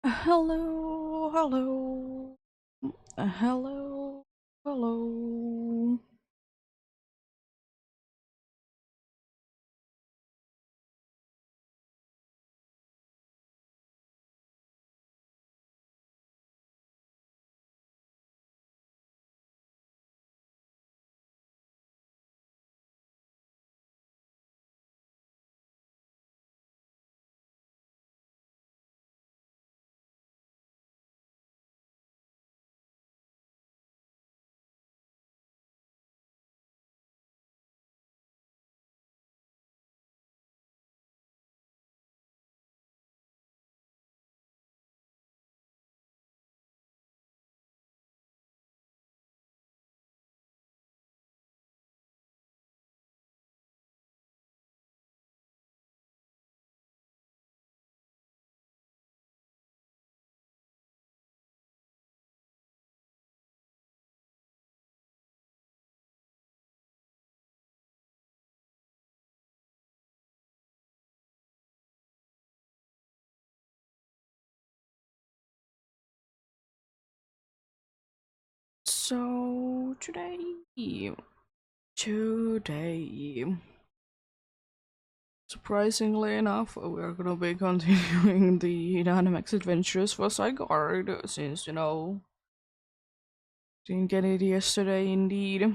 Hello, hello, hello, hello. So today, surprisingly enough, we're gonna be continuing the Dynamax Adventures for Zygarde, since didn't get it yesterday, indeed,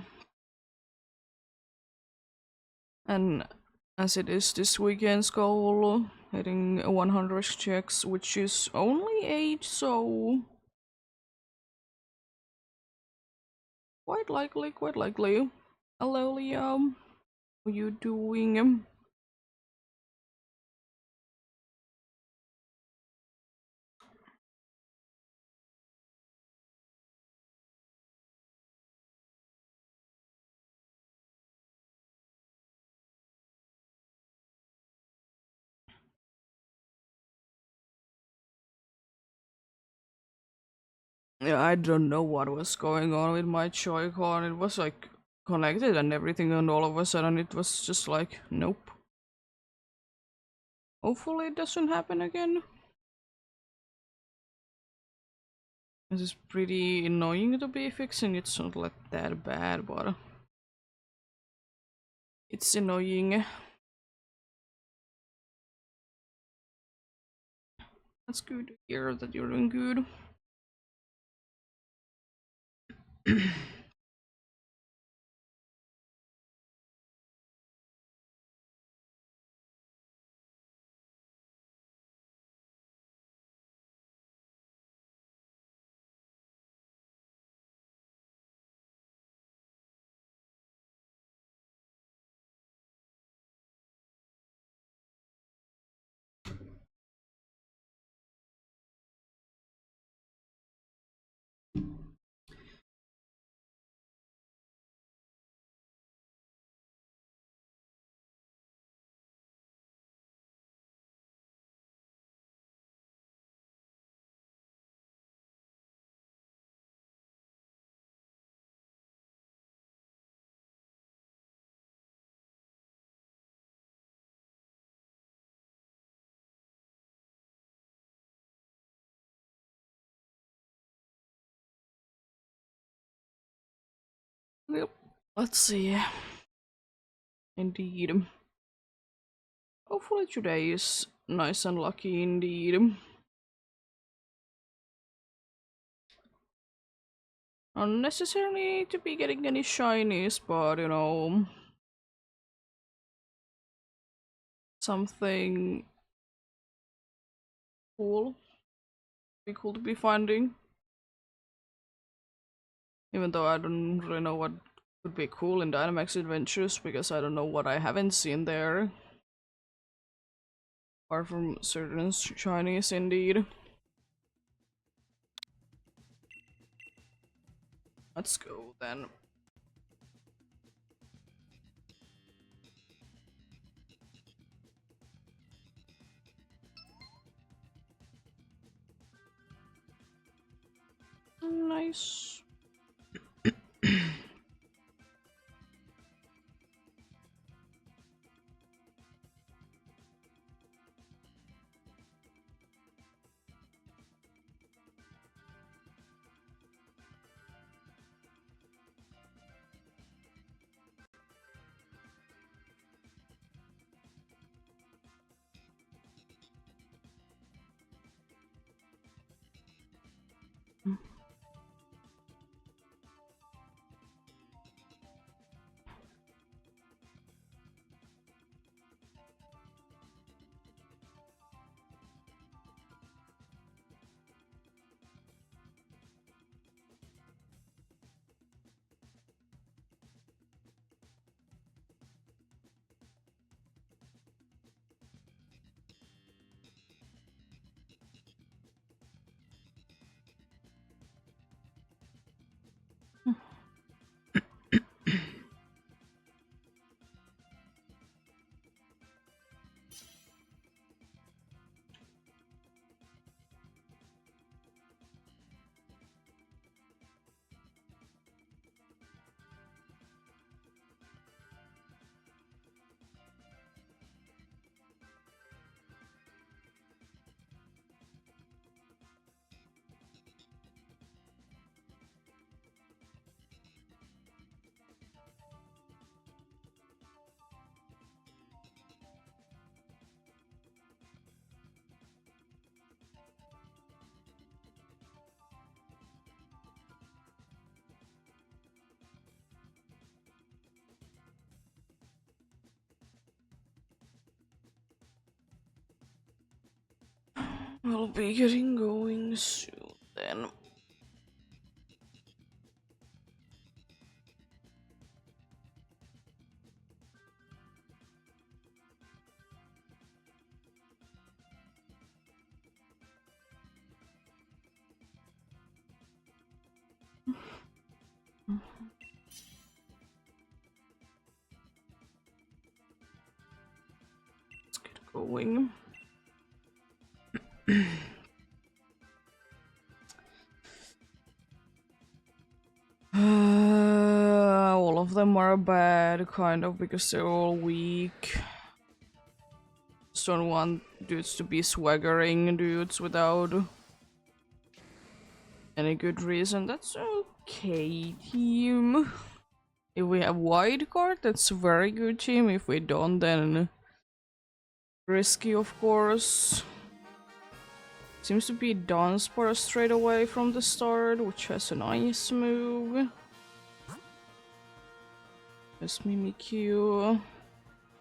and as it is this weekend's goal, hitting 100 checks, which is only 8, so quite likely, quite likely. Hello, Liam. How you doing? Yeah, I don't know what was going on with my Joy-Con. It was like connected and everything, and all of a sudden it was just like, nope. Hopefully it doesn't happen again. This is pretty annoying to be fixing. It's not like that bad, but it's annoying. That's good to hear that you're doing good. Yep. Let's see. Indeed. Hopefully today is nice and lucky indeed. Not necessarily need to be getting any shinies, but something cool. Be cool to be finding. Even though I don't really know what would be cool in Dynamax Adventures, because I don't know what I haven't seen there. Apart from certain shinies, indeed. Let's go then. Nice. I'll be getting going soon then. Let's get going. All of them are bad, kind of, because they're all weak. Just don't want dudes to be swaggering dudes without any good reason. That's okay, team. If we have wide card, that's a very good, team. If we don't, then risky, of course. Seems to be Dunsparce straight away from the start, which has a nice move. There's Mimikyu.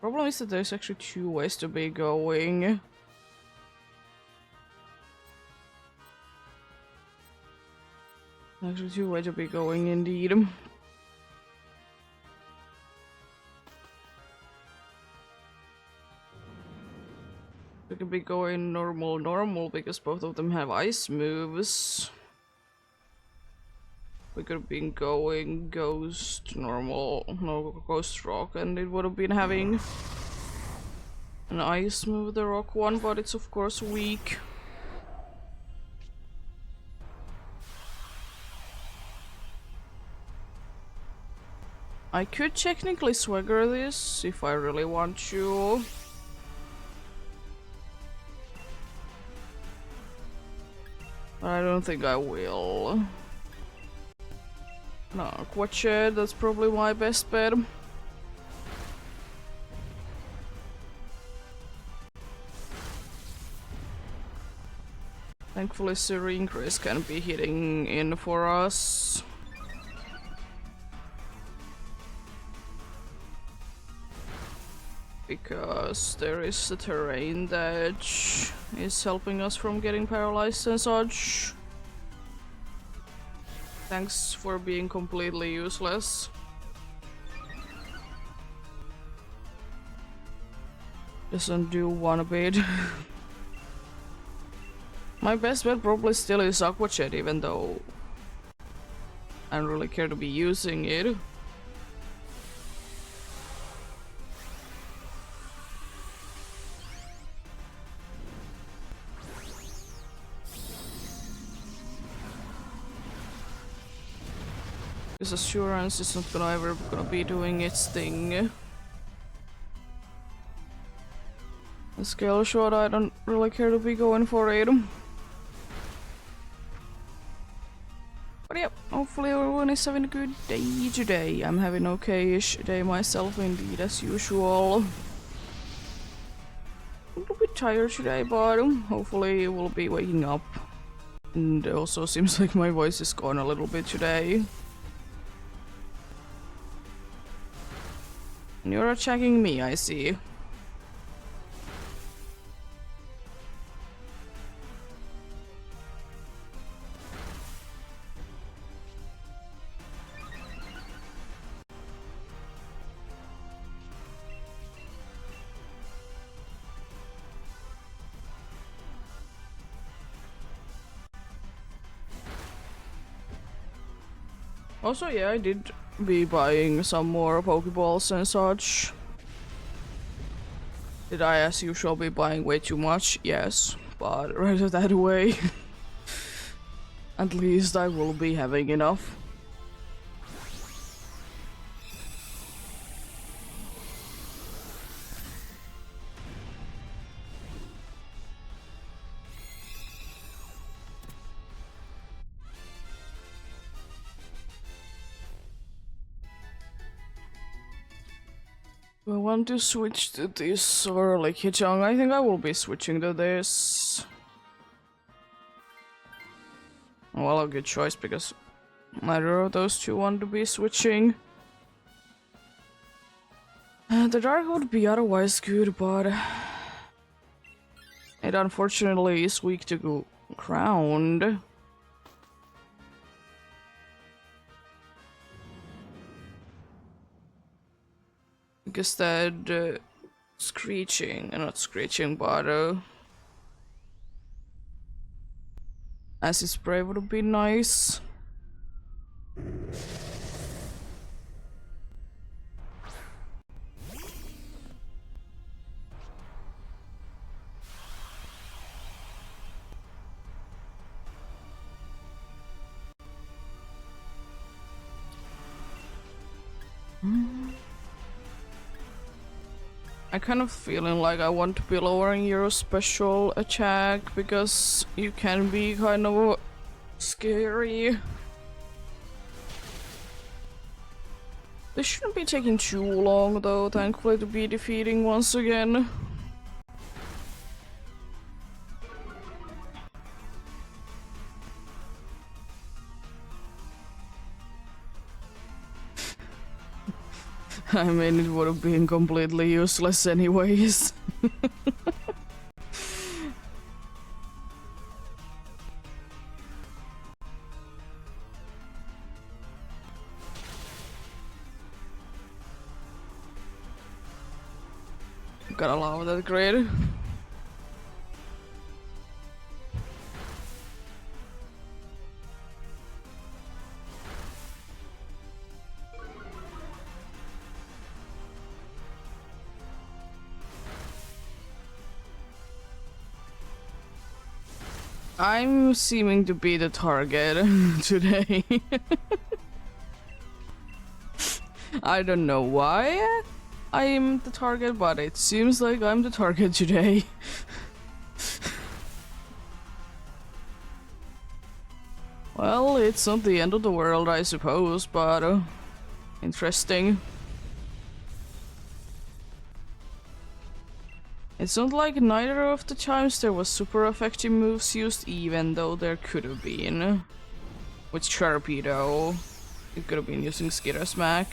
Problem is that there's actually 2 ways to be going. Actually 2 ways to be going indeed. We could be going normal because both of them have ice moves. We could have been going ghost normal, no ghost rock, and it would have been having an ice move, the rock one, but it's of course weak. I could technically swagger this if I really want to. But I don't think I will. No, Quatchet, that's probably my best bet. Thankfully Serene Chris can be hitting in for us. Because there is a terrain that is helping us from getting paralyzed and such. Thanks for being completely useless. Doesn't do one bit. My best bet probably still is Aqua Jet, even though I don't really care to be using it. Because Assurance is not ever gonna be doing its thing. The Scale Shot, I don't really care to be going for it. But yep, hopefully everyone is having a good day today. I'm having an okay-ish day myself indeed, as usual. A little bit tired today, but hopefully we'll be waking up And it also seems like my voice is gone a little bit today. And you're attacking me, I see. Also, yeah, I did be buying some more Pokeballs and such. Did I, as usual, be buying way too much? Yes, but rather that way. At least I will be having enough. Do I want to switch to this or like Hitchung? I think I will be switching to this. Well, a good choice because neither of those two want to be switching. The Dark would be otherwise good, but it unfortunately is weak to ground. Because that screeching, not screeching, but acid spray would be nice. I kind of feeling like I want to be lowering your special attack because you can be kind of scary. This shouldn't be taking too long though, thankfully, to be defeating once again. I mean, it would have been completely useless anyways. Gotta love that grid. I'm seeming to be the target today. I don't know why I'm the target, but it seems like I'm the target today. Well, it's not the end of the world, I suppose, but interesting. It's not like neither of the times there was super effective moves used, even though there could have been. With Sharpedo, it could have been using Skitter Smack.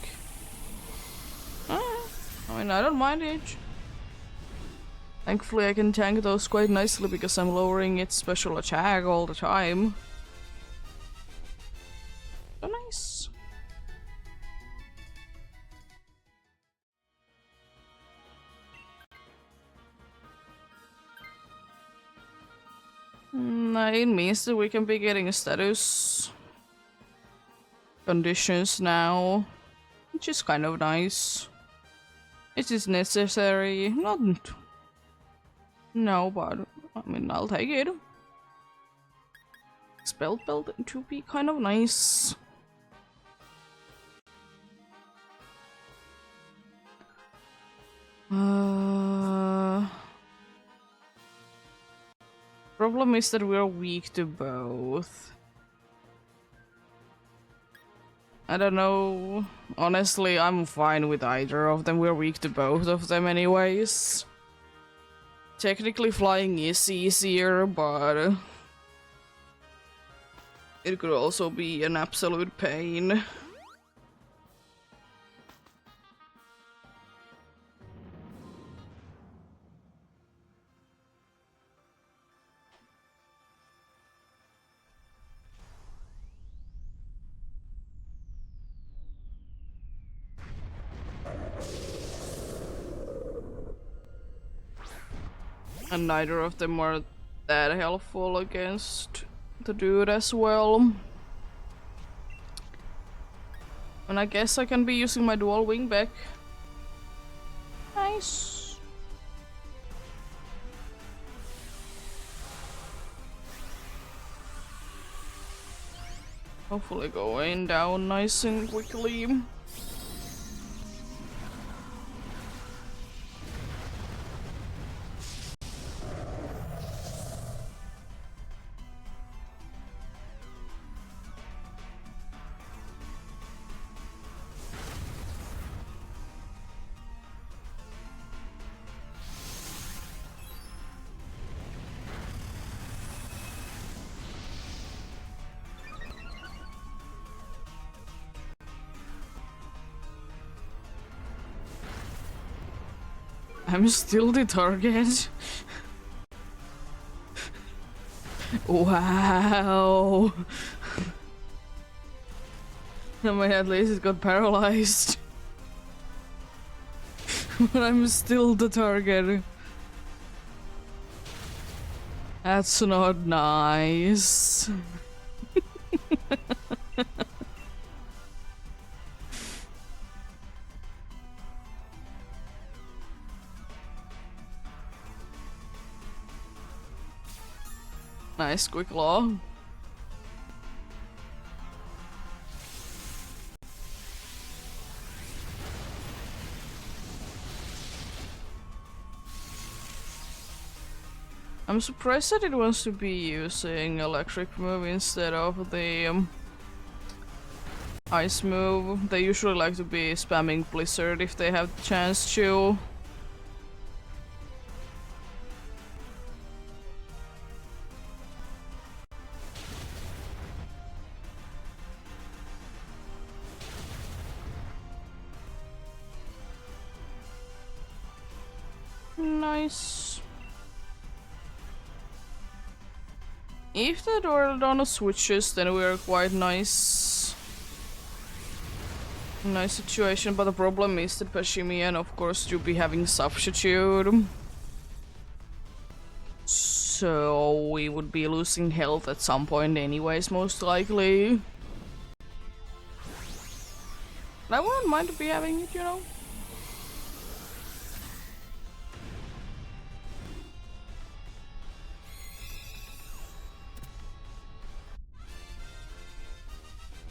I mean, I don't mind it. Thankfully I can tank those quite nicely because I'm lowering its special attack all the time. So nice. It means that we can be getting status conditions now, which is kind of nice. It is necessary, not... No, but I mean, I'll take it. Spell belt to be kind of nice. Problem is that we're weak to both. I don't know. Honestly, I'm fine with either of them. We're weak to both of them anyways. Technically flying is easier, but It could also be an absolute pain. And neither of them are that helpful against the dude as well. And I guess I can be using my dual wing back. Nice. Hopefully going down nice and quickly. I'm still the target. Wow. I mean, at least it got paralyzed. But I'm still the target. That's not nice. Nice quick law. I'm surprised that it wants to be using electric move instead of the ice move. They usually like to be spamming Blizzard if they have the chance to. Nice. If the Doradona switches, then we're quite nice. Nice situation, but the problem is that Pashimian, of course, you'll be having substitute. So we would be losing health at some point anyways, most likely. I wouldn't mind to be having it, you know?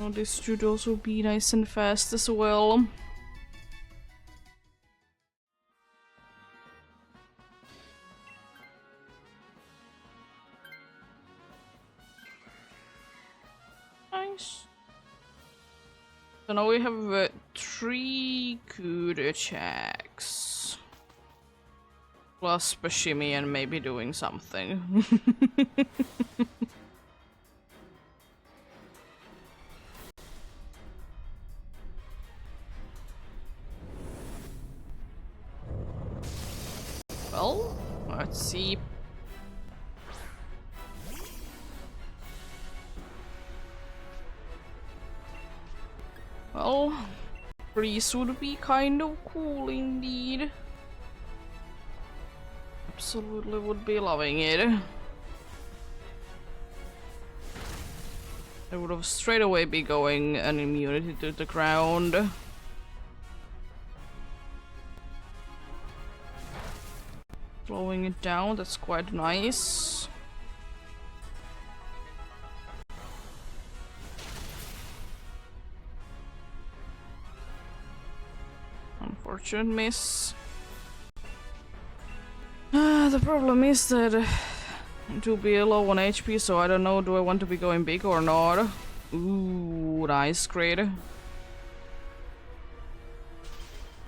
Oh, this should also be nice and fast as well. Nice. So now we have 3 good attacks. Plus Bashimi and maybe doing something. Well, let's see. Well, freeze would be kind of cool indeed. Absolutely would be loving it. I would have straight away be going an immunity to the ground. Slowing it down, that's quite nice. Unfortunate miss. The problem is that it will be low on HP, so I don't know, do I want to be going big or not? Ooh, nice crit.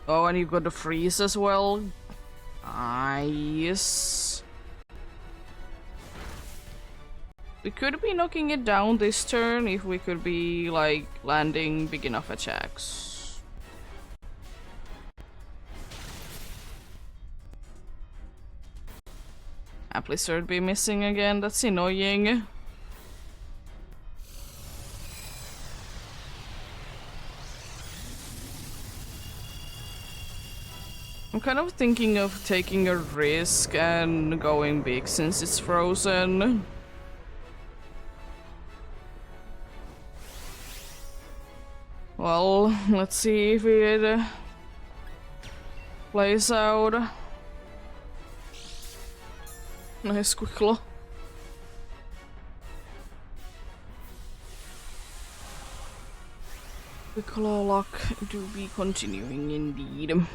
Oh, and you got the freeze as well. Nice. We could be knocking it down this turn if we could be, like, landing big enough attacks. A Blizzard be missing again, that's annoying. I'm kind of thinking of taking a risk and going big since it's frozen. Well, let's see if it plays out. Nice quick claw. Quick claw luck to be continuing indeed.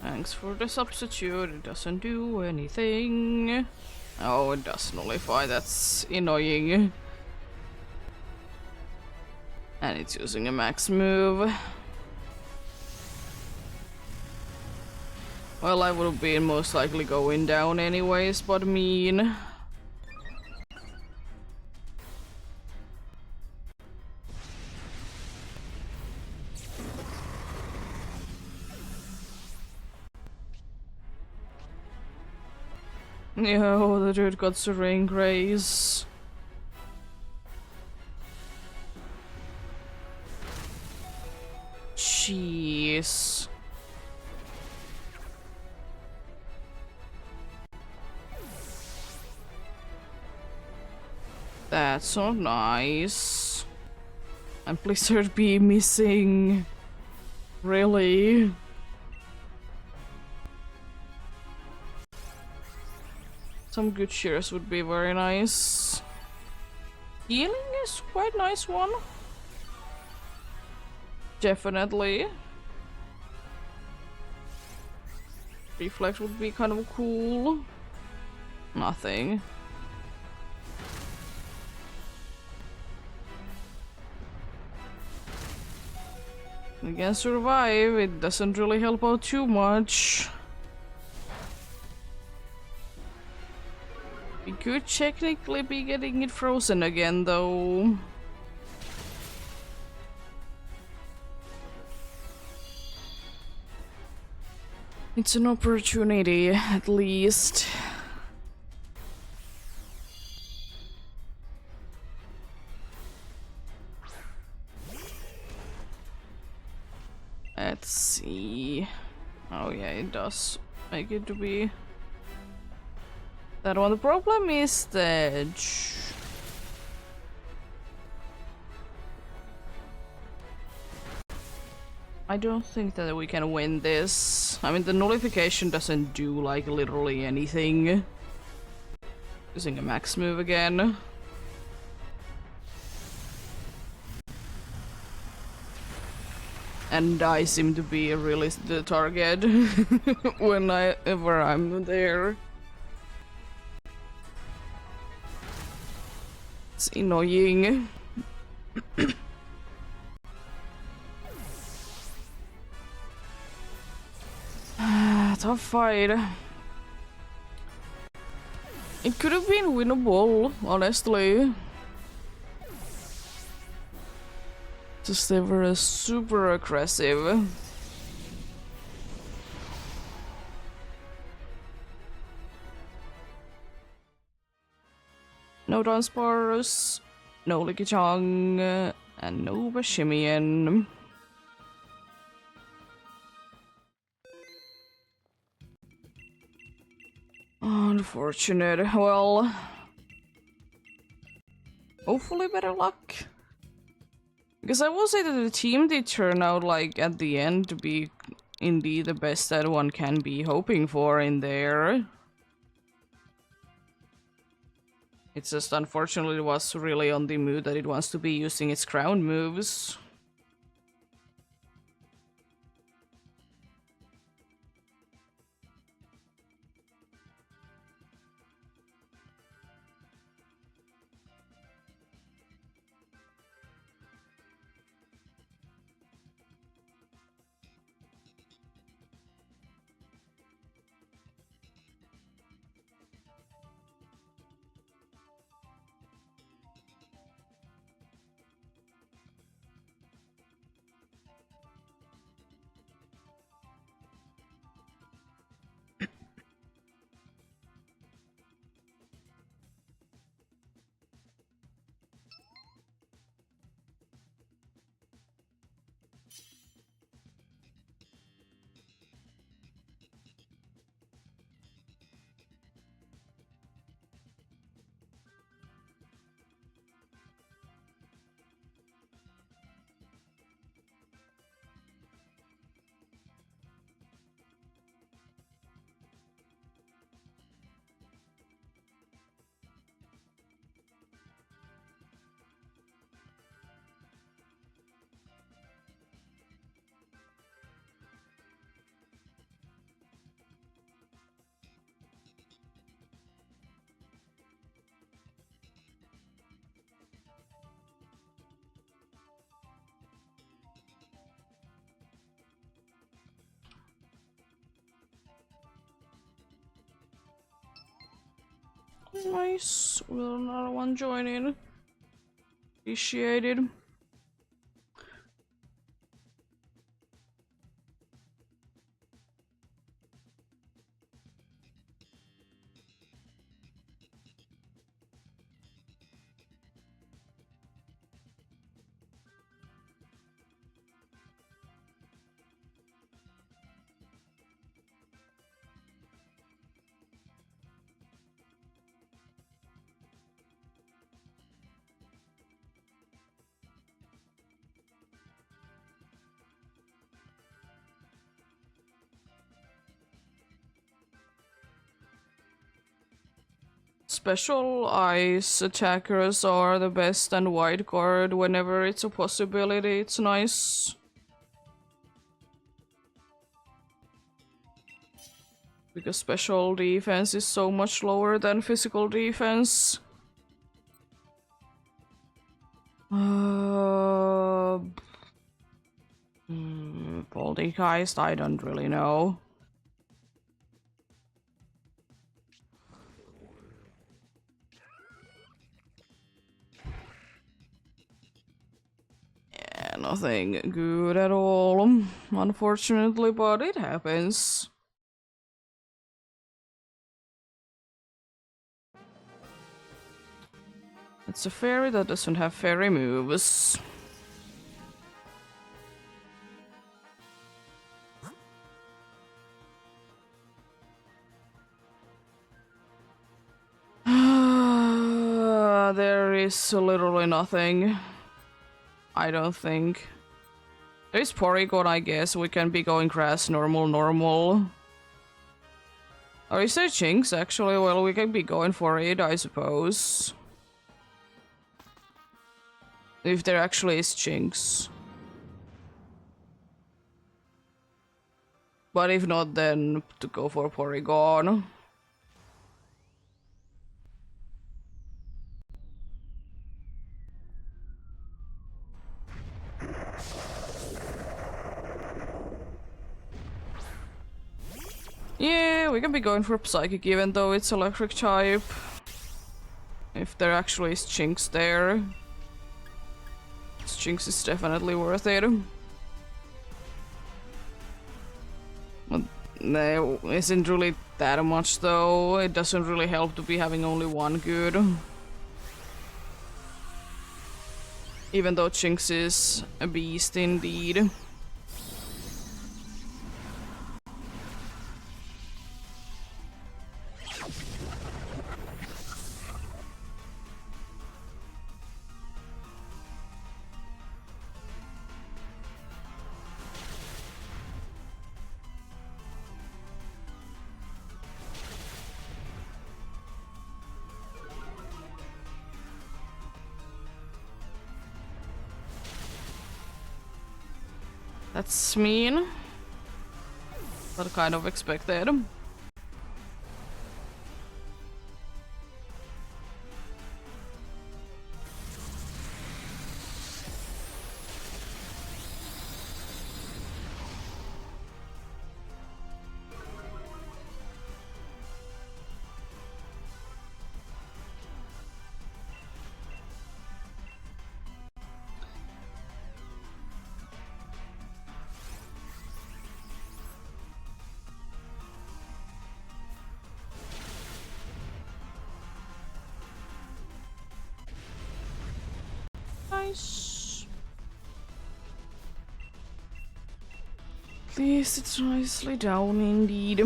Thanks for the substitute, it doesn't do anything. Oh, it does nullify, that's annoying. And it's using a max move. Well, I would have been most likely going down anyways, but mean. Yo, the dude got Serene Grace. Jeez. That's so nice. And Blizzard be missing. Really? Some good cheers would be very nice. Healing is quite nice one. Definitely. Reflex would be kind of cool. Nothing. We can survive, it doesn't really help out too much. We could technically be getting it frozen again though. It's an opportunity, at least. Let's see. Oh yeah, it does make it to be that one. The problem is that I don't think that we can win this. I mean, the nullification doesn't do like literally anything. Using a max move again. And I seem to be really the target whenever I'm there. It's annoying. Tough fight. It could have been winnable, honestly. Just they were super aggressive. No Dunsparce, no Lickitung, and no Bashimian. Unfortunate. Well, hopefully better luck. Because I will say that the team did turn out, like, at the end to be indeed the best that one can be hoping for in there. It's just unfortunately it was really on the mood that it wants to be using its crown moves. Nice. Will another one join in? Appreciated. Special ice attackers are the best and wild card whenever it's a possibility. It's nice. Because special defense is so much lower than physical defense. Poltergeist, I don't really know. Yeah, nothing good at all, unfortunately, but it happens. It's a fairy that doesn't have fairy moves. There is literally nothing. I don't think. There is Porygon, I guess. We can be going grass, normal. Or is there Jinx, actually? Well, we can be going for it, I suppose. If there actually is Jinx. But if not, then to go for Porygon. Yeah, we can be going for Psychic even though it's electric type. If there actually is Jinx there. Jinx is definitely worth it. But there isn't really that much though. It doesn't really help to be having only one good. Even though Jinx is a beast indeed. That's mean. But kind of expected. Nice. At least it's nicely down indeed.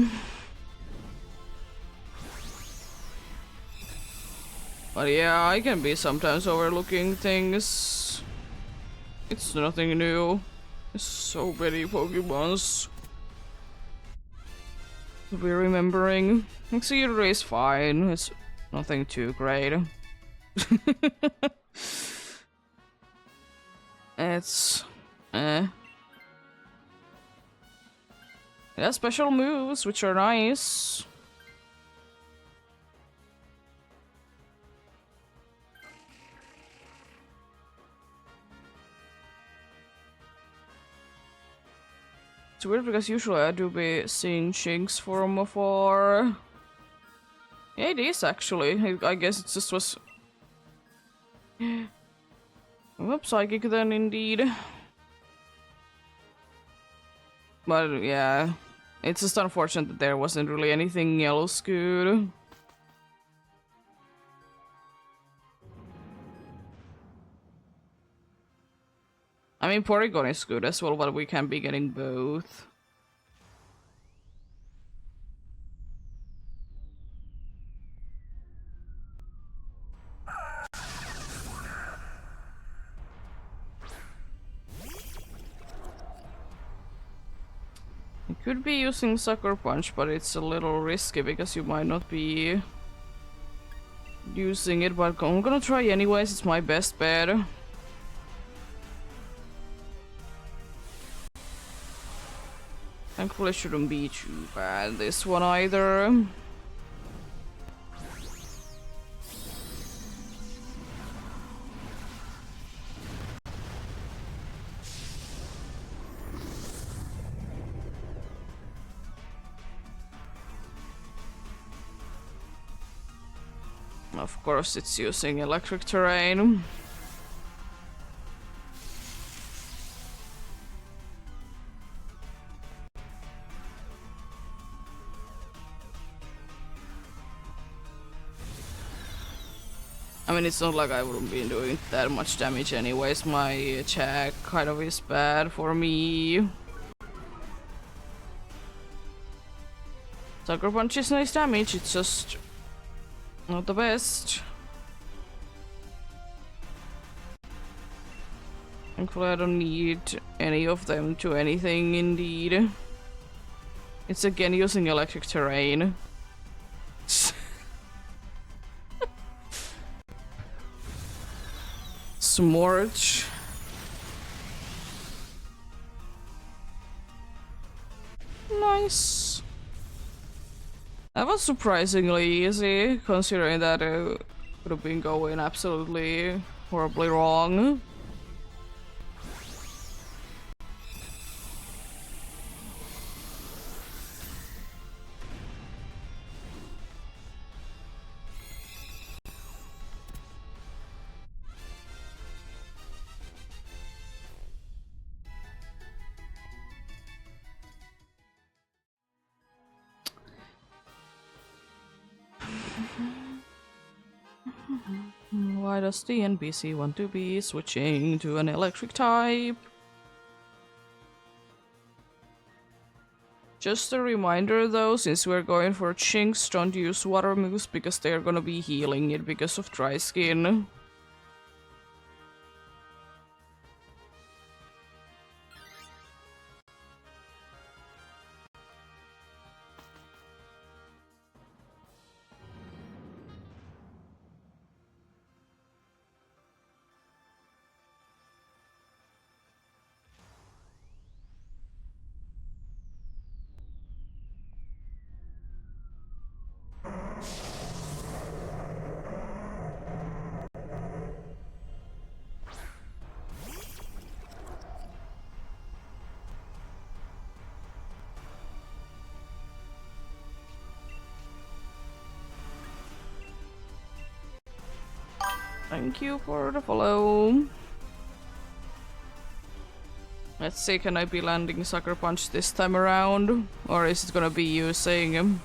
But yeah, I can be sometimes overlooking things. It's nothing new. There's so many Pokemons to be remembering. Executor is fine. It's nothing too great. It's It has special moves, which are nice. It's weird because usually I do be seeing Jinx from afar. Yeah, it is actually. I guess it just was. Whoop, psychic then indeed. But yeah, it's just unfortunate that there wasn't really anything else good. I mean, Porygon is good as well, but we can be getting both. I could be using Sucker Punch, but it's a little risky because you might not be using it, but I'm gonna try anyways, it's my best bet. Thankfully shouldn't be too bad, this one either. Of course it's using electric terrain. I mean, it's not like I wouldn't be doing that much damage anyways, my attack kind of is bad for me. Sucker Punch is nice damage, it's just not the best. Thankfully I don't need any of them to anything indeed. It's again using electric terrain. Smorch. Nice. That was surprisingly easy, considering that it could have been going absolutely horribly wrong. Why does the NPC want to be switching to an electric type? Just a reminder though, since we're going for chinks, don't use water moves because they're gonna be healing it because of dry skin. Thank you for the follow. Let's see, can I be landing Sucker Punch this time around? Or is it gonna be using...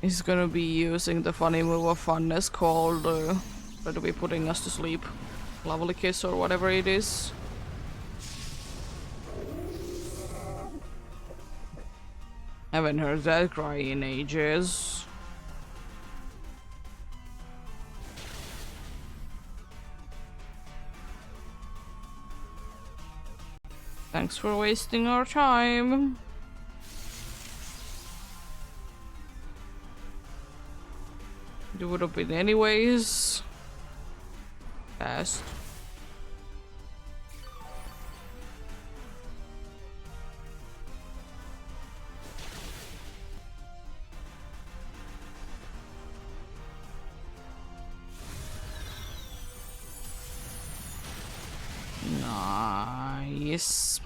Is gonna be using the funny move of funness called... try to be putting us to sleep. Lovely Kiss or whatever it is. Haven't heard that cry in ages. Thanks for wasting our time. It would have been anyways. Fast. Nice.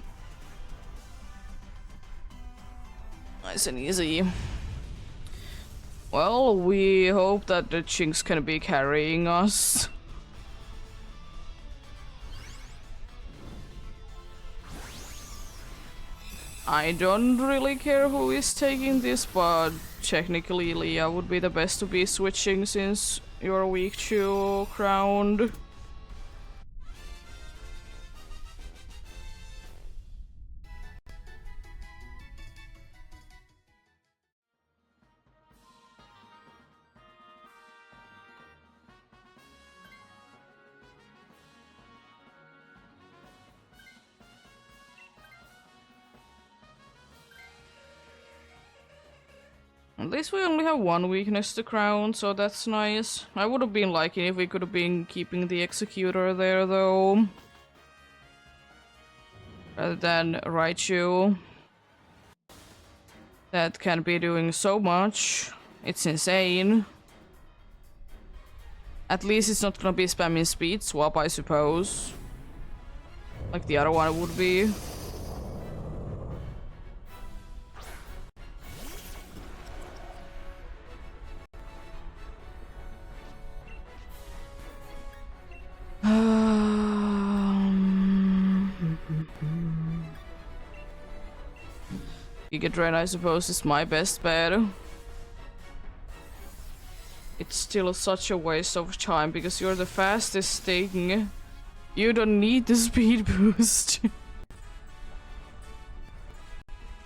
Nice and easy. Well, we hope that the Chinks can be carrying us. I don't really care who is taking this, but technically Leah would be the best to be switching since you're weak to crowned. At least we only have one weakness to crown, so that's nice. I would have been liking if we could have been keeping the Executor there, though. Rather than Raichu. That can be doing so much. It's insane. At least it's not gonna be spamming speed swap, I suppose. Like the other one would be. Giga Drain, I suppose, is my best bet. It's still such a waste of time because you're the fastest thing. You don't need the speed boost.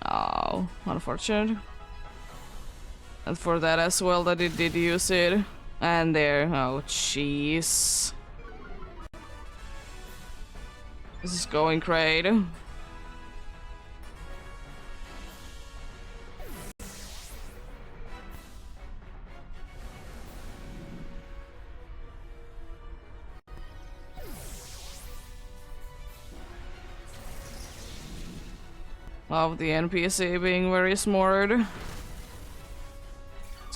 Oh, unfortunate. And for that as well that it did use it. And there, oh jeez. This is going great. Love the NPC being very smart. Let's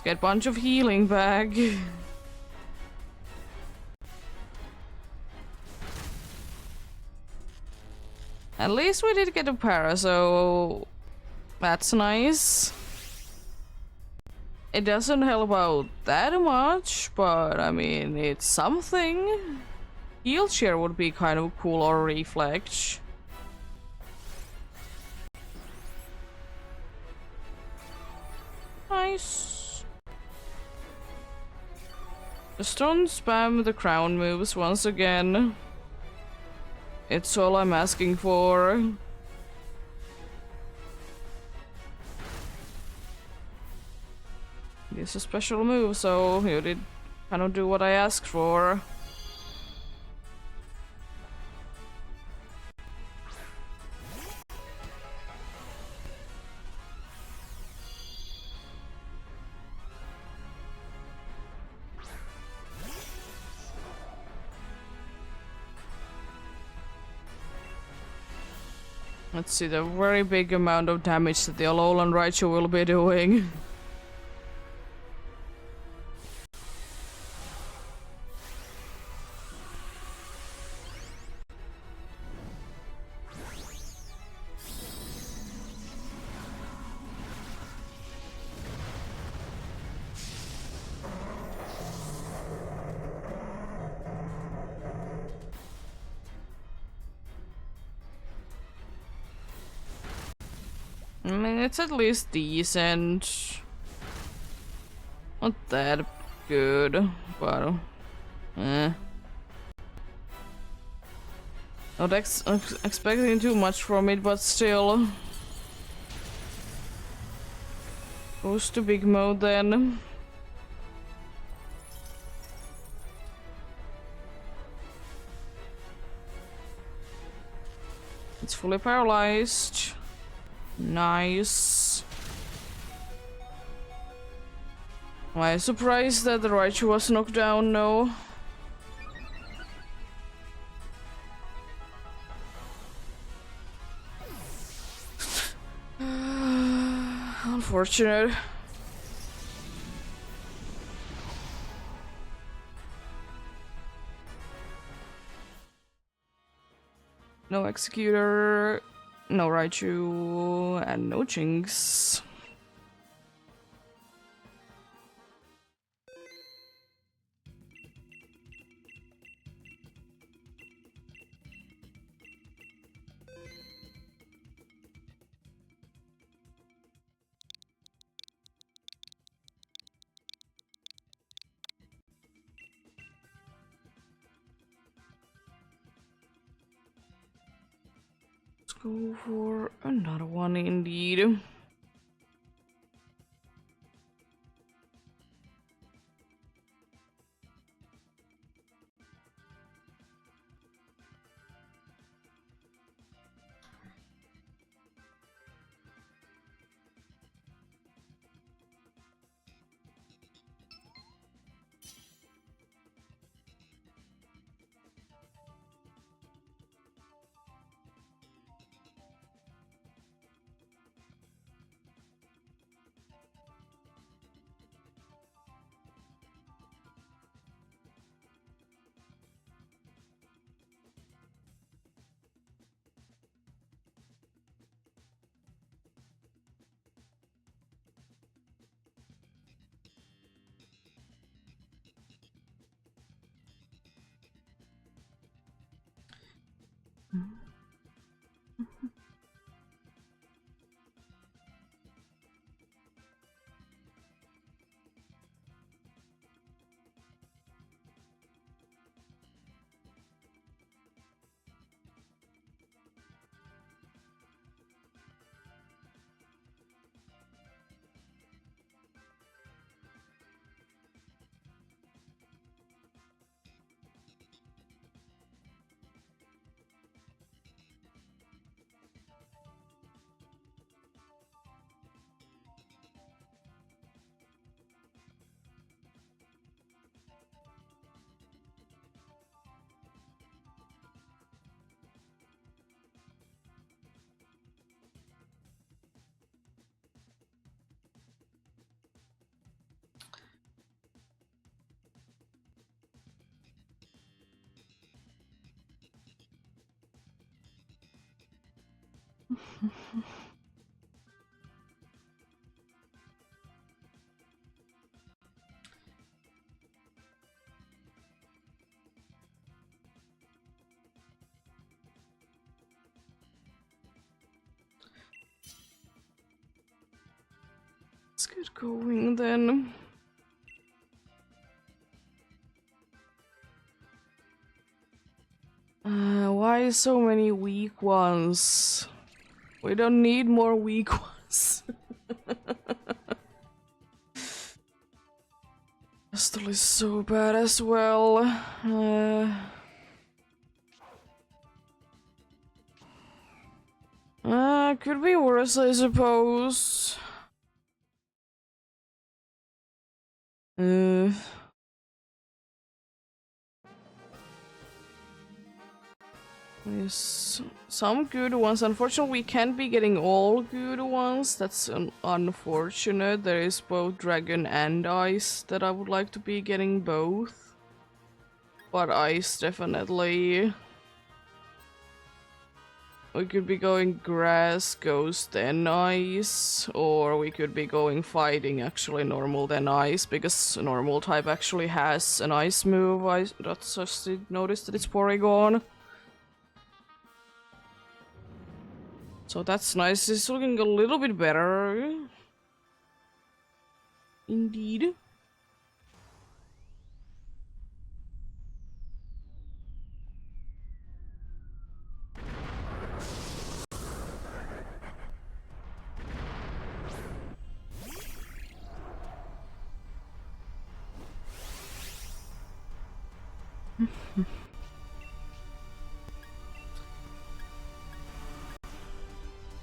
get a bunch of healing back. At least we did get a para, so that's nice. It doesn't help out that much, but I mean, it's something. Heal share would be kind of cool, or reflect. Nice. Just don't spam the crown moves once again. It's all I'm asking for. It's a special move, so you did kind of do what I asked for. Let's see the very big amount of damage that the Alolan Raichu will be doing. I mean, it's at least decent. Not that good, but not expecting too much from it, but still. Goes to big mode then. It's fully paralyzed. Nice. Am I surprised that the Raichu was knocked down? No. Unfortunate. No Executor. No Raichu and no Jinx. go for another one indeed. Let's get going then. Why so many weak ones? We don't need more weak ones. Pistol is so bad as well. Could be worse, I suppose. There's some good ones. Unfortunately, we can't be getting all good ones. That's unfortunate. There is both dragon and ice that I would like to be getting both. But ice, definitely. We could be going grass, ghost, then ice. Or we could be going fighting, actually normal, then ice. Because normal type actually has an ice move. I just noticed that it's Porygon. So that's nice. It's looking a little bit better. Indeed.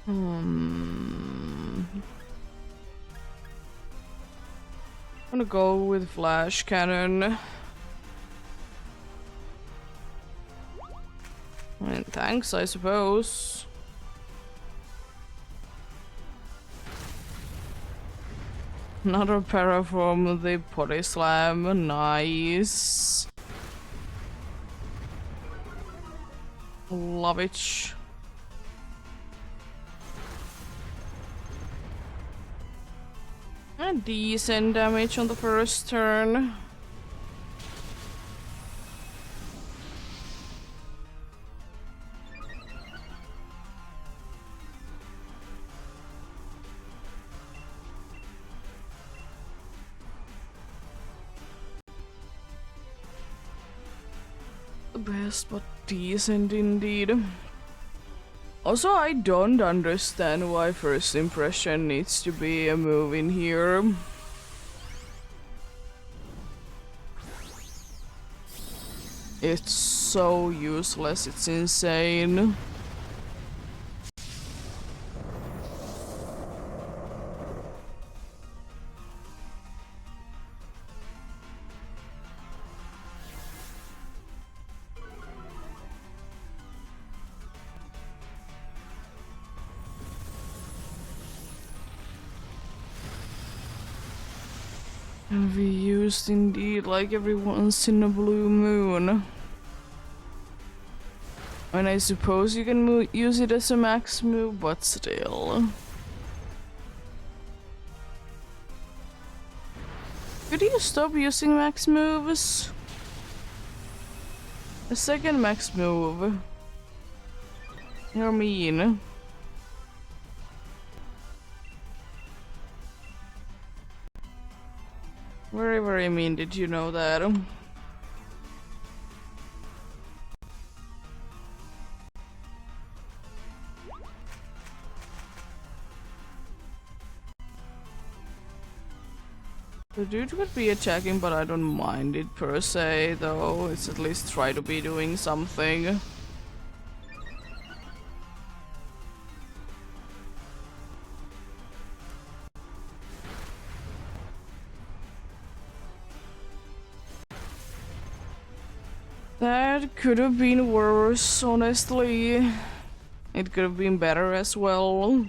I'm gonna go with flash cannon. And thanks, I suppose. Another para from the Body Slam. Nice. Love it. And decent damage on the first turn. The best, but decent indeed. Also, I don't understand why first impression needs to be a move in here. It's so useless, it's insane. Can be used indeed, like every once in a blue moon. And I suppose you can use it as a max move, but still. Could you stop using max moves? A second max move. You're mean. Very, very mean, did you know that? The dude could be attacking, but I don't mind it per se, though. It's at least try to be doing something. That could have been worse, honestly. It could have been better as well.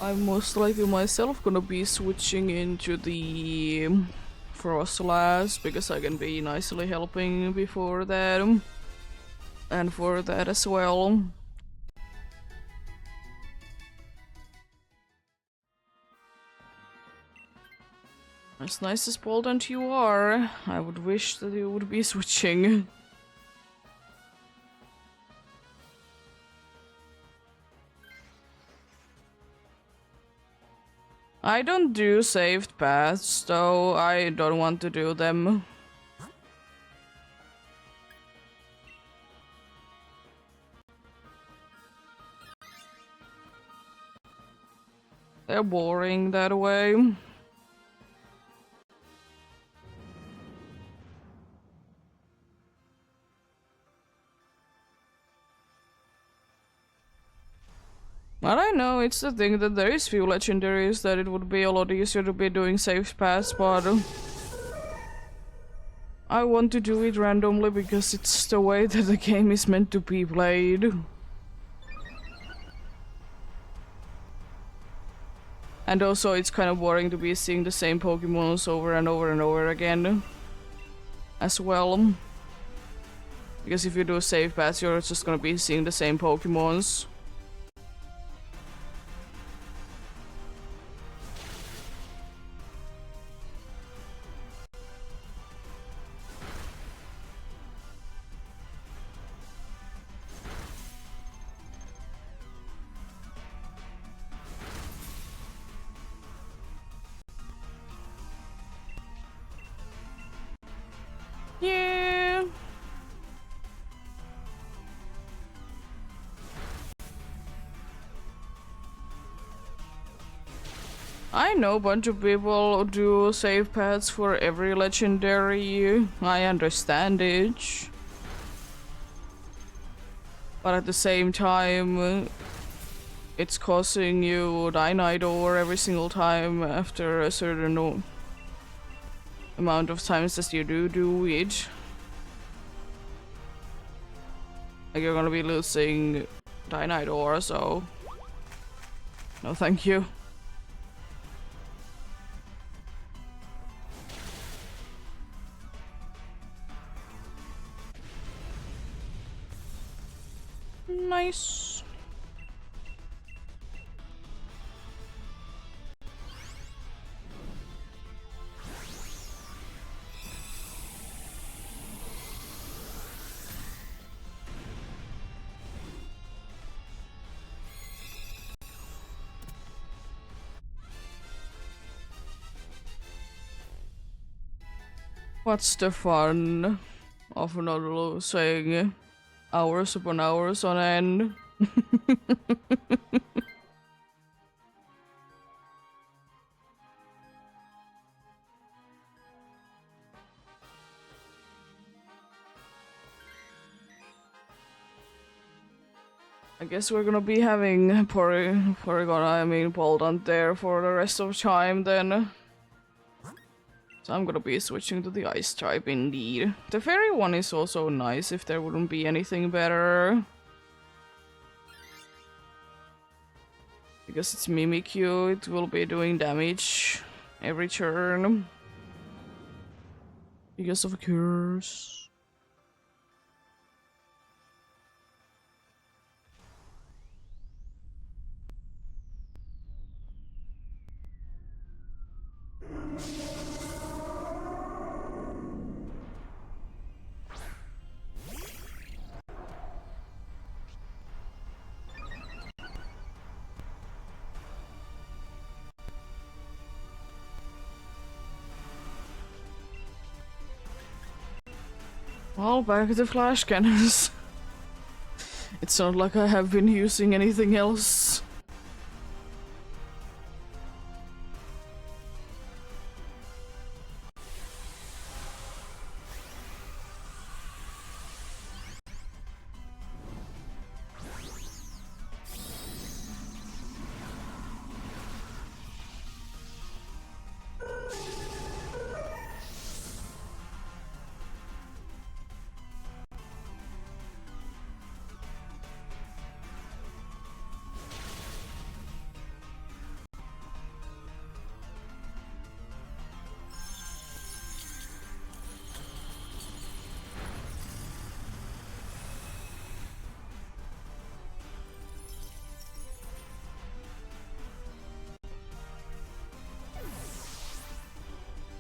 I'm most likely myself gonna be switching into the Frost Last because I can be nicely helping before that. And for that as well. As nice as Poldant you are, I would wish that you would be switching. I don't do saved paths, though. I don't want to do them. They're boring that way. But I know, it's the thing that there is few legendaries that it would be a lot easier to be doing safe paths, but I want to do it randomly because it's the way that the game is meant to be played. And also it's kind of boring to be seeing the same Pokemons over and over and over again as well. Because if you do safe paths, you're just gonna be seeing the same Pokemons. Yeah. I know a bunch of people do save paths for every legendary. I understand it. But at the same time, it's causing you Dynidor every single time after a certain amount of times that you do it. Like you're gonna be losing Dynidor, so no thank you. Nice. What's the fun of not losing hours upon hours on end? I guess we're gonna be having Porygon, Boldant there for the rest of time then. So I'm gonna be switching to the Ice type indeed. The Fairy one is also nice if there wouldn't be anything better. Because it's Mimikyu, it will be doing damage every turn. Because of a curse. Well, back to flash cannons. It's not like I have been using anything else.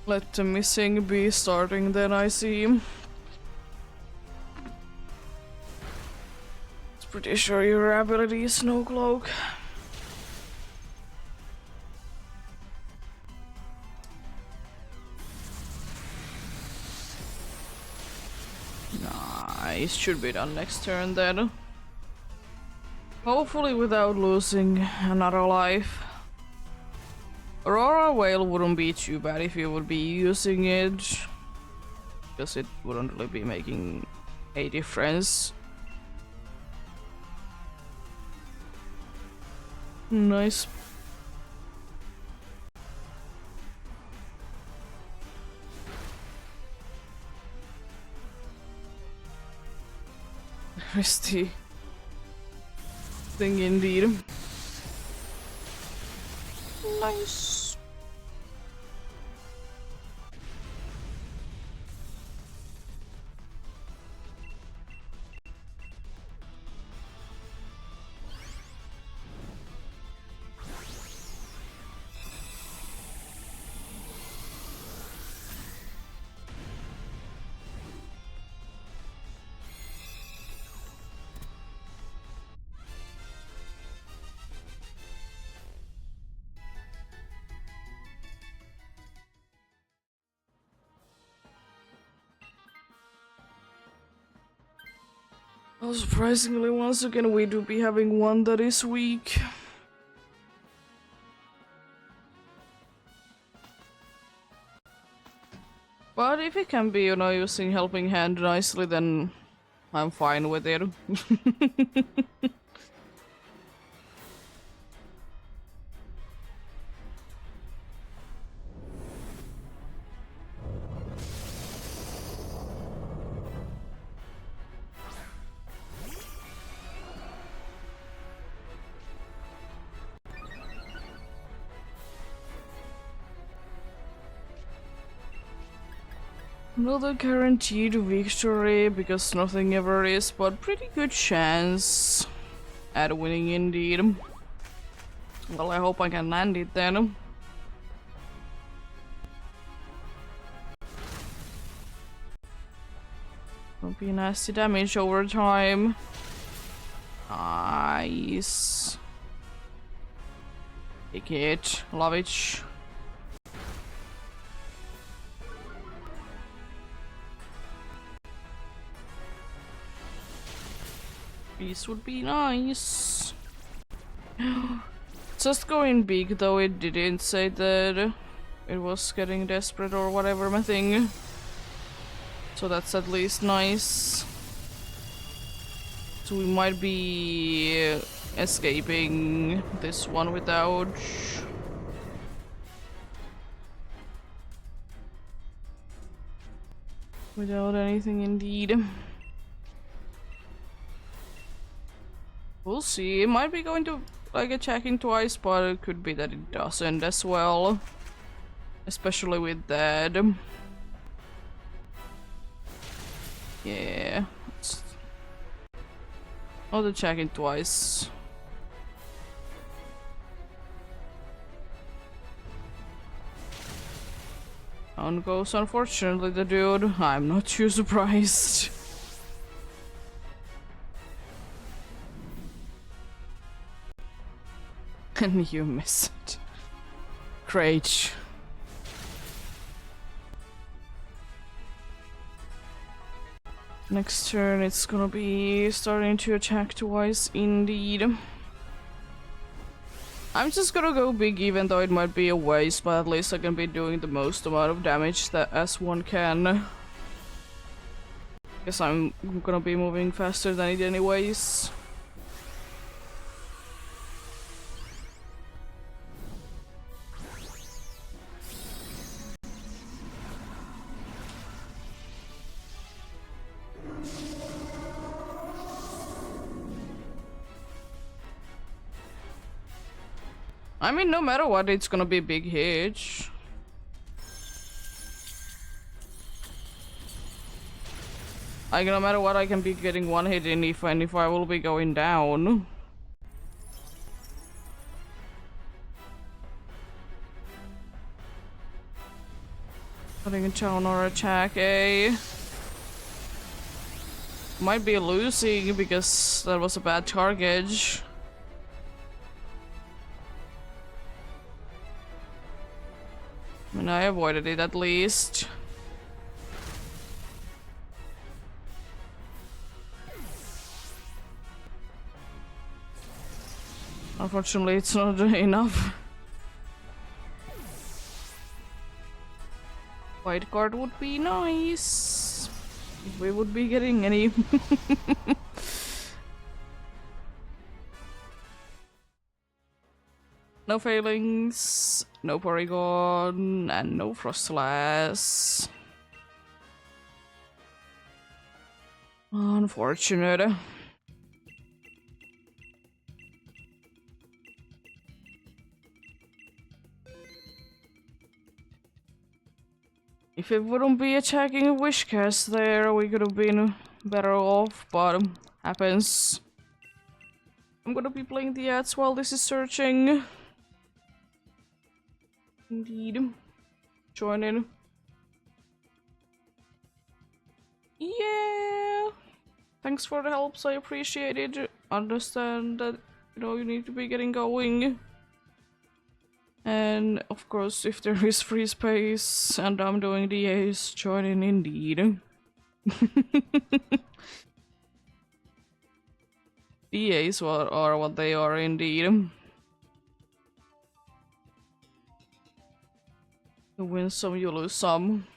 Let the missing be starting then, I see. It's pretty sure your ability is Snow Cloak. Nice, should be done next turn then. Hopefully without losing another life. Aurora Whale wouldn't be too bad if you would be using it, because it wouldn't really be making a difference. Nice. Risky thing indeed. Nice. Well, surprisingly, once again, we do be having one that is weak. But if it can be, using Helping Hand nicely, then I'm fine with it. Not a guaranteed victory, because nothing ever is, but pretty good chance at winning indeed. Well, I hope I can land it then. Will be nasty damage over time. Nice. Take it. Love it. This would be nice. Just going big though, it didn't say that it was getting desperate or whatever my thing. So that's at least nice. So we might be escaping this one without anything indeed. We'll see. It might be going to like attacking twice, but it could be that it doesn't as well. Especially with that. Yeah. Not attacking twice. Down goes unfortunately the dude. I'm not too surprised. And you miss it. Great. Next turn it's gonna be starting to attack twice indeed. I'm just gonna go big even though it might be a waste, but at least I can be doing the most amount of damage that as one can. Guess I'm gonna be moving faster than it anyways. I mean, no matter what, it's gonna be a big hit. Like, no matter what, I can be getting one hit in if I will be going down. Putting a down or attack, eh? Might be losing because that was a bad target. I mean, I avoided it at least. Unfortunately, it's not enough. White card would be nice. If we would be getting any. No failings, no Porygon, and no Frostlass. Unfortunate. If it wouldn't be attacking a Wishcast there, we could have been better off, but happens. I'm gonna be playing the ads while this is searching. Indeed. Join in. Yeah. Thanks for the helps, I appreciate it. Understand that, you know, you need to be getting going. And of course, if there is free space and I'm doing the A's, join in indeed. The A's are what they are indeed. You win some, you lose some.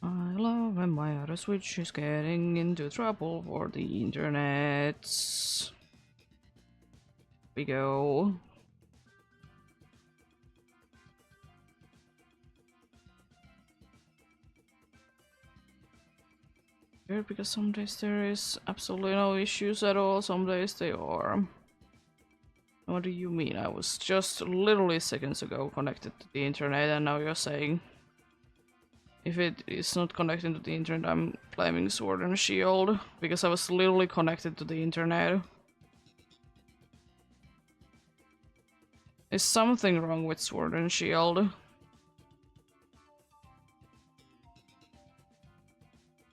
I love when my other Switch is getting into trouble for the internet. We go. Weird, because some days there is absolutely no issues at all, some days they are. What do you mean? I was just literally seconds ago connected to the internet and now you're saying if it is not connected to the internet I'm blaming Sword and Shield because I was literally connected to the internet. Is something wrong with Sword and Shield?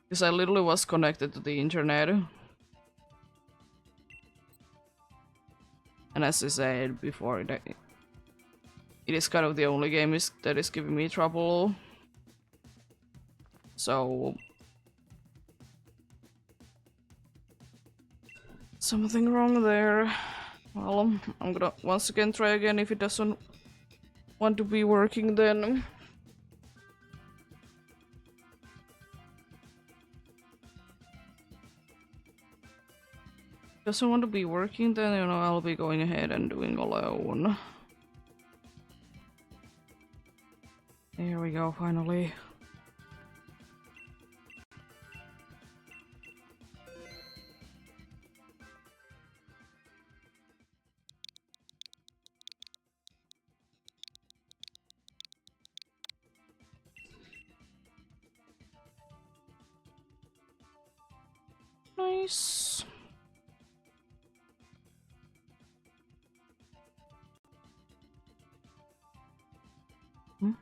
Because I literally was connected to the internet. And as I said before, it is kind of the only game that is giving me trouble. So... something wrong there. Well, I'm gonna once again try again. If it doesn't want to be working, then... doesn't want to be working, then, you know, I'll be going ahead and doing alone. There we go, finally. Nice. And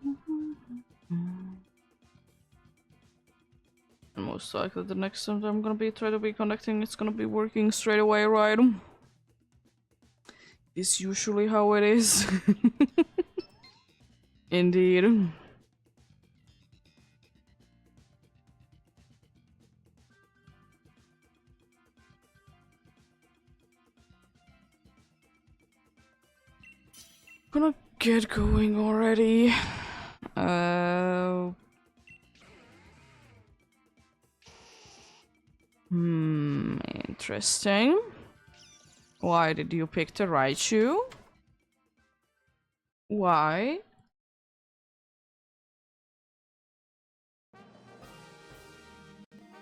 most likely the next time I'm gonna be try to be connecting, it's gonna be working straight away, right? Is usually how it is. Indeed. Gonna get going already. Interesting. Why did you pick the right shoe? Why?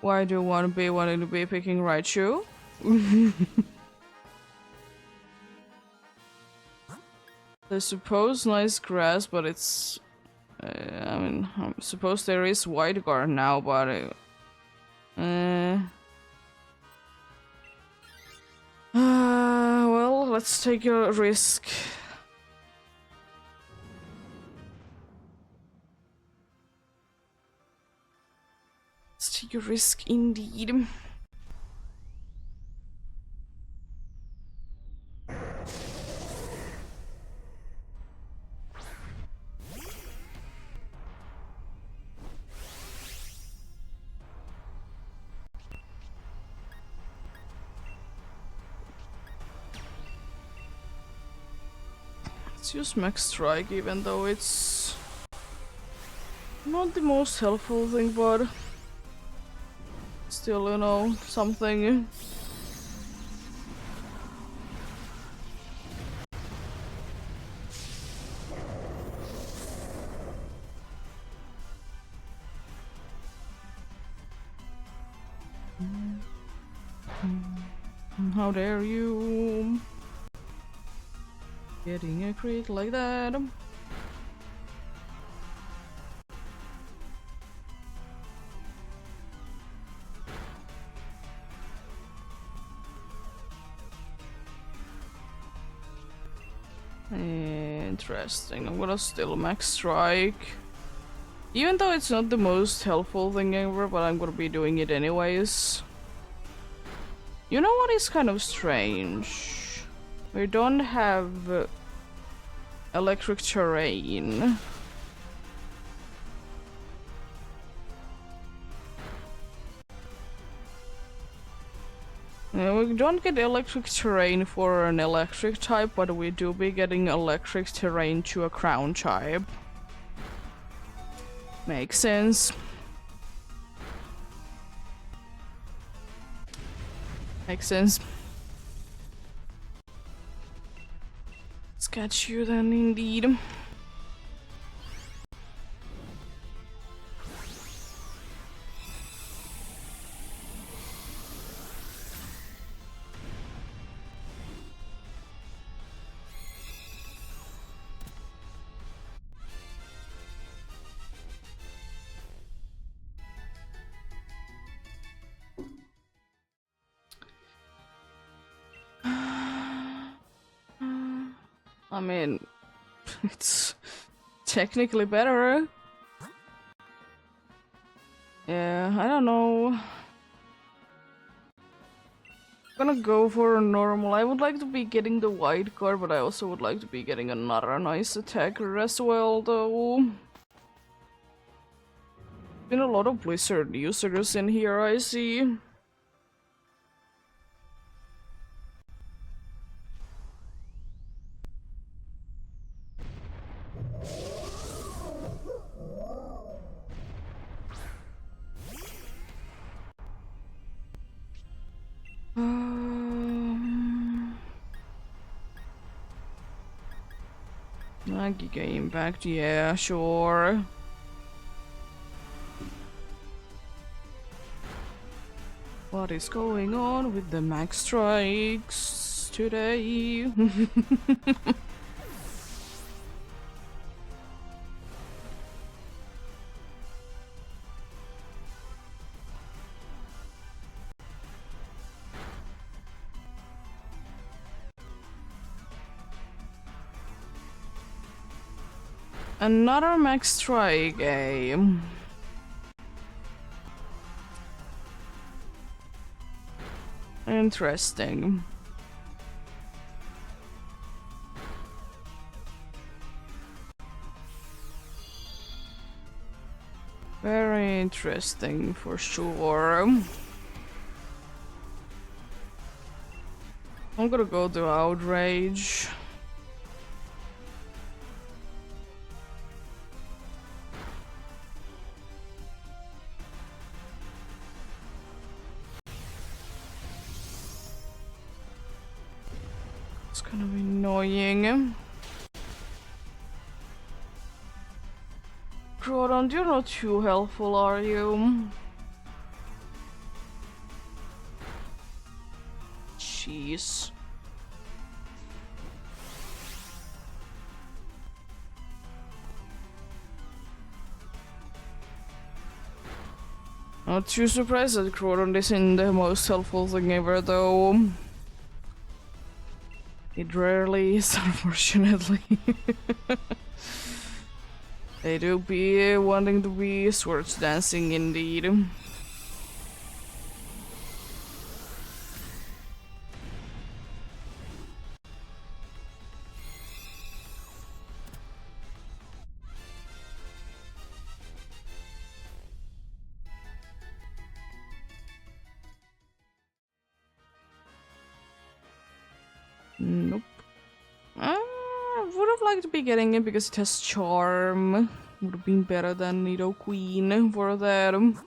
Why do you want to be wanting to be picking right shoe? I suppose nice grass, but it's... I mean, I suppose there is white guard now, but... well, let's take a risk. Let's take a risk indeed. Let's use Max Strike, even though it's not the most helpful thing, but still, you know, something. How dare you? Getting a crit like that. Interesting. I'm gonna still max strike. Even though it's not the most helpful thing ever, but I'm gonna be doing it anyways. You know what is kind of strange? We don't have electric terrain. We don't get electric terrain for an electric type, but we do be getting electric terrain to a crown type. Makes sense. Makes sense. Let's catch you then, indeed. I mean, it's technically better. Yeah, I don't know. I'm gonna go for normal. I would like to be getting the white card, but I also would like to be getting another nice attacker as well, though. Been a lot of Blizzard users in here, I see. Giga Impact, yeah, sure. What is going on with the max strikes today? Another max strike game. Interesting. Very interesting for sure. I'm gonna go to Outrage. It's gonna be annoying. Grodon, you're not too helpful, are you? Jeez. Not too surprised that Grodon isn't the most helpful thing ever, though. It rarely is, unfortunately. They do be wanting to be swords dancing, indeed. Nope. Would have liked to be getting it because it has charm. Would have been better than Nido Queen for that. I'm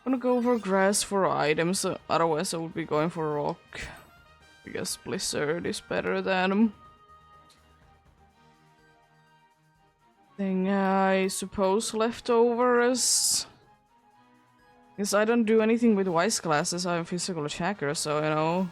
gonna go for grass for items, otherwise I would be going for rock. Because Blizzard is better than thing I suppose leftovers. Because I don't do anything with wise classes, I'm physical attacker, so you know.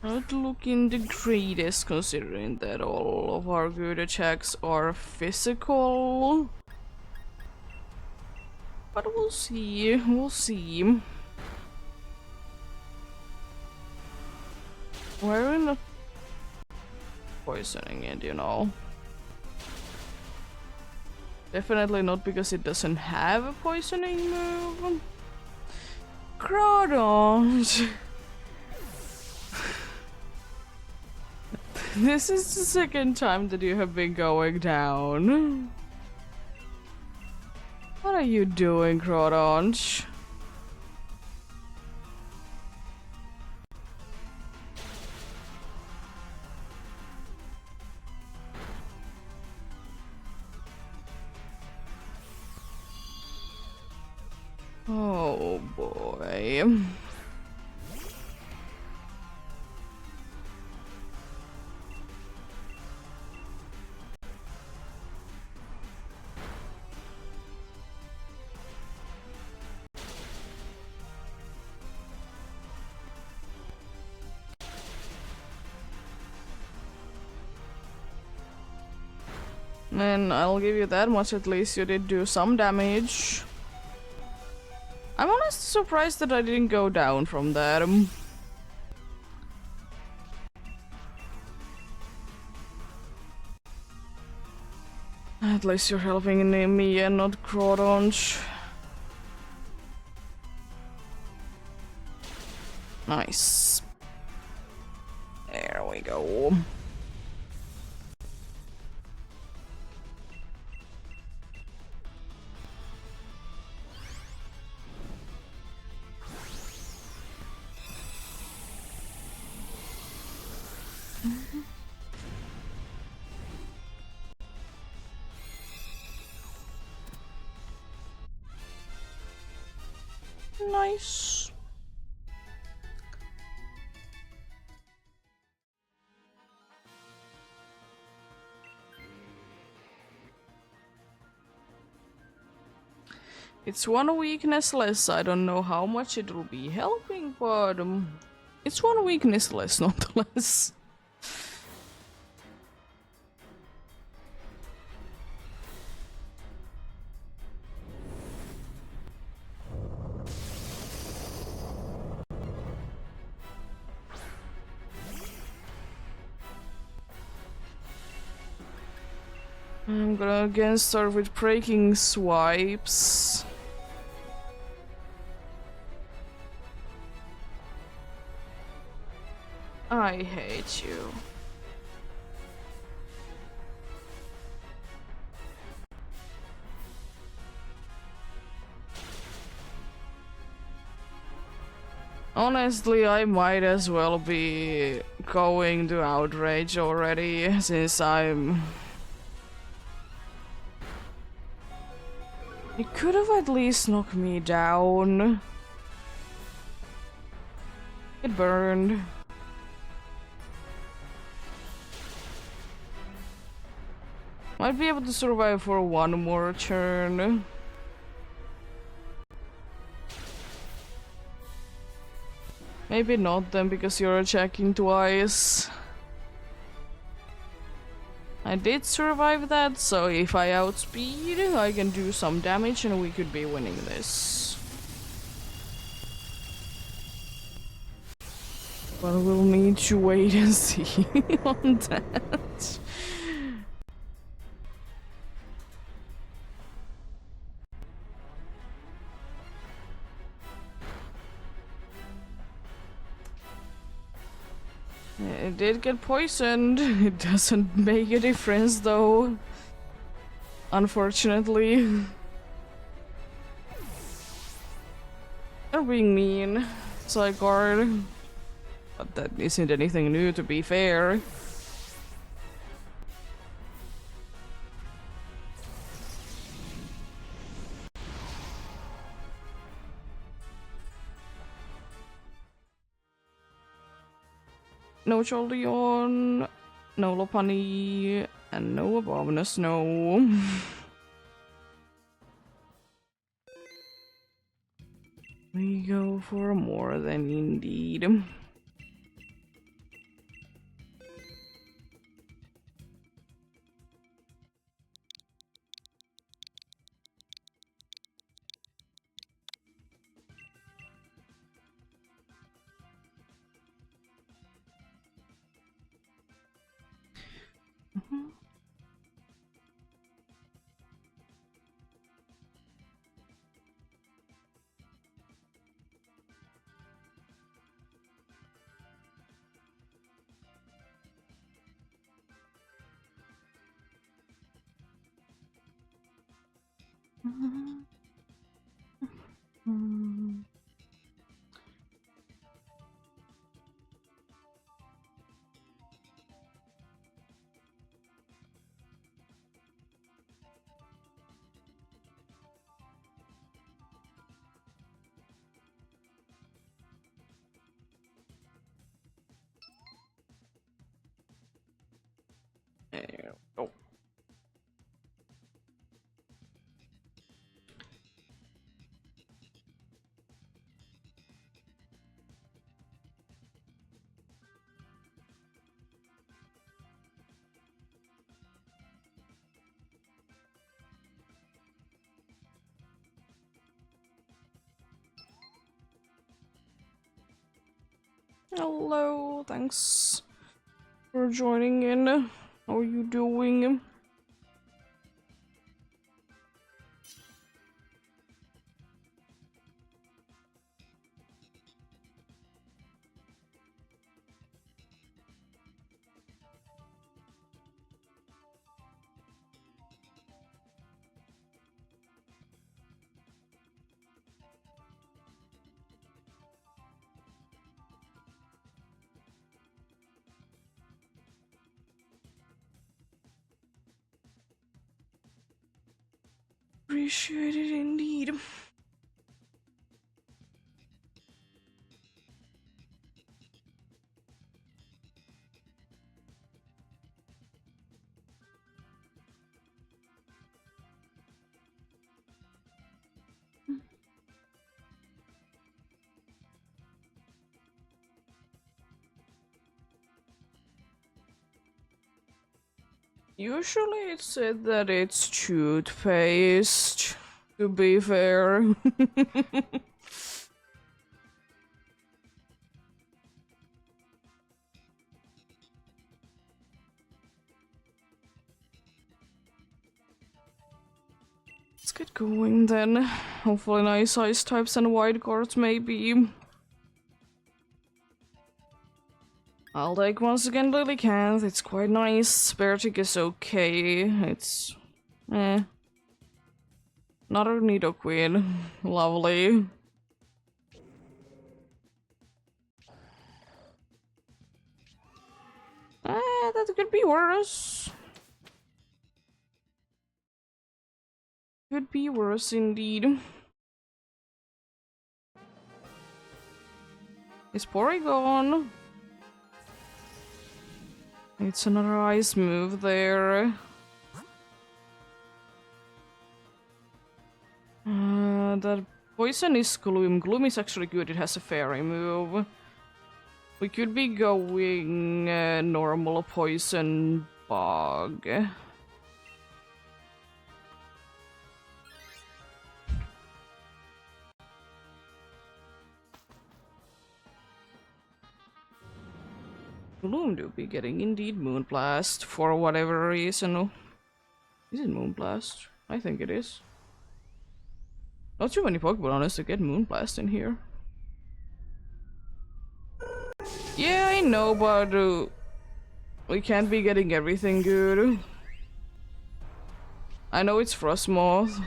Not looking the greatest considering that all of our good attacks are physical. But we'll see, we'll see. We're not poisoning it, you know. Definitely not because it doesn't have a poisoning move. Crawdon! This is the second time that you have been going down. What are you doing, Crawdon? Oh boy. And I'll give you that much, at least you did do some damage. I'm honestly surprised that I didn't go down from that. At least you're helping me and not Crawdonch. Nice. There we go. Nice. It's one weakness less. I don't know how much it will be helping, but it's one weakness less nonetheless. I'm gonna again start with breaking swipes. I hate you. Honestly, I might as well be going to outrage already, since I'm... It could have at least knocked me down. It burned. Might be able to survive for one more turn. Maybe not then, because you're attacking twice. I did survive that, so if I outspeed, I can do some damage and we could be winning this. But we'll need to wait and see on that. It did get poisoned. It doesn't make a difference though. Unfortunately. They're being mean. Psyguard. But that isn't anything new, to be fair. No Jolteon, no Lopunny, and no Abominus, no. We go for more than indeed. Oh. Hello, thanks for joining in. How are you doing? Appreciate it indeed. Usually it's said that it's toothpaste, to be fair. Let's get going then. Hopefully nice ice types and wide cards maybe. I'll take once again Lily Canth, it's quite nice. Bertic is okay, it's... eh. Another Nidoqueen. Lovely. That could be worse. Could be worse indeed. Is Porygon? It's another ice move there. That poison is Gloom. Gloom is actually good, it has a fairy move. We could be going normal poison bug. Gloom do be getting indeed Moonblast for whatever reason. Is it Moonblast? I think it is. Not too many Pokemon honestly get Moonblast in here. Yeah, I know, but we can't be getting everything good. I know it's Frostmoth.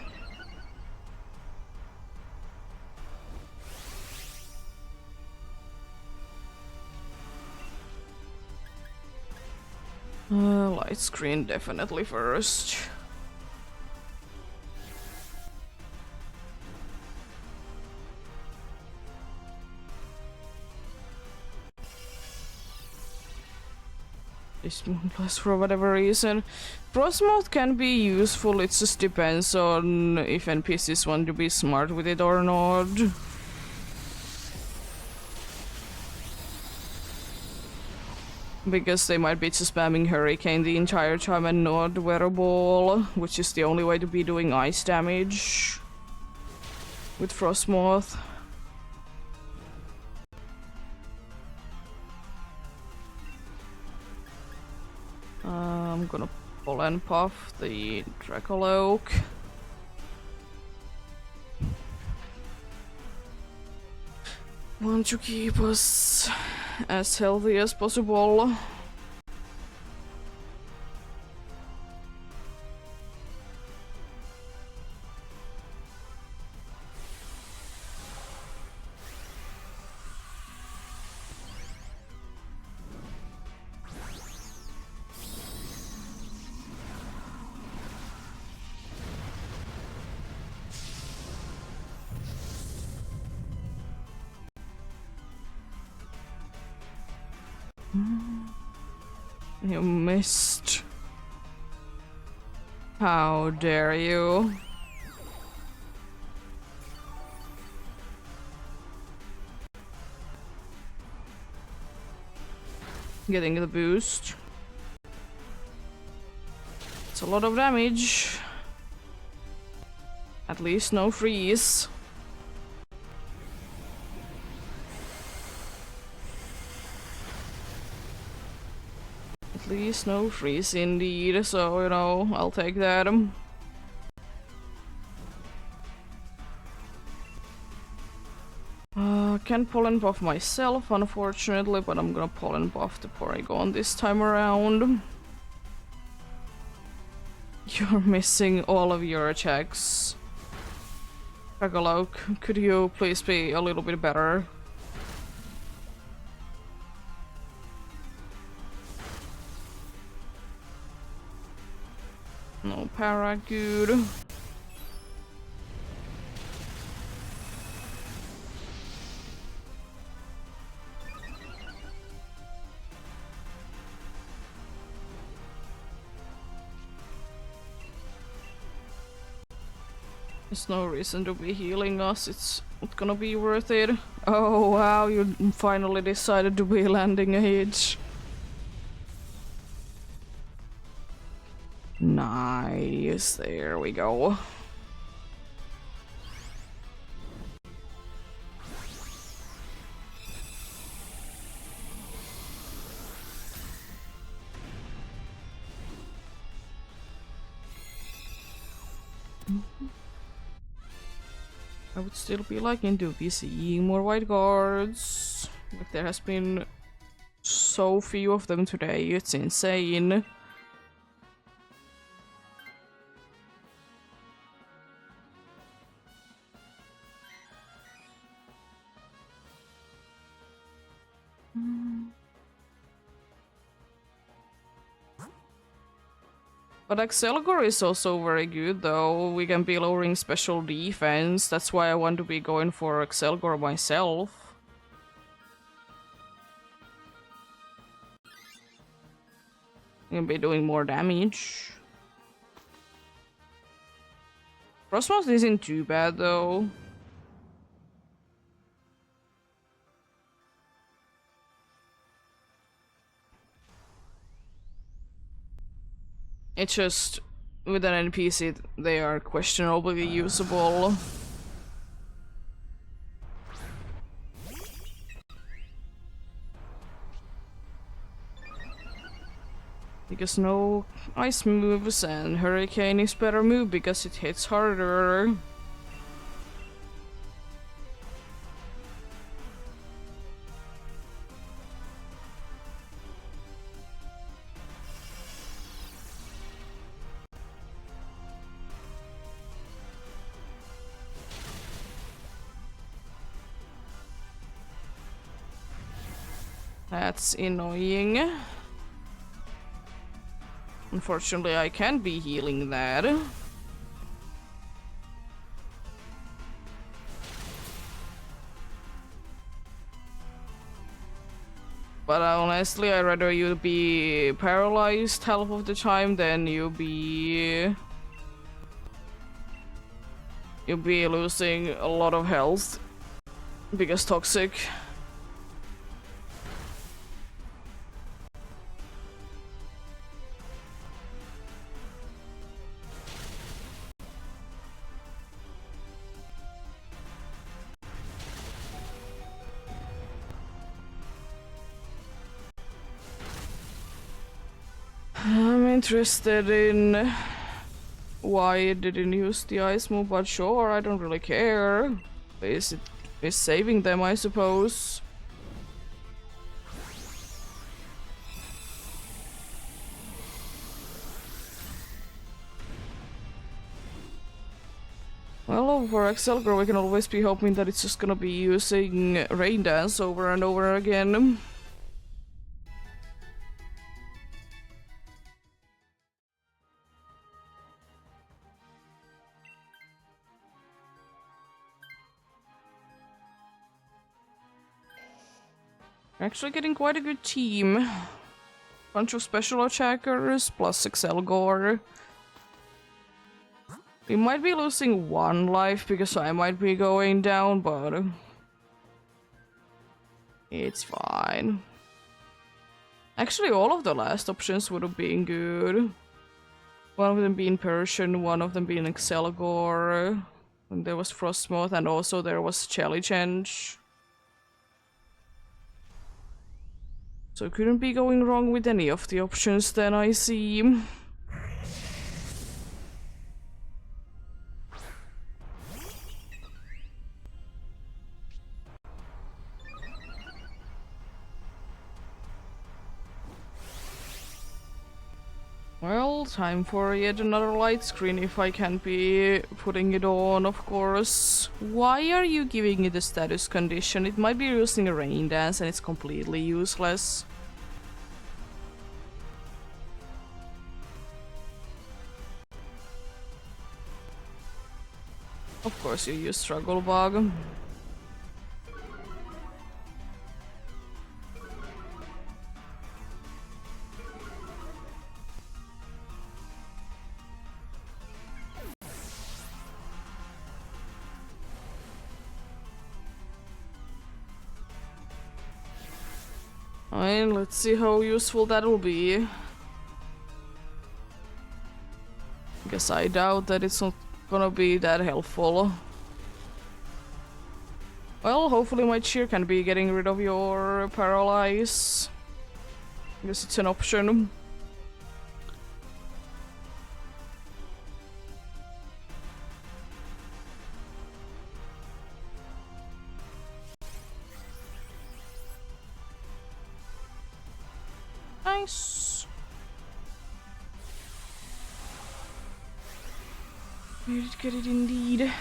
Light screen definitely first. This Moonblast for whatever reason. Frostmoth can be useful, it just depends on if NPCs want to be smart with it or not. Because they might be just spamming Hurricane the entire time and not Weather Ball, which is the only way to be doing ice damage with Frostmoth. I'm gonna Pollen Puff the Dracoloak. Want to keep us as healthy as possible. You missed. How dare you? Getting the boost. It's a lot of damage. At least no freeze. At least no freeze indeed, so you know, I'll take that. Can't pollen buff myself, unfortunately, but I'm gonna pollen buff the Porygon this time around. You're missing all of your attacks. Tagalog, could you please be a little bit better? No para, good. There's no reason to be healing us, it's not gonna be worth it. Oh wow, you finally decided to be landing a hit. Nice, there we go. I would still be liking to be seeing more white guards. Like there has been so few of them today, it's insane. But Excelgor is also very good though, we can be lowering special defense, that's why I want to be going for Excelgor myself. You can be doing more damage. Frostmoth isn't too bad though. It's just, with an NPC, they are questionably usable. Because no ice moves and Hurricane is better move because it hits harder. That's annoying. Unfortunately, I can't be healing that. But honestly, I'd rather you be paralyzed half of the time than you be losing a lot of health because toxic. I'm interested in why it didn't use the ice move, but sure, I don't really care. Is saving them, I suppose. Well, for Excelgor, we can always be hoping that it's just gonna be using Rain Dance over and over again. Actually getting quite a good team. Bunch of special attackers plus Excelgor. We might be losing 1 life because I might be going down, but it's fine. Actually, all of the last options would have been good. One of them being Persian, one of them being Excelgor, and there was Frostmoth, and also there was Jellychange. So couldn't be going wrong with any of the options then, I see. Well, time for yet another light screen if I can be putting it on, of course. Why are you giving it a status condition? It might be using a rain dance and it's completely useless. Of course you use Struggle Bug. Alright, let's see how useful that will be. Guess I doubt that it's not gonna be that helpful. Well, hopefully my cheer can be getting rid of your paralyze. I guess it's an option. Nice. We did get it indeed.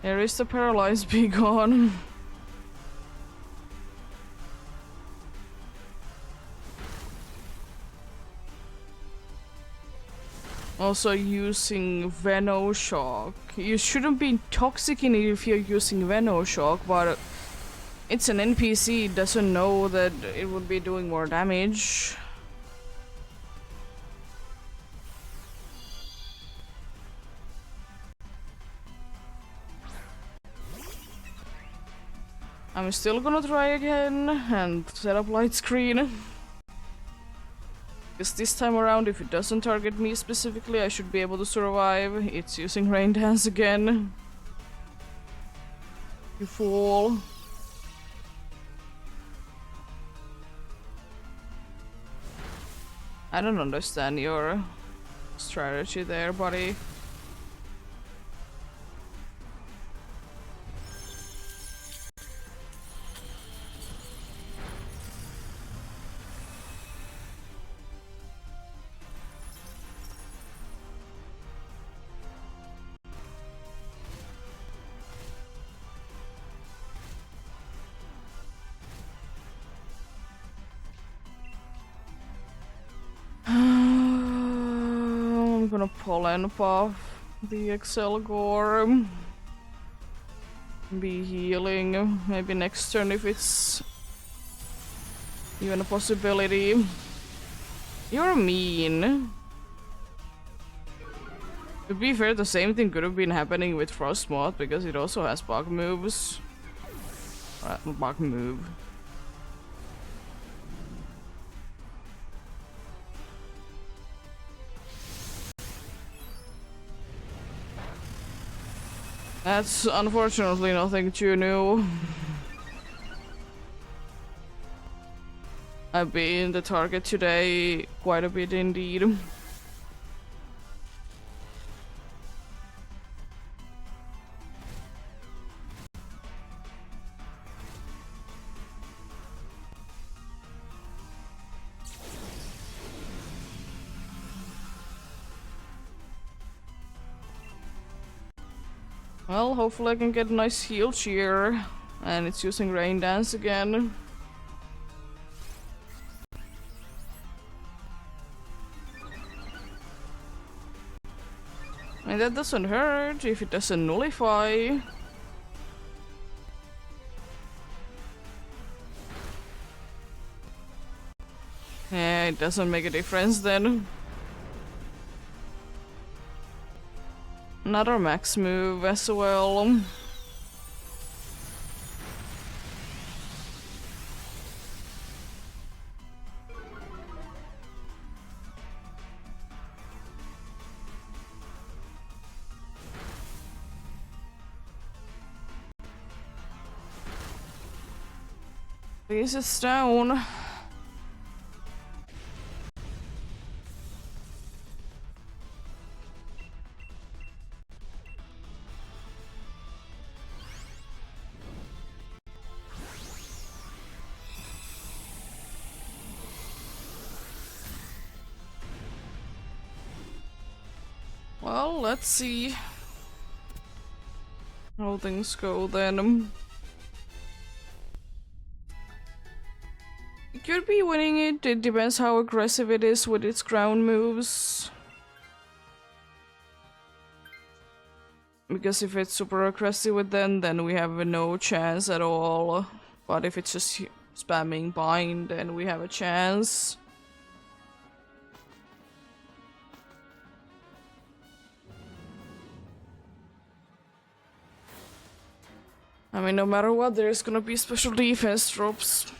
There is the paralyzed be gone. Also using Venoshock. You shouldn't be toxic in it if you're using Venoshock, but it's an NPC, it doesn't know that it would be doing more damage. I'm still gonna try again and set up light screen. Because this time around, if it doesn't target me specifically, I should be able to survive. It's using Rain Dance again. You fool. I don't understand your strategy there, buddy. I'm gonna pollen puff the Excelgor. Be healing. Maybe next turn if it's even a possibility. You're mean. To be fair, the same thing could have been happening with Frostmoth because it also has bug moves. Bug move. That's unfortunately nothing too new. I've been the target today quite a bit indeed. Well, hopefully I can get a nice heal cheer. And it's using Rain Dance again. And that doesn't hurt if it doesn't nullify. Yeah, it doesn't make a difference then. Another max move as well. This is down. Well, let's see how things go then. It could be winning it. It depends how aggressive it is with its ground moves. Because if it's super aggressive with them, then we have no chance at all. But if it's just spamming bind, then we have a chance. I mean, no matter what, there's gonna be special defense drops.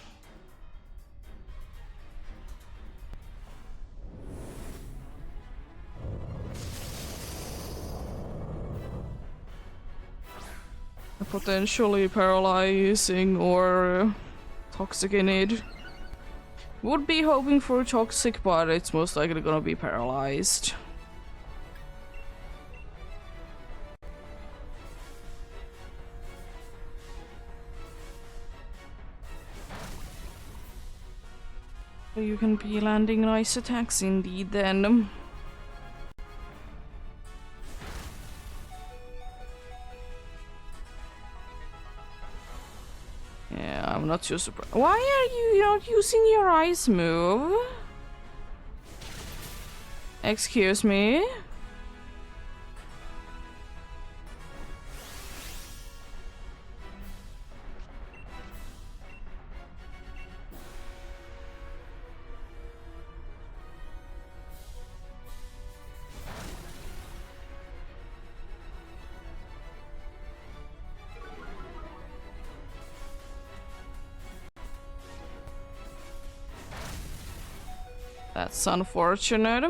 Potentially paralyzing or toxic in it. Would be hoping for toxic, but it's most likely gonna be paralyzed. You can be landing nice attacks indeed then. Yeah, I'm not too surprised. Why are you not using your ice move? Excuse me? That's unfortunate.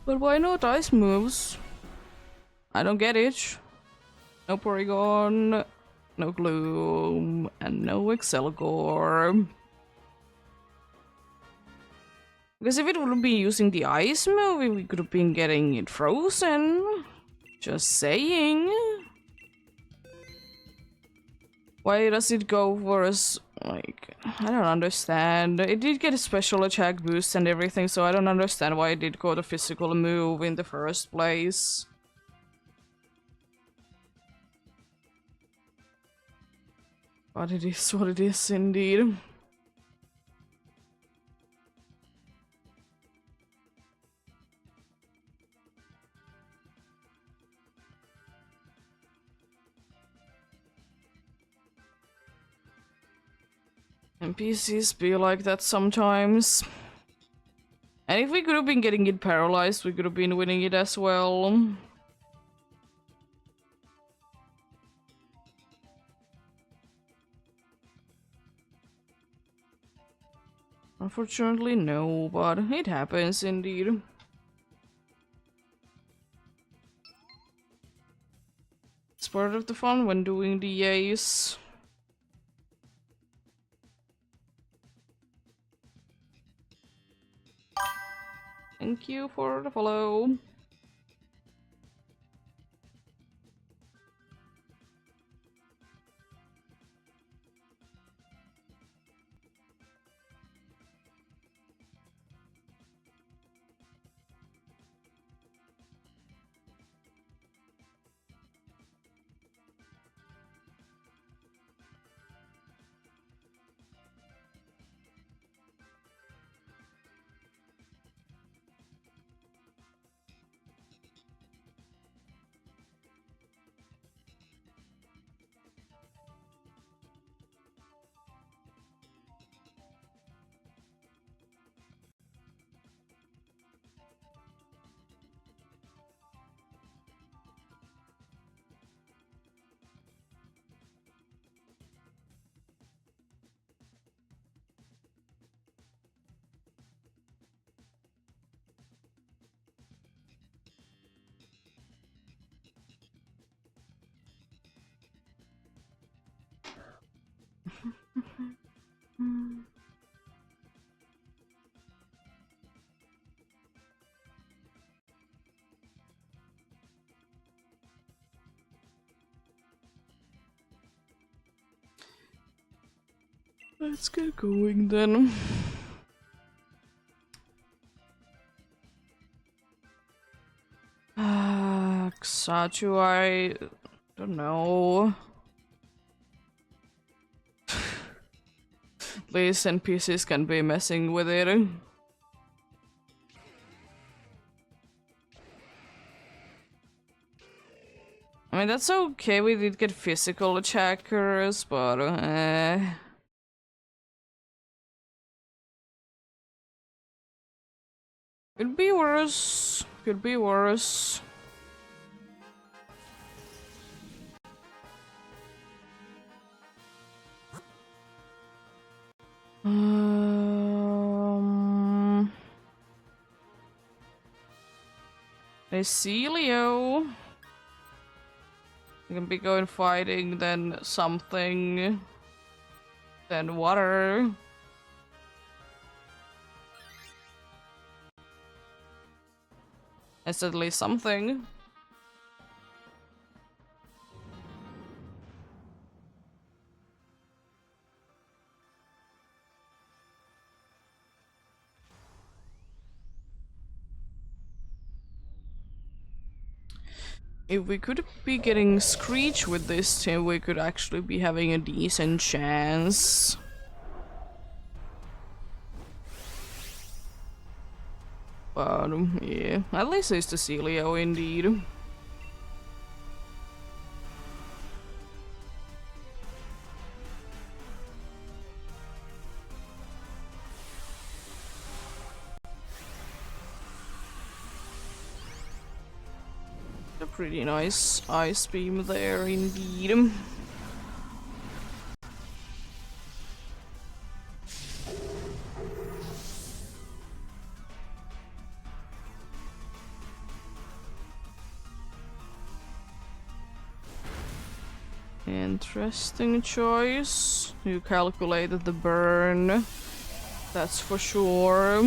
But why not ice moves? I don't get it. No Porygon, no Gloom, and no Excelgor. Because if it would be using the ice move, we could have been getting it frozen. Just saying. Why does it go for us? Like, I don't understand. It did get a special attack boost and everything, so I don't understand why it did go the physical move in the first place. But it is what it is indeed. NPCs be like that sometimes. And if we could have been getting it paralyzed, we could have been winning it as well. Unfortunately, no, but it happens indeed. It's part of the fun when doing the EEST. Thank you for the follow. Let's get going then. Xatu, I don't know. These NPCs can be messing with it. I mean, that's okay, we did get physical attackers, but could be worse. Could be worse. Cecilio. You can be going fighting, then something, then water. It's at least something. If we could be getting Screech with this team, we could actually be having a decent chance. But, yeah, at least it's Cecilio indeed. A pretty nice ice beam there indeed. Interesting choice. You calculated the burn. That's for sure.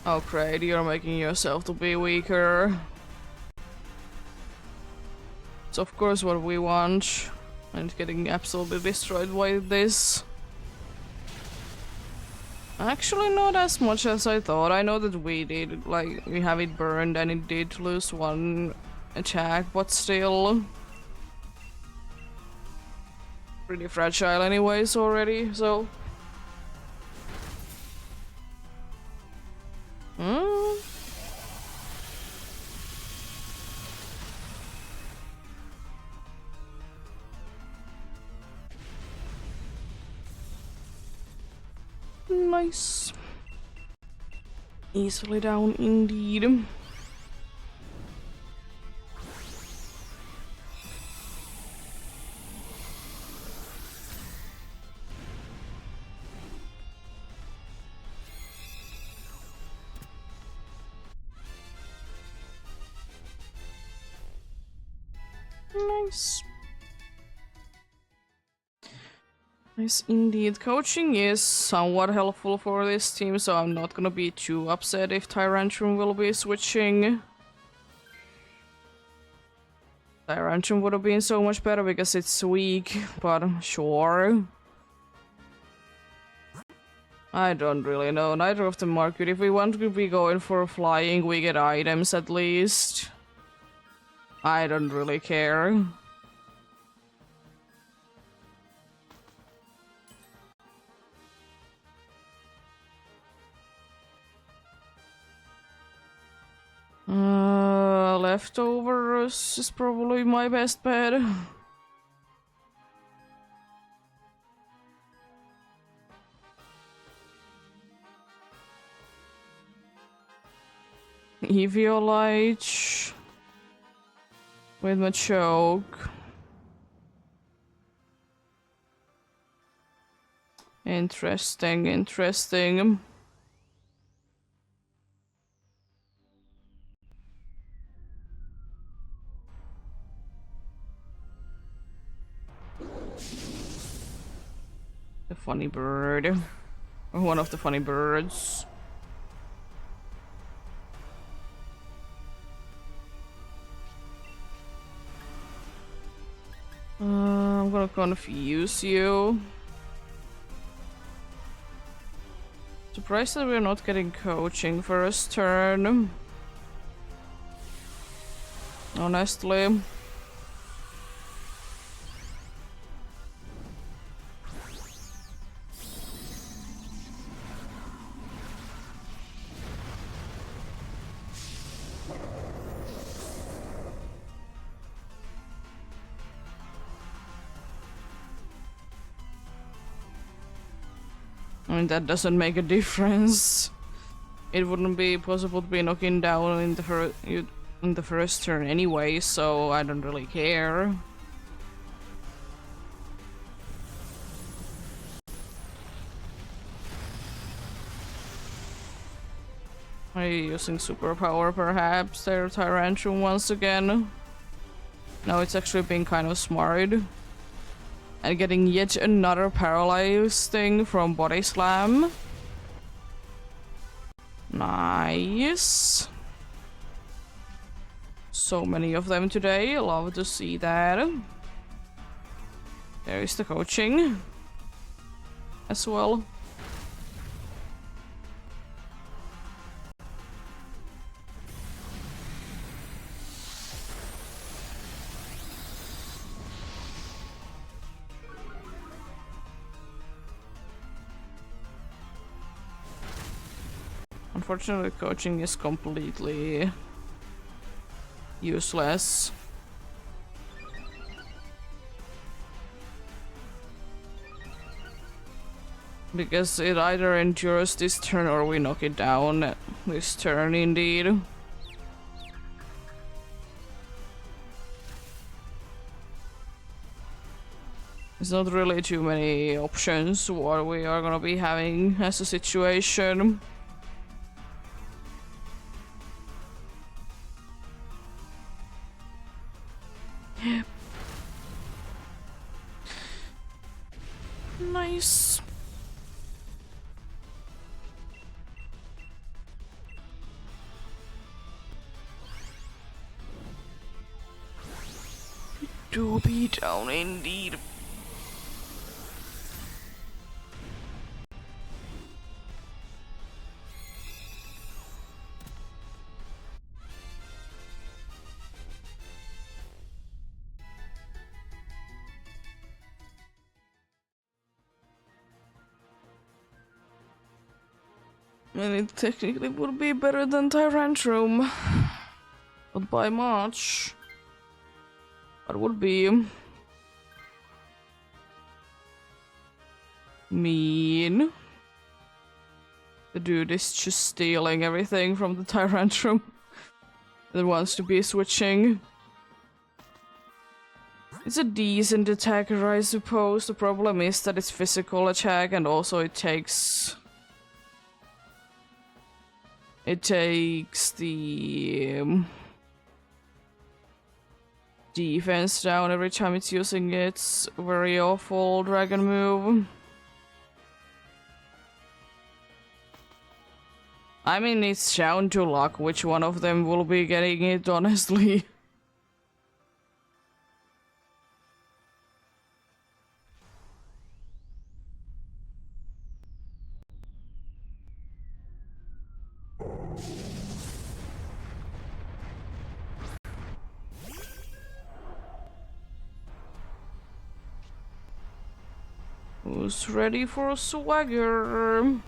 Oh great, you're making yourself to be weaker. It's of course what we want. And getting absolutely destroyed by this. Actually not as much as I thought. I know that we did, like, we have it burned and it did lose one attack, but still. Pretty fragile anyways already, so. Nice. Easily down indeed. Nice. Nice indeed. Coaching is somewhat helpful for this team, so I'm not gonna be too upset if Tyrantrum will be switching. Tyrantrum would have been so much better because it's weak, but sure. I don't really know. Neither of them are good. If we want to be going for flying, we get items at least. I don't really care. Leftovers is probably my best bet. Eviolite with my choke. Interesting, interesting. The funny bird. Or one of the funny birds. I'm gonna confuse you. Surprised that we're not getting coaching first turn. Honestly. I mean, that doesn't make a difference. It wouldn't be possible to be knocking down in the first turn anyway, so I don't really care. Are you using superpower perhaps? Their Tyrantrum once again. No, it's actually being kind of smart. And getting yet another paralyzed thing from Body Slam. Nice. So many of them today. Love to see that. There is the coaching as well. Unfortunately, coaching is completely useless. Because it either endures this turn or we knock it down this turn indeed. There's not really too many options what we are gonna be having as a situation. Nice. Do be down indeed. And it technically would be better than Tyrantrum. Not by much. But would be mean. The dude is just stealing everything from the Tyrantrum that wants to be switching. It's a decent attacker, I suppose. The problem is that it's physical attack and also it takes the defense down every time it's using its very awful dragon move. I mean, it's down to luck which one of them will be getting it, honestly. Who's ready for a swagger?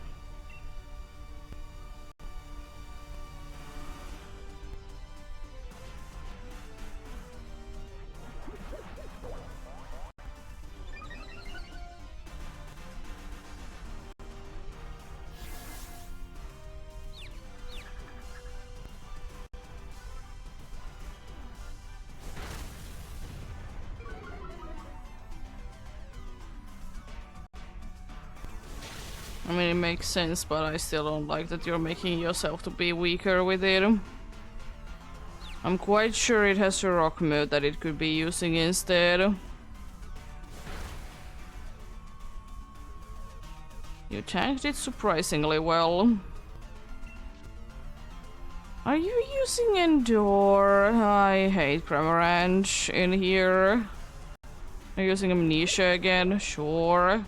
I mean, it makes sense, but I still don't like that you're making yourself to be weaker with it. I'm quite sure it has a rock mode that it could be using instead. You tanked it surprisingly well. Are you using Endure? I hate Cramorant in here. Are you using Amnesia again? Sure.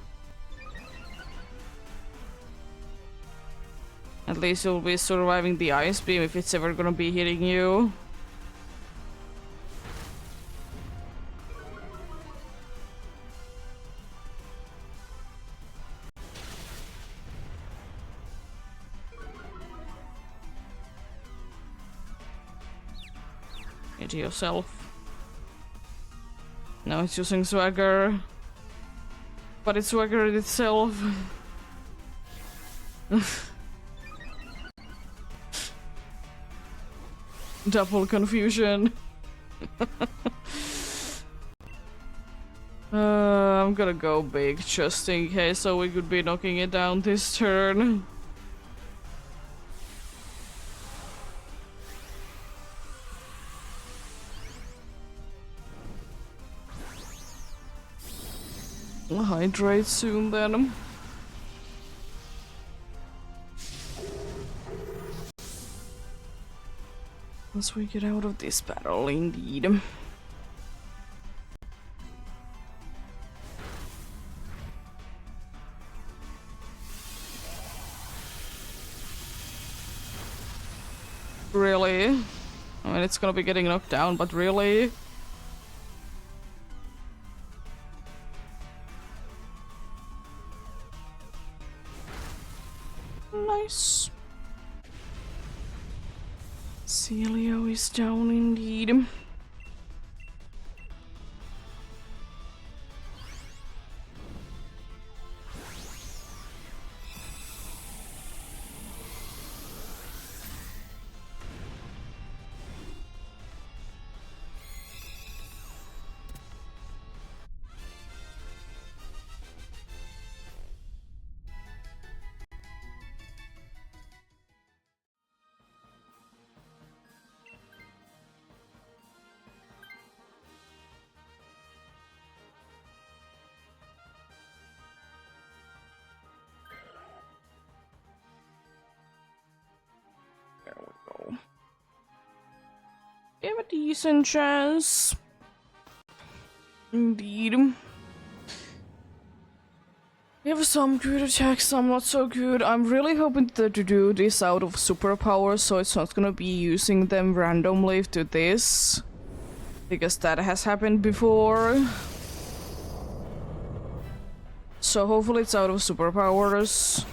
At least you'll be surviving the Ice Beam if it's ever gonna be hitting you. Hit yourself. Now it's using Swagger. But it's Swaggered itself. Double confusion. I'm gonna go big just in case, so we could be knocking it down this turn. I'll hydrate soon then. Once we get out of this battle, indeed. Really? I mean, it's gonna be getting knocked down, but really? Nice. Celio is down indeed. There we go. We have a decent chance. Indeed. We have some good attacks, some not so good. I'm really hoping to do this out of superpowers, so it's not gonna be using them randomly to this. Because that has happened before. So hopefully it's out of superpowers.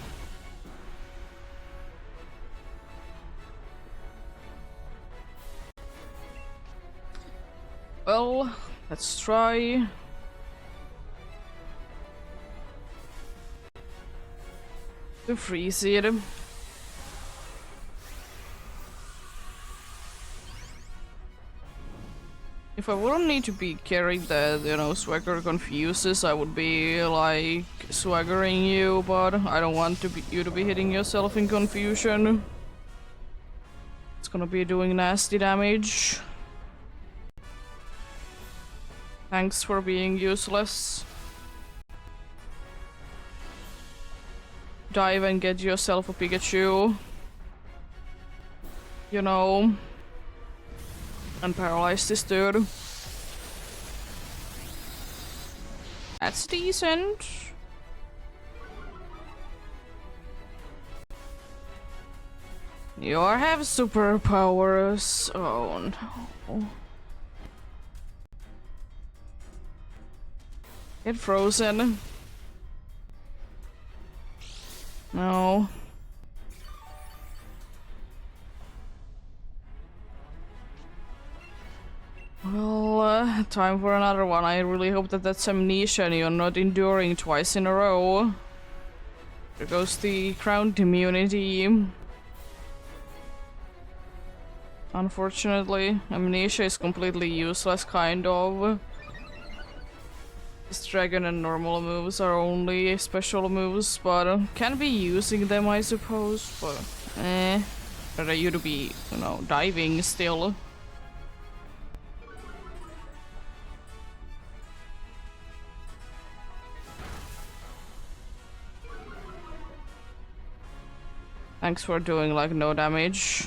Well, let's try. To freeze it. If I wouldn't need to be carried that, you know, Swagger confuses, I would be like swaggering you, but I don't want you to be hitting yourself in confusion. It's gonna be doing nasty damage. Thanks for being useless. Dive and get yourself a Pikachu. You know. And paralyze this dude. That's decent. You have superpowers. Oh no. Get frozen. No. Well, time for another one. I really hope that that's Amnesia and you're not enduring twice in a row. There goes the crown immunity. Unfortunately, Amnesia is completely useless, kind of. This dragon and normal moves are only special moves, but can be using them, I suppose. But better you to be, you know, diving still. Thanks for doing like no damage.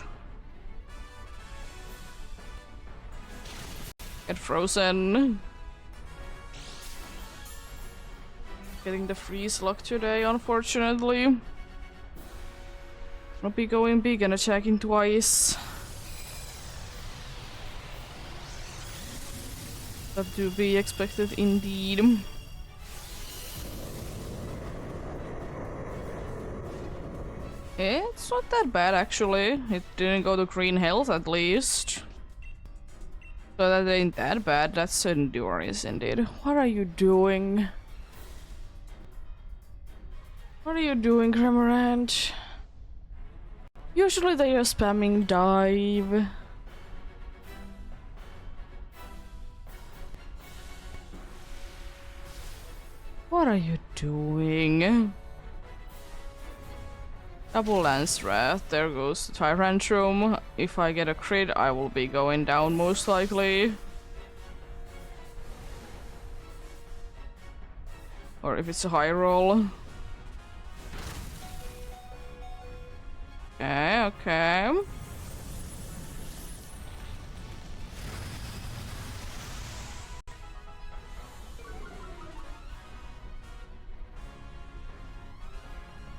Get frozen. Getting the freeze lock today, unfortunately. I'll be going big and attacking twice. That to be expected indeed. It's not that bad actually. It didn't go to green health at least. So that ain't that bad. That's endurance indeed. What are you doing? What are you doing, Cramorant? Usually they are spamming dive. What are you doing? Double Lance Wrath, there goes the Tyrantrum. If I get a crit, I will be going down most likely. Or if it's a high roll. Okay, okay.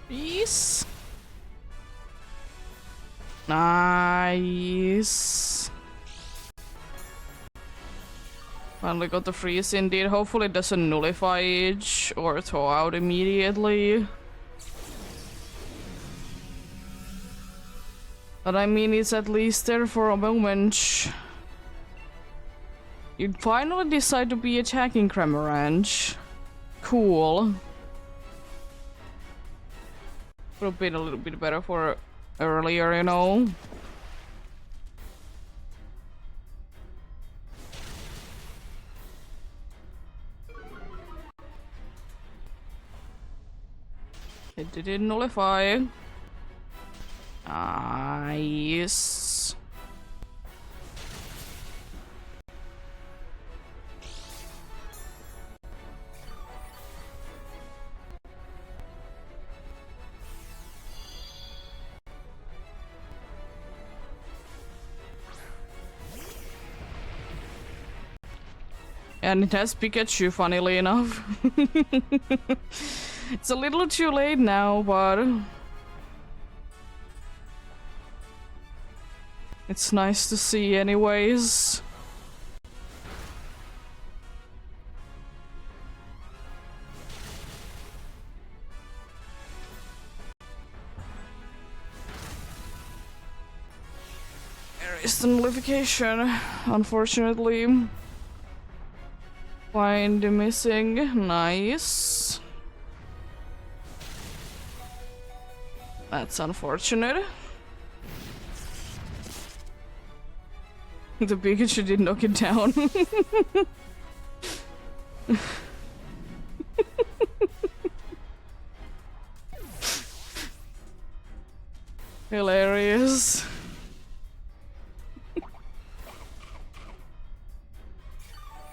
Peace. Nice. Finally got the freeze indeed. Hopefully it doesn't nullify it or thaw out immediately. But I mean, it's at least there for a moment. You'd finally decide to be attacking Cramorant. Cool. Would have been a little bit better for earlier, you know. It didn't nullify. Nice. And it has Pikachu, funnily enough. It's a little too late now, but it's nice to see anyways. There is the nullification, unfortunately. Find the missing. Nice. That's unfortunate. The Pikachu did knock it down. Hilarious.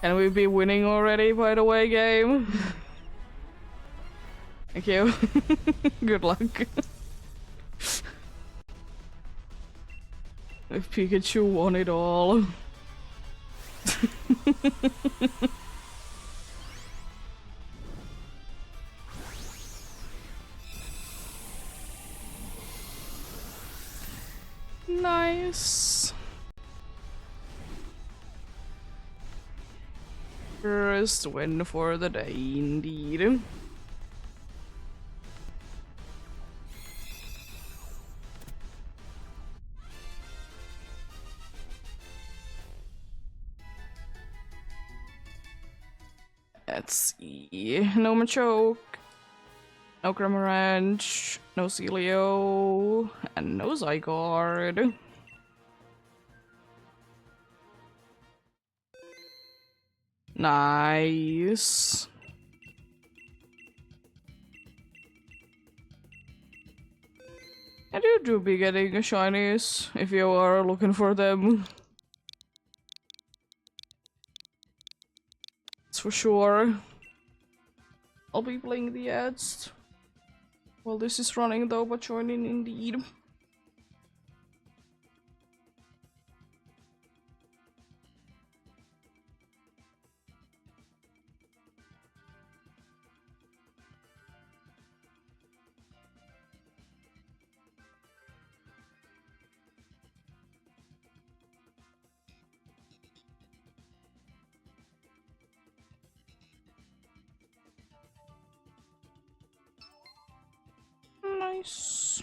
Can we be winning already, by the way, game? Thank you. Good luck. If Pikachu won it all. Nice. First win for the day, indeed. Let's see. No Machoke, no Cramorant, no Celio, and no Zygarde. Nice. do be getting shinies if you are looking for them. That's for sure. I'll be playing the ads while this is running though, but joining indeed. Nice.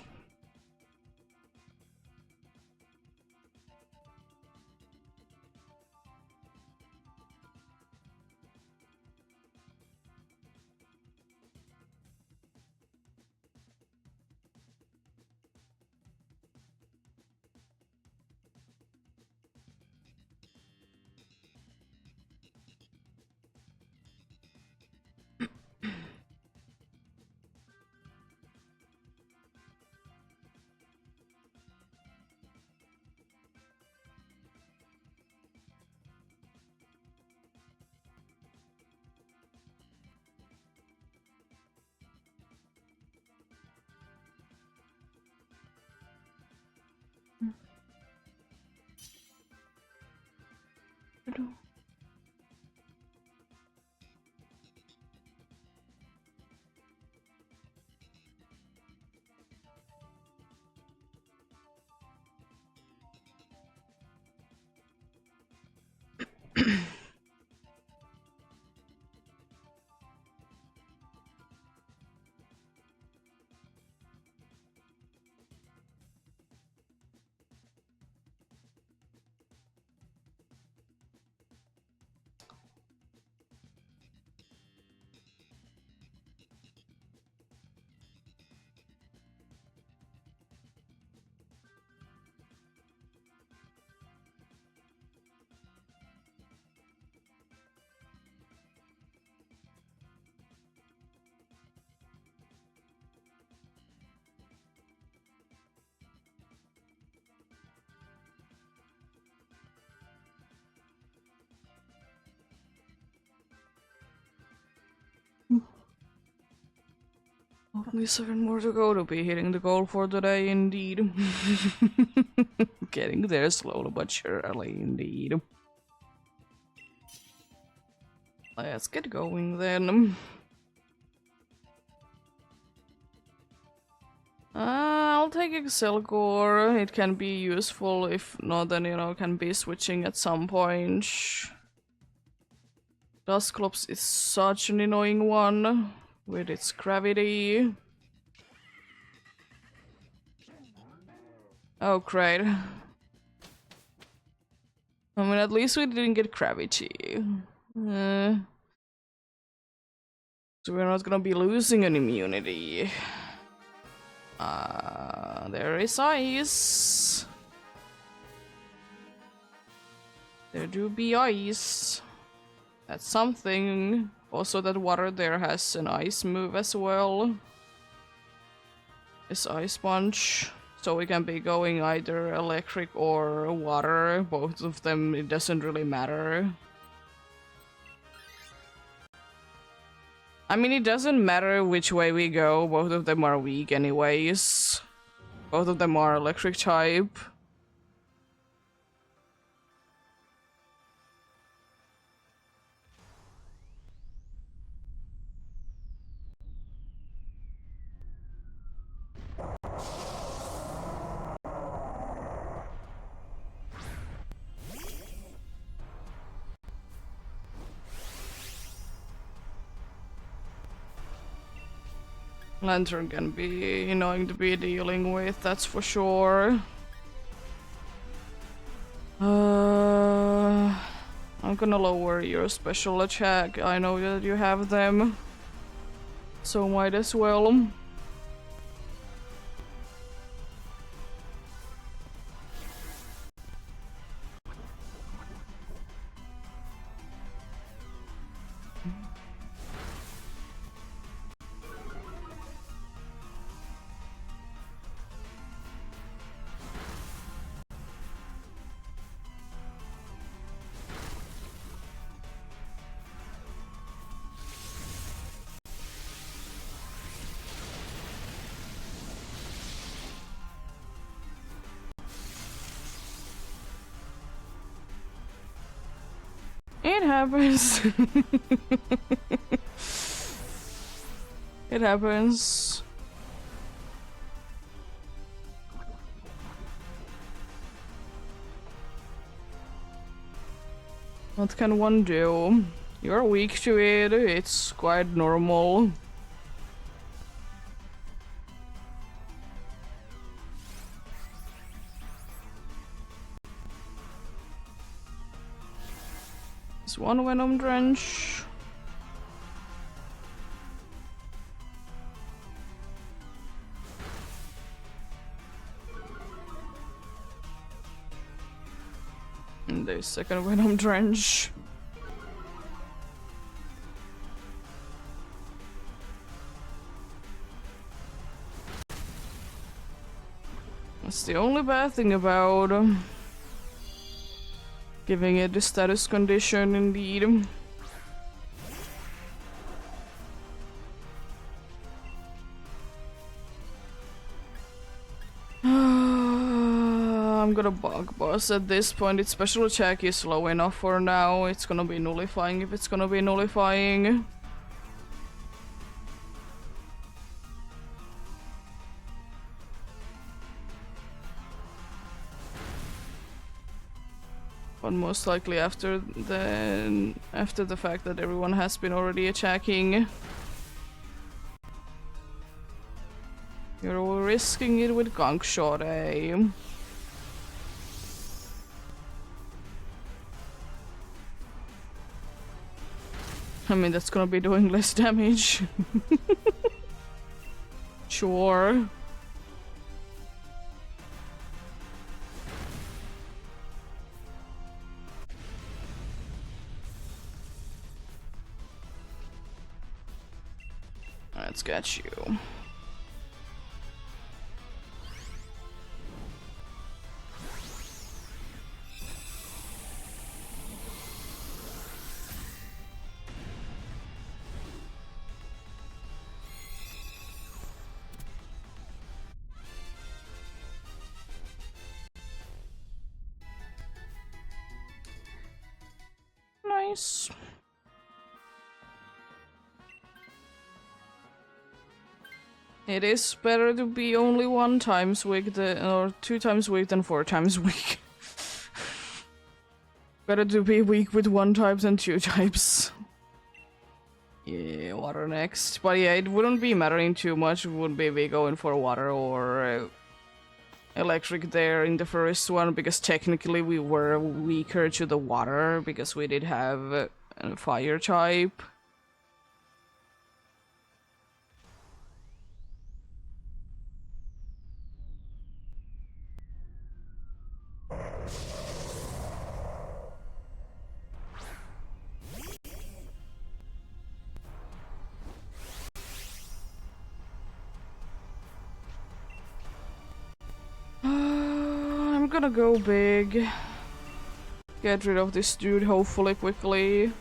Only 7 more to go to be hitting the goal for today, indeed. Getting there slowly but surely, indeed. Let's get going then. I'll take Excel Core. It can be useful. If not, then can be switching at some point. Dusclops is such an annoying one with its gravity. Oh, great. I mean, at least we didn't get gravity. So we're not gonna be losing an immunity. There is ice. There do be ice. That's something. Also, that water there has an ice move as well. This ice punch. So we can be going either electric or water. Both of them, it doesn't really matter. I mean, it doesn't matter which way we go. Both of them are weak anyways. Both of them are electric type. Lantern can be annoying to be dealing with, that's for sure. I'm gonna lower your special attack. I know that you have them, so might as well. It happens. It happens. What can one do? You're weak to it, it's quite normal. It's one Venom Drench. And there's second Venom Drench. That's the only bad thing about giving it the status condition, indeed. I'm gonna bug boss at this point. Its special attack is low enough for now. It's gonna be nullifying if it's gonna be nullifying. But most likely after the fact that everyone has been already attacking. You're risking it with Gunk Shot, eh? I mean, that's gonna be doing less damage. Sure. Let's get you. Nice. It is better to be only 1 times weak or 2 times weak than 4 times weak. Better to be weak with 1 type than 2 types. Yeah, water next. But yeah, it wouldn't be mattering too much. Would be going for water or electric there in the first one, because technically we were weaker to the water because we did have a fire type. I'm gonna go big. Get rid of this dude, hopefully quickly.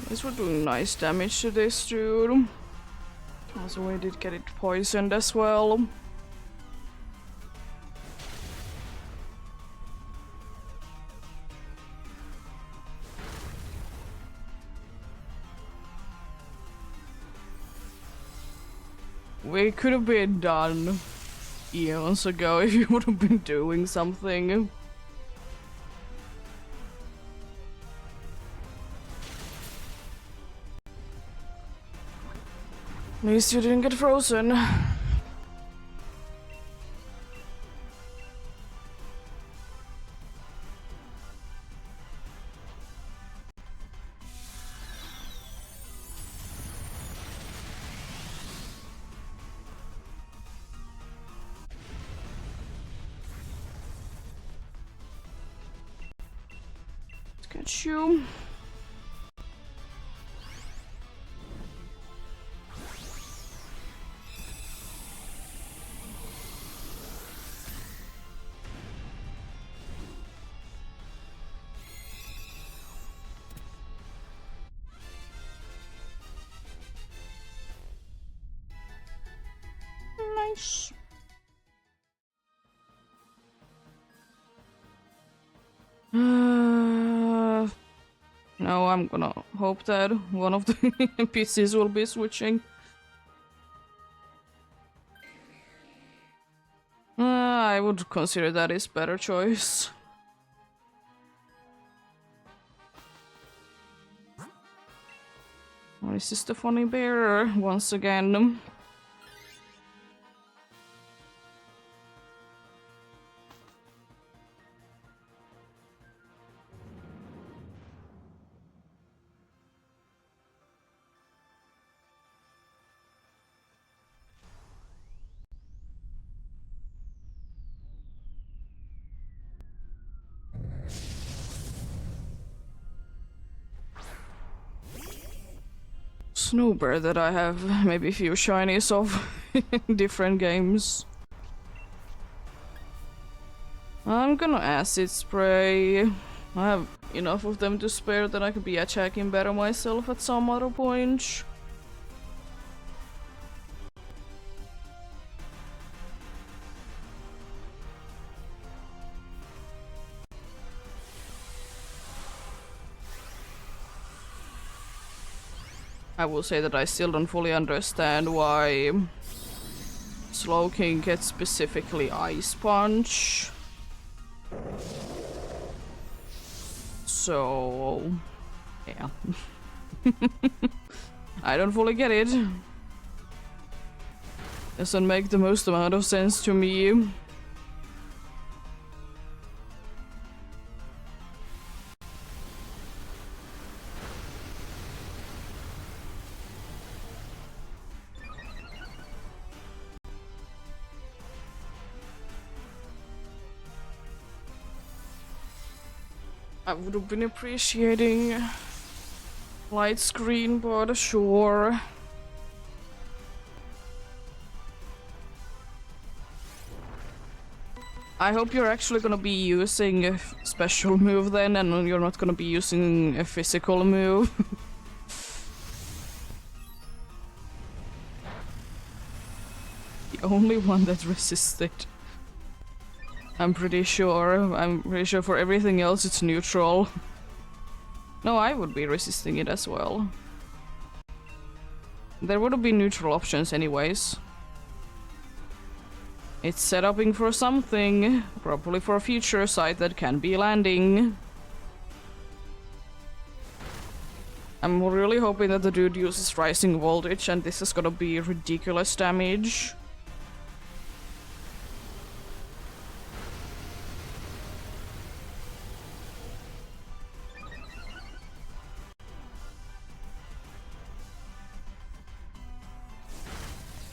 At least we're doing nice damage to this dude. Also, we did get it poisoned as well. We could have been done eons ago if you would have been doing something. At least you didn't get frozen. Get you. Nice. No, I'm gonna hope that one of the NPCs will be switching. I would consider that is better choice. Or is this the funny bear once again? Snowbear that I have maybe a few shinies of in different games. I'm gonna acid spray. I have enough of them to spare that I could be attacking better myself at some other point. I will say that I still don't fully understand why Slowking gets specifically Ice Punch. So, yeah. I don't fully get it. Doesn't make the most amount of sense to me. I would have been appreciating light screen, but sure. I hope you're actually gonna be using a special move then, and you're not gonna be using a physical move. The only one that resisted. I'm pretty sure. I'm pretty sure for everything else it's neutral. No, I would be resisting it as well. There would have been neutral options anyways. It's setuping for something, probably for a future site that can be landing. I'm really hoping that the dude uses rising voltage and this is gonna be ridiculous damage.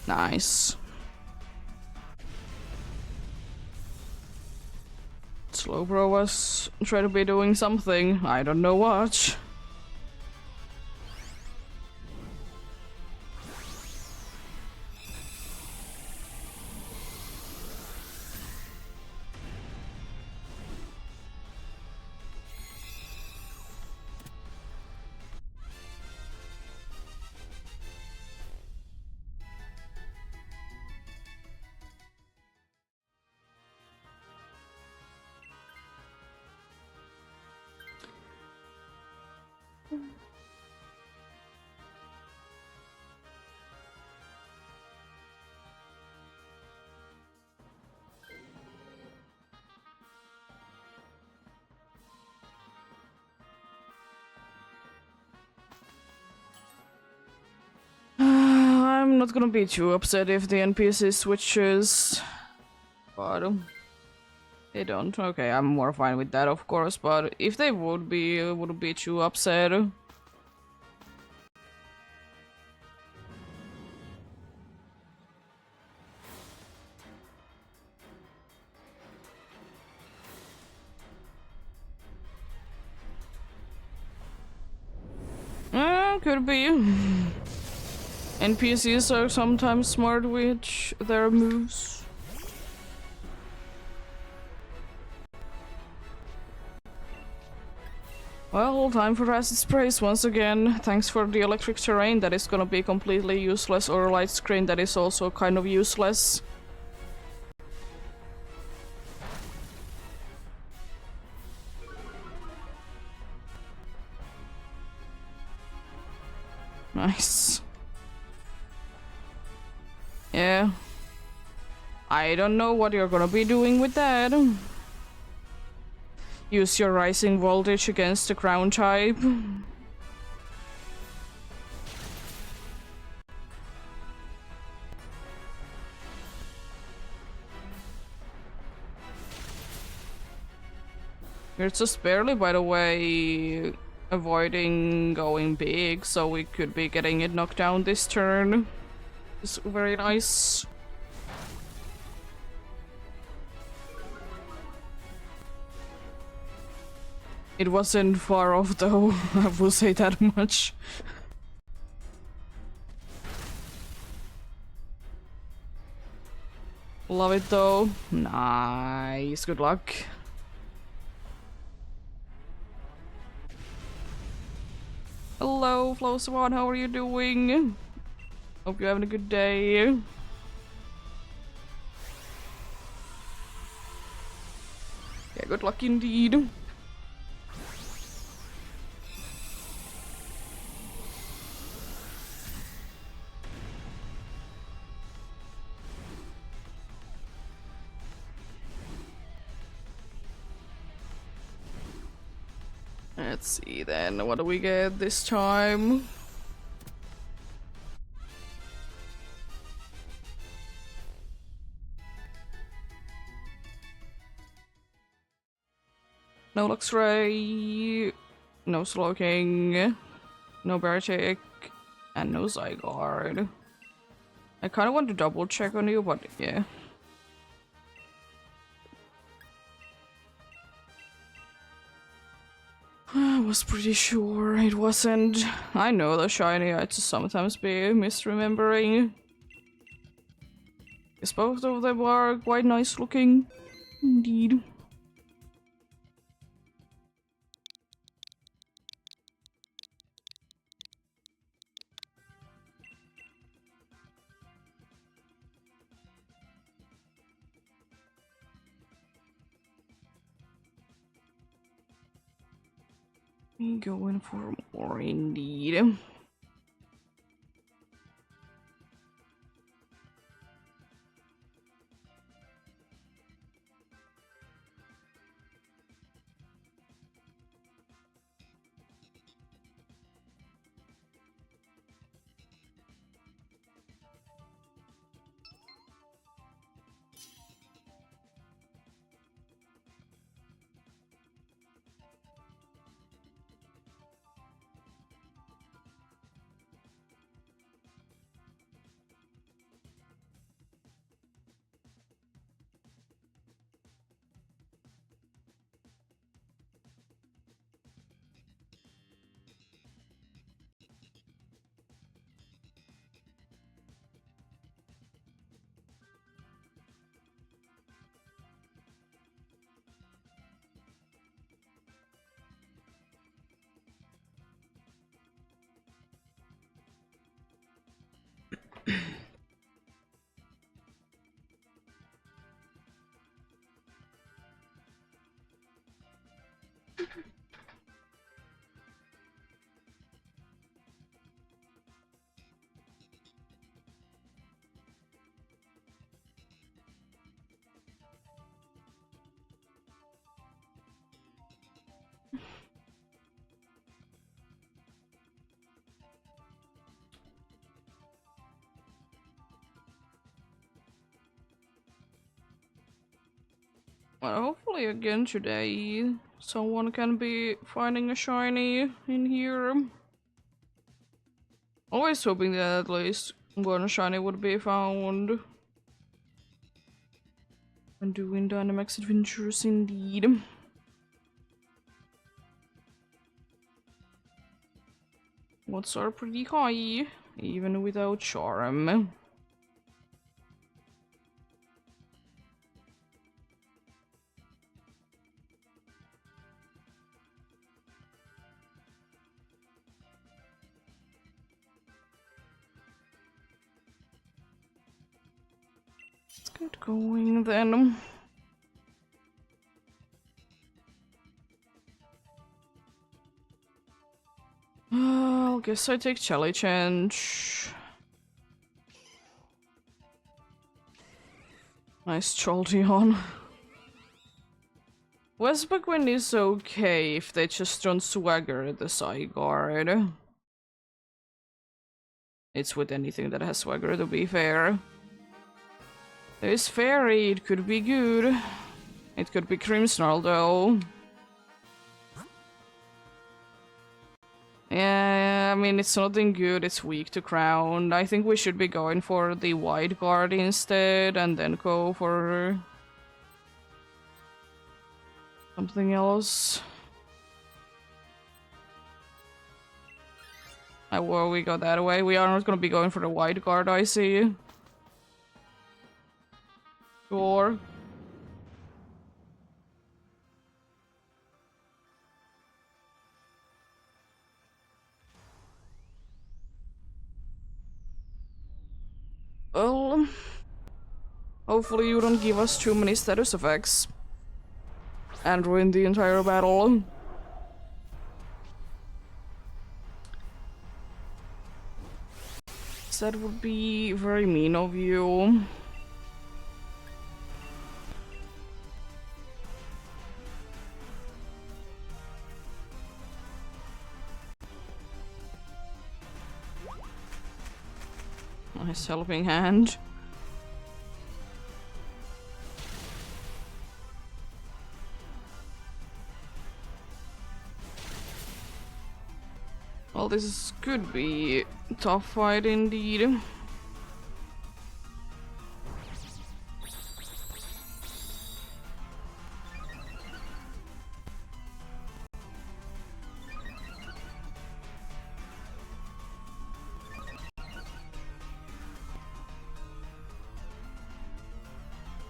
Nice. Slowbro was trying to be doing something. I don't know what. not gonna be too upset if the NPC switches, but they don't. Okay, I'm more fine with that, of course, but if they would be, I wouldn't be too upset. Could be. NPCs are sometimes smart with their moves. Well, time for acid sprays once again. Thanks for the electric terrain that is gonna be completely useless, or a light screen that is also kind of useless. Nice. Yeah. I don't know what you're gonna be doing with that. Use your rising voltage against the ground type. We're just barely, by the way, avoiding going big, so we could be getting it knocked down this turn. It's very nice. It wasn't far off though, I will say that much. Love it though. Nice, good luck. Hello, Flow Swan, how are you doing? Hope you're having a good day. Yeah, good luck indeed. Let's see then, what do we get this time? No Luxray, no Slowking, no Baratic, and no Zygarde. I kinda want to double check on you, but yeah. I was pretty sure it wasn't. I know the shiny, I just sometimes be misremembering. Because both of them are quite nice looking. Indeed. Going for more indeed. Well, hopefully again today someone can be finding a shiny in here. Always hoping that at least one shiny would be found. And doing Dynamax adventures indeed. Odds are pretty high, even without Charm. Let's get going then. I guess I take Jelly Change. Nice Jolteon. Westbuckwind is okay if they just don't swagger the Zygarde. It's with anything that has swagger, to be fair. There's Fairy, it could be good. It could be Grimmsnarl though. Yeah, I mean, it's nothing good, it's weak to ground. I think we should be going for the Wide Guard instead, and then go for something else. Well, we go that way. We are not gonna be going for the Wide Guard, I see. Sure. Well, hopefully you don't give us too many status effects and ruin the entire battle. That would be very mean of you. Nice helping hand. Well, this could be a tough fight indeed.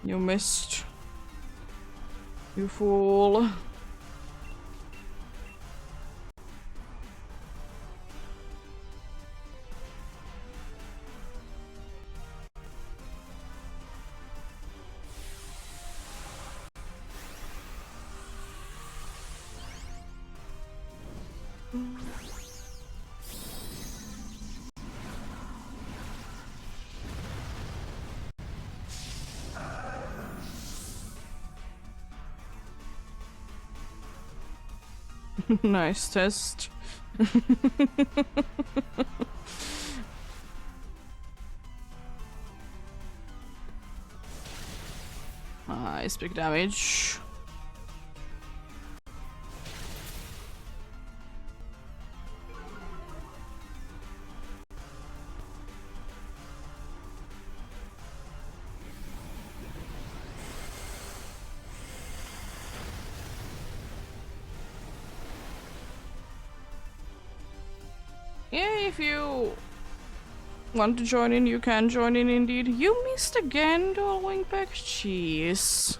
You missed. You fool. Nice test. Nice big damage. Yeah, if you want to join in, you can join in indeed. You missed again, Dueling Pack. Jeez.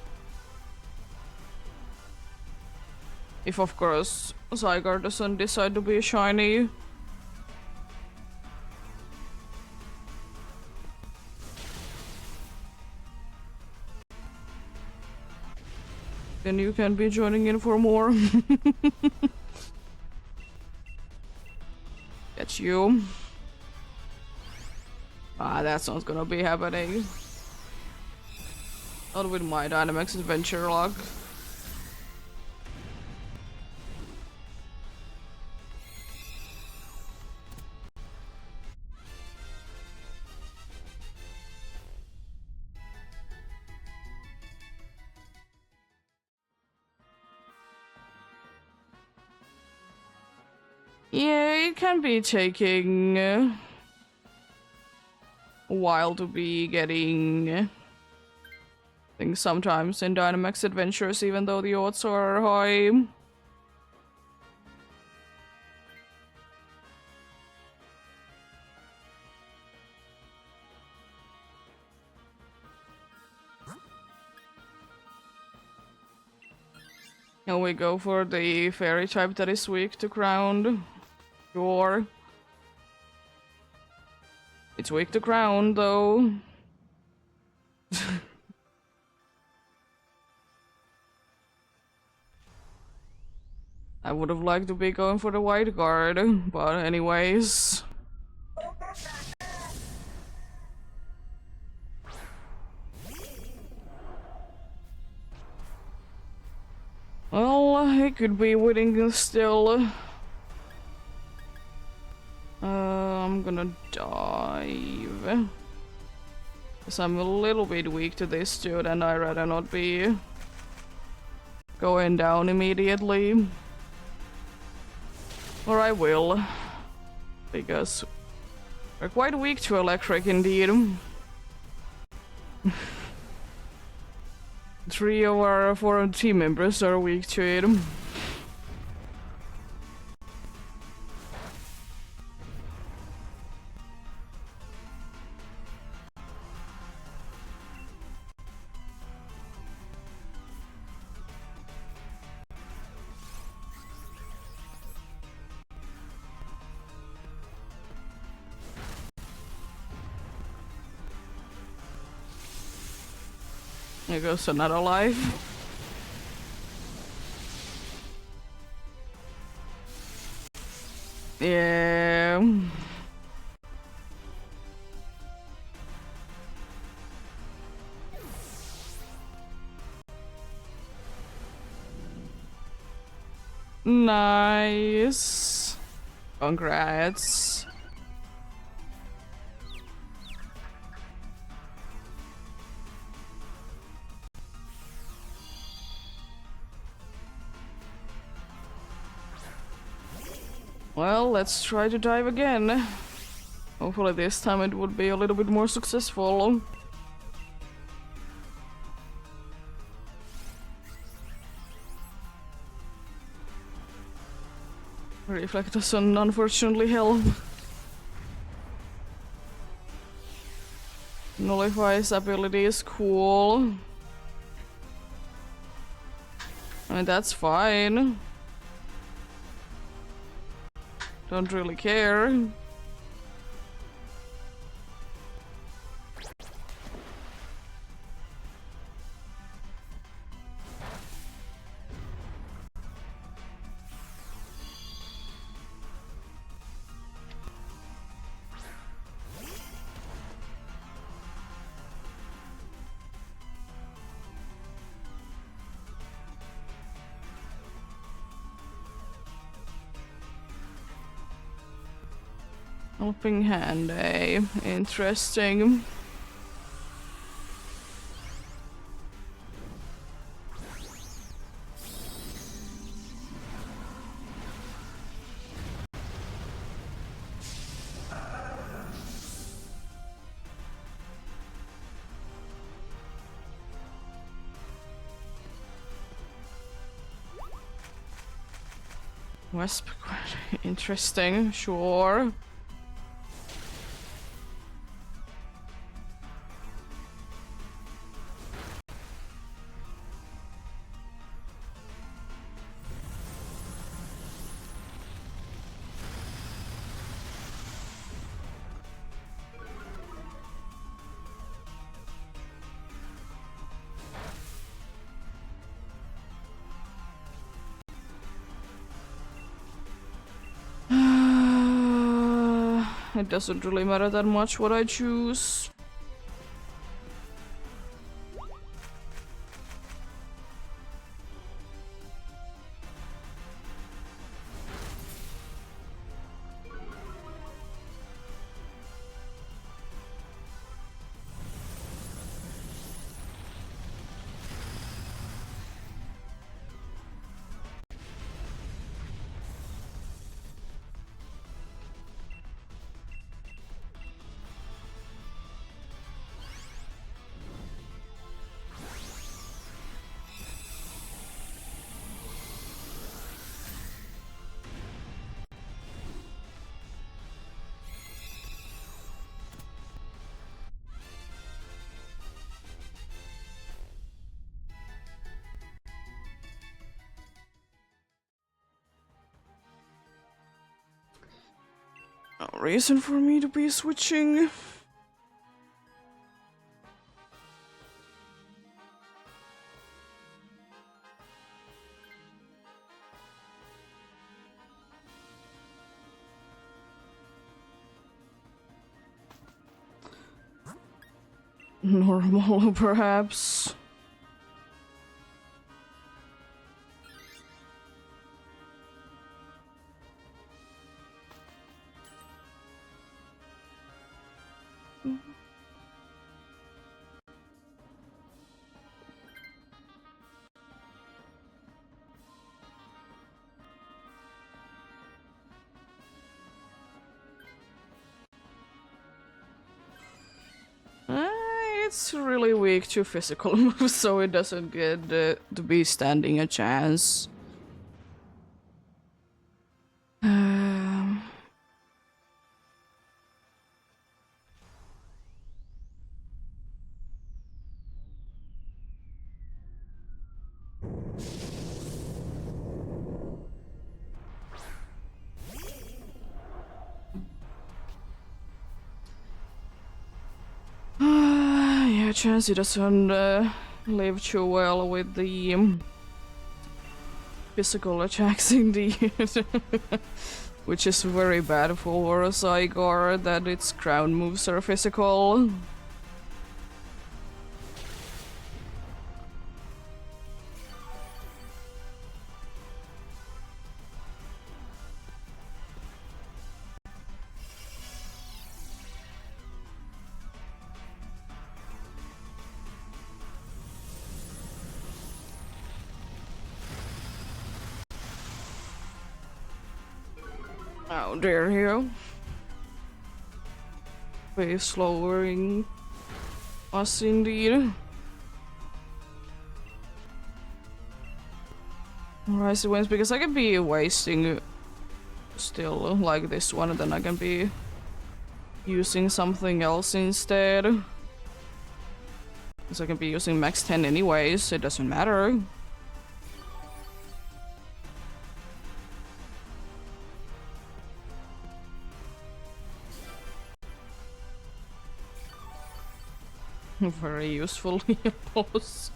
If of course Zygarde doesn't decide to be shiny. Then you can be joining in for more. Get you. Ah, that's not gonna be happening. Not with my Dynamax adventure luck. Yeah, it can be taking a while to be getting things sometimes in Dynamax Adventures, even though the odds are high. And we go for the fairy type that is weak to ground. Sure. It's weak to ground, though. I would have liked to be going for the white card, but anyways. Well, he could be winning still. I'm gonna dive. Because I'm a little bit weak to this dude and I'd rather not be going down immediately. Or I will. Because we're quite weak to electric indeed. 3 of our 4 team members are weak to it. There goes another life. Yeah. Nice. Congrats. Well, let's try to dive again. Hopefully this time it would be a little bit more successful. Reflect doesn't unfortunately help. Nullify's ability is cool. I mean, that's fine. Don't really care. Helping hand, eh? Interesting. Wisp, interesting, sure. It doesn't really matter that much what I choose. No reason for me to be switching. Normal, perhaps. It's really weak to physical moves, so it doesn't get to be standing a chance. Yeah, Chansey doesn't live too well with the physical attacks indeed. Which is very bad for a Zygarde that its ground moves are physical. How dare you? Face lowering us indeed. Rise wins because I can be wasting still like this one, and then I can be using something else instead. Because I can be using max 10 anyways, it doesn't matter. Very useful, boss.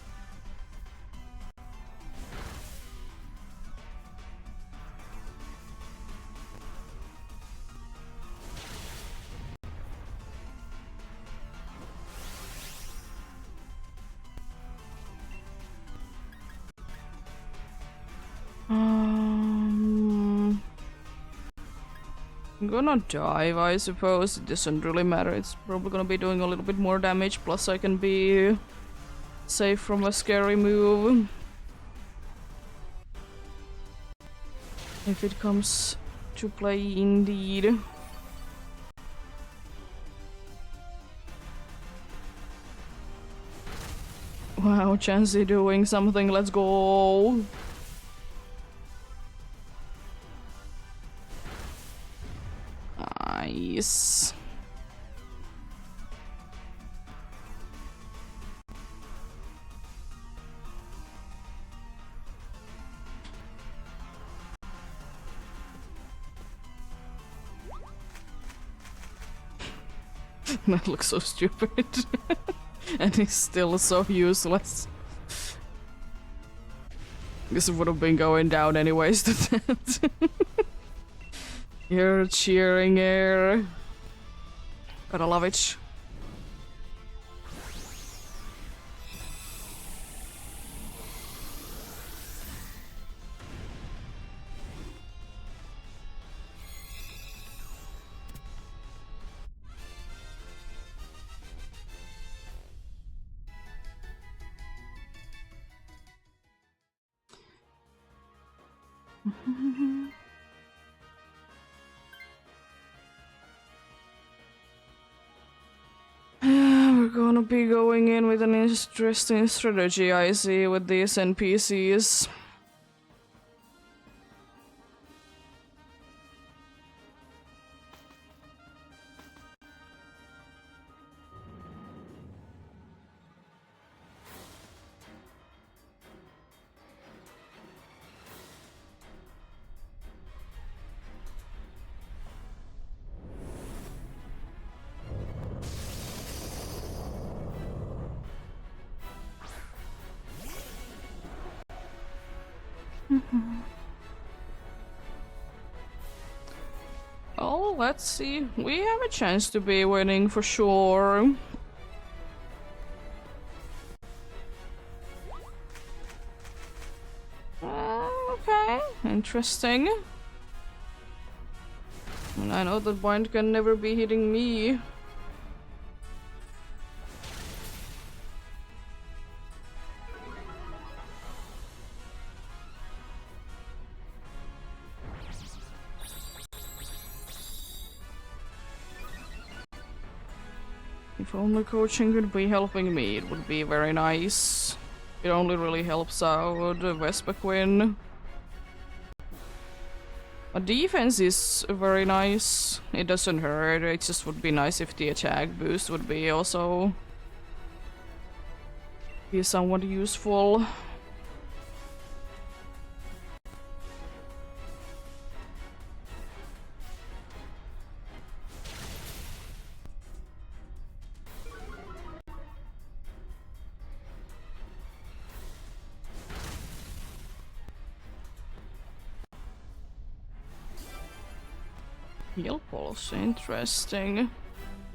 I'm gonna dive, I suppose. It doesn't really matter. It's probably gonna be doing a little bit more damage, plus I can be safe from a scary move. If it comes to play indeed. Wow, Chansey doing something, let's go! Nice. That looks so stupid. And he's still so useless. Guess it would have been going down anyways to that. You're cheering here. Gotta love it. We're gonna be going in with an interesting strategy, I see, with these NPCs. Oh, let's see. We have a chance to be winning for sure. Okay, interesting. And I know that bind can never be hitting me. If only coaching could be helping me, it would be very nice. It only really helps out Vespa-Quinn. But defense is very nice. It doesn't hurt, it just would be nice if the attack boost would be also be somewhat useful. Heal pulse, interesting.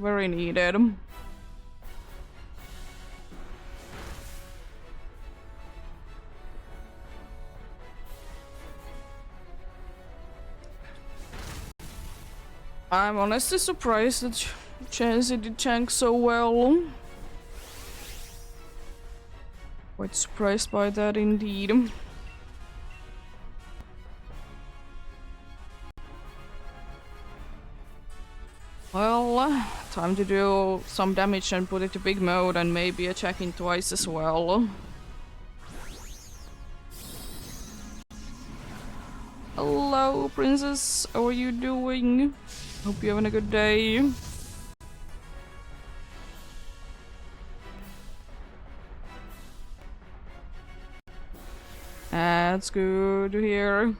Very needed. I'm honestly surprised that Chansey did tank so well. Quite surprised by that indeed. Well, time to do some damage and put it to big mode and maybe attacking twice as well. Hello, princess. How are you doing? Hope you're having a good day. That's good to hear.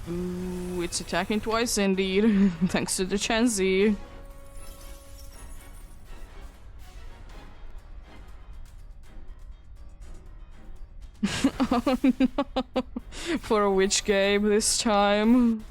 Ooh, it's attacking twice indeed, thanks to the Chansey. Oh no! For which game this time?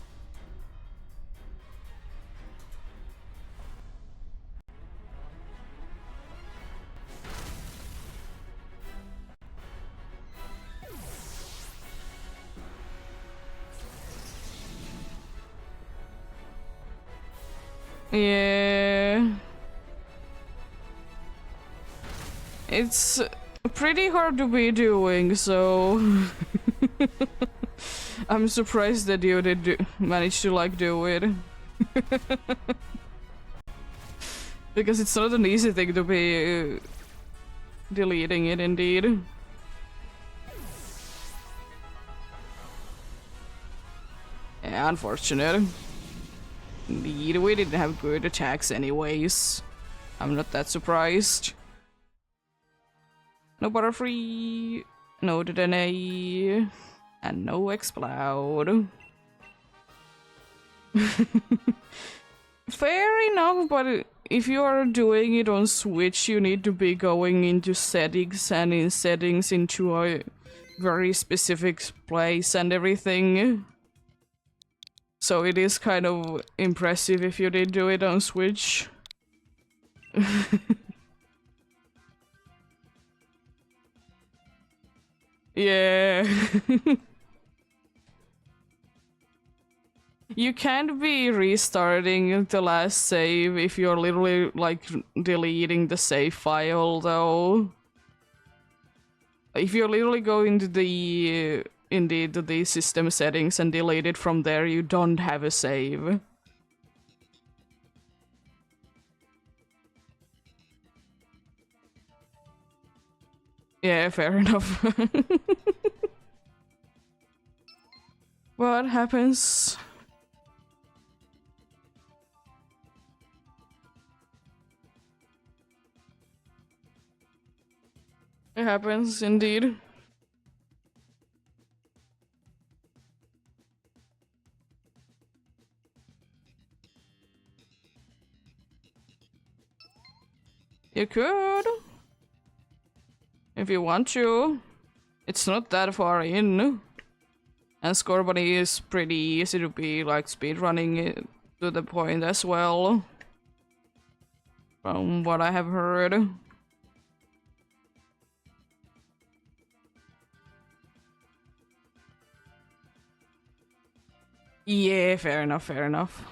Yeah. It's pretty hard to be doing, so I'm surprised that you did manage to like do it. Because it's not an easy thing to be deleting it indeed. Yeah, unfortunate. Indeed, we didn't have good attacks anyways. I'm not that surprised. No Butterfree, no DNA, and no Explode. Fair enough, but if you are doing it on Switch, you need to be going into settings, and in settings into a very specific place and everything. So it is kind of impressive if you did do it on Switch. Yeah. You can't be restarting the last save if you're literally like deleting the save file though. If you literally go into the indeed the system settings and delete it from there, you don't have a save. Yeah, fair enough. What happens? It happens indeed. You could. If you want to. It's not that far in. And Scorbunny is pretty easy to be like speedrunning it to the point as well. From what I have heard. Yeah, fair enough, fair enough.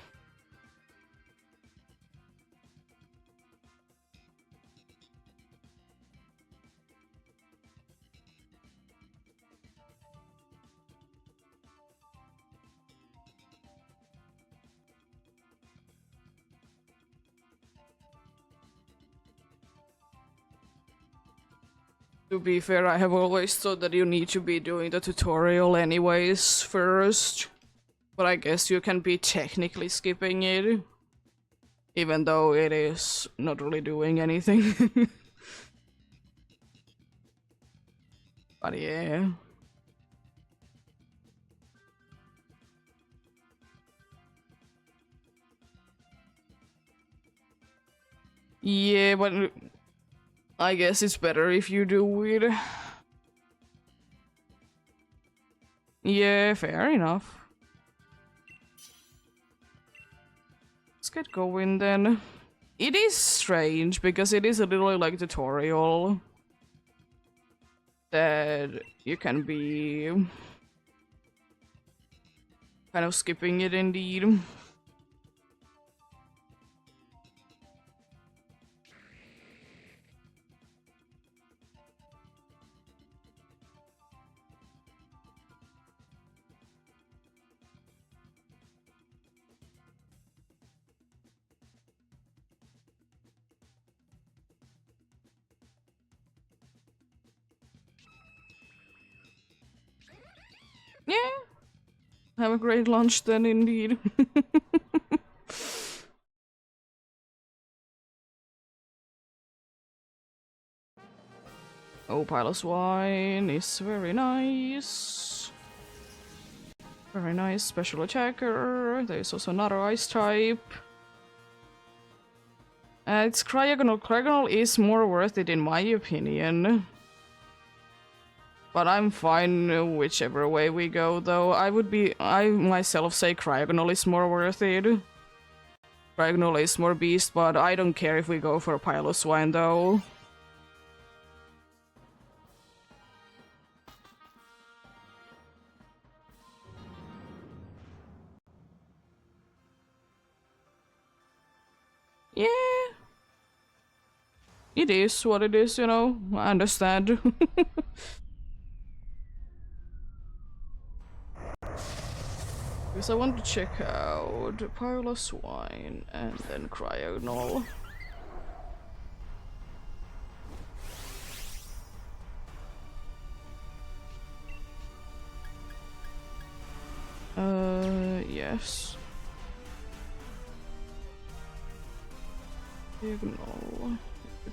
To be fair, I have always thought that you need to be doing the tutorial anyways first. But I guess you can be technically skipping it. Even though it is not really doing anything. But yeah. Yeah, but I guess it's better if you do it. Yeah, fair enough. Let's get going then. It is strange because it is a little like tutorial that you can be kind of skipping it indeed. Yeah. Have a great lunch then, indeed. Oh, Pilot's wine is very nice. Very nice special attacker. There's also another ice type. It's Cryogonal. Cryogonal is more worth it in my opinion. But I'm fine whichever way we go, though. I myself say Cryogonal is more worth it. Cryogonal is more beast, but I don't care if we go for Pilot's wine, though. Yeah. It is what it is, you know. I understand. Because I want to check out Pilot's wine and then Cryogonal. Yes. Cryogonal.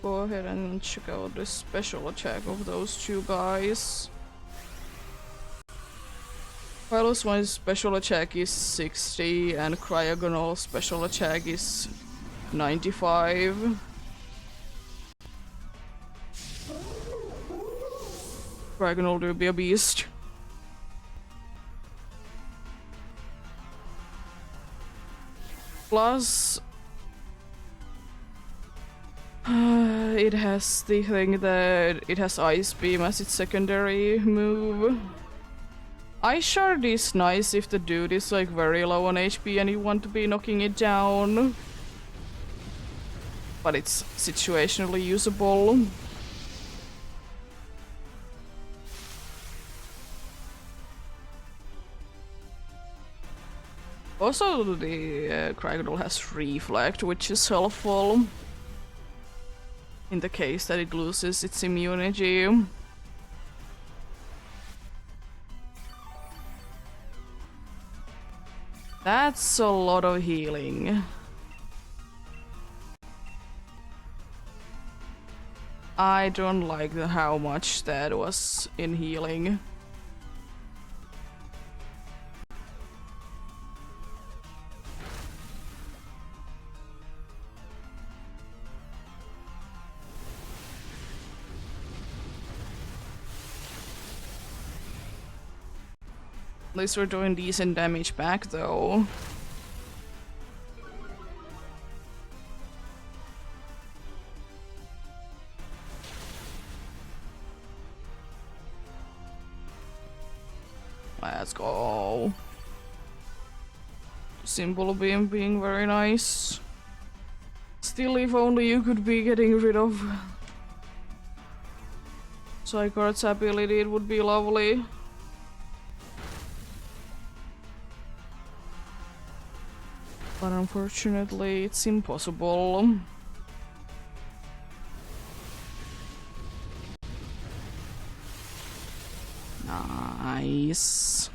Go ahead and check out the special attack of those two guys. Pilot's one's special attack is 60 and Cryogonal special attack is 95. Cryogonal will be a beast. Plus, it has the thing that it has Ice Beam as its secondary move. Ice Shard is nice if the dude is like very low on HP and you want to be knocking it down. But it's situationally usable. Also, the Cryogonal has Reflect, which is helpful in the case that it loses its immunity. That's a lot of healing. I don't like how much that was in healing. At least we're doing decent damage back though. Let's go. Simple beam being very nice. Still, if only you could be getting rid of Zygarde's ability, it would be lovely. But unfortunately, it's impossible. Nice.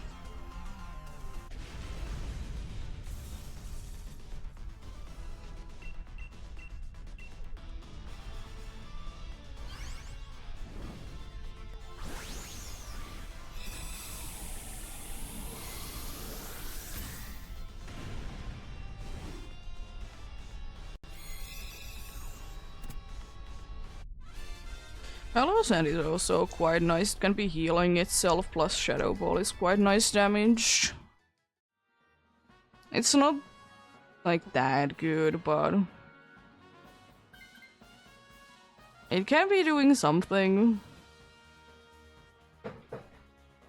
Hello Sand is also quite nice. It can be healing itself plus Shadow Ball is quite nice damage. It's not like that good, but it can be doing something.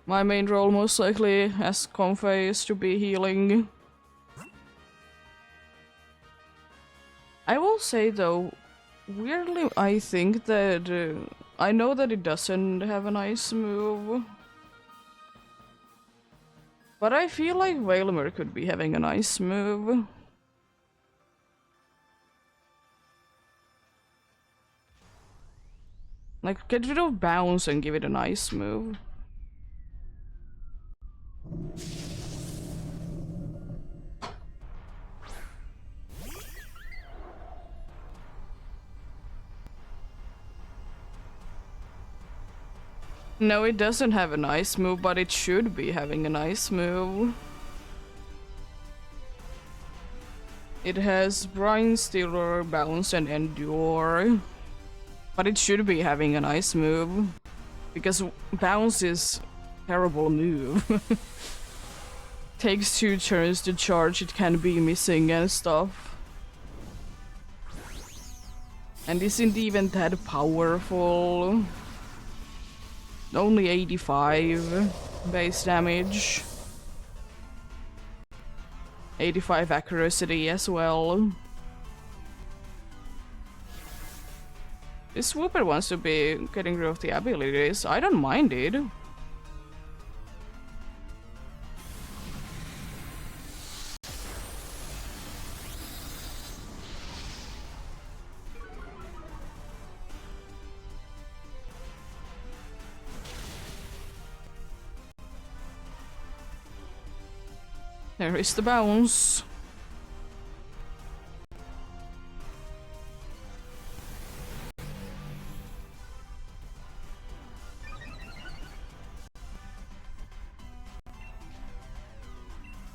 My main role most likely as Comfey is to be healing. I will say though, weirdly I think that I know that it doesn't have an ice move, but I feel like Wailmer could be having an ice move. Like, get rid of bounce and give it an ice move. No, it doesn't have an ice move, but it should be having an ice move. It has Brine Stealer, Bounce, and Endure. But it should be having an ice move. Because Bounce is a terrible move. Takes 2 turns to charge, it can be missing and stuff. And isn't even that powerful. Only 85 base damage. 85 accuracy as well. This Swooper wants to be getting rid of the abilities. I don't mind it. There is the bounce.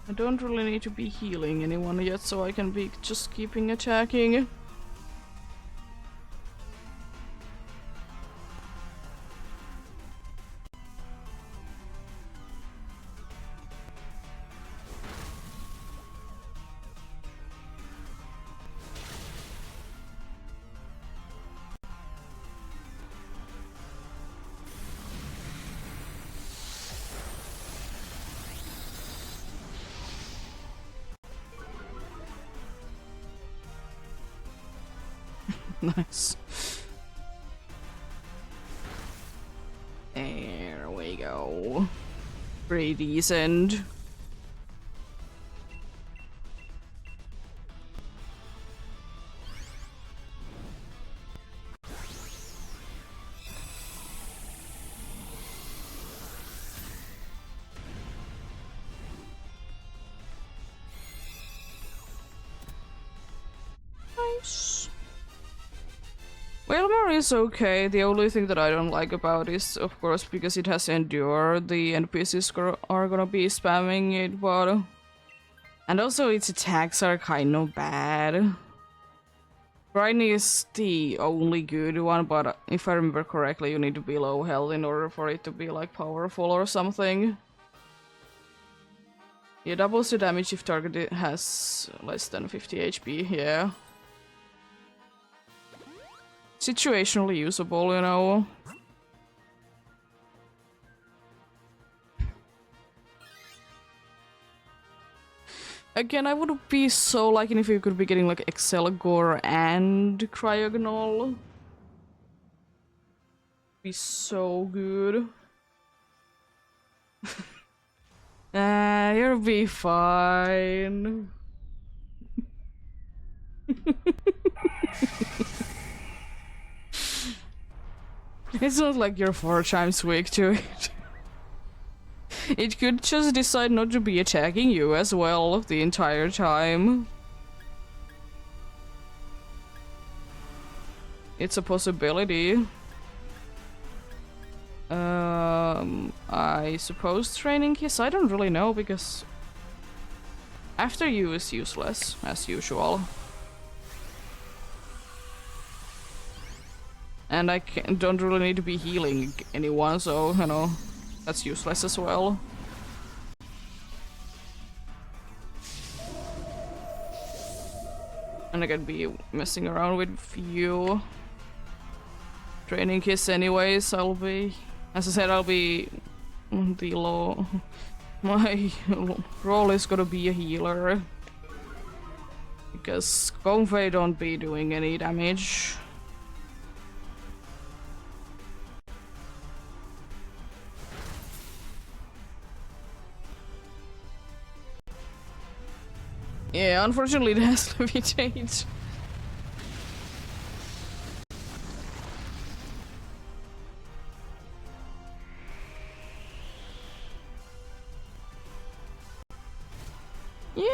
I don't really need to be healing anyone yet, so I can be just keeping attacking. Nice. There we go. Pretty decent. Nice. Wailmer is okay. The only thing that I don't like about it is, of course, because it has Endure, the NPCs are gonna be spamming it, but... And also its attacks are kind of bad. Brine is the only good one, but if I remember correctly, you need to be low health in order for it to be, like, powerful or something. Yeah, doubles the damage if target has less than 50 HP, yeah. Situationally usable, you know. Again, I would be so liking if you could be getting like Excelgor and Cryogonal. Be so good. You'll be fine. It's not like you're 4 times weak to it. It could just decide not to be attacking you as well the entire time. It's a possibility. I suppose training kiss? I don't really know because after you is useless, as usual. And I don't really need to be healing anyone, so, you know, that's useless as well. And I can be messing around with you. Training kiss anyways, I'll be... As I said, I'll be... The low... My role is gonna be a healer. Because Kongfei don't be doing any damage. Yeah, unfortunately it has levitate. Yeah.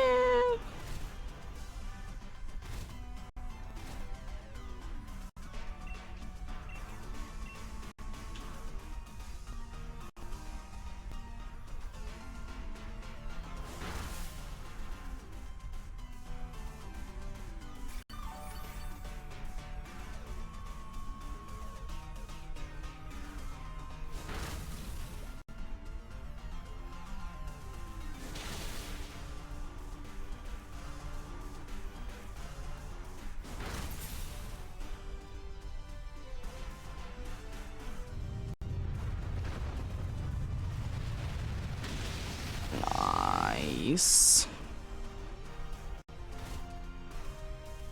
Nice.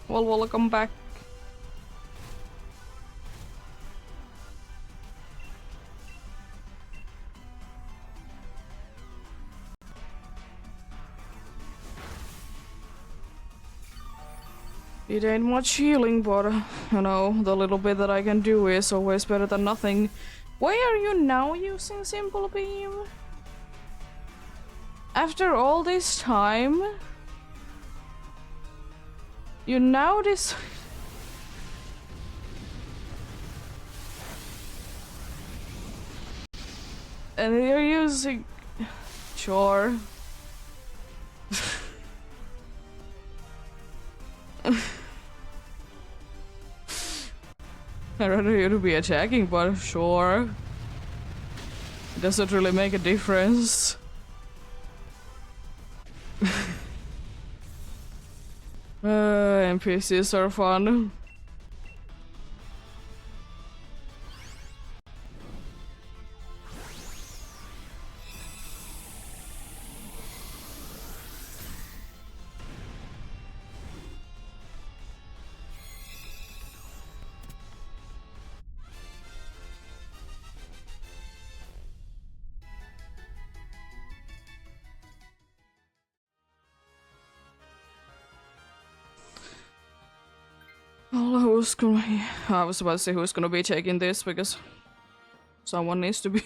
Well, welcome back. It ain't much healing, but, you know, the little bit that I can do is always better than nothing. Why are you now using Simple Beam? After all this time? You now decide... And you're using... Sure. I'd rather you to be attacking, but sure. It doesn't really make a difference. NPCs are fun. Well, I was about to say who's gonna be taking this because someone needs to be.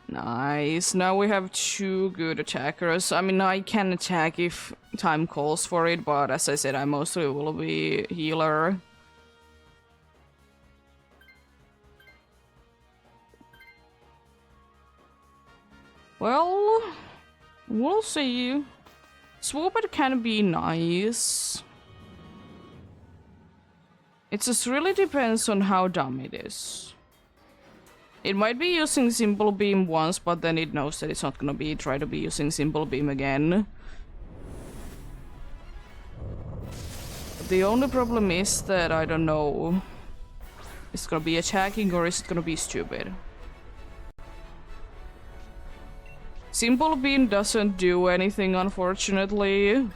Nice. Now we have 2 good attackers. I mean, I can attack if time calls for it, but as I said, I mostly will be healer. Well, we'll see. Swooped can be nice. It just really depends on how dumb it is. It might be using Simple Beam once, but then it knows that it's not gonna be try to be using Simple Beam again. The only problem is that I don't know. Is it gonna be attacking or is it gonna be stupid? Simple Beam doesn't do anything, unfortunately.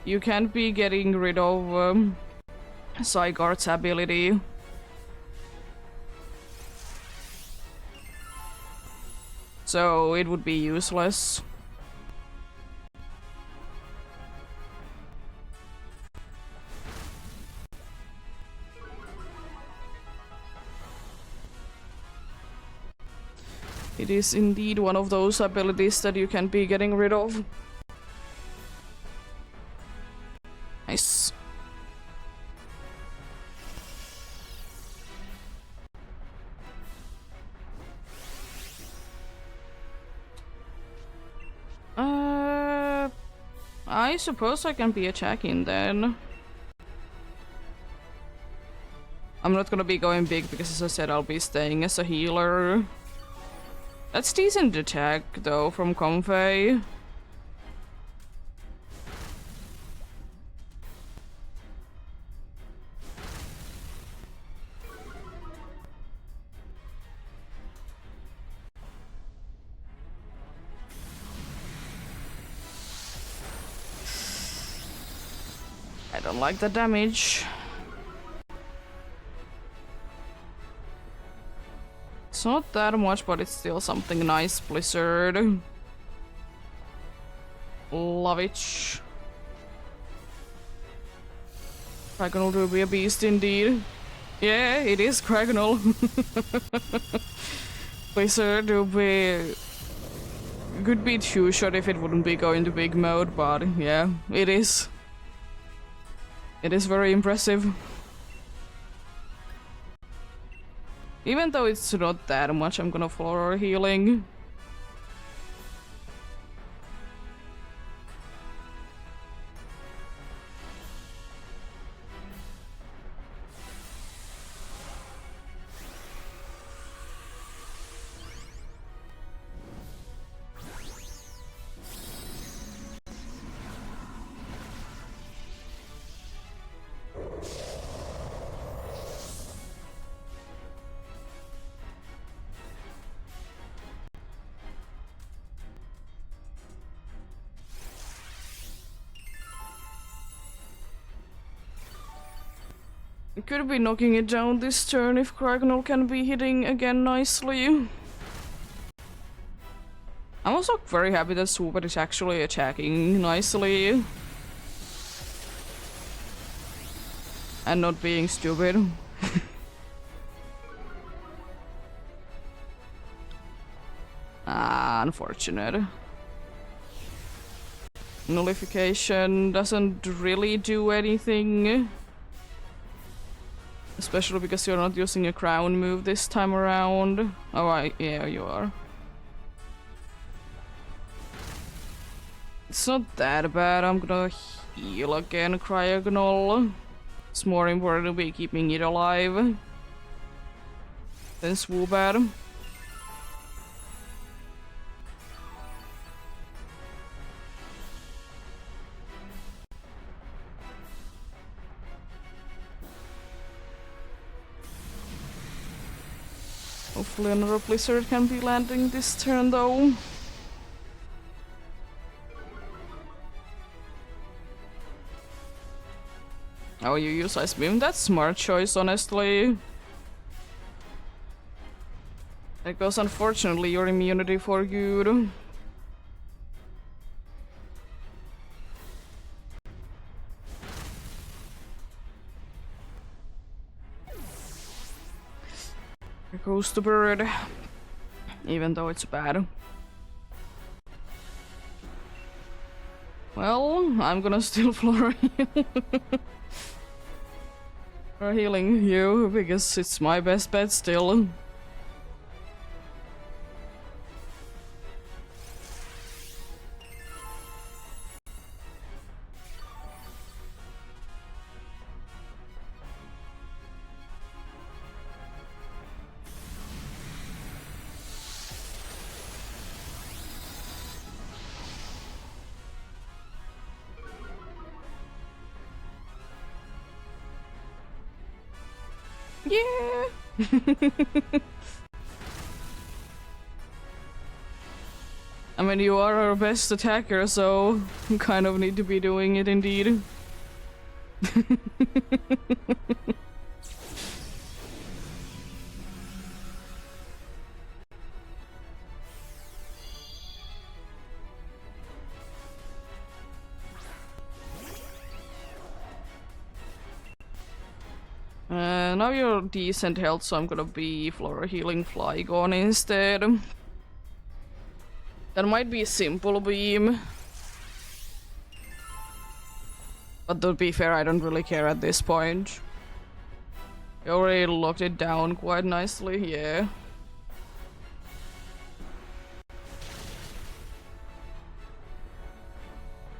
You can't be getting rid of Zygarde's ability. So it would be useless. It is indeed one of those abilities that you can be getting rid of. Nice. I suppose I can be attacking then. I'm not gonna be going big because, as I said, I'll be staying as a healer. That's decent attack though from Comfey. I don't like the damage. It's not that much, but it's still something nice. Blizzard. Love it. Kragonal will be a beast indeed. Yeah, it is Kragonal. Blizzard will be... could be two-shot if it wouldn't be going to big mode, but yeah, it is. It is very impressive. Even though it's not that much, I'm gonna floor healing. Could be knocking it down this turn if Kragonal can be hitting again nicely. I'm also very happy that Swoopert is actually attacking nicely. And not being stupid. Unfortunate. Nullification doesn't really do anything. Especially because you're not using a crown move this time around. Oh, yeah, you are. It's not that bad. I'm gonna heal again, Cryogonal. It's more important to be keeping it alive than Swoopert. Hopefully another Blizzard can be landing this turn though. Oh, you use Ice Beam? That's smart choice, honestly. Because unfortunately your immunity for good. Here goes the bird. Even though it's bad. Well, I'm gonna still floor heal. For healing you, because it's my best bet still. Yeah. I mean, you are our best attacker, so you kind of need to be doing it indeed. Now you're decent health, so I'm gonna be Flora Healing Flygon instead. That might be a simple beam. But to be fair, I don't really care at this point. You already locked it down quite nicely, yeah.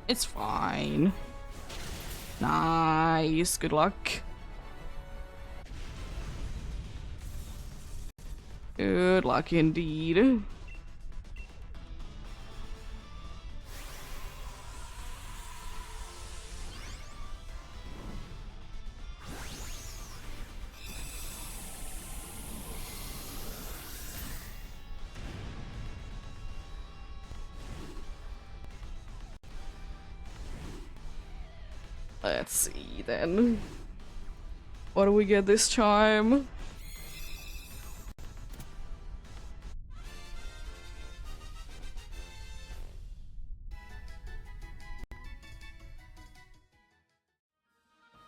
It's fine. Nice, good luck. Good luck indeed. Let's see then. What do we get this time?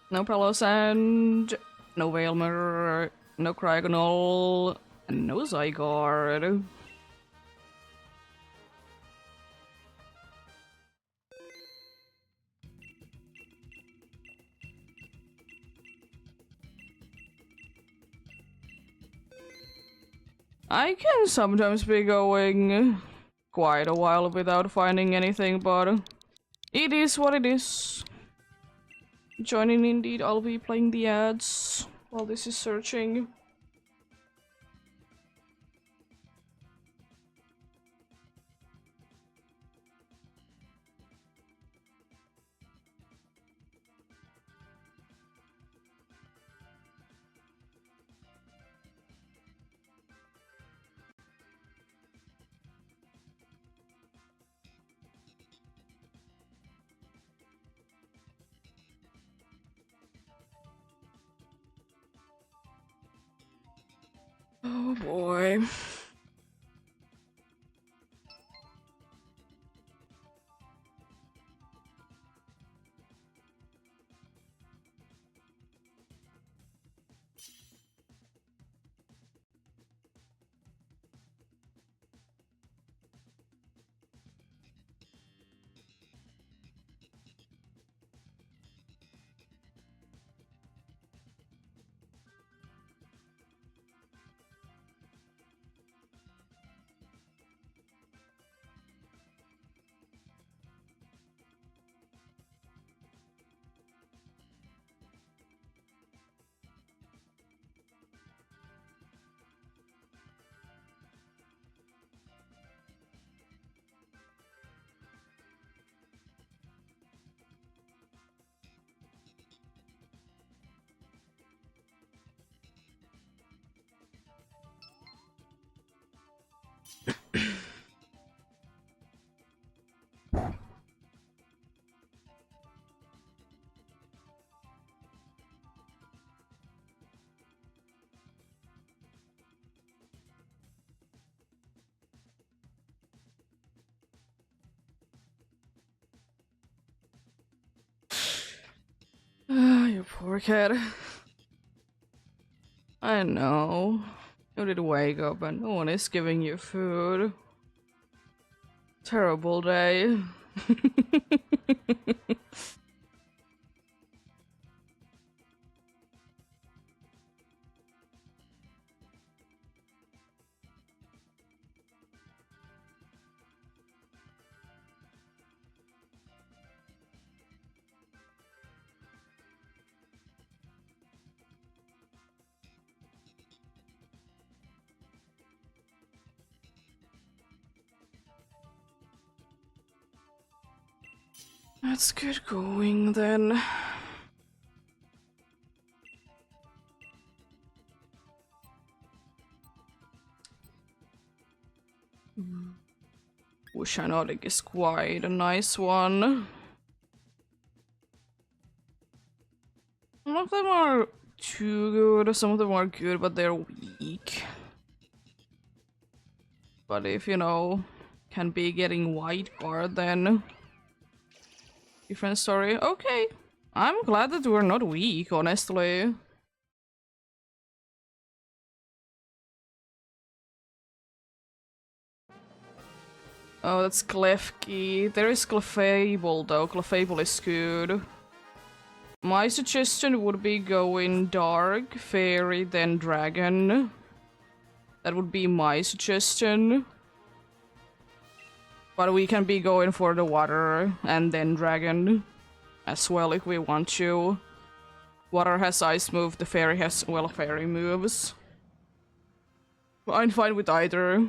No Pralosand, no Veilmer, no Cryogonal, and no Zygarde. I can sometimes be going quite a while without finding anything, but it is what it is. Joining indeed, I'll be playing the ads while this is searching. Oh boy. You poor kid. I know. You did wake up and no one is giving you food. Terrible day. Let's get going then. Oceanic is quite a nice one. Some of them are too good, some of them are good, but they're weak. But if, you know, can be getting white guard, then different story. Okay, I'm glad that we're not weak, honestly. Oh, that's Klefki. There is Clefable though. Clefable is good. My suggestion would be going Dark, Fairy, then Dragon. That would be my suggestion. But we can be going for the Water and then Dragon as well if we want to. Water has Ice move, the Fairy has, well, Fairy moves. I'm fine with either.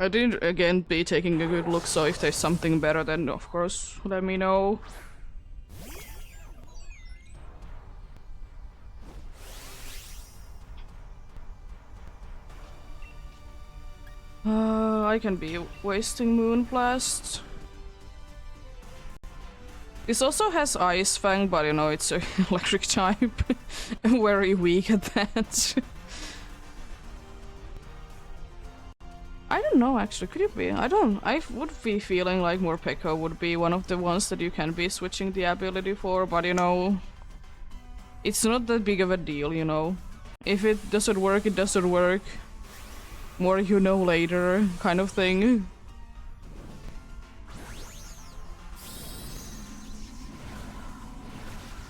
I did again be taking a good look, so if there's something better, then of course let me know. I can be wasting Moonblast. This also has Ice Fang, but you know, it's an electric type. I'm very weak at that. I don't know, actually. Could it be? I would be feeling like Morpeko would be one of the ones that you can be switching the ability for, but you know, it's not that big of a deal, you know. If it doesn't work, it doesn't work. More you know later, kind of thing.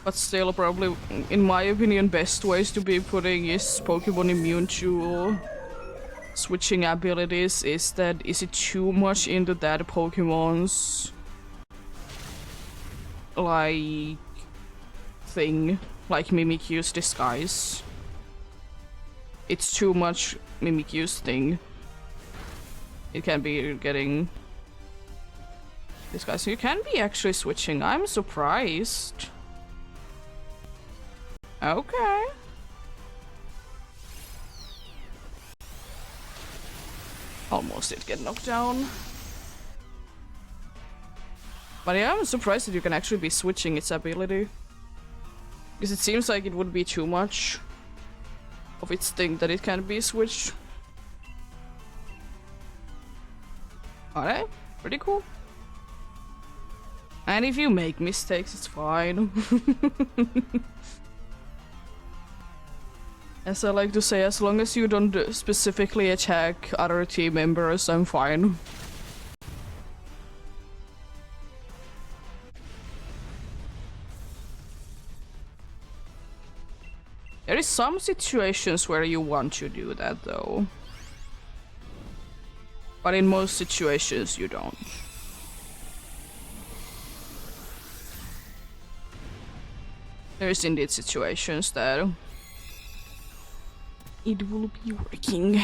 But still, probably, in my opinion, best ways to be putting is Pokemon immune to switching abilities. Is it too much into that Pokemon's like thing, like Mimikyu's disguise? It's too much Mimikyu's thing. It can be getting disguise. You can be actually switching. I'm surprised. Okay. Almost did get knocked down. But yeah, I'm surprised that you can actually be switching its ability. Because it seems like it would be too much of its thing that it can be switched. Alright, pretty cool. And if you make mistakes, it's fine. As I like to say, as long as you don't specifically attack other team members, I'm fine. There is some situations where you want to do that though. But in most situations you don't. There's indeed situations that it will be working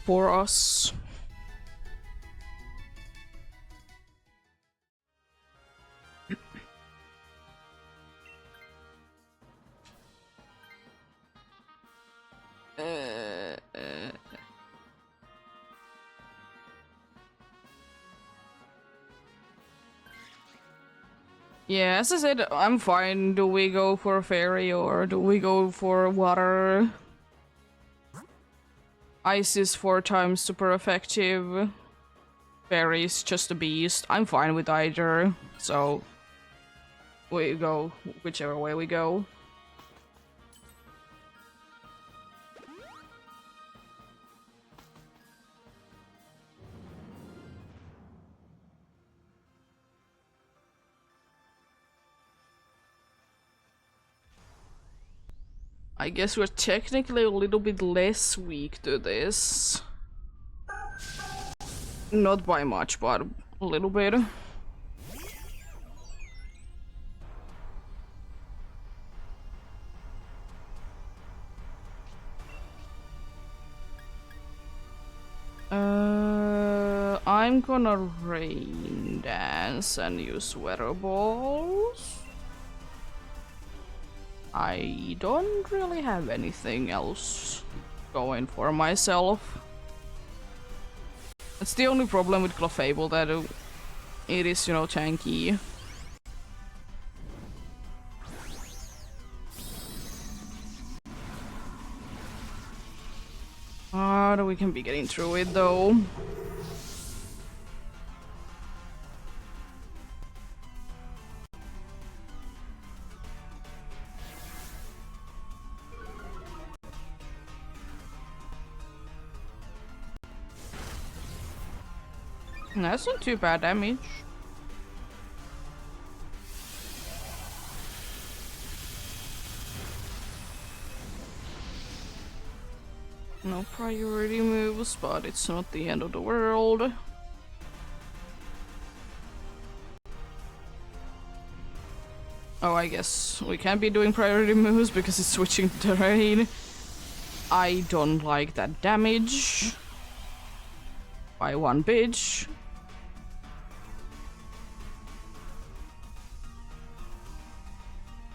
for us. Yeah, as I said, I'm fine. Do we go for fairy or do we go for water? Ice is 4 times super effective. Fairy is just a beast. I'm fine with either. So we go whichever way we go. I guess we're technically a little bit less weak to this. Not by much, but a little bit. I'm gonna rain dance and use weather balls. I don't really have anything else going for myself. That's the only problem with Clefable, that it is, you know, tanky. But we can be getting through it though. That's not too bad damage. No priority moves, but it's not the end of the world. Oh, I guess we can't be doing priority moves because it's switching terrain. I don't like that damage. By one bitch.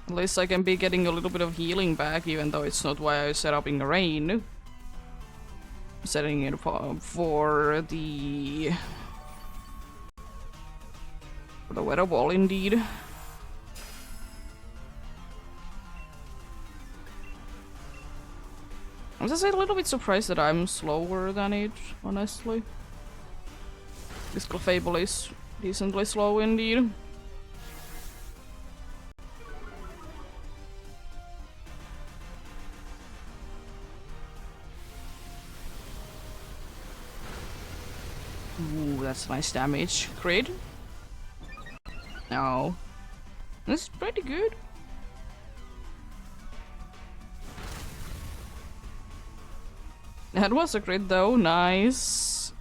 At least I can be getting a little bit of healing back, even though it's not why I set up in the rain. Setting it for the weather wall, indeed. I'm just a little bit surprised that I'm slower than it, honestly. This Clefable is decently slow, indeed. Ooh, that's nice damage. Crit? No. This is pretty good. That was a crit though, nice.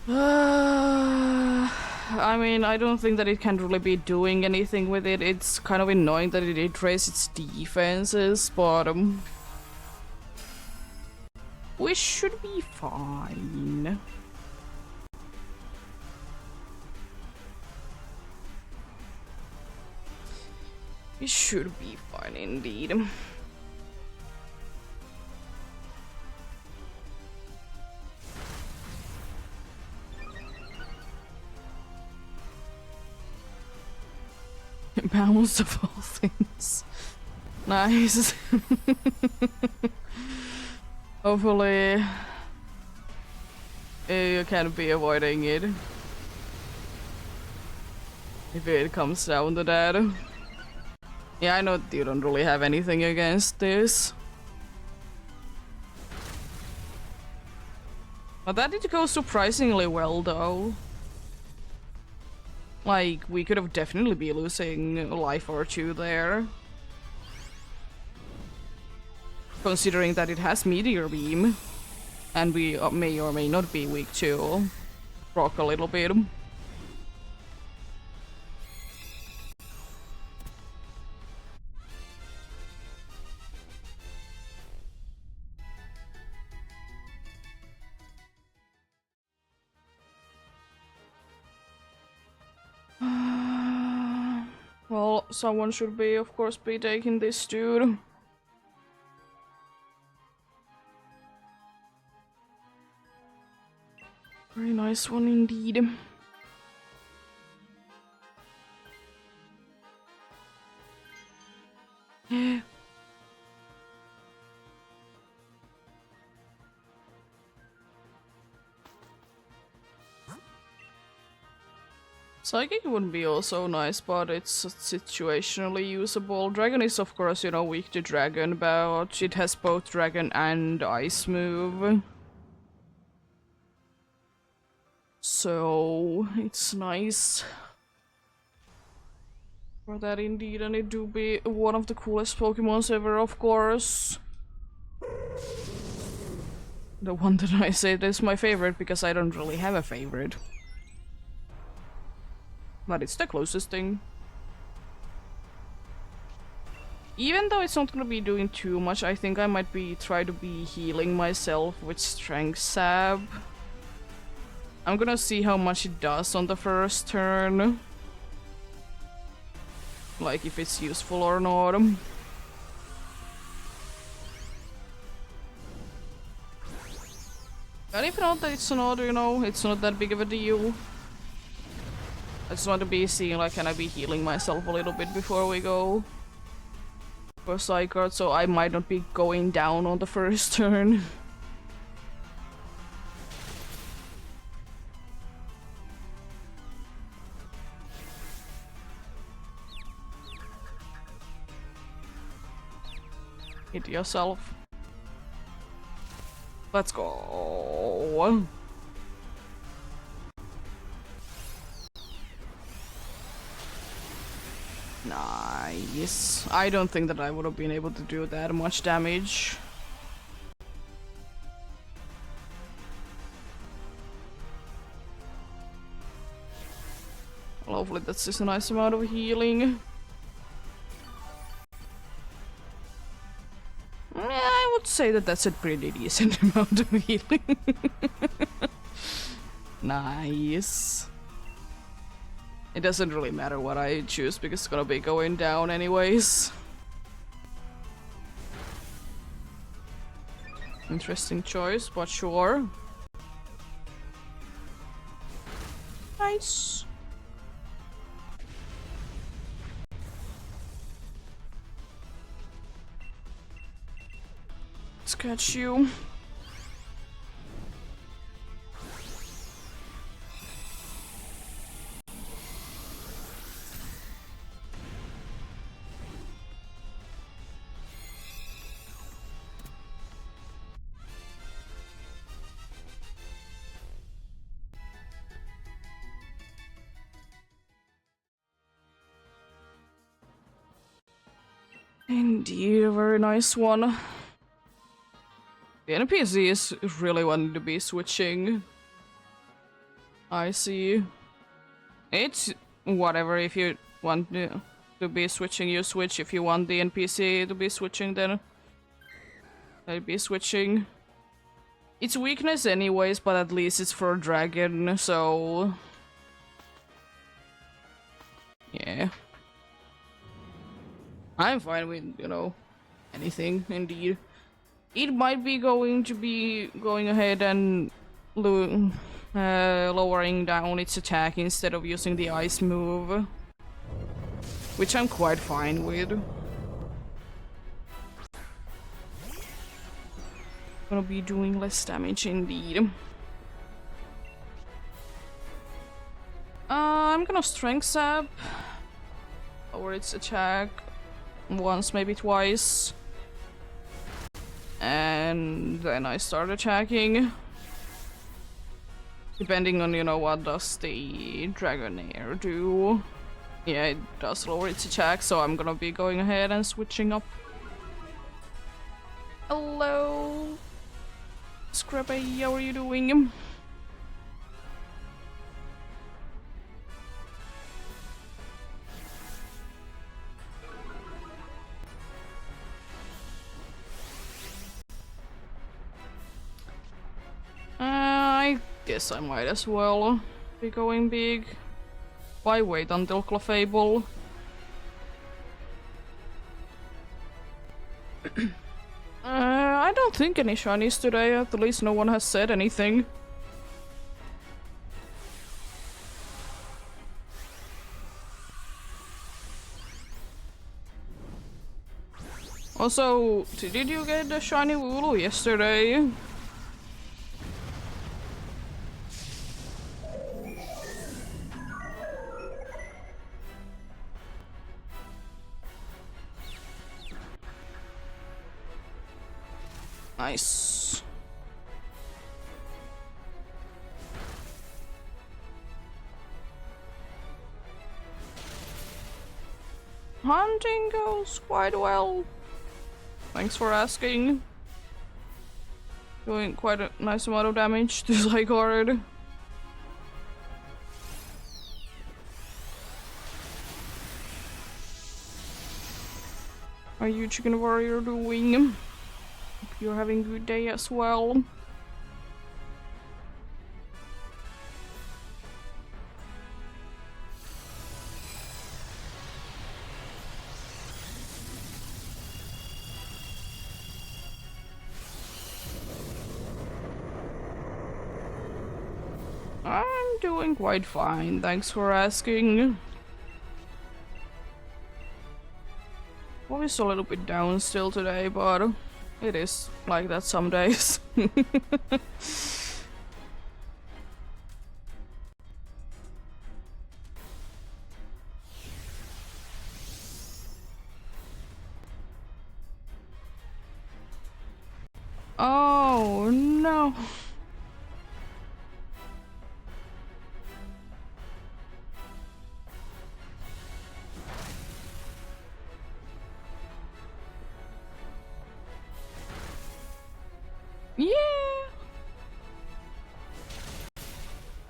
I mean, I don't think that it can really be doing anything with it. It's kind of annoying that it did raise its defenses, but we should be fine. We should be fine indeed. Bounce of all things. Nice. Hopefully you can be avoiding it. If it comes down to that. Yeah, I know you don't really have anything against this. But that did go surprisingly well though. Like, we could have definitely been losing a life or two there. Considering that it has Meteor Beam. And we may or may not be weak to rock a little bit. Well, someone should be, of course, be taking this dude. Very nice one indeed. Yeah. Psychic would be also nice, but it's situationally usable. Dragon is, of course, you know, weak to Dragon, but it has both Dragon and Ice move. So, it's nice for that indeed, and it do be one of the coolest Pokemons ever, of course. The one that I say is my favorite because I don't really have a favorite. But it's the closest thing. Even though it's not gonna be doing too much, I think I might try to be healing myself with Strength Sab. I'm gonna see how much it does on the first turn. Like if it's useful or not. And if not, it's not, you know, it's not that big of a deal. I just want to be seeing, like, can I be healing myself a little bit before we go for side card, so I might not be going down on the first turn. Hit yourself. Let's go. Nice. I don't think that I would have been able to do that much damage. Well, hopefully that's just a nice amount of healing. I would say that that's a pretty decent amount of healing. Nice. It doesn't really matter what I choose because it's gonna be going down anyways. Interesting choice, but sure. Nice. Let's catch you. Indeed, a very nice one. The NPC is really wanting to be switching. I see. It's whatever, if you want to be switching, you switch. If you want the NPC to be switching, then they'll be switching. It's weakness anyways, but at least it's for a dragon, so... yeah. I'm fine with, you know, anything, indeed. It might be going to be going ahead and lowering down its attack instead of using the ice move. Which I'm quite fine with. Gonna be doing less damage indeed. I'm gonna strength sap. Lower its attack. Once, maybe twice. And then I start attacking. Depending on, you know, what does the Dragonair do. Yeah, it does lower its attack, so I'm gonna be going ahead and switching up. Hello? Scrappy, how are you doing? I guess I might as well be going big. Why wait until Clefable? I don't think any shinies today, at least no one has said anything. Also, did you get the shiny Wooloo yesterday? Nice. Hunting goes quite well. Thanks for asking. Doing quite a nice amount of damage to Zygarde. How are you, Chicken Warrior, doing? Hope you're having a good day as well. I'm doing quite fine, thanks for asking. Voice a little bit down still today, but it is like that some days. Oh no. Yeah.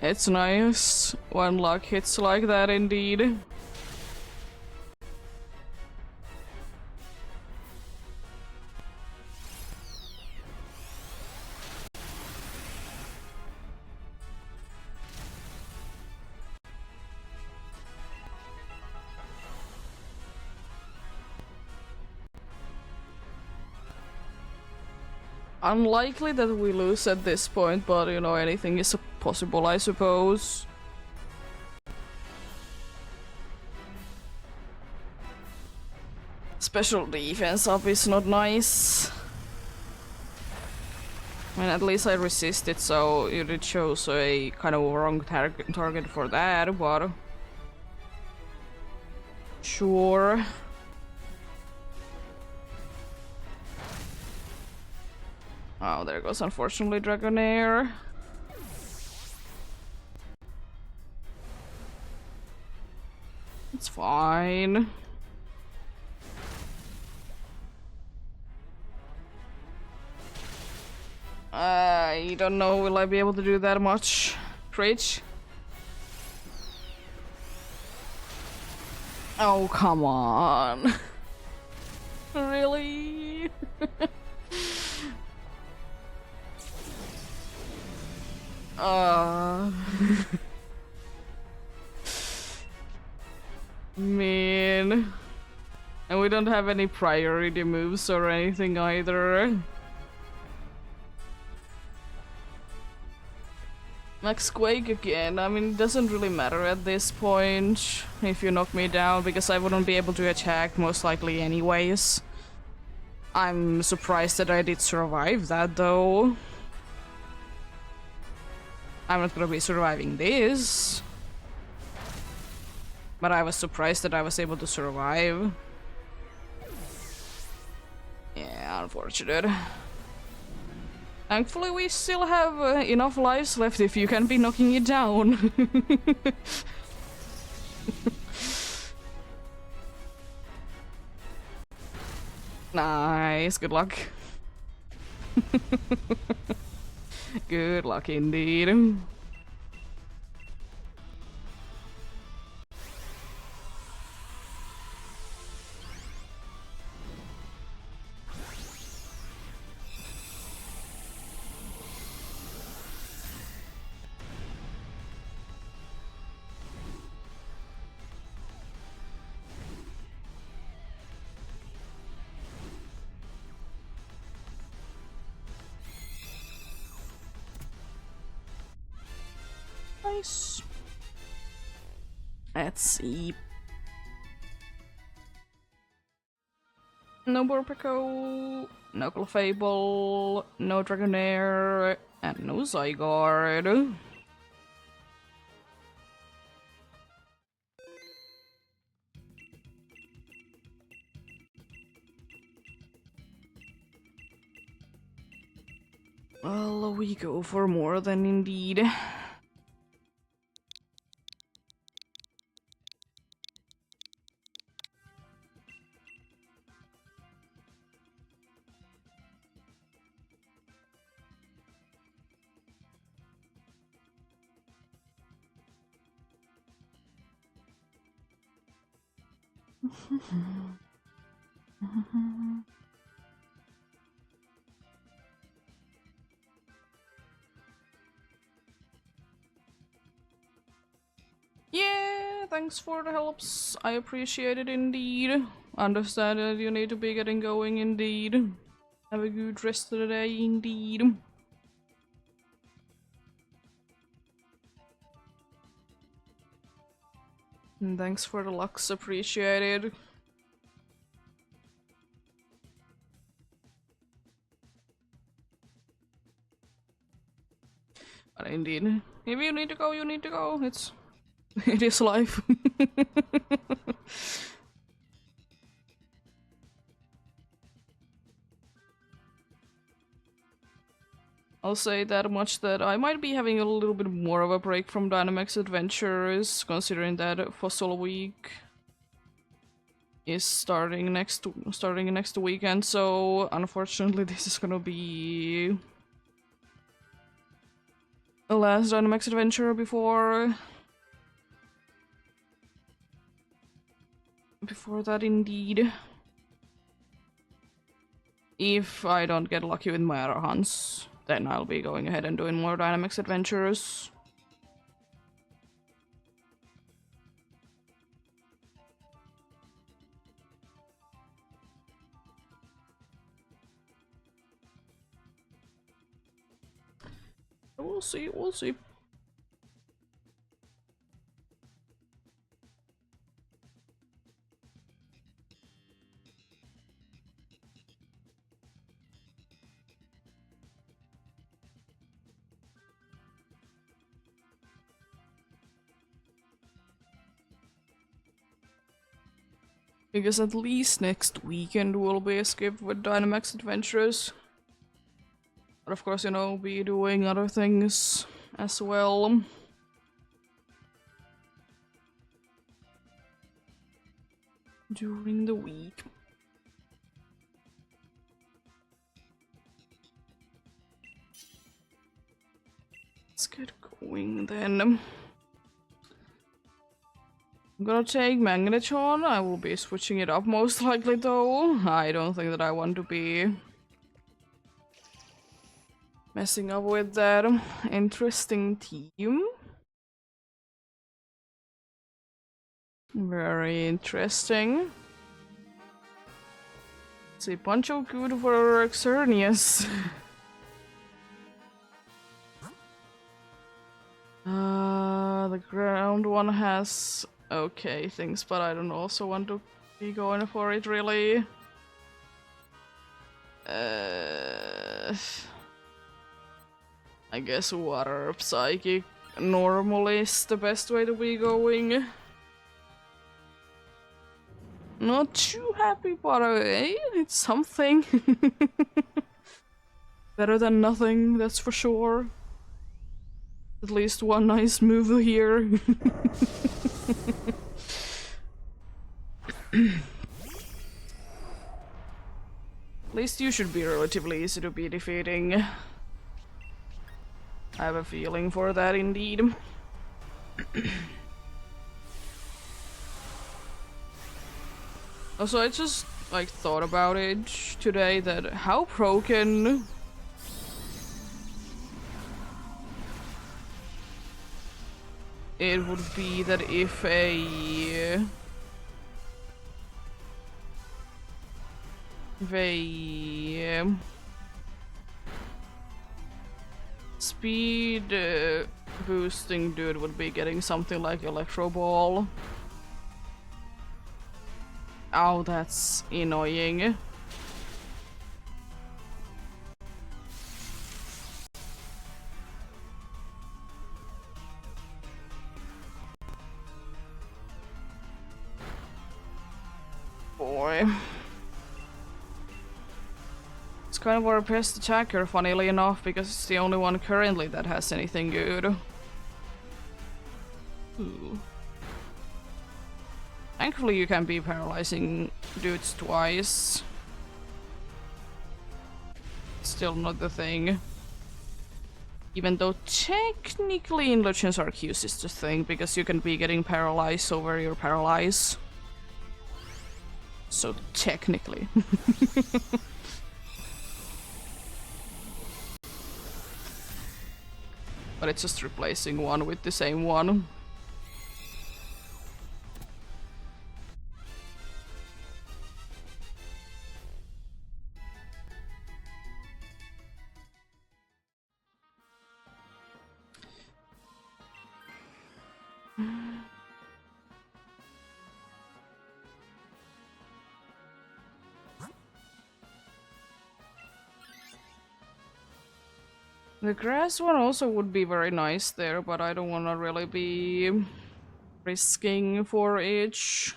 It's nice when luck hits like that indeed. Unlikely that we lose at this point, but you know, anything is possible, I suppose. Special defense up is not nice. I mean, at least I resisted, so it did show a kind of wrong target for that, but... Sure. Oh, there goes unfortunately Dragonair. It's fine. I don't know, will I be able to do that much? Preach? Oh, come on. Really? Man. And we don't have any priority moves or anything either. Max Quake again. I mean, it doesn't really matter at this point if you knock me down, because I wouldn't be able to attack most likely anyways. I'm surprised that I did survive that though. I'm not gonna be surviving this. But I was surprised that I was able to survive. Yeah, unfortunate. Thankfully we still have enough lives left if you can be knocking it down. Nice, good luck. Good luck indeed. Nice. Let's see. No Burpico, no Clefable, no Dragonair, and no Zygarde. Well, we go for more than indeed. Yeah, thanks for the helps. I appreciate it indeed. Understand that you need to be getting going indeed. Have a good rest of the day indeed. And thanks for the lux, appreciated. But indeed, if you need to go, you need to go. It is life. I'll say that much that I might be having a little bit more of a break from Dynamax Adventures, considering that Fossil Week is starting next weekend. So unfortunately, this is gonna be the last Dynamax Adventure before that, indeed. If I don't get lucky with my other hunts, then I'll be going ahead and doing more Dynamax Adventures. We'll see, we'll see. Because at least next weekend will be a skip with Dynamax Adventures. But of course, you know, be doing other things as well. During the week. Let's get going then. I'm gonna take Magnetron. I will be switching it up most likely though. I don't think that I want to be messing up with that interesting team. Very interesting. Let's see, Poncho good for Xerneas. The ground one has okay things, but I don't also want to be going for it really. I guess water psychic normally is the best way to be going. Not too happy, but it's something. Better than nothing, that's for sure. At least one nice move here. At least you should be relatively easy to be defeating. I have a feeling for that indeed. Also, I just like thought about it today that how broken it would be that if a speed boosting dude would be getting something like Electro Ball. Oh, that's annoying. Boy. It's kind of our best attacker, funnily enough, because it's the only one currently that has anything good. Ooh. Thankfully you can be paralyzing dudes twice. Still not the thing. Even though technically in Legends Arceus is the thing, because you can be getting paralyzed over your paralyze. So technically. But it's just replacing one with the same one. The grass one also would be very nice there, but I don't want to really be risking for each.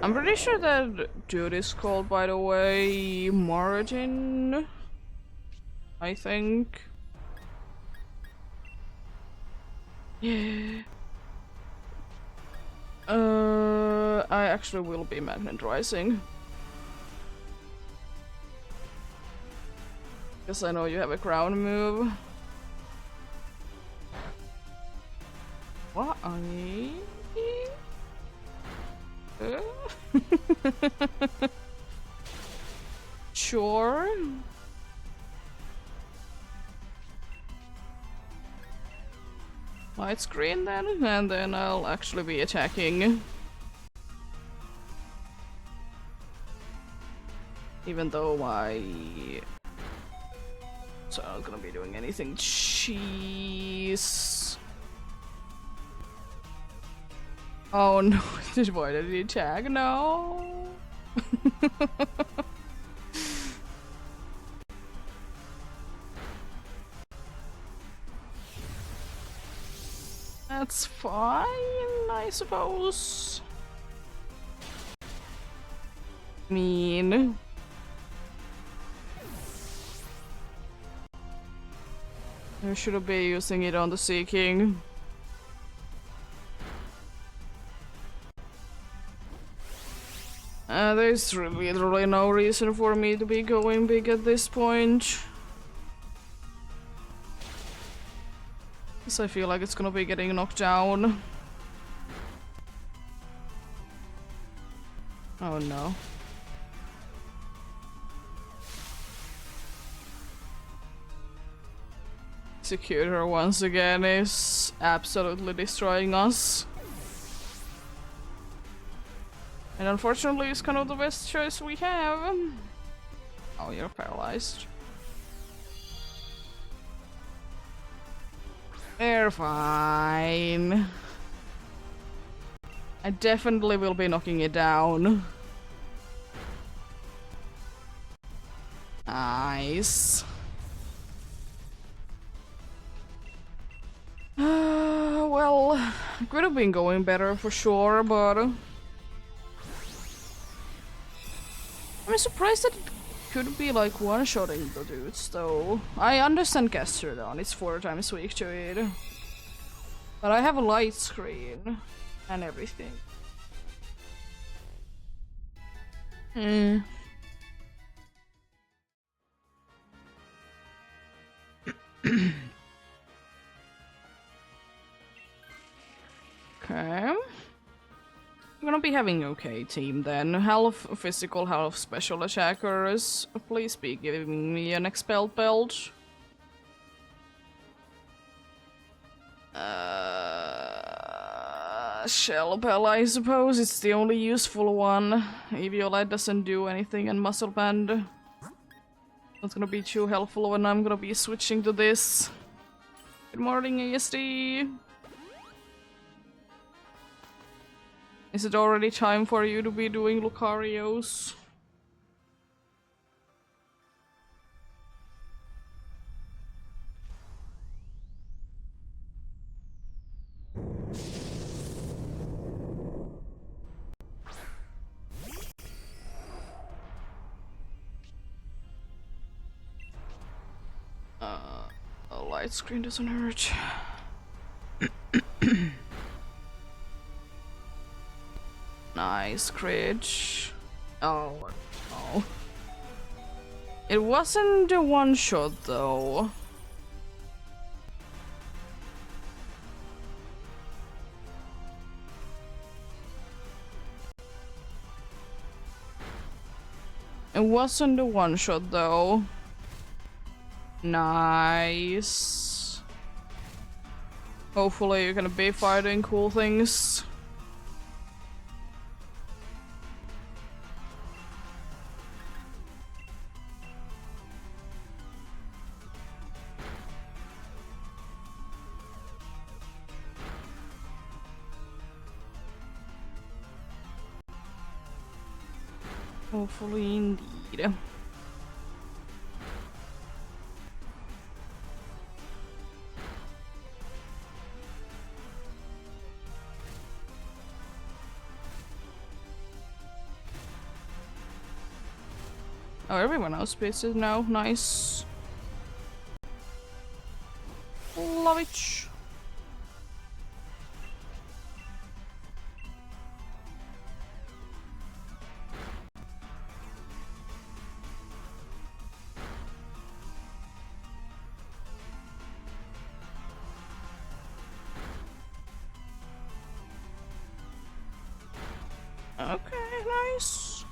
I'm pretty sure that dude is called, by the way, Martin. I think. Yeah. I actually will be Magnet Rising. Because I know you have a crown move. What? Sure. Light screen then, and then I'll actually be attacking. Even though so I'm not gonna be doing anything. Cheese. Oh no, why did he tag? No. That's fine, I suppose. Mean. I should be using it on the Sea King. There's literally no reason for me to be going big at this point. Because I feel like it's gonna be getting knocked down. Oh no. Executor once again is absolutely destroying us. And unfortunately it's kind of the best choice we have. Oh, you're paralyzed. They're fine. I definitely will be knocking it down. Nice. Well, could have been going better for sure, but I'm surprised that it could be like one-shotting the dudes, though. I understand Gastrodon, it's 4 times weak to it. But I have a light screen and everything. Okay. I'm gonna be having okay team then. Health, physical, health, special attackers. Please be giving me an expelled belt. Shell Bell, I suppose. It's the only useful one. Eviolite doesn't do anything, and Muscle Band. Not gonna be too helpful when I'm gonna be switching to this. Good morning, EEST. Is it already time for you to be doing Lucarios? A light screen doesn't hurt. Nice crit. Oh, oh. It wasn't a one shot though. It wasn't a one shot though. Nice. Hopefully you're gonna be fighting cool things. Hopefully indeed. Oh, everyone else spaces it now. Nice. Love it. Okay, nice.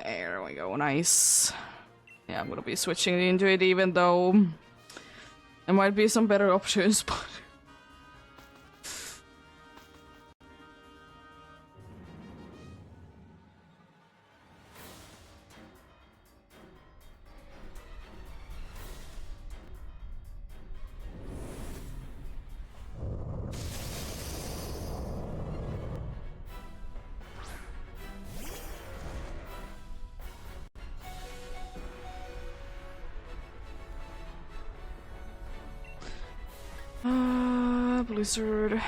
There we go, nice. Yeah, I'm gonna be switching into it even though there might be some better options, but... Blizzard.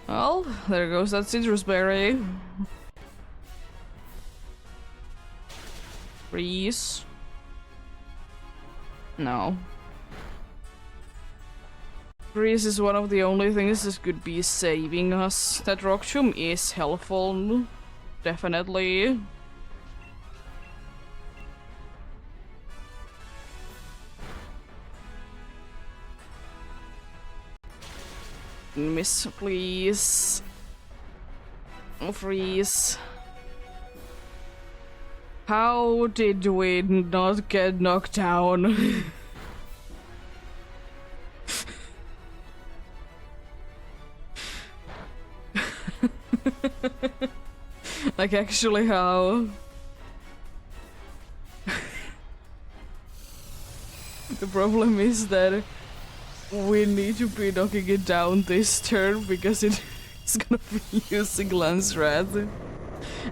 Well, there goes that citrus berry. Freeze. No. Freeze is one of the only things that could be saving us. That rock tomb is helpful. Definitely. Miss, please. Freeze. How did we not get knocked down? Like, actually, how? The problem is that we need to be knocking it down this turn because it is gonna be using Lance Rat.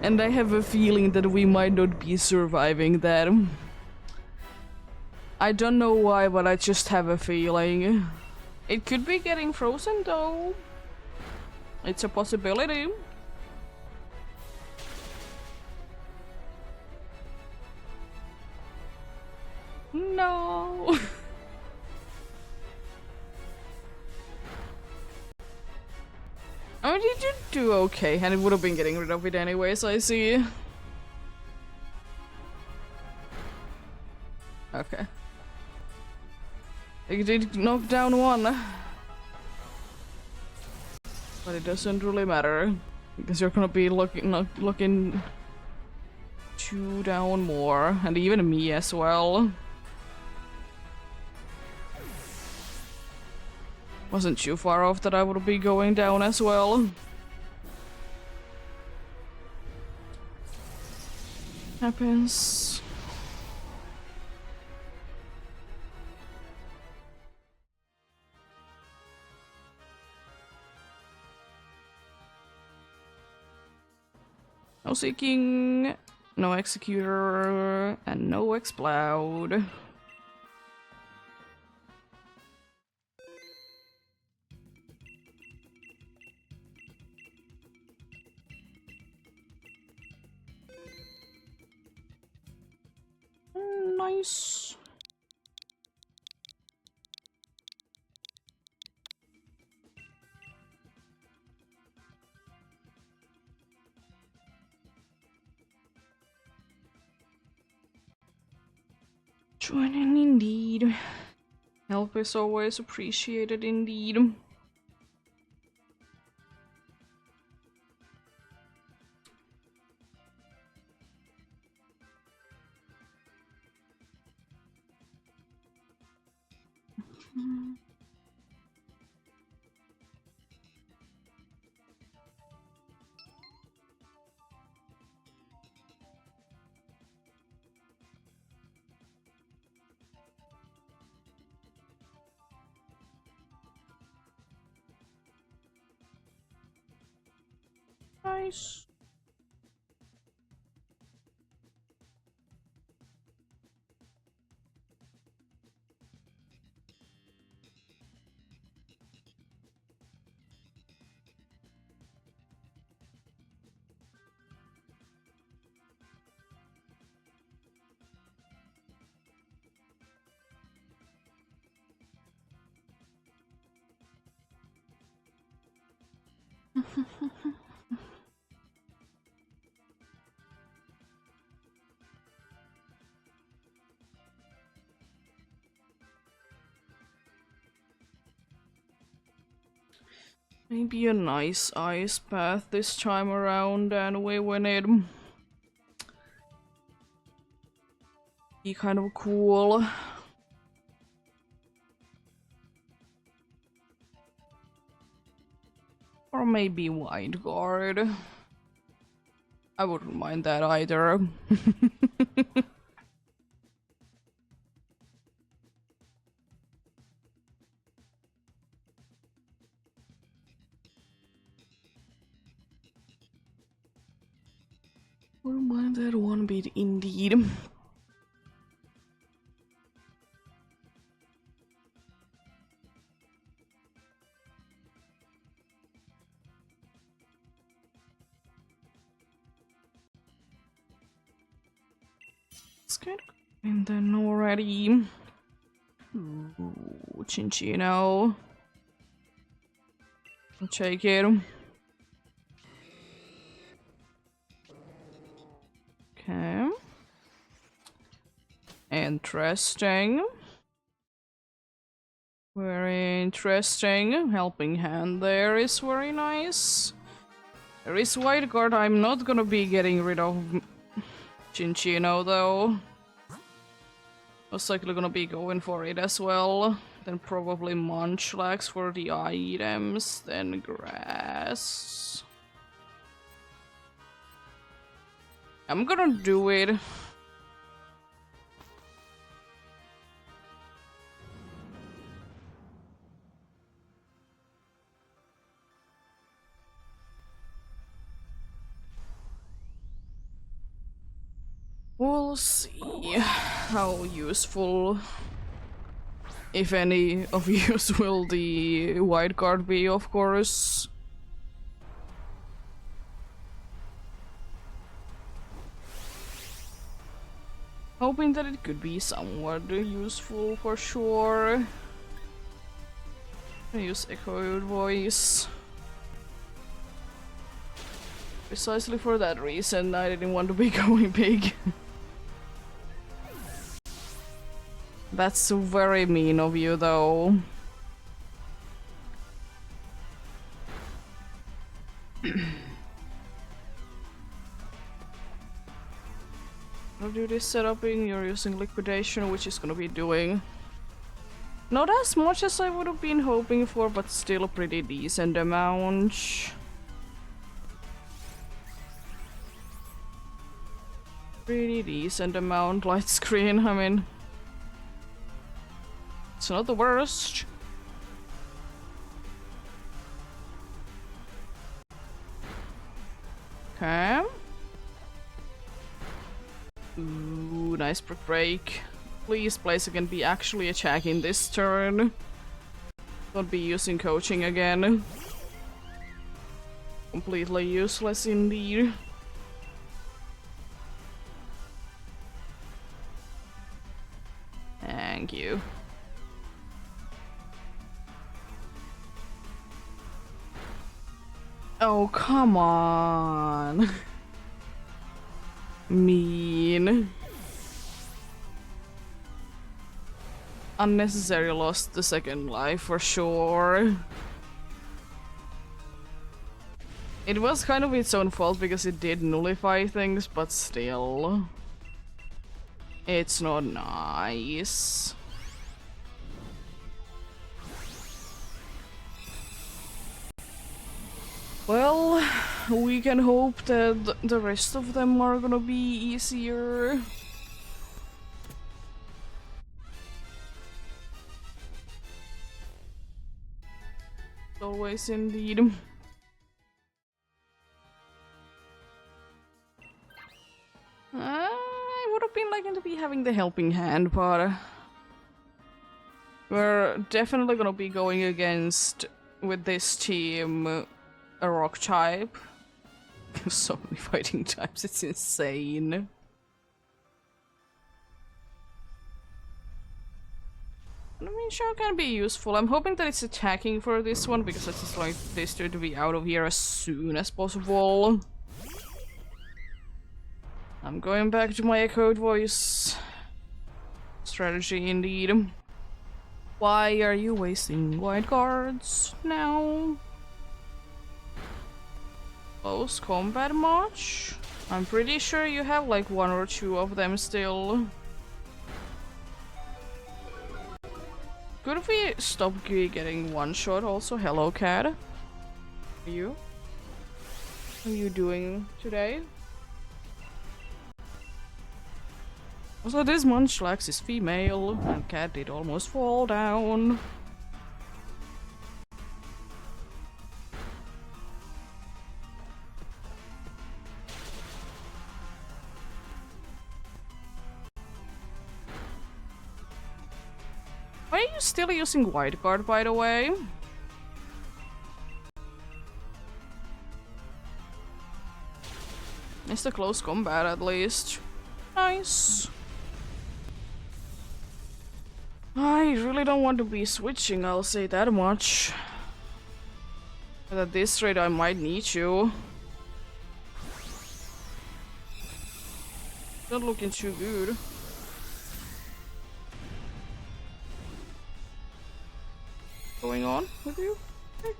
And I have a feeling that we might not be surviving that. I don't know why, but I just have a feeling. It could be getting frozen though. It's a possibility. No. I mean, you did do okay, and it would have been getting rid of it anyways, I see. Okay. You did knock down one. But it doesn't really matter. Because you're gonna be looking 2 down more, and even me as well. Wasn't too far off that I would be going down as well. Happens. No seeking, no executor, and no explode. Nice. Joining indeed. Help is always appreciated indeed. Nice. Maybe a nice ice path this time around, and we win it. Be kind of cool. Or maybe wide guard. I wouldn't mind that either. Wouldn't mind that one bit indeed. Let's get going then already. Ooh, Chinchino. I'll take it. Okay. Interesting. Very interesting. Helping hand there is very nice. There is white guard. I'm not gonna be getting rid of Chinchino though. Most likely gonna be going for it as well. Then probably Munchlax for the items. Then grass. I'm gonna do it. We'll see how useful, if any of use, will the white card be, of course. Hoping that it could be somewhat useful for sure. I use echoed voice. Precisely for that reason, I didn't want to be going big. That's very mean of you, though. I'll do this setuping, you're using liquidation, which is gonna be doing not as much as I would have been hoping for, but still a pretty decent amount. Pretty decent amount, light screen, I mean, it's not the worst. Okay. Ooh, nice brick break. Please, Blazer can be actually attacking this turn. Don't be using coaching again. Completely useless indeed. Thank you. Oh, come on. Mean. Unnecessary lost the second life for sure. It was kind of its own fault because it did nullify things, but still. It's not nice. Well, we can hope that the rest of them are gonna be easier. Always indeed. I would have been liking to be having the helping hand, but we're definitely gonna be going against, with this team, a rock type. So many fighting types, it's insane. I mean, sure can be useful. I'm hoping that it's attacking for this one, because I just like this dude to be out of here as soon as possible. I'm going back to my echoed voice strategy indeed. Why are you wasting white cards now? Close combat much? I'm pretty sure you have like 1 or 2 of them still. Could we stop getting one shot also? Hello, cat. Are you? How are you doing today? Also, this Munchlax is female, and cat did almost fall down. Why are you still using White Guard, by the way? It's the close combat at least. Nice. I really don't want to be switching, I'll say that much. But at this rate I might need you. Not looking too good. Going on with you? Okay.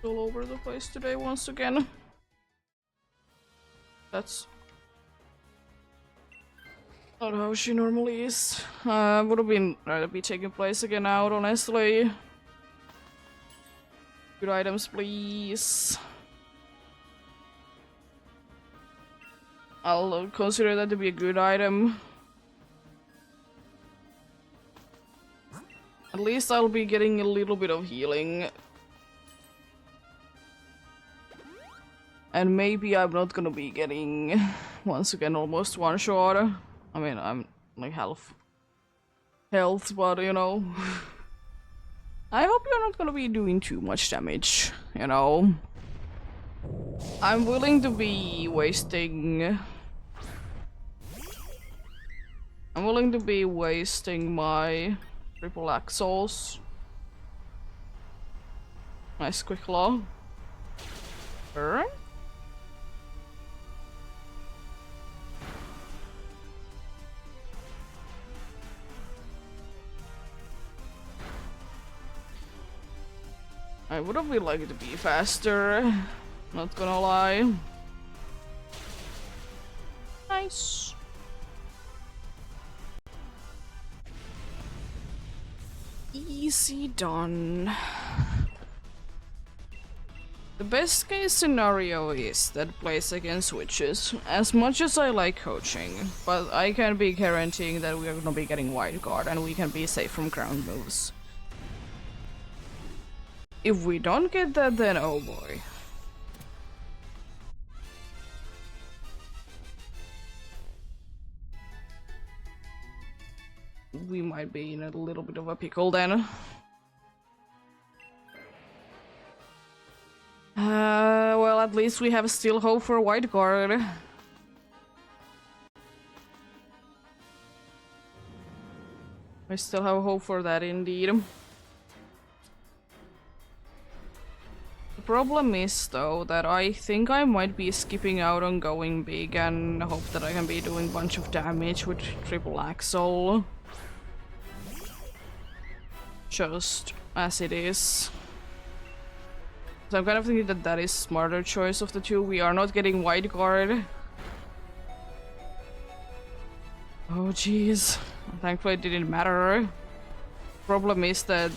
All over the place today once again. That's not how she normally is. Would have been rather be taking place again out, honestly. Good items, please. I'll consider that to be a good item. At least I'll be getting a little bit of healing. And maybe I'm not gonna be getting, once again, almost one shot. I mean, I'm like half health, but you know. I hope you're not gonna be doing too much damage, you know. I'm willing to be wasting... I'm willing to be wasting my triple axles. Nice quick claw. Alright. I would have really liked to be faster, not gonna lie. Nice. Easy done. The best case scenario is that place again switches, as much as I like coaching, but I can be guaranteeing that we are gonna be getting wide guard and we can be safe from ground moves. If we don't get that, then oh boy. We might be in a little bit of a pickle then. Well, at least we have still hope for white guard. I still have hope for that indeed. The problem is though that I think I might be skipping out on going big and hope that I can be doing a bunch of damage with triple axle. Just as it is. So I'm kind of thinking that that is smarter choice of the two. We are not getting wide guard. Oh jeez. Thankfully it didn't matter. Problem is that...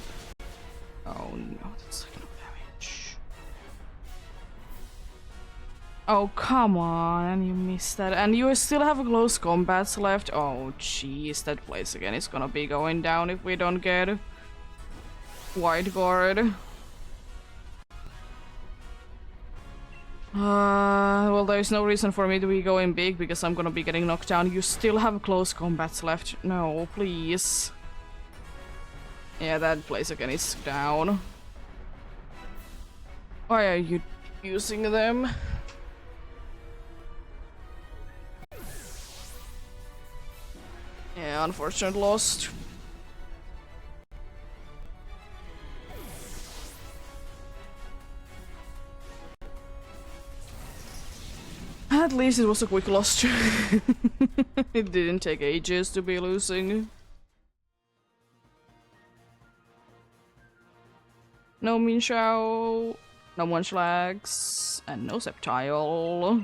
Oh no, that's like no damage. Oh, come on, you missed that. And you still have close combats left. Oh, jeez, that place again is gonna be going down if we don't get wide guard. Well, there's no reason for me to be going big because I'm gonna be getting knocked down. You still have close combats left. No, please. Yeah, that place again is down. Why are you using them? Yeah, unfortunate lost. At least it was a quick loss. It didn't take ages to be losing. No Minshao, no Munchlax, and no Sceptile.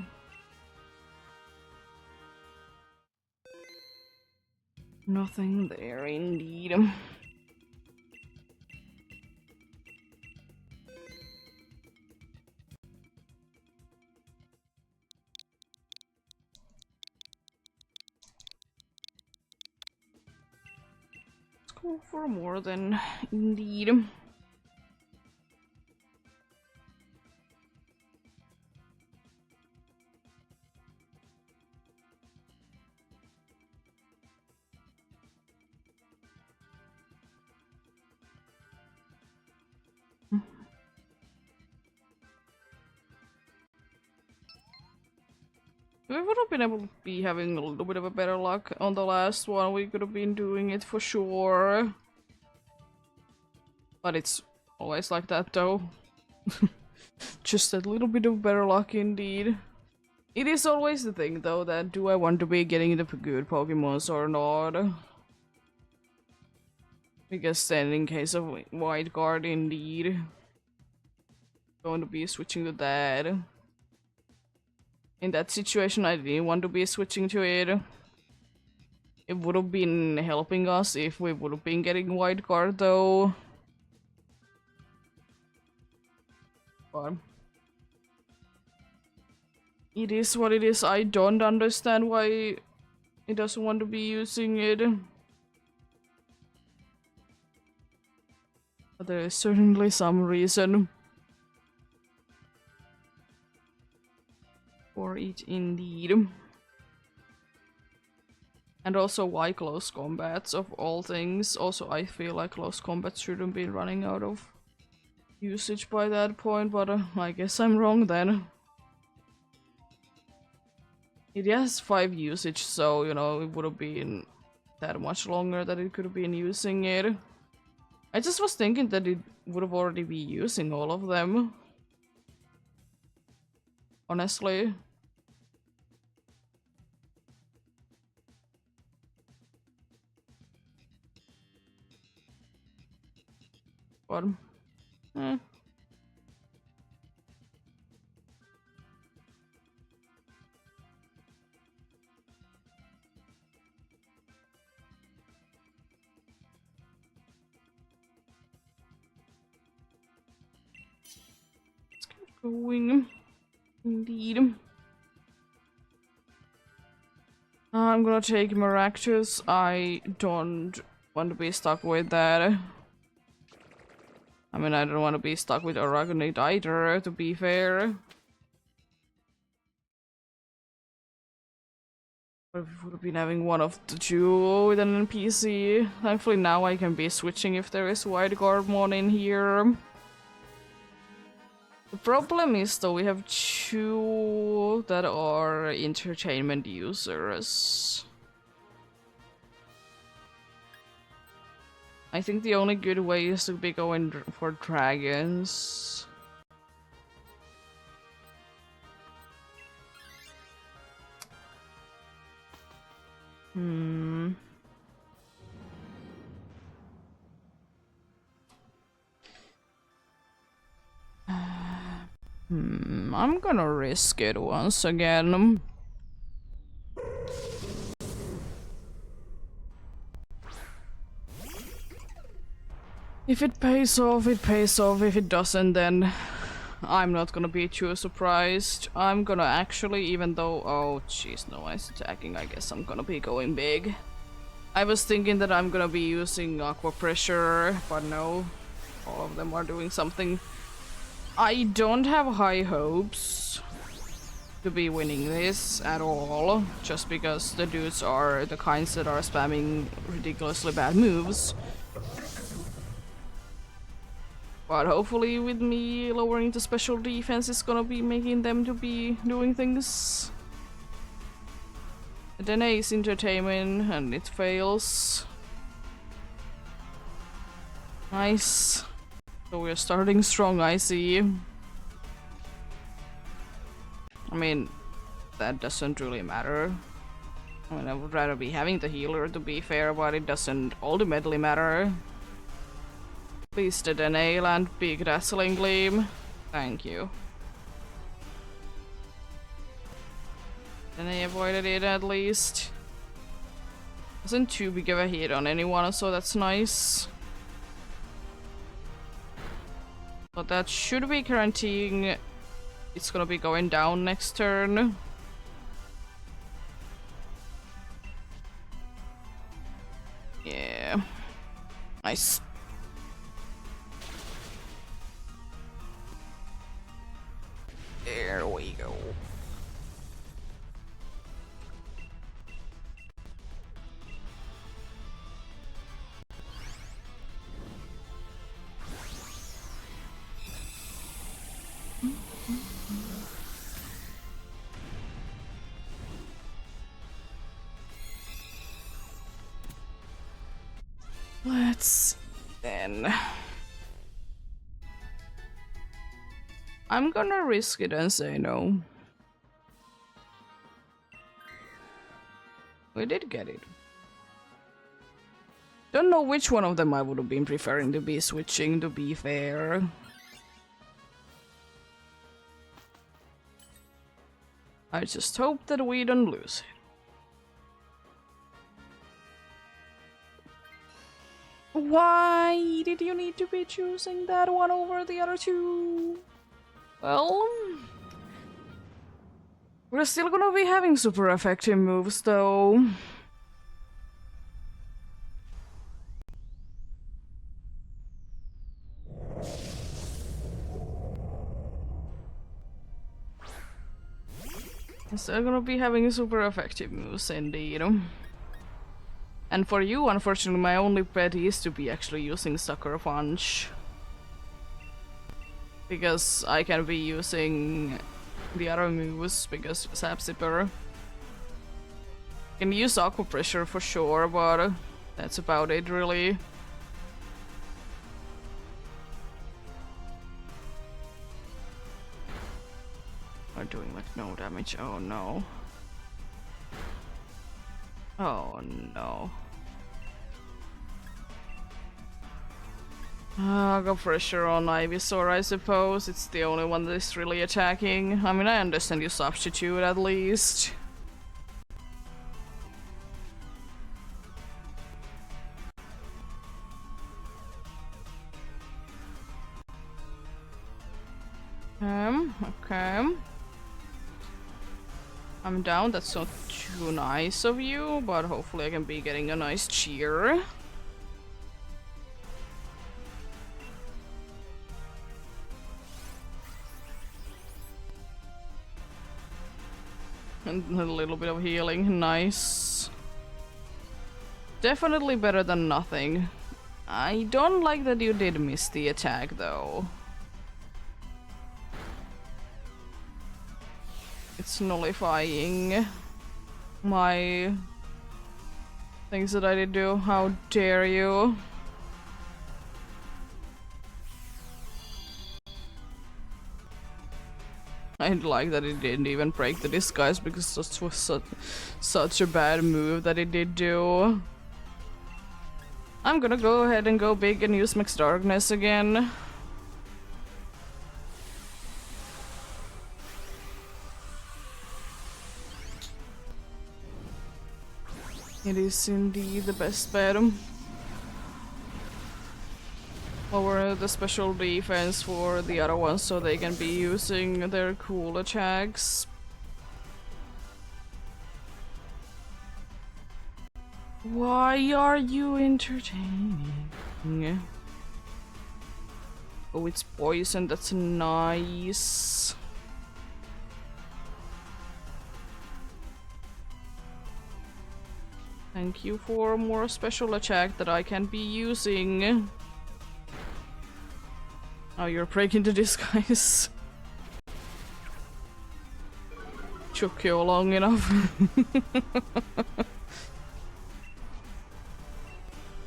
Nothing there indeed. Let's go for more than indeed. We would have been able to be having a little bit of a better luck on the last one. We could have been doing it for sure. But it's always like that though. Just a little bit of better luck indeed. It is always the thing though that do I want to be getting the good Pokemons or not? Because then in case of White Guard indeed. Going to be switching to that. In that situation, I didn't want to be switching to it. It would have been helping us if we would have been getting White Guard, though. But it is what it is. I don't understand why it doesn't want to be using it. But there is certainly some reason for it indeed. And also why close combats of all things. Also I feel like close combats shouldn't be running out of usage by that point, but I guess I'm wrong then. It has 5 usage, so you know it would have been that much longer that it could have been using it. I just was thinking that it would have already be using all of them. Honestly. But let's keep going. Indeed. I'm gonna take Maractus. I don't want to be stuck with that. I mean, I don't want to be stuck with Aragonite either, to be fair. But we would have been having one of the two with an NPC. Thankfully now I can be switching if there is White Guardmon in here. The problem is though we have 2 that are entertainment users. I think the only good way is to be going for dragons. I'm gonna risk it once again. If it pays off, it pays off. If it doesn't, then I'm not gonna be too surprised. I'm gonna actually, even though... Oh, jeez, no one's attacking. I guess I'm gonna be going big. I was thinking that I'm gonna be using Aqua Pressure, but no. All of them are doing something. I don't have high hopes to be winning this at all, just because the dudes are the kinds that are spamming ridiculously bad moves. But hopefully with me lowering the special defense is gonna be making them to be doing things. Then Ace Entertainment and it fails. Nice. So we're starting strong, I see. I mean, that doesn't really matter. I mean, I would rather be having the healer to be fair, but it doesn't ultimately matter. Please the Dene land big dazzling gleam. Thank you. Dene avoided it at least. Wasn't too big of a hit on anyone, so that's nice. But that should be guaranteeing it's gonna be going down next turn. Yeah. Nice. There we go. Let's then. I'm gonna risk it and say no. We did get it. Don't know which one of them I would have been preferring to be switching, to be fair. I just hope that we don't lose it. Why did you need to be choosing that one over the other two? Well, we're still gonna be having super effective moves though. Still gonna be having super effective moves indeed. And for you, unfortunately, my only bet is to be actually using Sucker Punch. Because I can be using the other moves, because Sap Zipper. Can use Aqua Pressure for sure, but that's about it really. Are doing like no damage, oh no. Oh no. I got pressure on Ivysaur, I suppose. It's the only one that is really attacking. I mean, I understand you substitute at least. Okay. I'm down, that's not too nice of you, but hopefully I can be getting a nice cheer. And a little bit of healing, nice. Definitely better than nothing. I don't like that you did miss the attack though. It's nullifying my things that I did do. How dare you? I like that it didn't even break the disguise because this was such a bad move that it did do. I'm gonna go ahead and go big and use Max Darkness again. It is indeed the best bet. lower the special defense for the other ones so they can be using their cool attacks. Why are you entertaining? Oh, it's poison, that's nice. Thank you for more special attack that I can be using. Oh, you're breaking the disguise. Took you long enough.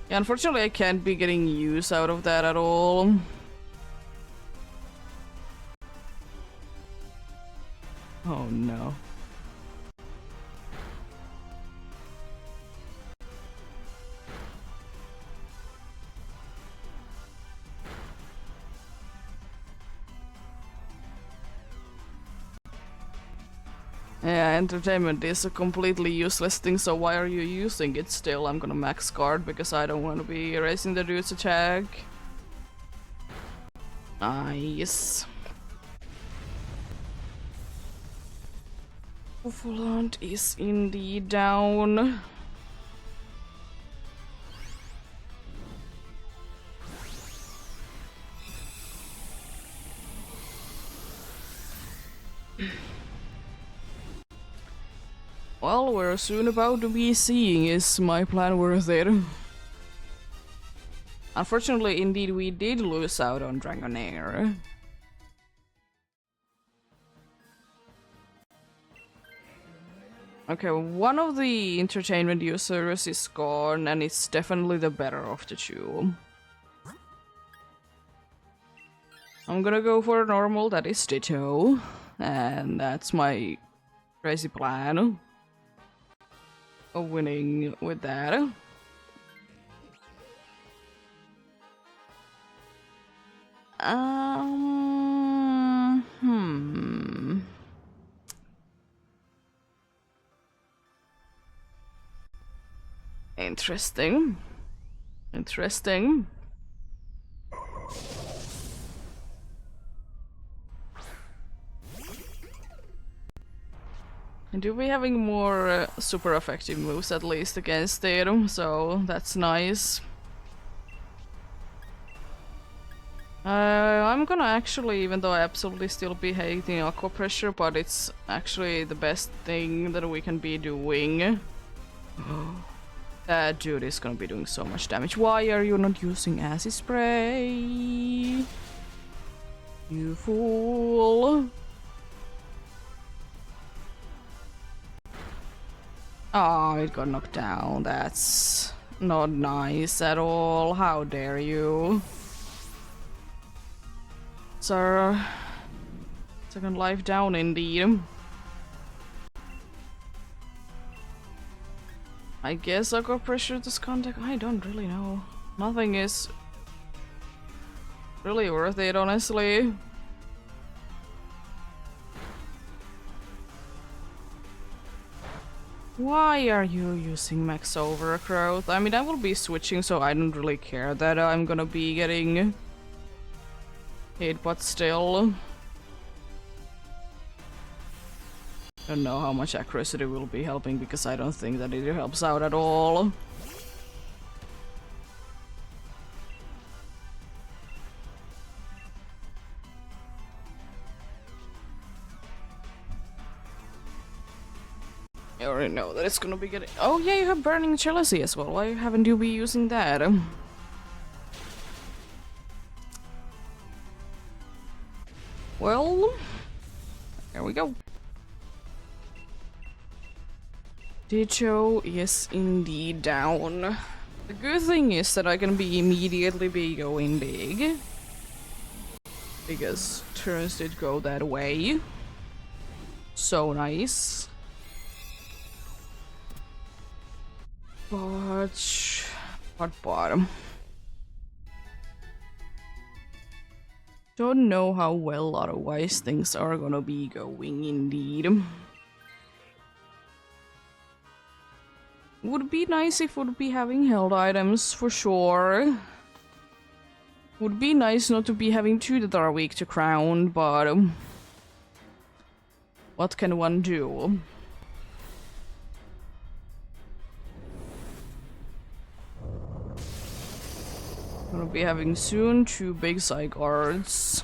Yeah, unfortunately I can't be getting use out of that at all. Oh no. Yeah, entertainment is a completely useless thing, so why are you using it still? I'm gonna max guard because I don't want to be erasing the dude's attack. Nice. Fulant is indeed down. Well, we're soon about to be seeing is my plan worth it. Unfortunately, indeed, we did lose out on Dragonair. Okay, one of the entertainment users is gone, and it's definitely the better of the two. I'm gonna go for a normal, that is Ditto. And that's my crazy plan of winning with that. Interesting. Interesting. And do be having more super effective moves at least against it, so that's nice. I'm gonna actually, even though I absolutely still be hating Aqua Pressure, but it's actually the best thing that we can be doing. That dude is gonna be doing so much damage. Why are you not using acid spray? You fool. Oh, it got knocked down. That's not nice at all. How dare you? Sir. Second life down indeed. I guess I got pressure this contact. I don't really know. Nothing is really worth it, honestly. Why are you using max overgrowth? I mean, I will be switching, so I don't really care that I'm gonna be getting hit, but still. Don't know how much accuracy will be helping because I don't think that it helps out at all. I already know that it's gonna be getting. Oh yeah, you have Burning Jealousy as well. Why haven't you been using that? Well, there we go. Dicho is indeed down. The good thing is that I can be immediately be going big. Because turns did go that way. So nice. But bottom. Don't know how well otherwise things are gonna be going indeed. Would be nice if would be having held items for sure. Would be nice not to be having two that are weak to crown, but what can one do? Gonna be having soon two big side guards.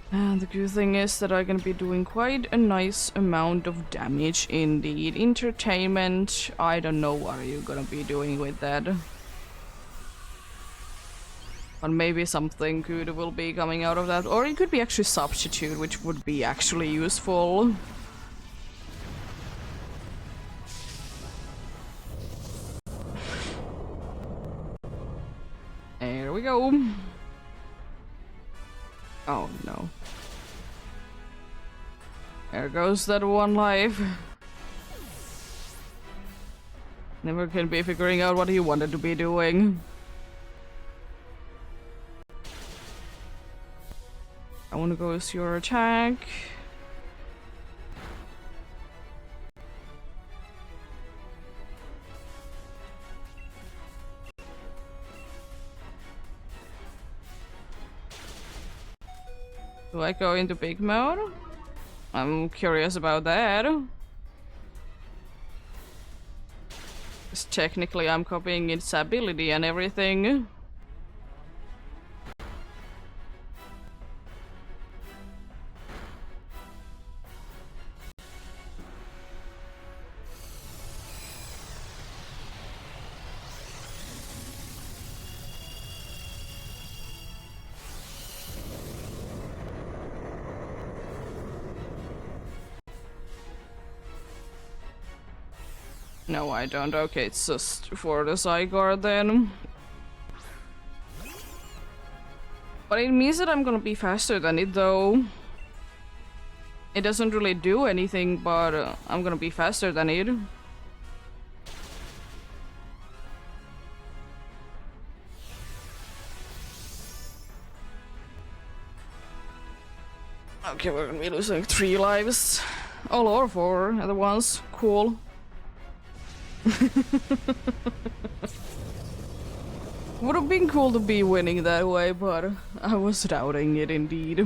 And the good thing is that I'm gonna be doing quite a nice amount of damage indeed. Entertainment, I don't know what are you gonna be doing with that. But maybe something good will be coming out of that. Or it could be actually substitute, which would be actually useful. There we go. Oh no. There goes that one life. Never can be figuring out what he wanted to be doing. I want to go with your attack. Do I go into big mode? I'm curious about that. Because technically I'm copying its ability and everything. No, I don't. Okay, it's just for the Zygarde then. But it means that I'm gonna be faster than it though. It doesn't really do anything, but I'm gonna be faster than it. Okay, we're gonna be losing 3 lives. All or 4 at once. Cool. Would have been cool to be winning that way, but I was doubting it indeed.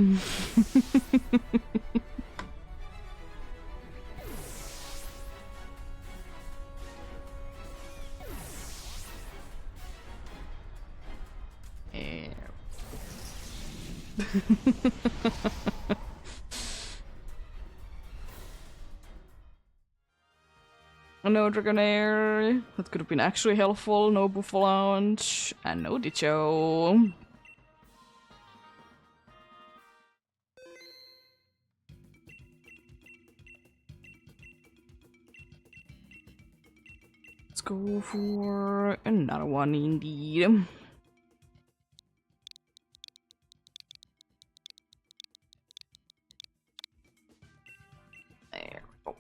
No Dragonair. That could have been actually helpful. No Buffalounge. And no Dicho. Let's go for another one indeed. There we go.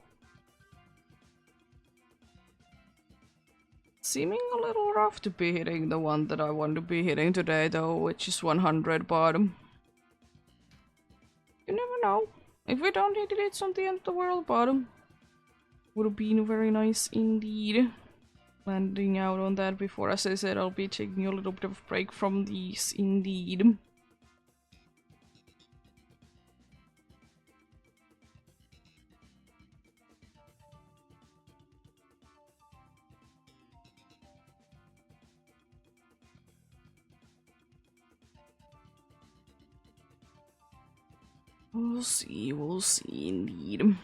Seeming a little rough to be hitting the one that I want to be hitting today though, which is 100 bottom. You never know. If we don't hit it, it's on the end of the world bottom. Would have been very nice indeed. Landing out on that before, as I said, I'll be taking a little bit of a break from these indeed. We'll see indeed.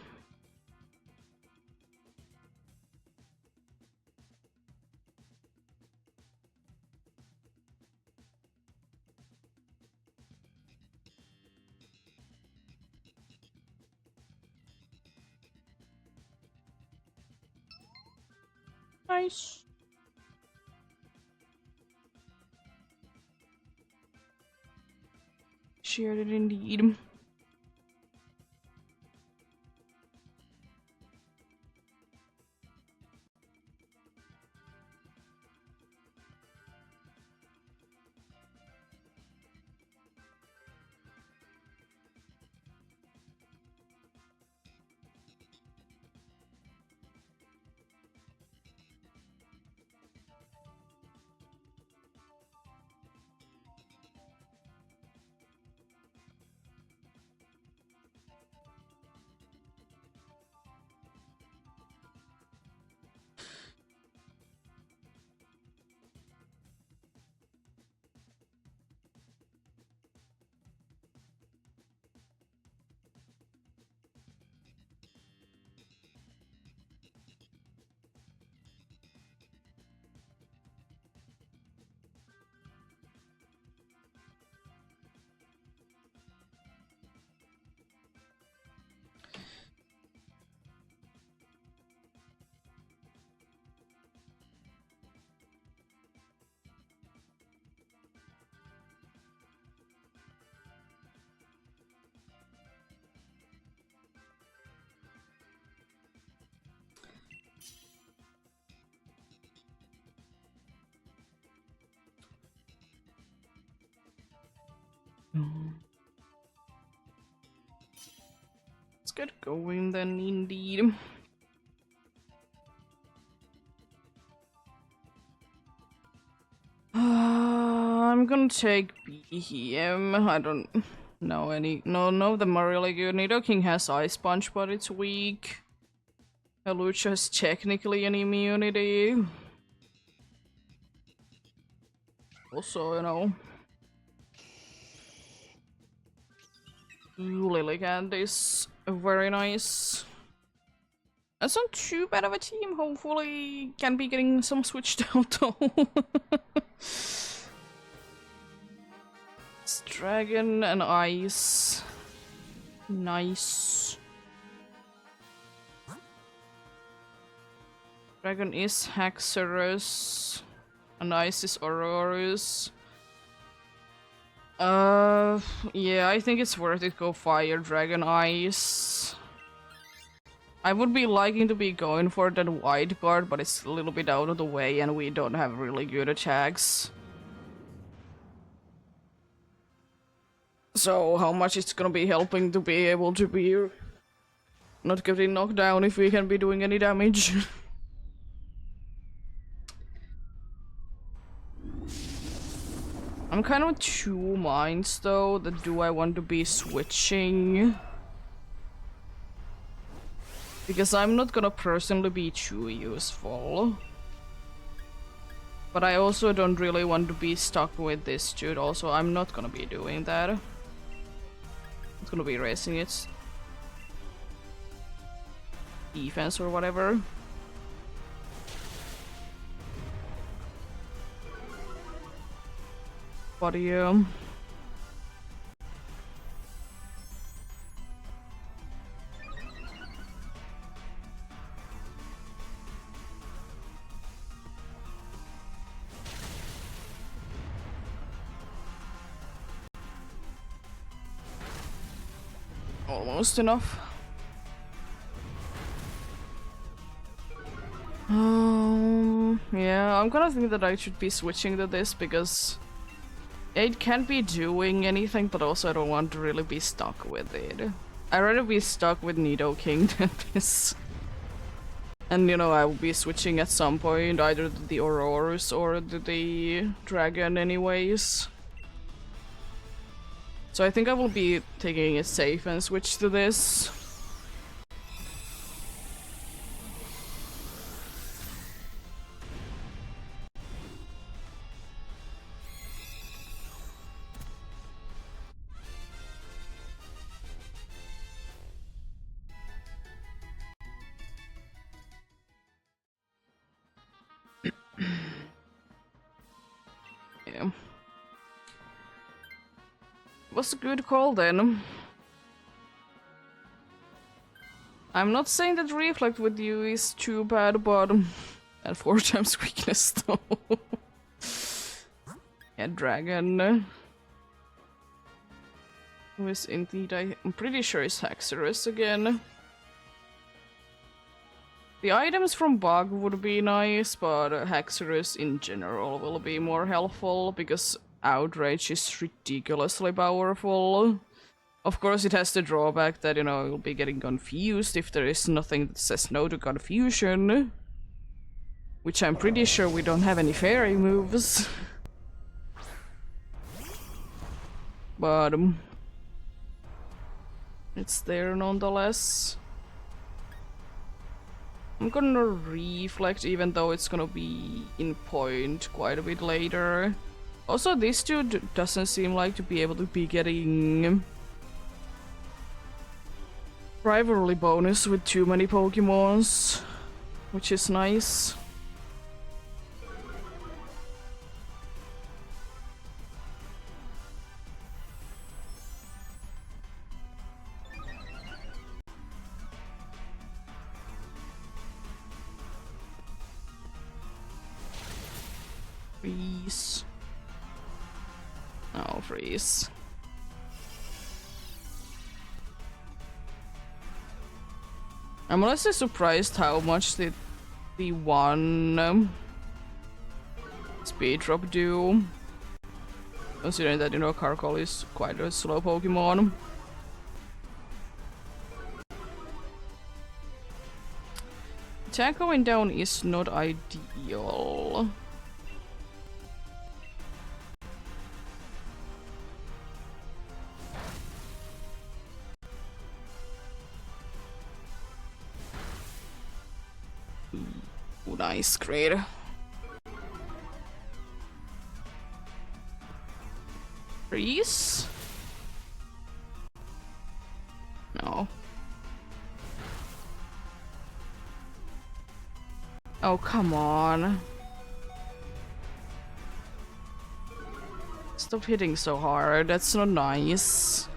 Nice. Shared it indeed. Let's get going then, indeed. I'm gonna take BM. I don't know any. No, them are really good. Nidoking has Ice Punch, but it's weak. Lucha has technically an immunity. Also, you know. Ooh, Lilligant is very nice. That's not too bad of a team. Hopefully, can be getting some switched out though. It's Dragon and Ice. Nice. Dragon is Haxorus. And Ice is Aurorus. Yeah, I think it's worth it. Go Fire, Dragon, Ice. I would be liking to be going for that white card, but it's a little bit out of the way and we don't have really good attacks. So how much it's gonna be helping to be able to be not getting knocked down if we can be doing any damage. I'm kind of two minds though, that do I want to be switching? Because I'm not gonna personally be too useful. But I also don't really want to be stuck with this dude, also I'm not gonna be doing that. It's gonna be racing its defense or whatever. But yeah. Almost enough. Yeah, I'm gonna think that I should be switching to this because it can't be doing anything, but also I don't want to really be stuck with it. I'd rather be stuck with Nidoking than this. And you know, I will be switching at some point, either to the Aurorus or to the Dragon anyways. So I think I will be taking it safe and switch to this. Yeah. Was a good call then. I'm not saying that Reflect with you is too bad, but at 4 times weakness though. Yeah, Dragon. Who is indeed, I'm pretty sure it's Haxorus again. The items from Bug would be nice, but Haxorus in general will be more helpful because Outrage is ridiculously powerful. Of course, it has the drawback that, you know, you'll be getting confused if there is nothing that says no to confusion. Which I'm pretty sure we don't have any fairy moves. But it's there nonetheless. I'm gonna Reflect even though it's gonna be in point quite a bit later. Also, this dude doesn't seem like to be able to be getting rivalry bonus with too many Pokemons, which is nice. Freeze. Oh, freeze. I'm honestly surprised how much did the one speed drop do. Considering that, you know, Carkol is quite a slow Pokemon. Attack going down is not ideal. Ooh, nice, great. Freeze? No. Oh, come on. Stop hitting so hard, that's not nice.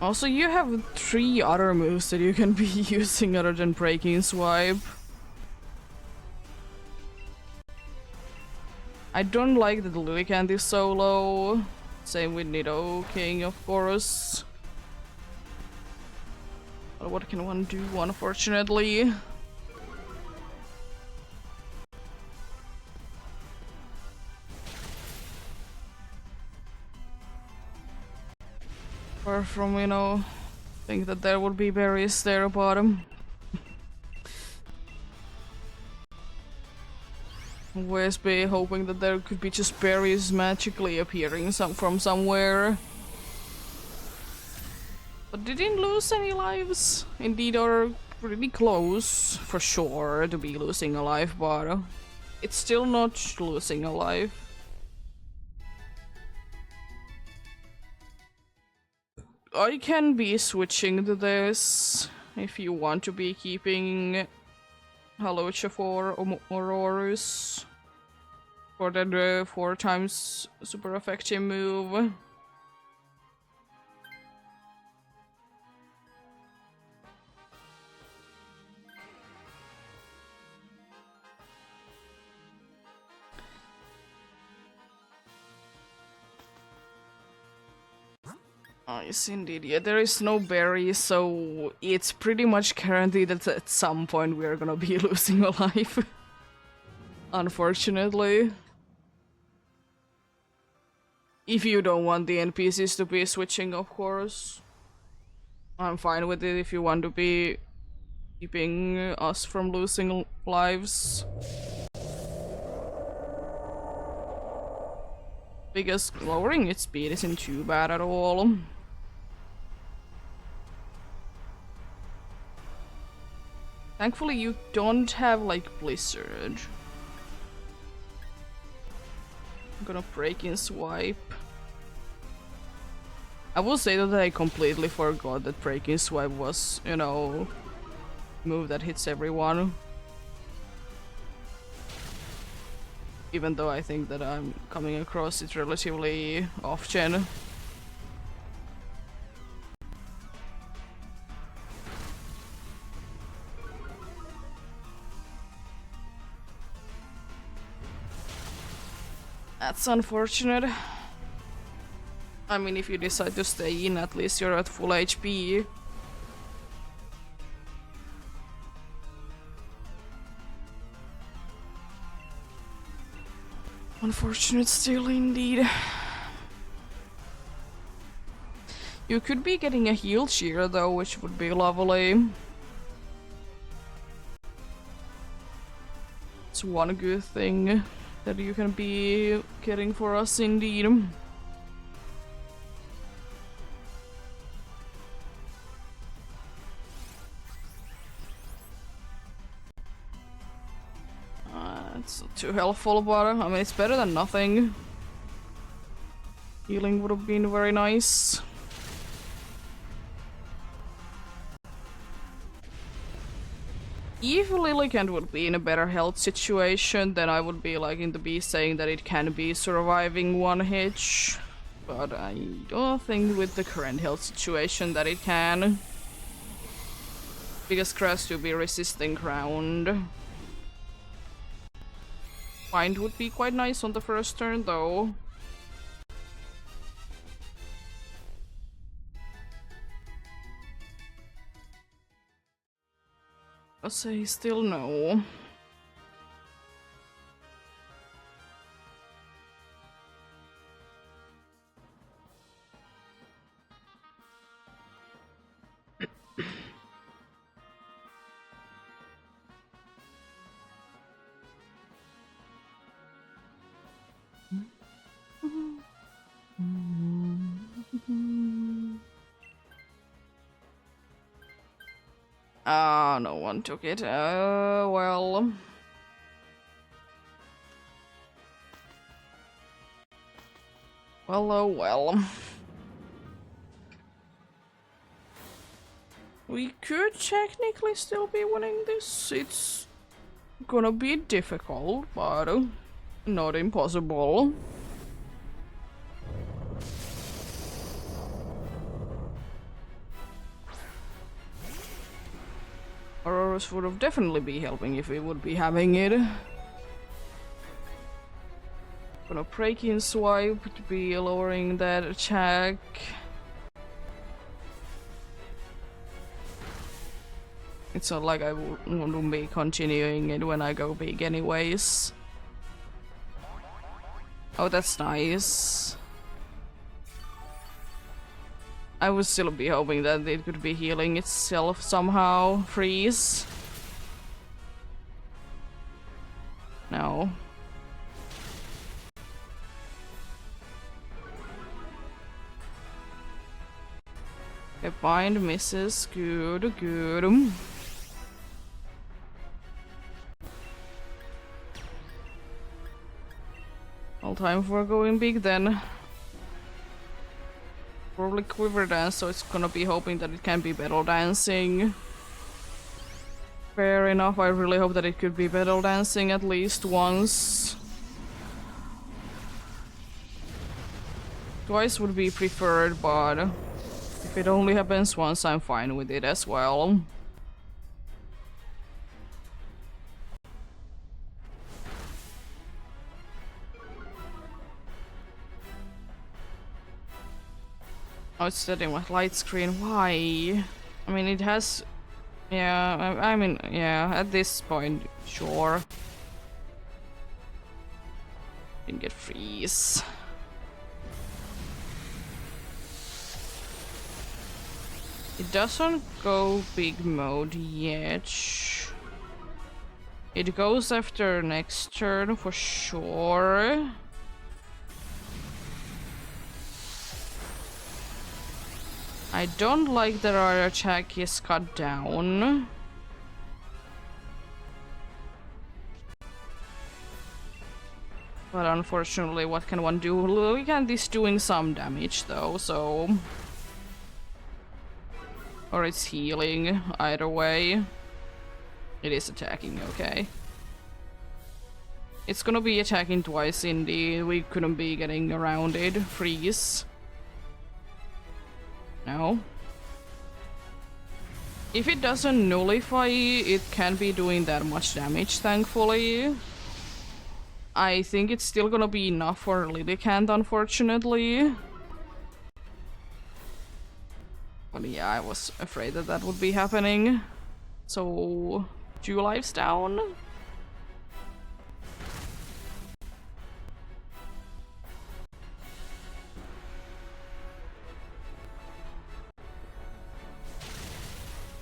Also, you have 3 other moves that you can be using other than Breaking Swipe. I don't like that Lillicant is so low. Same with Nidoking, of course. But what can one do, unfortunately? Apart from, you know, think that there would be berries there bottom. Always be hoping that there could be just berries magically appearing from somewhere. But they didn't lose any lives. Indeed, are pretty close, for sure, to be losing a life, but it's still not losing a life. I can be switching to this if you want to be keeping Halochafor or Aurorus for that 4 times super effective move. Nice indeed. Yeah, there is no berry, so it's pretty much guaranteed that at some point we are gonna be losing a life. Unfortunately. If you don't want the NPCs to be switching, of course. I'm fine with it if you want to be keeping us from losing lives. Because lowering its speed isn't too bad at all. Thankfully you don't have like Blizzard. I'm gonna Breaking Swipe. I will say that I completely forgot that Breaking Swipe was, you know, move that hits everyone. Even though I think that I'm coming across it relatively often. That's unfortunate. I mean, if you decide to stay in, at least you're at full HP. Unfortunate still, indeed. You could be getting a heal cheer though, which would be lovely. It's one good thing that you can be getting for us, indeed. It's not too helpful, but I mean, it's better than nothing. Healing would have been very nice. If Lillicant would be in a better health situation, then I would be liking to be saying that it can be surviving one hitch. But I don't think with the current health situation that it can. Because Crash will be resisting ground. Find would be quite nice on the first turn though. I'll say still no. Ah, no one took it. Well. Well, oh well. We could technically still be winning this. It's gonna be difficult, but not impossible. Auroras would have definitely be helping if we would be having it. Gonna break in swipe to be lowering that attack. It's not like I wouldn't be continuing it when I go big anyways. Oh, that's nice. I would still be hoping that it could be healing itself somehow. Freeze. No. Okay, bind misses. Good, good. All time for going big then. Probably quiver dance, so it's gonna be hoping that it can be battle dancing. Fair enough, I really hope that it could be battle dancing at least once. Twice would be preferred, but if it only happens once, I'm fine with it as well. Oh, it's setting my light screen. Why? I mean, it has... Yeah, I mean, yeah, at this point, sure. Didn't get freeze. It doesn't go big mode yet. It goes after next turn for sure. I don't like that our attack is cut down. But unfortunately, what can one do? Lilligant is doing some damage though, so... Or it's healing, either way. It is attacking, okay. It's gonna be attacking twice indeed, we couldn't be getting around it. Freeze. No. If it doesn't nullify, it can't be doing that much damage, thankfully. I think it's still gonna be enough for Lilligant, unfortunately. But yeah, I was afraid that that would be happening. So, 2 lives down.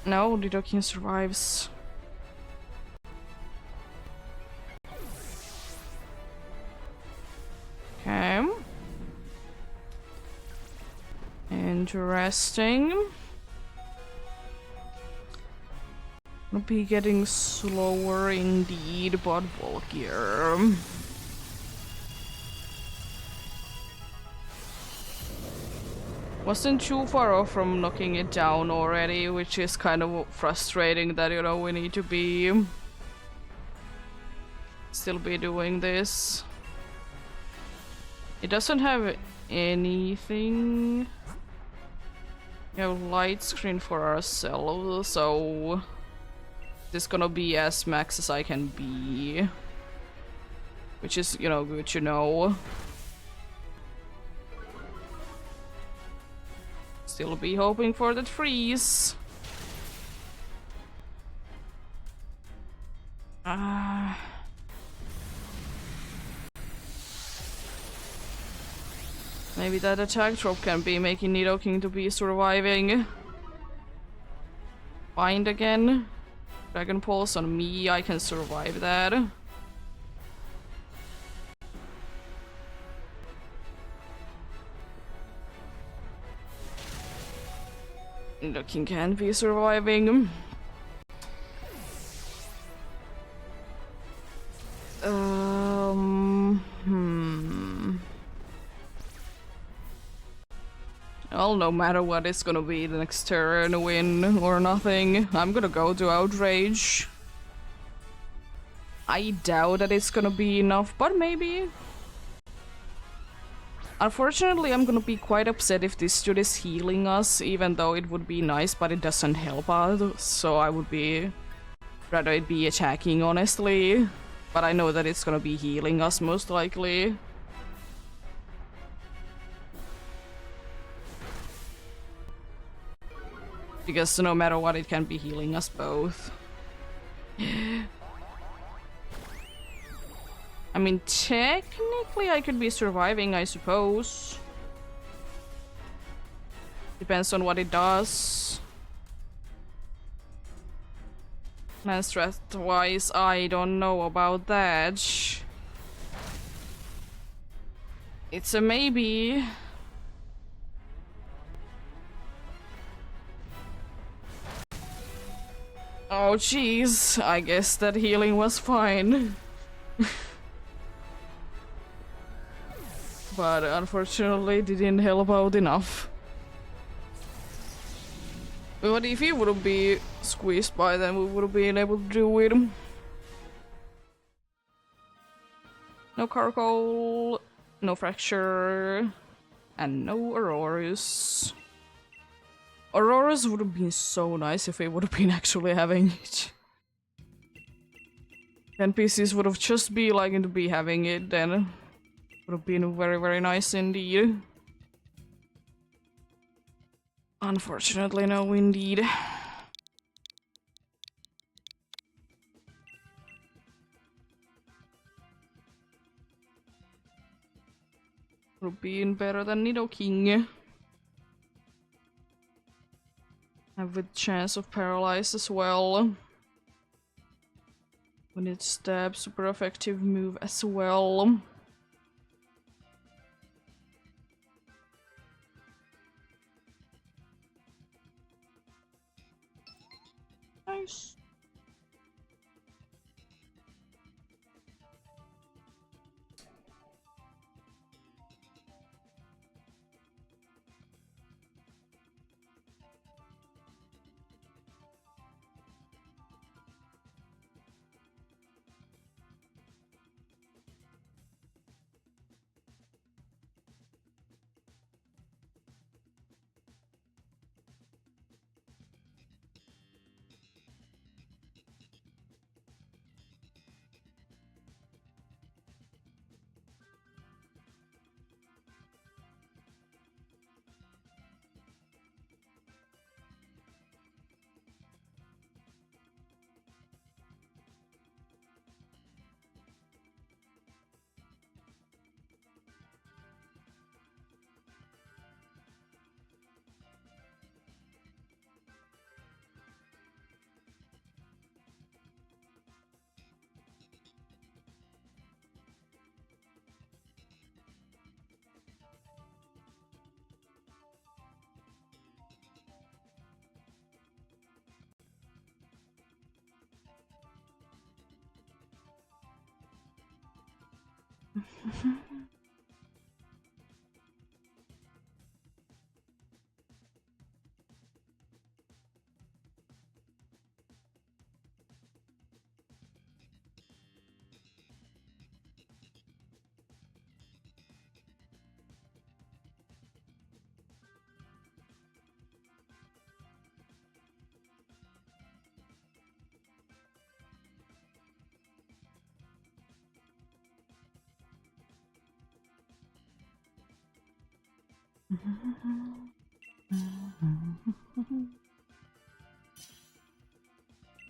No, Nidoking survives. Okay. Interesting. I'll be getting slower indeed, but bulkier. Wasn't too far off from knocking it down already, which is kind of frustrating that, you know, we need to be... still be doing this. It doesn't have anything... We have light screen for ourselves, so... This is gonna be as max as I can be. Which is, you know, good to know. Still be hoping for that freeze. Maybe that attack drop can be making Nidoking to be surviving. Bind again. Dragon Pulse on me, I can survive that. Nidoking can be surviving. Well, no matter what, it's gonna be the next turn, win or nothing. I'm gonna go to Outrage. I doubt that it's gonna be enough, but maybe. Unfortunately, I'm gonna be quite upset if this dude is healing us, even though it would be nice, but it doesn't help us. So I would be rather it be attacking, honestly. But I know that it's gonna be healing us most likely. Because no matter what, it can be healing us both. I mean, technically I could be surviving, I suppose. Depends on what it does. And strat-wise, I don't know about that. It's a maybe. Oh jeez, I guess that healing was fine. But unfortunately didn't help out enough. But if he wouldn't be squeezed by then, we would have been able to do it. No Carcoal, no Fracture, and no Aurorus. Aurorus would have been so nice if we would have been actually having it. NPCs would have just be liking to be having it then. Would have been very, very nice indeed. Unfortunately, no indeed. Would have been better than Nidoking. And with chance of paralyze as well. When it stabs, super effective move as well. Nice.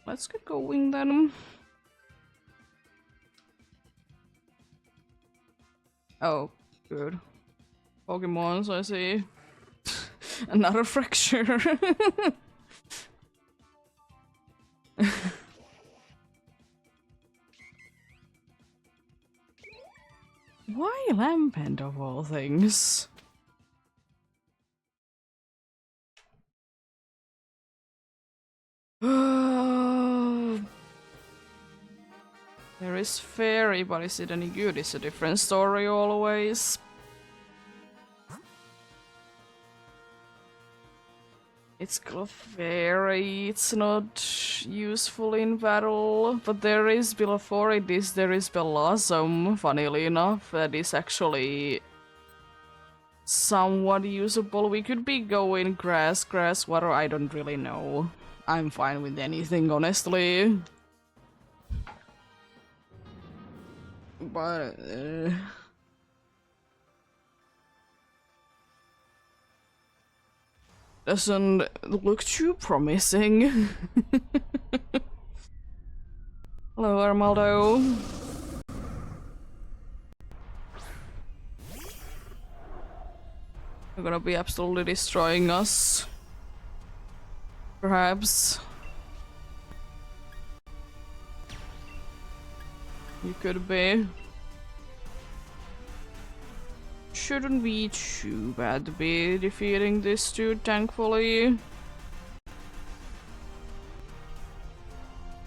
Let's get going then. Oh, good. Pokemons, I see. Another fracture. Why Lampent of all things? There is fairy, but is it any good? It's a different story always. It's Clefairy, it's not useful in battle, but there is before it is there is Blossom, funnily enough, that is actually somewhat usable. We could be going grass, water, I don't really know. I'm fine with anything, honestly. But doesn't look too promising. Hello, Armaldo. They're gonna be absolutely destroying us. Perhaps. You could be. Shouldn't be too bad to be defeating this dude, thankfully.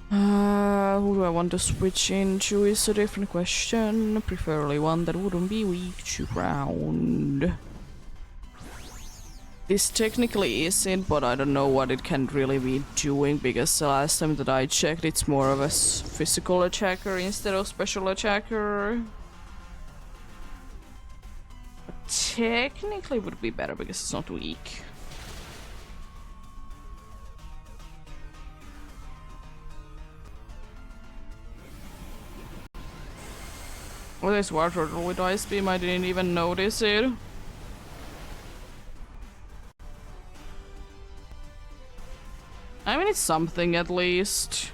Who do I want to switch into is a different question. Preferably one that wouldn't be weak to ground. This technically isn't, but I don't know what it can really be doing, because the last time that I checked it's more of a physical attacker instead of special attacker. But technically it would be better because it's not weak. Oh, there's water with ice beam, I didn't even notice it. I mean, it's something at least.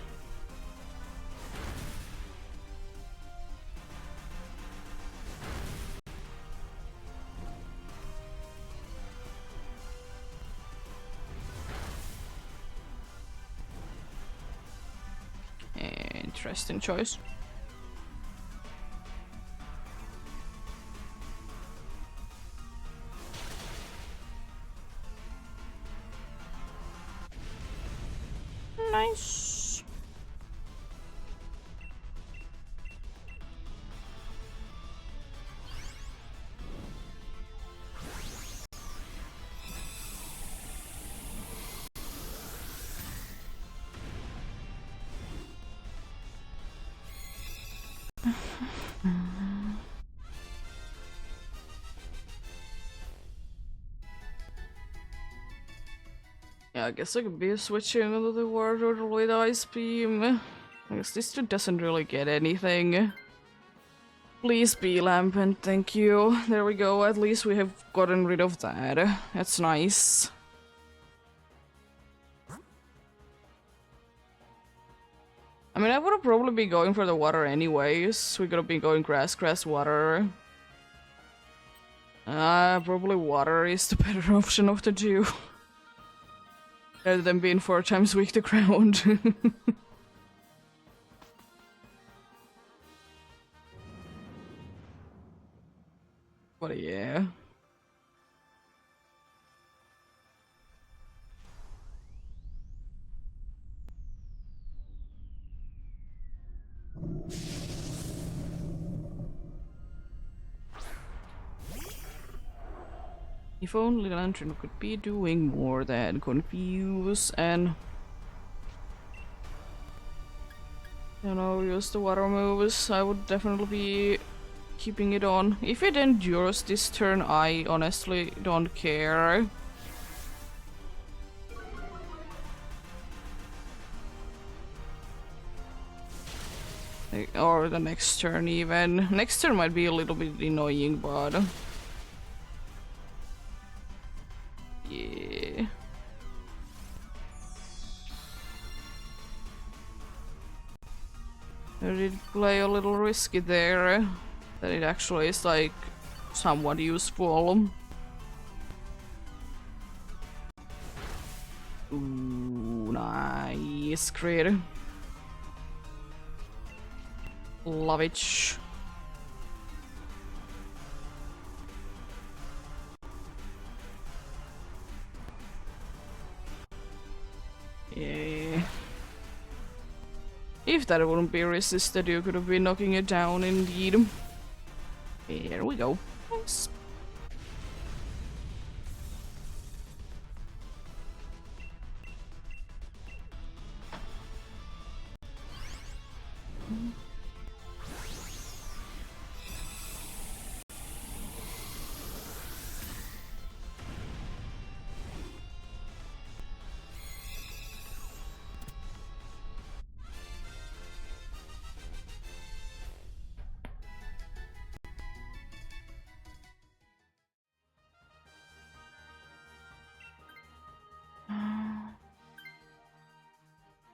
Interesting choice. Nice. Yeah, I guess I could be switching to the water with ice beam. I guess this dude doesn't really get anything. Please be Lampent, thank you. There we go, at least we have gotten rid of that. That's nice. I mean, I would have probably been going for the water anyways. We're gonna be going grass, water. Probably water is the better option of the two. Rather than being 4 times weak to ground. But yeah. If only Lantern could be doing more than confuse and, you know, use the water moves, I would definitely be keeping it on. If it endures this turn, I honestly don't care. Or the next turn even. Next turn might be a little bit annoying, but... yeah. I did play a little risky there. That it actually is like somewhat useful. Ooh, nice crit. Love it. Yeah. If that wouldn't be resisted, you could have been knocking it down indeed. Here we go. Nice.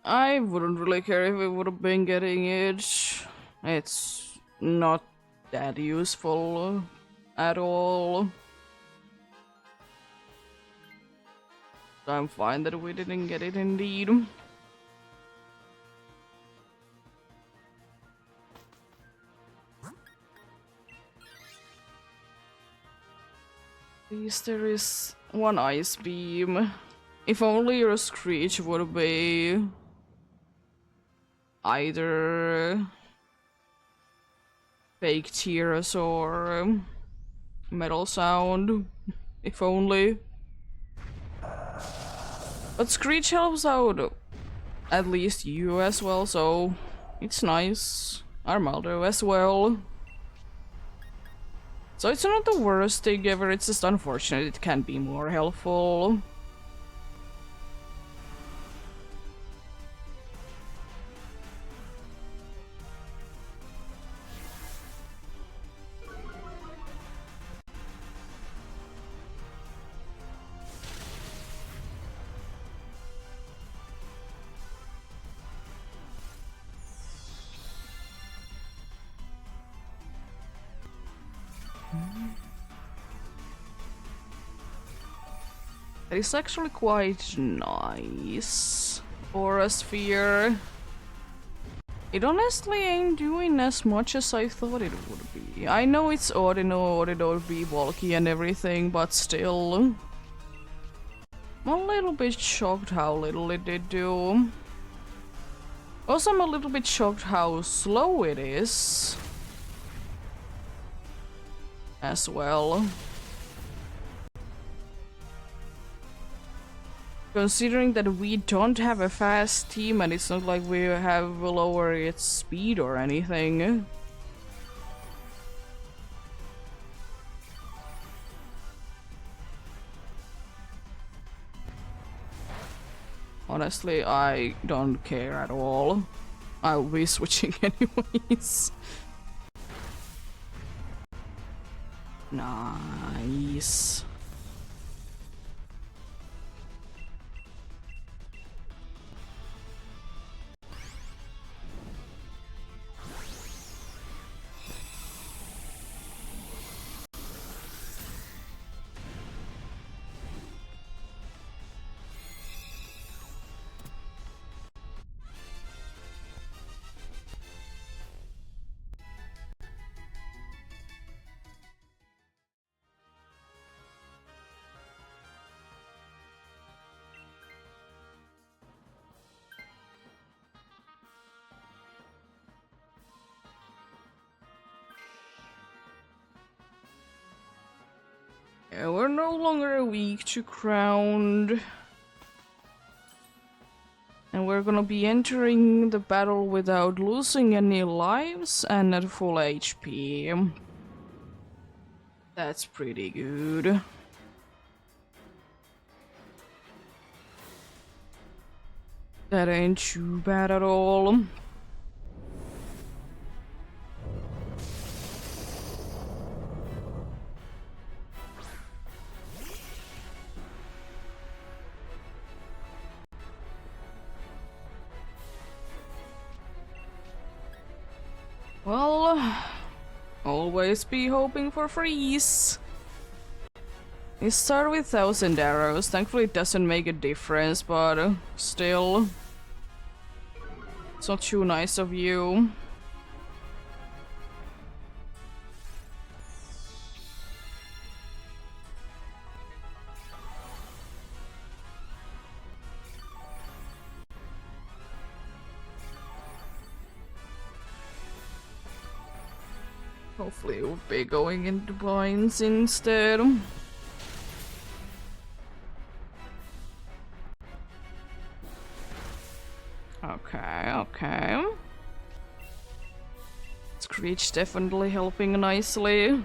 I wouldn't really care if we would have been getting it. It's not that useful at all. I'm fine that we didn't get it indeed. At least there is one ice beam. If only your Screech would be either fake tears or metal sound. If only. But Screech helps out at least you as well, so it's nice. Armaldo as well. So it's not the worst thing ever, it's just unfortunate it can be more helpful. It's actually quite nice for a sphere. It honestly ain't doing as much as I thought it would be. I know it's odd, I know it would be bulky and everything, but still. I'm a little bit shocked how little it did do. Also, I'm a little bit shocked how slow it is. As well. Considering that we don't have a fast team and it's not like we have lower its speed or anything. Honestly, I don't care at all. I'll be switching anyways. Nice. Yeah, we're no longer weak to Crowned. And we're gonna be entering the battle without losing any lives and at full HP. That's pretty good. That ain't too bad at all. Well, always be hoping for freeze. We start with 1000 arrows. Thankfully it doesn't make a difference, but still. It's not too nice of you. Hopefully we'll be going into blinds instead. Okay. Screech definitely helping nicely.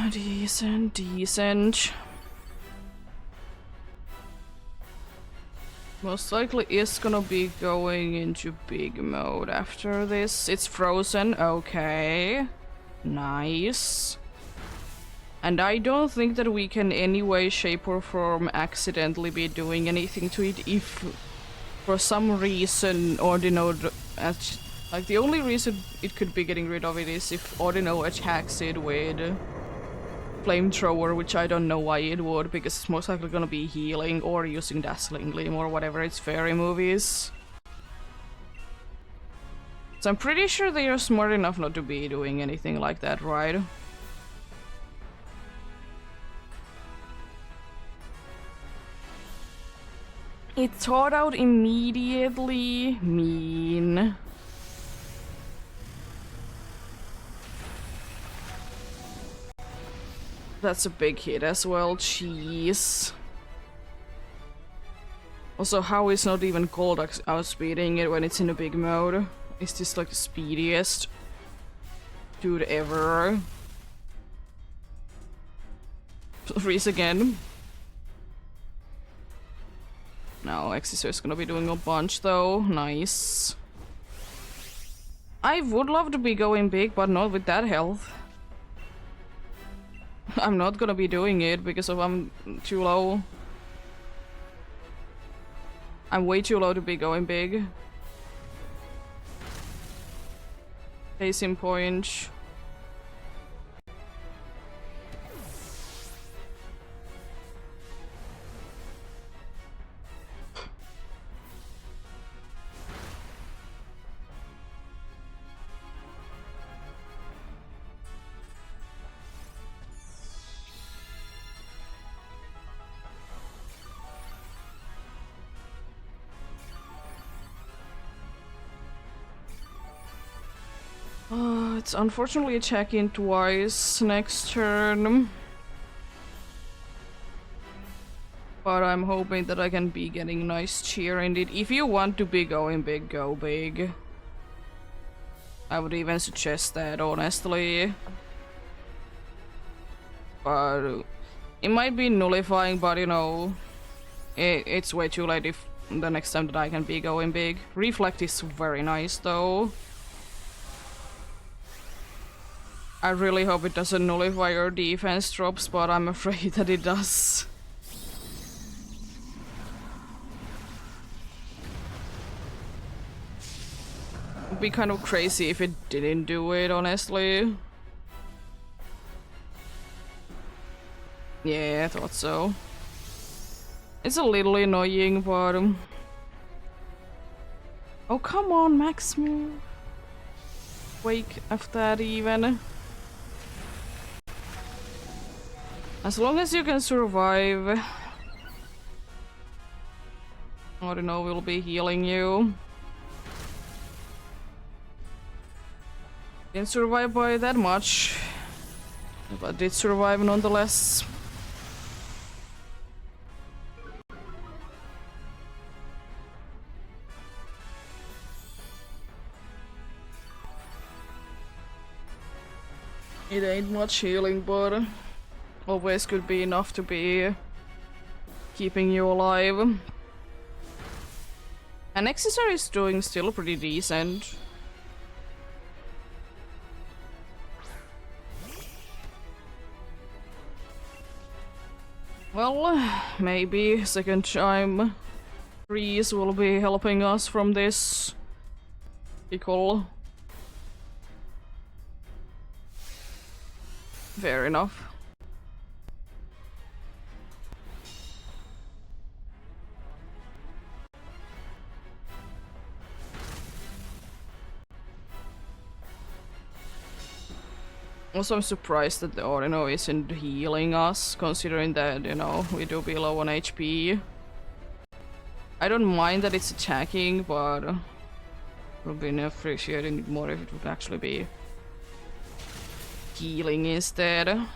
Decent, decent. Most likely is gonna be going into big mode after this. It's frozen, okay. Nice. And I don't think that we can any way, shape or form accidentally be doing anything to it if for some reason Ordino... Like the only reason it could be getting rid of it is if Ordino attacks it with flamethrower, which I don't know why it would, because it's most likely gonna be healing or using dazzling gleam or whatever its fairy move is. So I'm pretty sure they are smart enough not to be doing anything like that, right? It thawed out immediately. Mean. That's a big hit as well, jeez. Also, how is not even cold outspeeding it when it's in a big mode? Is this like the speediest dude ever? Freeze again. No, Exisar is gonna be doing a bunch though. Nice. I would love to be going big, but not with that health. I'm not gonna be doing it because I'm too low. I'm way too low to be going big. Case in point. It's unfortunately attacking twice next turn. But I'm hoping that I can be getting nice cheer in it. If you want to be going big, go big. I would even suggest that, honestly. But it might be nullifying, but you know, it's way too late if the next time that I can be going big. Reflect is very nice though. I really hope it doesn't nullify your defense drops, but I'm afraid that it does. It'd be kind of crazy if it didn't do it, honestly. Yeah, I thought so. It's a little annoying, but... Oh, come on, max move. Wake after that, even. As long as you can survive, I don't know, we'll be healing you. Didn't survive by that much, but did survive nonetheless. It ain't much healing, but always could be enough to be keeping you alive. And Exisar is doing still pretty decent. Well, maybe second time Freeze will be helping us from this pickle. Fair enough. Also, I'm surprised that the Ordino isn't healing us, considering that, you know, we do be low on HP. I don't mind that it's attacking, but I would be appreciating it more if it would actually be healing instead.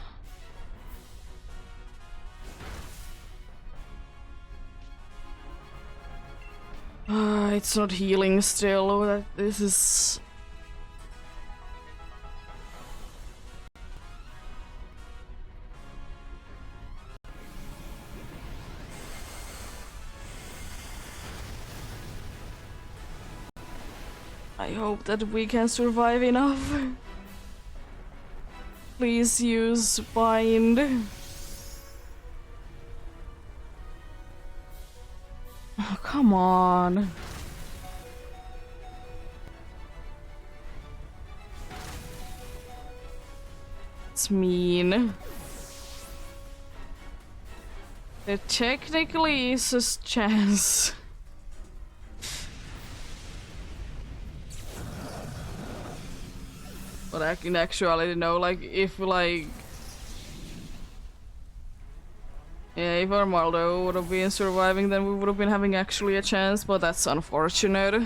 It's not healing still. This is... I hope that we can survive enough. Please use bind. Oh, come on. It's mean. There technically is a chance. But in actuality, no, like, if, like... Yeah, if Armaldo would have been surviving, then we would have been having actually a chance, but that's unfortunate.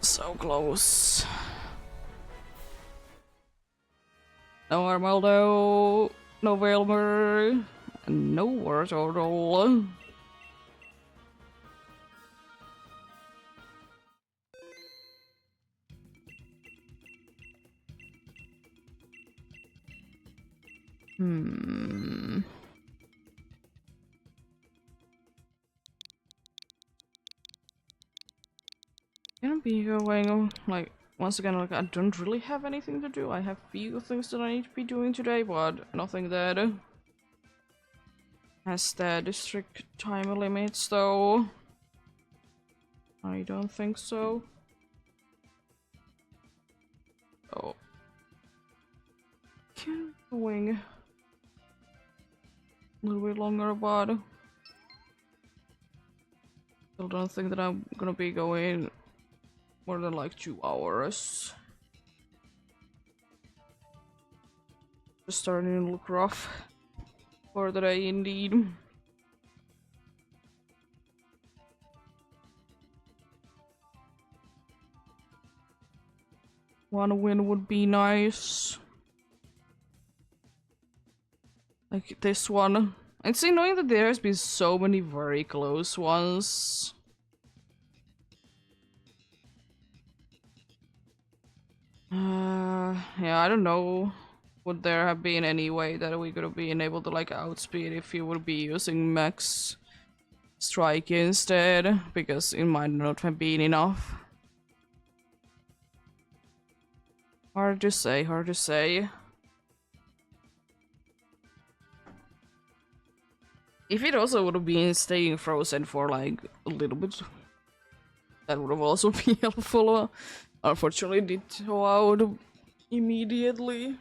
So close. No Armaldo, no Velmer, and no War Turtle. Gonna be going, like, once again, like, I don't really have anything to do. I have few things that I need to be doing today, but nothing that has the strict time limits, though. I don't think so. Oh. Keep going a little bit longer, but still don't think that I'm gonna be going more than like 2 hours. Just starting to look rough for the day indeed. One win would be nice. Like this one. It's annoying that there has been so many very close ones. Yeah, I don't know. Would there have been any way that we could have been able to like outspeed if you would be using max strike instead? Because it might not have been enough. Hard to say, hard to say. If it also would have been staying frozen for like a little bit, that would have also been helpful. Unfortunately, it did go out immediately.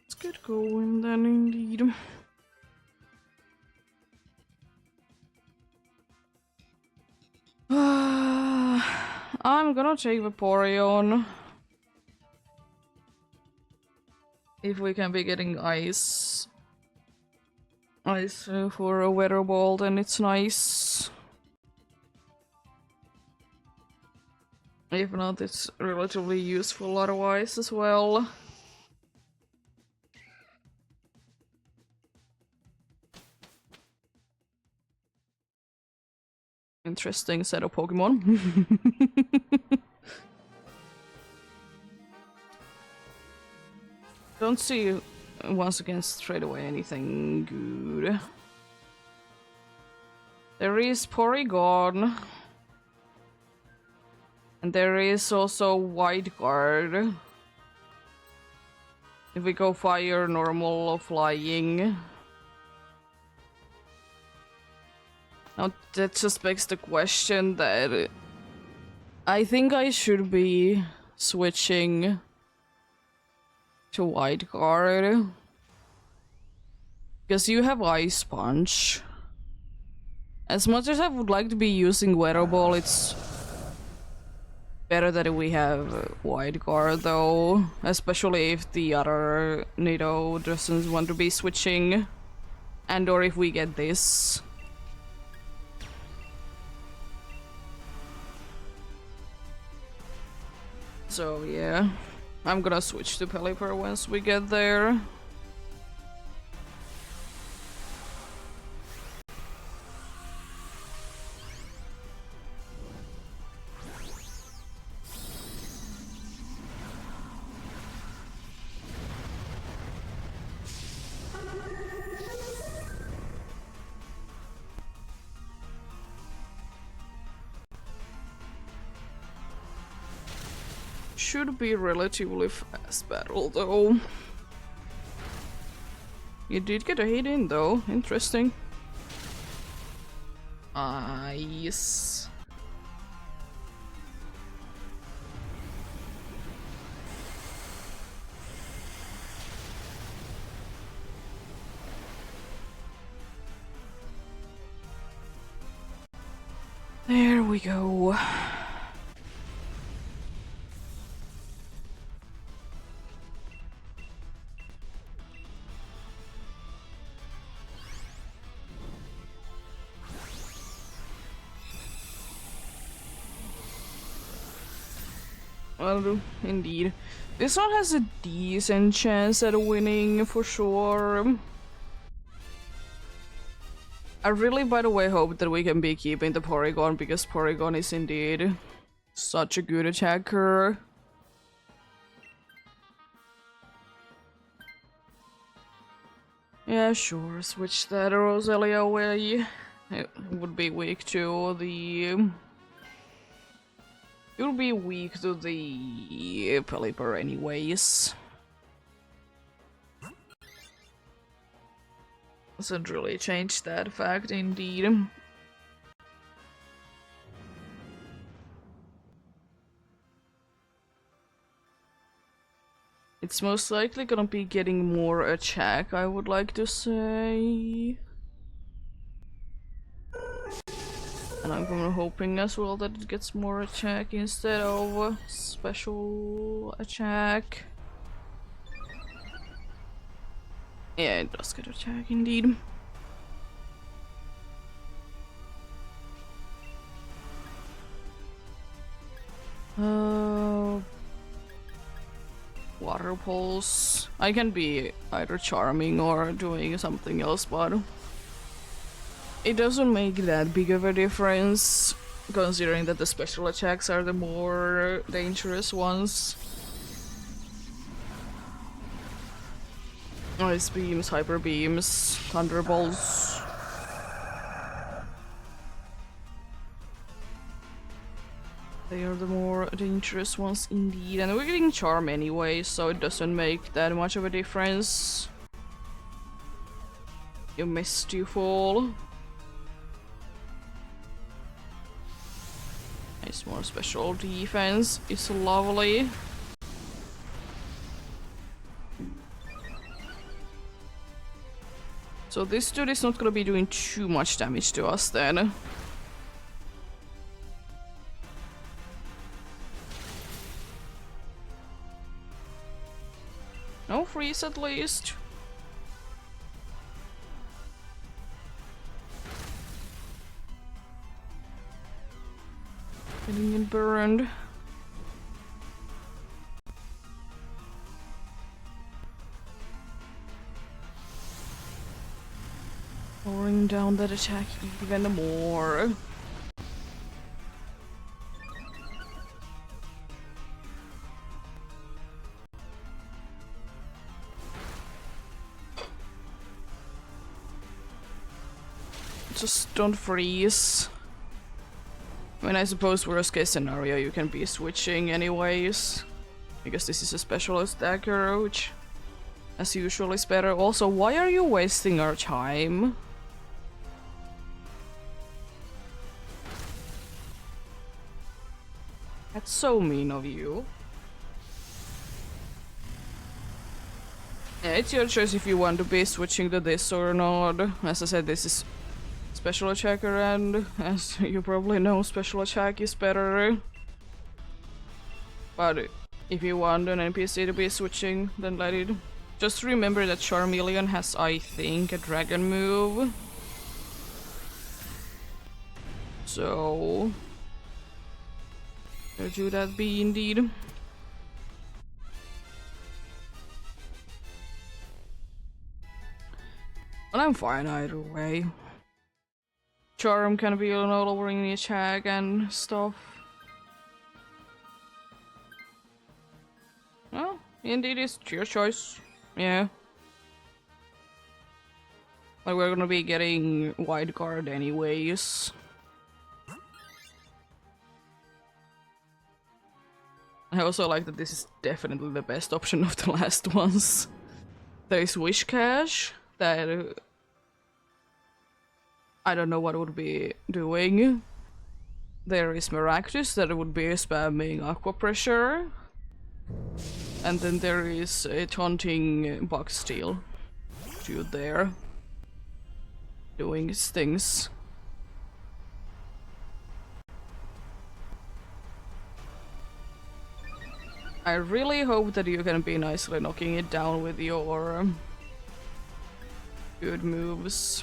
Let's get going then, indeed. I'm gonna take Vaporeon. If we can be getting ice. Ice for a weather ball, then it's nice. If not, it's relatively useful otherwise as well. Interesting set of Pokemon. Don't see once again straight away anything good. There is Porygon. And there is also White Guard. If we go fire, normal, or flying. Now that just begs the question that I think I should be switching to White Guard. Because you have Ice Punch. As much as I would like to be using Weather Ball, it's better that we have White Guard though. Especially if the other Nido doesn't want to be switching. And or if we get this. So yeah, I'm gonna switch to Pelipper once we get there. Should be relatively fast battle though. You did get a hit in though, interesting. Yes. There we go. Well, indeed. This one has a decent chance at winning for sure. I really, by the way, hope that we can be keeping the Porygon because Porygon is indeed such a good attacker. Yeah, sure, switch that Roselia away. It would be weak to the... It would be weak to the Pelipper anyways. Doesn't really change that fact, indeed. It's most likely gonna be getting more attack, I would like to say. And I'm gonna hoping as well that it gets more attack instead of special attack. Yeah, it does get attack indeed. Water pulse. I can be either charming or doing something else, but it doesn't make that big of a difference, considering that the special attacks are the more dangerous ones. Ice beams, hyper beams, thunderbolts. They are the more dangerous ones indeed, and we're getting charm anyway, so it doesn't make that much of a difference. You missed, you fall. Nice, more special defense is lovely. So this dude is not gonna be doing too much damage to us then. No freeze at least. Getting it burned. Lowering down that attack even more. Just don't freeze. I mean, I suppose worst case scenario you can be switching anyways. Because this is a specialist dagger, which as usual is better. Also, why are you wasting our time? That's so mean of you. Yeah, it's your choice if you want to be switching to this or not. As I said, this is special attacker, and as you probably know, special attack is better. But if you want an NPC to be switching, then let it. Just remember that Charmeleon has, I think, a dragon move. So... there should that be indeed. But I'm fine either way. Charm can be lowering the attack and stuff. Well, indeed, it's your choice. Yeah. Like, we're gonna be getting wide guard anyways. I also like that this is definitely the best option of the last ones. There is Wish Cash, that I don't know what it would be doing. There is Miraculous, that it would be spamming Aqua Pressure. And then there is a taunting Bug Steel. Dude there. Doing his things. I really hope that you can be nicely knocking it down with your good moves.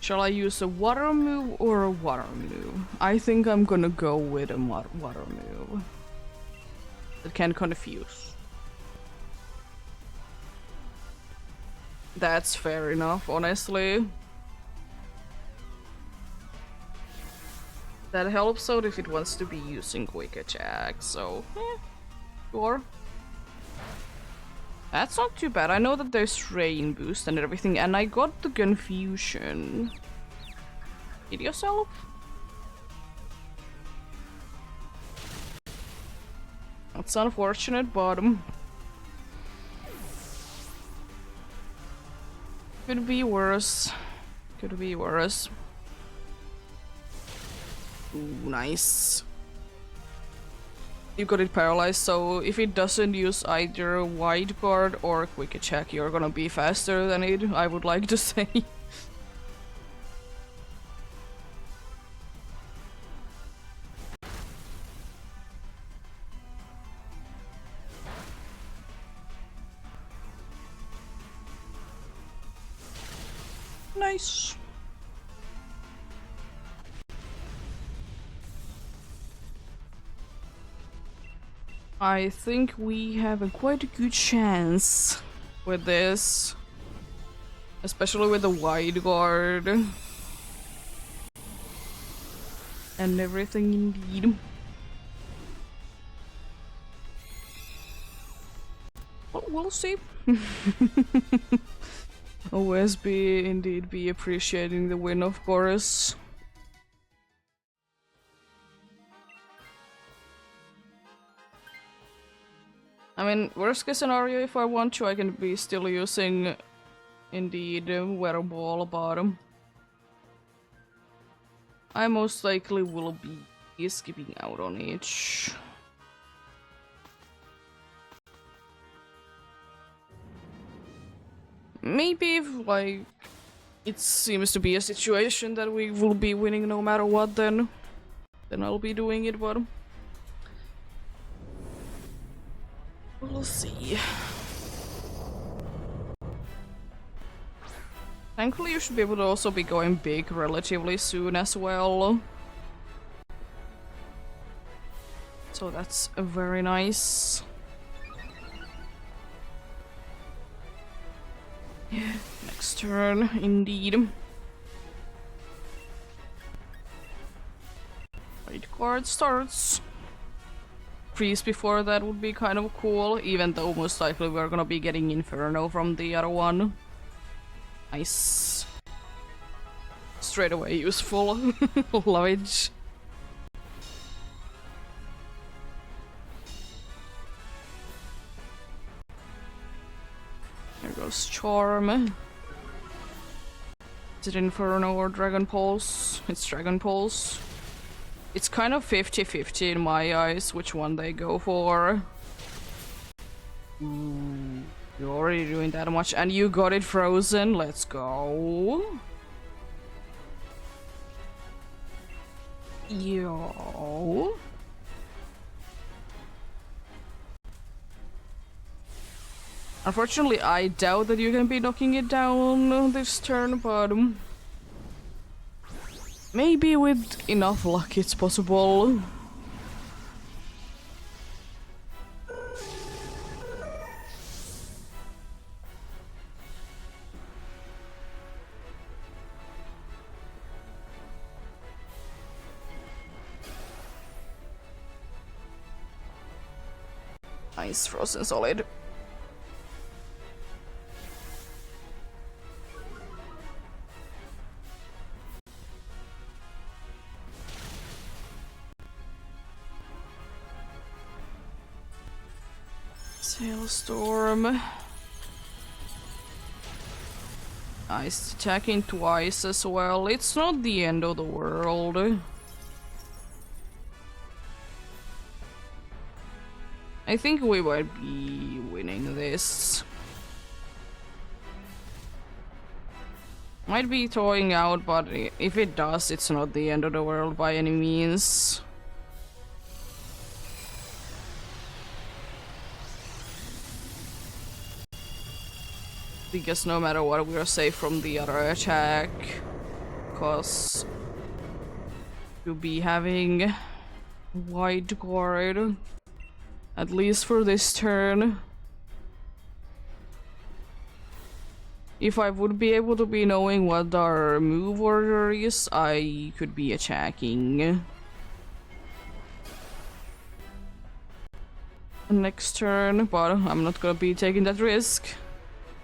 Shall I use a water move or a water move? I think I'm gonna go with a water move. That can confuse. That's fair enough, honestly. That helps out if it wants to be using quick attack, so sure. That's not too bad. I know that there's rain boost and everything, and I got the confusion. Hit yourself? That's unfortunate, but could be worse. Could be worse. Ooh, nice. You got it paralyzed, so if it doesn't use either wide guard or quick attack, you're gonna be faster than it, I would like to say. Nice. I think we have a quite a good chance with this, especially with the wide guard and everything indeed. Well, we'll see. OSB indeed be appreciating the win, of course. I mean, worst case scenario, if I want to, I can be still using, indeed, Weather Ball bottom. I most likely will be skipping out on each. Maybe if, like, it seems to be a situation that we will be winning no matter what, then I'll be doing it, but we'll see. Thankfully, you should be able to also be going big relatively soon as well. So that's very nice. Yeah, next turn, indeed. Right card starts. Freeze before that would be kind of cool, even though most likely we're gonna be getting Inferno from the other one. Nice. Straight away useful. Love it. There goes Charm. Is it Inferno or Dragon Pulse? It's Dragon Pulse. It's kind of 50-50 in my eyes which one they go for. Ooh, you're already doing that much, and you got it frozen. Let's go. Yo. Unfortunately, I doubt that you can be knocking it down this turn, but maybe with enough luck it's possible. Nice, frozen solid. Hailstorm. Nice, attacking twice as well. It's not the end of the world. I think we might be winning this. Might be throwing out, but if it does, it's not the end of the world by any means. Because no matter what, we are safe from the other attack. Cause to be having wide guard, at least for this turn. If I would be able to be knowing what our move order is, I could be attacking. Next turn, but I'm not gonna be taking that risk.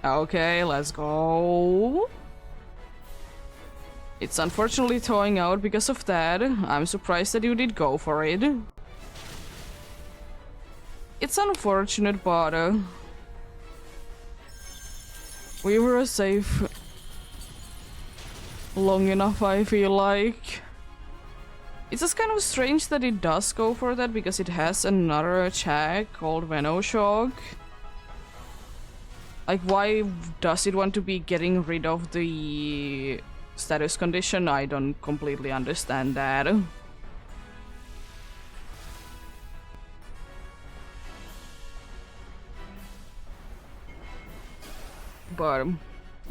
Okay, let's go. It's unfortunately thawing out because of that. I'm surprised that you did go for it. It's unfortunate, but we were safe long enough, I feel like. It's just kind of strange that it does go for that because it has another attack called Venoshock. Like, why does it want to be getting rid of the status condition? I don't completely understand that. But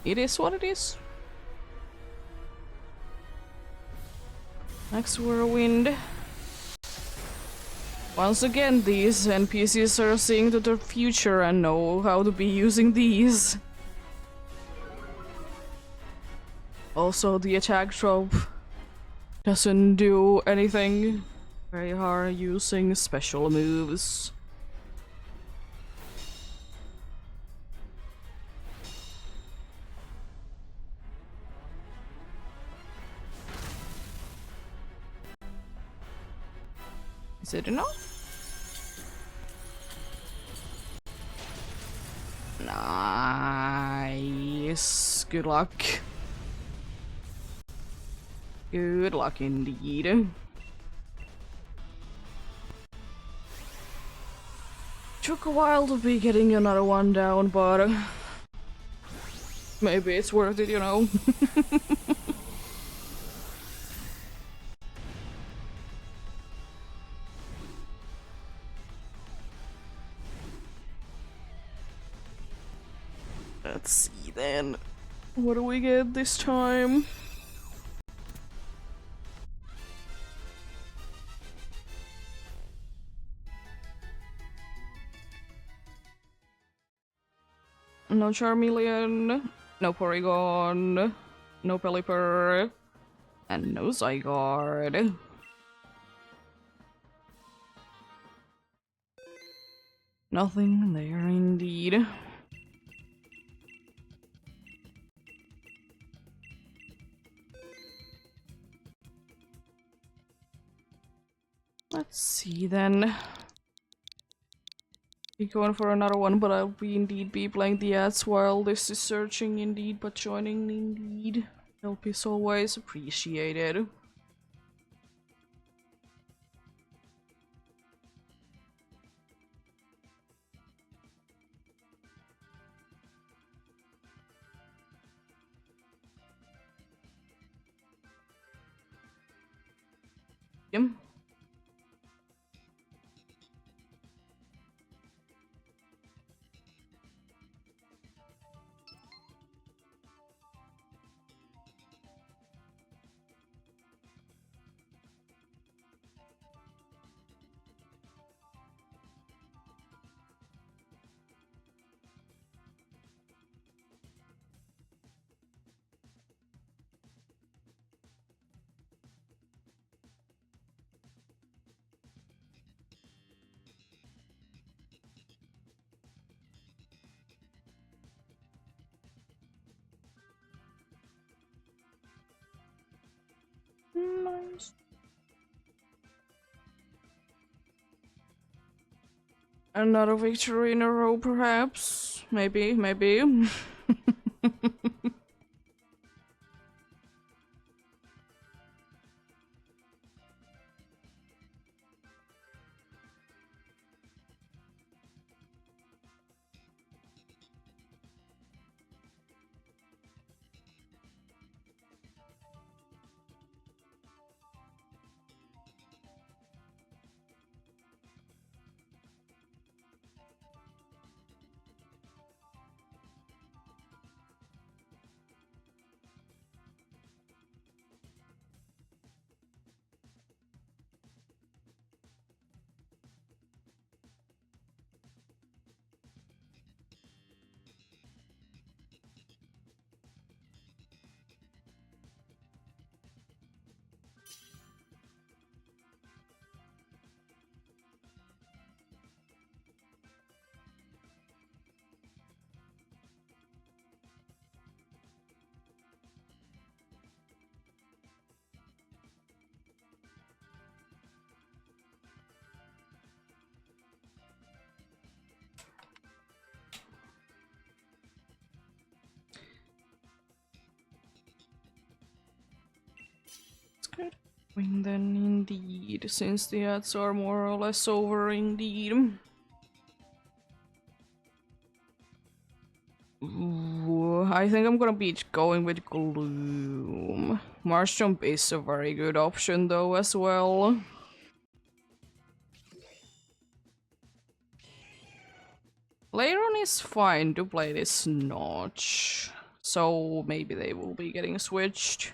it is what it is. Next whirlwind. Once again, these NPCs are seeing to the future and know how to be using these. Also, the attack drop doesn't do anything. They are using special moves. Is it enough? Nice. Good luck. Good luck indeed. Took a while to be getting another one down, but maybe it's worth it, you know. Let's see then. What do we get this time? No Charmeleon, no Porygon, no Pelipper, and no Zygarde. Nothing there indeed. Let's see then. Be going for another one, but I'll indeed be playing the ads while this is searching indeed, but joining indeed. Help is always appreciated. Yep. Nice. Another victory in a row, perhaps. Maybe, maybe. Good. Win then, indeed, since the ads are more or less over, indeed. Ooh, I think I'm gonna be going with Gloom. Marsh Jump is a very good option though as well. Leiron is fine, Dublade is not. So maybe they will be getting switched.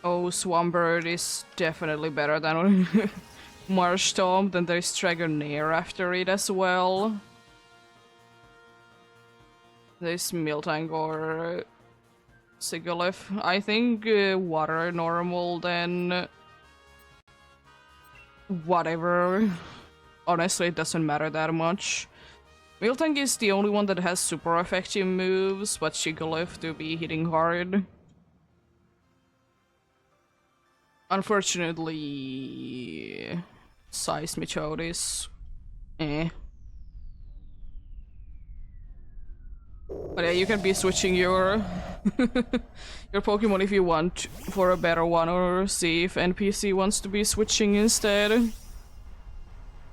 Oh, Swampbird is definitely better than Marsh Tomb, then there's Dragonair after it as well. There's Miltank or Sigilyph. I think water normal, then whatever. Honestly, it doesn't matter that much. Miltank is the only one that has super effective moves, but Sigilyph to be hitting hard. Unfortunately, Seismichote is eh. But yeah, you can be switching your your Pokemon if you want for a better one, or see if NPC wants to be switching instead.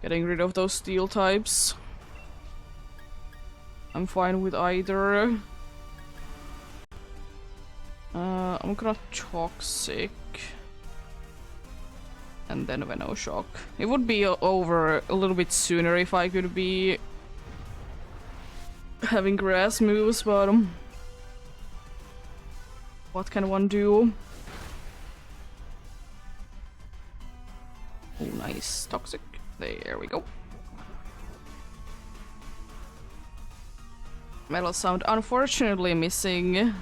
Getting rid of those steel types. I'm fine with either. I'm gonna Toxic. And then Venoshock. It would be over a little bit sooner if I could be having grass moves, but what can one do? Oh, nice. Toxic. There we go. Metal Sound unfortunately missing.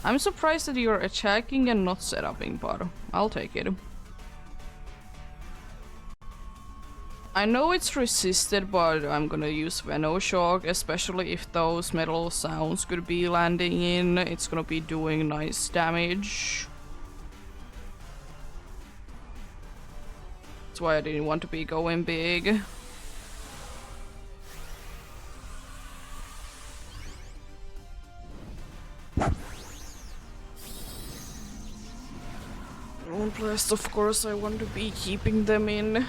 I'm surprised that you're attacking and not setuping, but I'll take it. I know it's resisted, but I'm gonna use Venoshock, especially if those metal sounds could be landing in. It's gonna be doing nice damage. That's why I didn't want to be going big. Blast, of course, I want to be keeping them in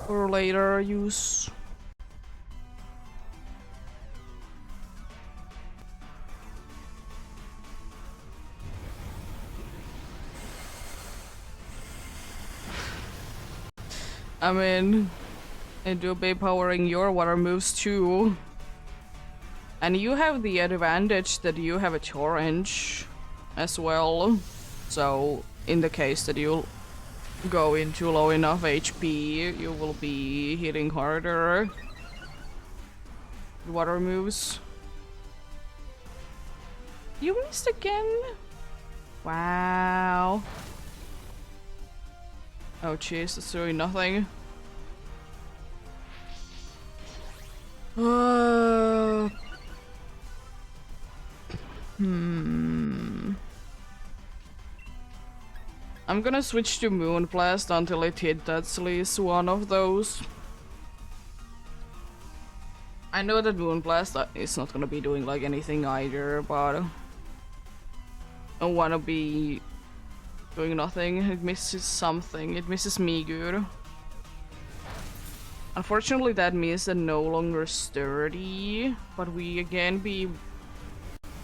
for later use. I mean, it will be powering your water moves too. And you have the advantage that you have a torrent as well. So, in the case that you go into low enough HP, you will be hitting harder. Water moves. You missed again? Wow. Oh jeez, that's doing nothing. I'm gonna switch to Moonblast until it hits at least one of those. I know that Moonblast is not gonna be doing like anything either, but I don't wanna be doing nothing. It misses something. It misses me good. Unfortunately, that means that no longer sturdy, but we again be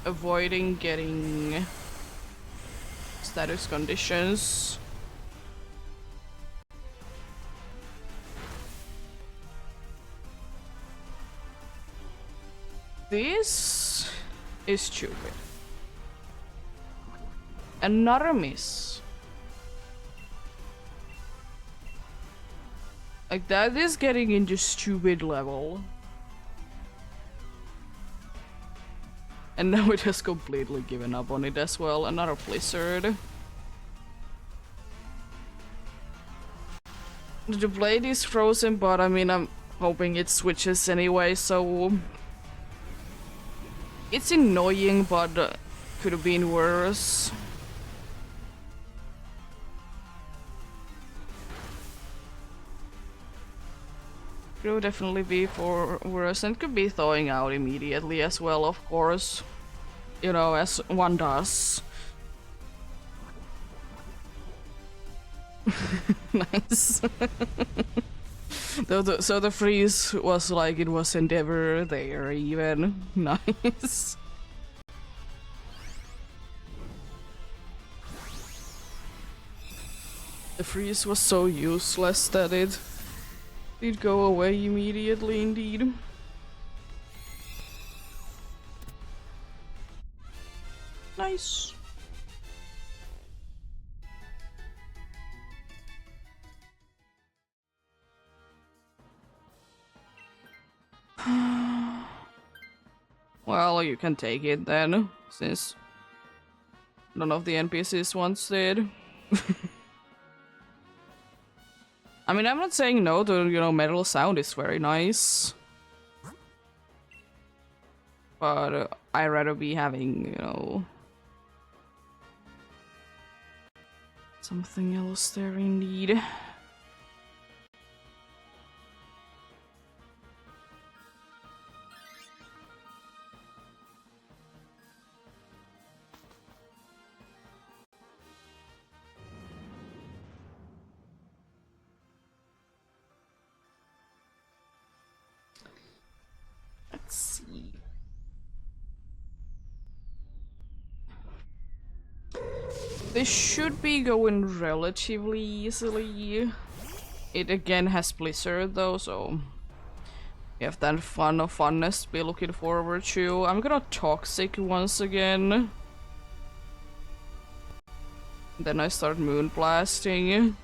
avoiding getting status conditions. This is stupid. Another miss. Like, that is getting into stupid level. And now it has completely given up on it as well. Another blizzard. The blade is frozen, but I mean, I'm hoping it switches anyway, so... It's annoying, but could have been worse. It would definitely be for worse, and could be thawing out immediately as well, of course. You know, as one does. Nice. So the freeze was like it was Endeavor there even. Nice. The freeze was so useless that it did go away immediately indeed. Nice. Well, you can take it then, since none of the NPCs once did. I mean, I'm not saying no to, you know, metal sound is very nice. But I'd rather be having, you know, something else there indeed. Let's see. This should be going relatively easily. It again has Blizzard though, so you have that funness to be looking forward to. I'm gonna Toxic once again. Then I start Moonblasting.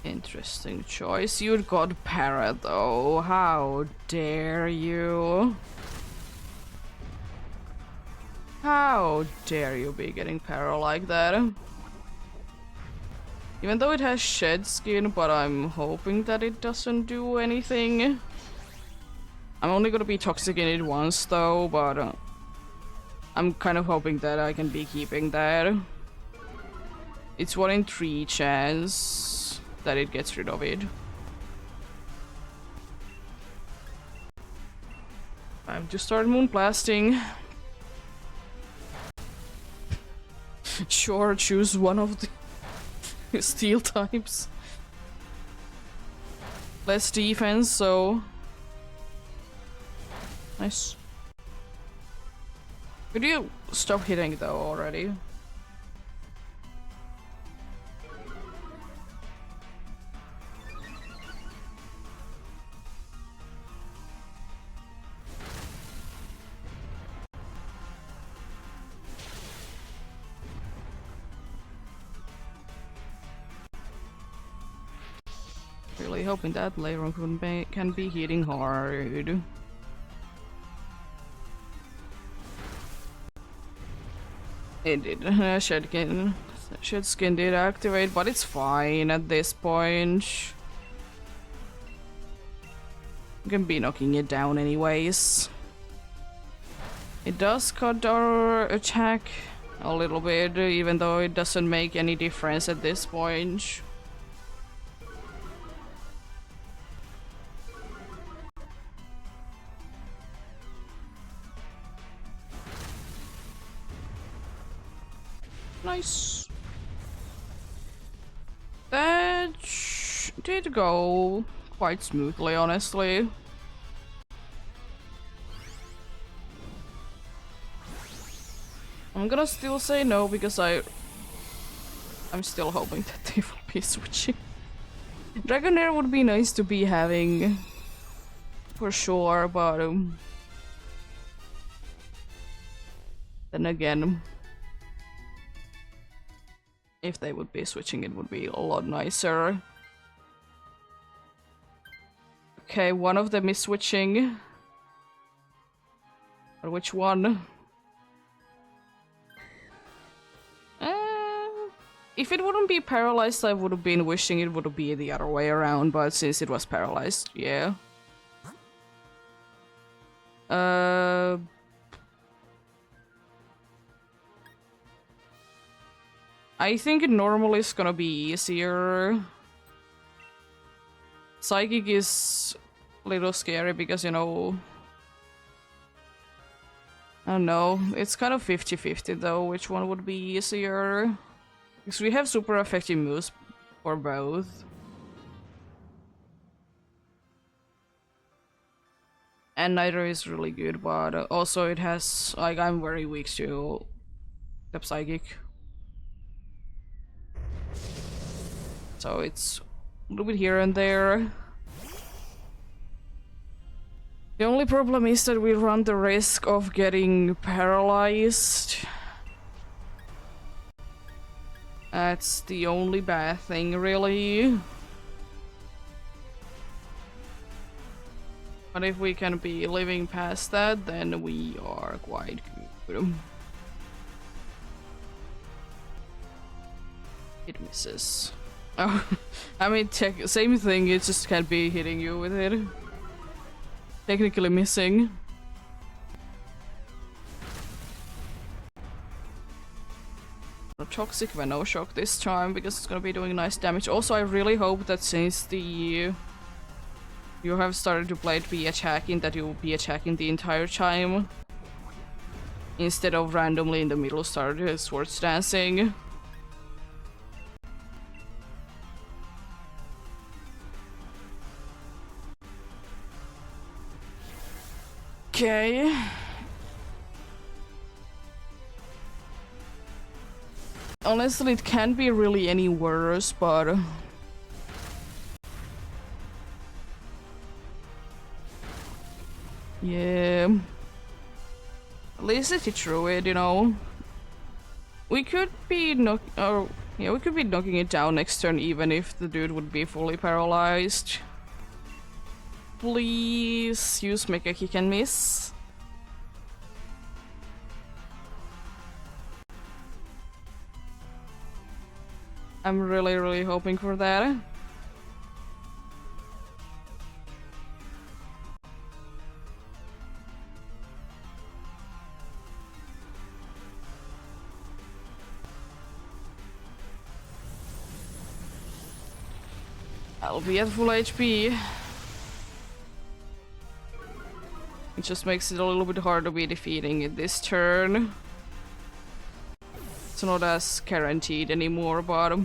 Interesting choice. You'd got Para though. How dare you? How dare you be getting Para like that? Even though it has Shed Skin, but I'm hoping that it doesn't do anything. I'm only gonna be toxic in it once though, but I'm kind of hoping that I can be keeping that. It's 1 in 3 chance that it gets rid of it. Time to start Moonblasting. Sure, choose one of the steel types. less defense, so nice. Could you stop hitting though already? Really hoping that Layron can be hitting hard. It did. Shed skin did activate, but it's fine at this point. You can be knocking it down anyways. It does cut our attack a little bit, even though it doesn't make any difference at this point. Nice. That did go quite smoothly, honestly. I'm gonna still say no because I'm still hoping that they will be switching. Dragonair would be nice to be having, for sure, but then again, if they would be switching, it would be a lot nicer. Okay, one of them is switching. But which one? If it wouldn't be paralyzed, I would have been wishing it would be the other way around, but since it was paralyzed, yeah. I think it normally is gonna be easier. Psychic is a little scary because, you know, I don't know, it's kind of 50-50 though, which one would be easier. Because we have super effective moves for both. And neither is really good, but also it has, like, I'm very weak to the Psychic. So it's a little bit here and there. The only problem is that we run the risk of getting paralyzed. That's the only bad thing, really. But if we can be living past that, then we are quite good. It misses. Oh, I mean, same thing, it just can't be hitting you with it. Technically missing. A Toxic Venoshock this time, because it's gonna be doing nice damage. Also, I really hope that since you have started to play it be attacking, that you will be attacking the entire time. Instead of randomly in the middle start swords dancing. Okay. Honestly, it can't be really any worse, but yeah. At least it's a druid, you know. We could be we could be knocking it down next turn even if the dude would be fully paralyzed. Please use Mega Kick and miss. I'm really hoping for that. I'll be at full HP. It just makes it a little bit hard to be defeating it this turn. It's not as guaranteed anymore, but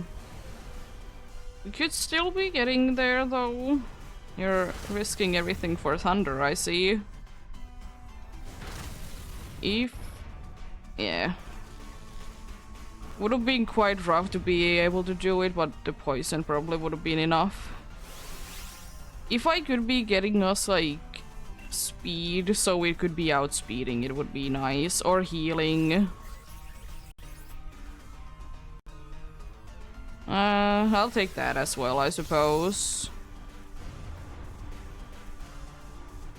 we could still be getting there though. You're risking everything for Thunder, I see. If... yeah. Would have been quite rough to be able to do it, but the poison probably would have been enough. If I could be getting us, like, speed, so we could be outspeeding, it would be nice. Or healing. I'll take that as well, I suppose.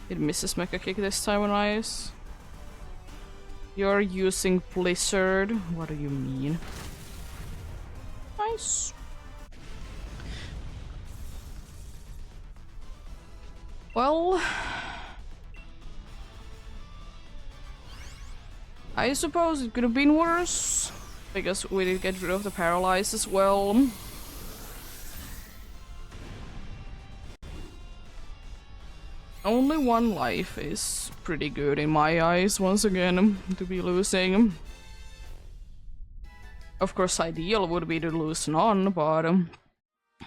It misses Mecha Kick this time on ice. You're using Blizzard. What do you mean? Nice. Well, I suppose it could have been worse, because we did get rid of the paralyze as well. Only one life is pretty good in my eyes, once again, to be losing. Of course, ideal would be to lose none, but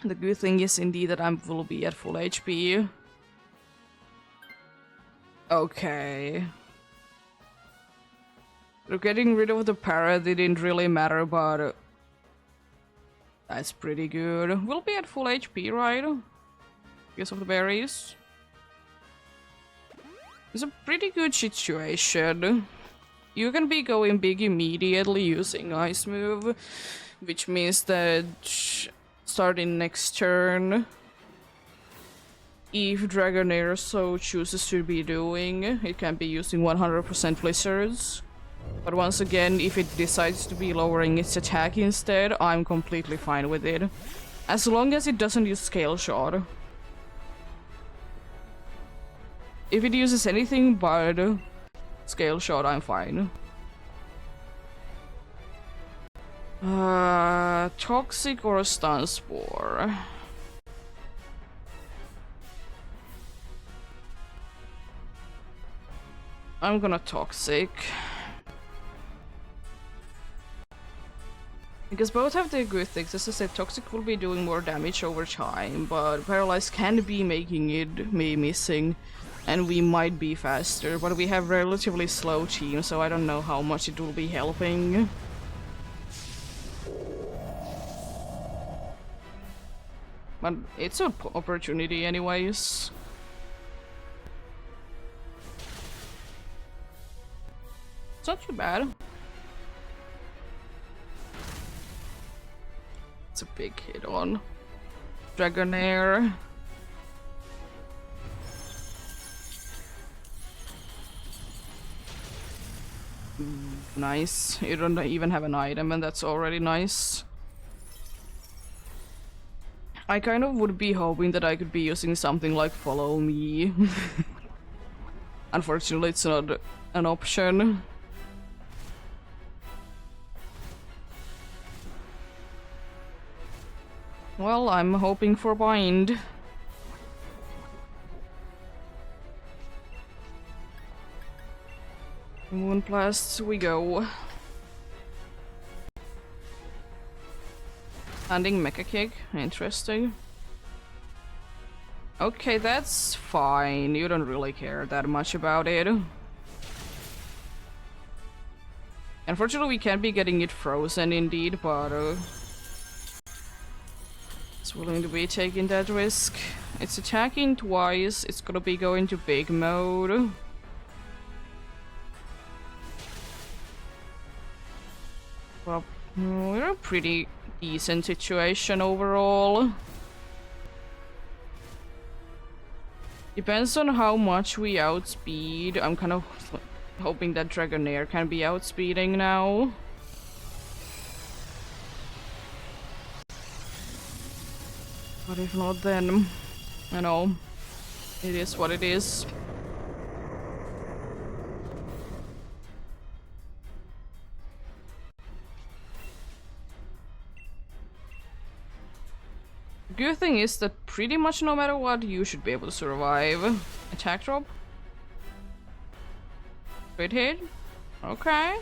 the good thing is indeed that I will be at full HP. Okay. So getting rid of the para didn't really matter, but that's pretty good. We'll be at full HP, right? Because of the berries. It's a pretty good situation. You can be going big immediately using Ice Move, which means that starting next turn, if Dragonair so chooses to be doing, it can be using 100% Blizzards. But once again, if it decides to be lowering its attack instead, I'm completely fine with it. As long as it doesn't use Scale Shot. If it uses anything but Scale Shot, I'm fine. Toxic or Stun Spore? I'm gonna Toxic. Because both have their good things. As I said, Toxic will be doing more damage over time, but Paralyze can be making it me missing. And we might be faster, but we have relatively slow team, so I don't know how much it will be helping. But it's an opportunity anyways. It's not too bad. It's a big hit on Dragonair. Nice. You don't even have an item, and that's already nice. I kind of would be hoping that I could be using something like Follow Me. Unfortunately, it's not an option. Well, I'm hoping for Bind. Moonblast, we go. Landing Mecha Kick, interesting. Okay, that's fine. You don't really care that much about it. Unfortunately, we can't be getting it frozen indeed, but it's willing to be taking that risk. It's attacking twice. It's gonna be going to big mode. Well, we're a pretty decent situation overall. Depends on how much we outspeed. I'm kind of hoping that Dragonair can be outspeeding now. But if not, then, you know, it is what it is. Good thing is that pretty much no matter what, you should be able to survive. Attack drop. Crit hit. Okay.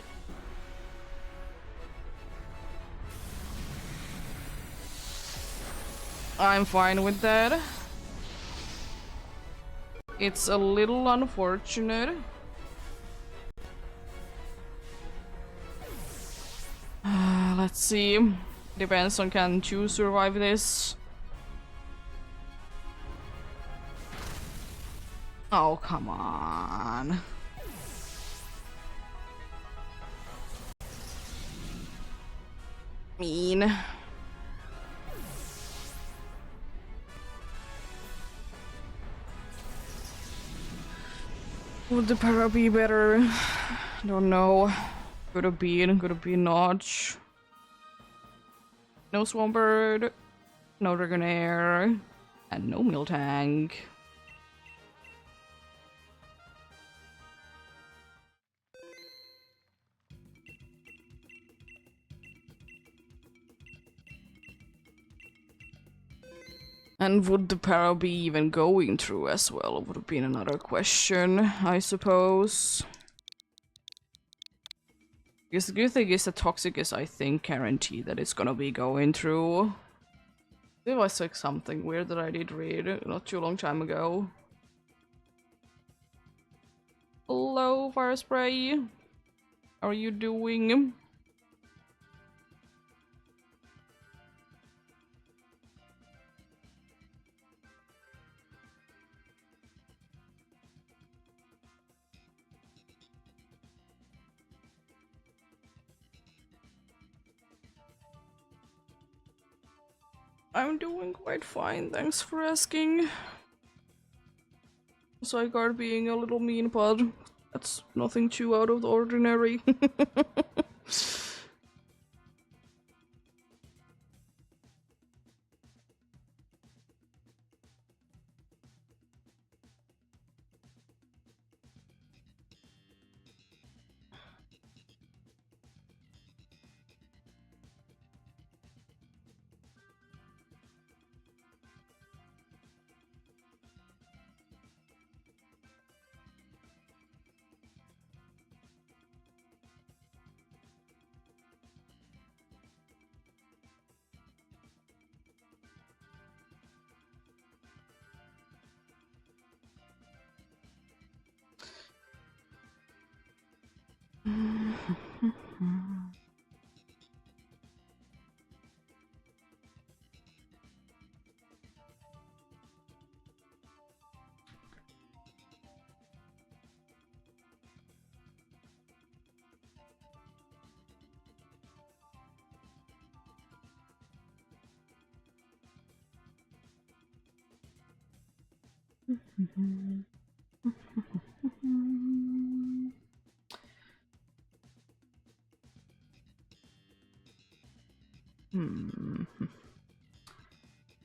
I'm fine with that. It's a little unfortunate. Let's see. Depends on can you survive this. Oh, come on. Mean. Would the para be better? Don't know. Could have been Notch. No Swampert, no Dragonair, and no Miltank. And would the para be even going through as well? Would have been another question, I suppose. Because the good thing is that Toxic is, I think, guaranteed that it's gonna be going through. It was like something weird that I did read not too long time ago. Hello, Fire Spray. How are you doing? I'm doing quite fine, thanks for asking. Sideguard being a little mean, but that's nothing too out of the ordinary.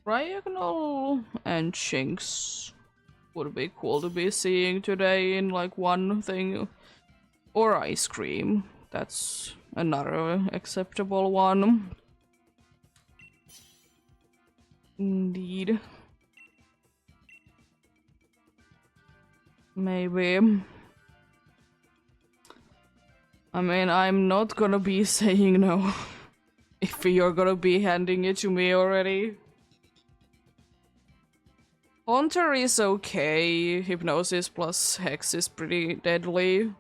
Diagonal and Chinks would be cool to be seeing today in like one thing. Or ice cream. That's another acceptable one. Indeed. Maybe. I mean, I'm not gonna be saying no if you're gonna be handing it to me already. Haunter is okay. Hypnosis plus Hex is pretty deadly.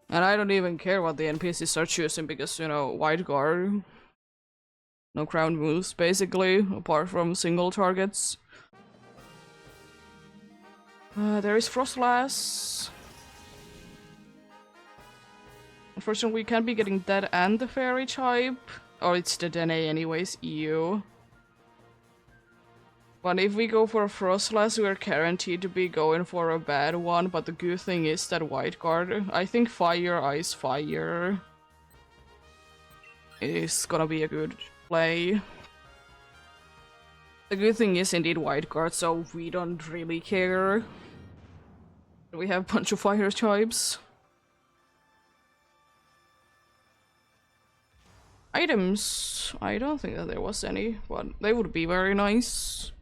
And I don't even care what the NPCs are choosing because, you know, White Guard. No crown moves, basically, apart from single targets. There is Frostlass. Unfortunately, we can't be getting that and the fairy type. Or it's the Dene anyways, EU. But if we go for a Frostlass, we're guaranteed to be going for a bad one. But the good thing is that White Guard, I think Fire, Ice, Fire is gonna be a good play. The good thing is indeed White Guard, so we don't really care. We have a bunch of fire types. Items, I don't think that there was any, but they would be very nice.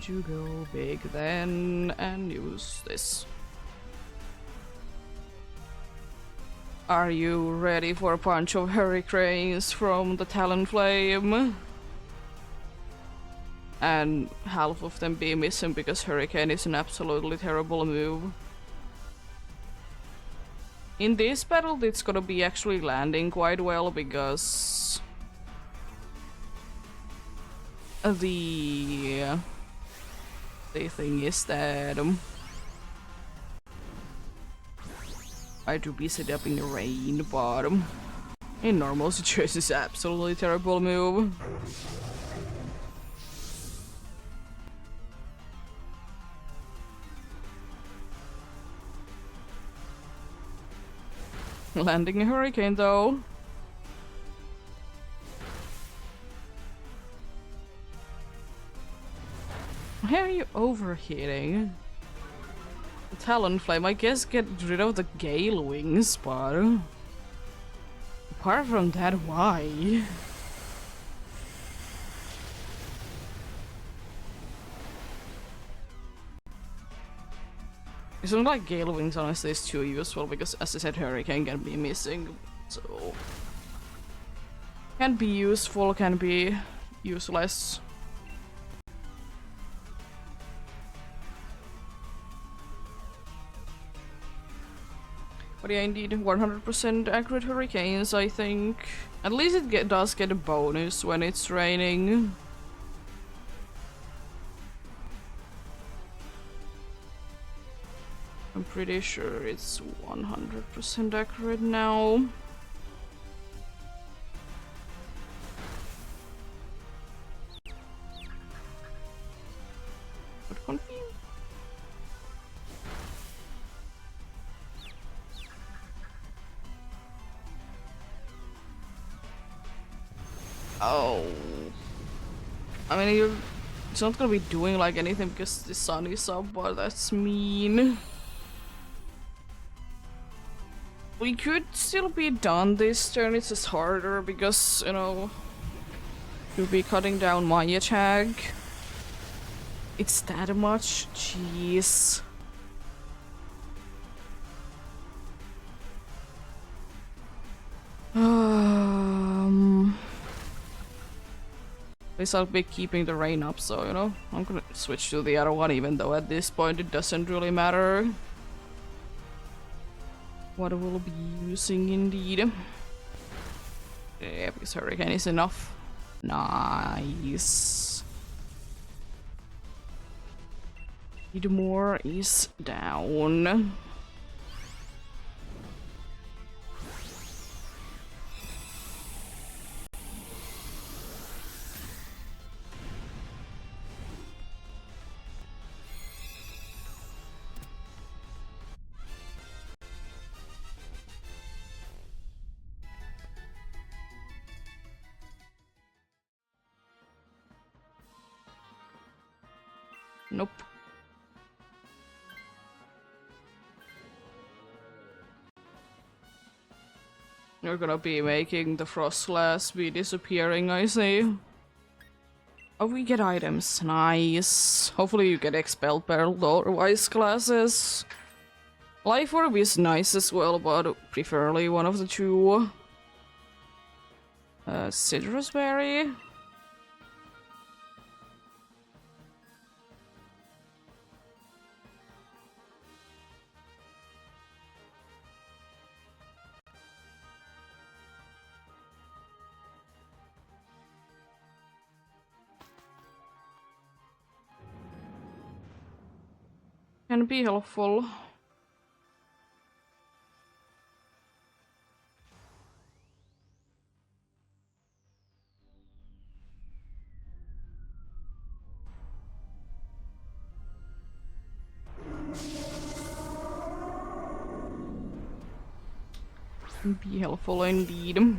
time to go big then and use this. Are you ready for a bunch of hurricanes from the Talonflame? And half of them be missing because Hurricane is an absolutely terrible move. In this battle it's gonna be actually landing quite well because the thing is that I do be set up in the rain, but in normal situations it's absolutely terrible move. Landing a hurricane though. Why are you overheating? The Talonflame, I guess get rid of the gale wings, but apart from that, why? It's not like gale wings honestly is too useful because as I said hurricane can be missing, so can be useful, can be useless. But yeah, indeed, 100% accurate hurricanes, I think. At least it does get a bonus when it's raining. I'm pretty sure it's 100% accurate now. But confused. Oh. I mean, it's not gonna be doing like anything because the sun is up, but that's mean. We could still be done this turn, it's just harder because, you know, you'll be cutting down my attack. It's that much? Jeez. At least I'll be keeping the rain up, so, you know, I'm gonna switch to the other one, even though at this point it doesn't really matter what we'll be using indeed. Yeah, because hurricane is enough. Nice. Need more is down. Nope. You're gonna be making the Frostlass be disappearing, I see. Oh, we get items. Nice. Hopefully you get Expelled Barrel or Wise classes. Life Orb is nice as well, but preferably one of the two. Citrus Berry. Can be helpful. Can be helpful indeed.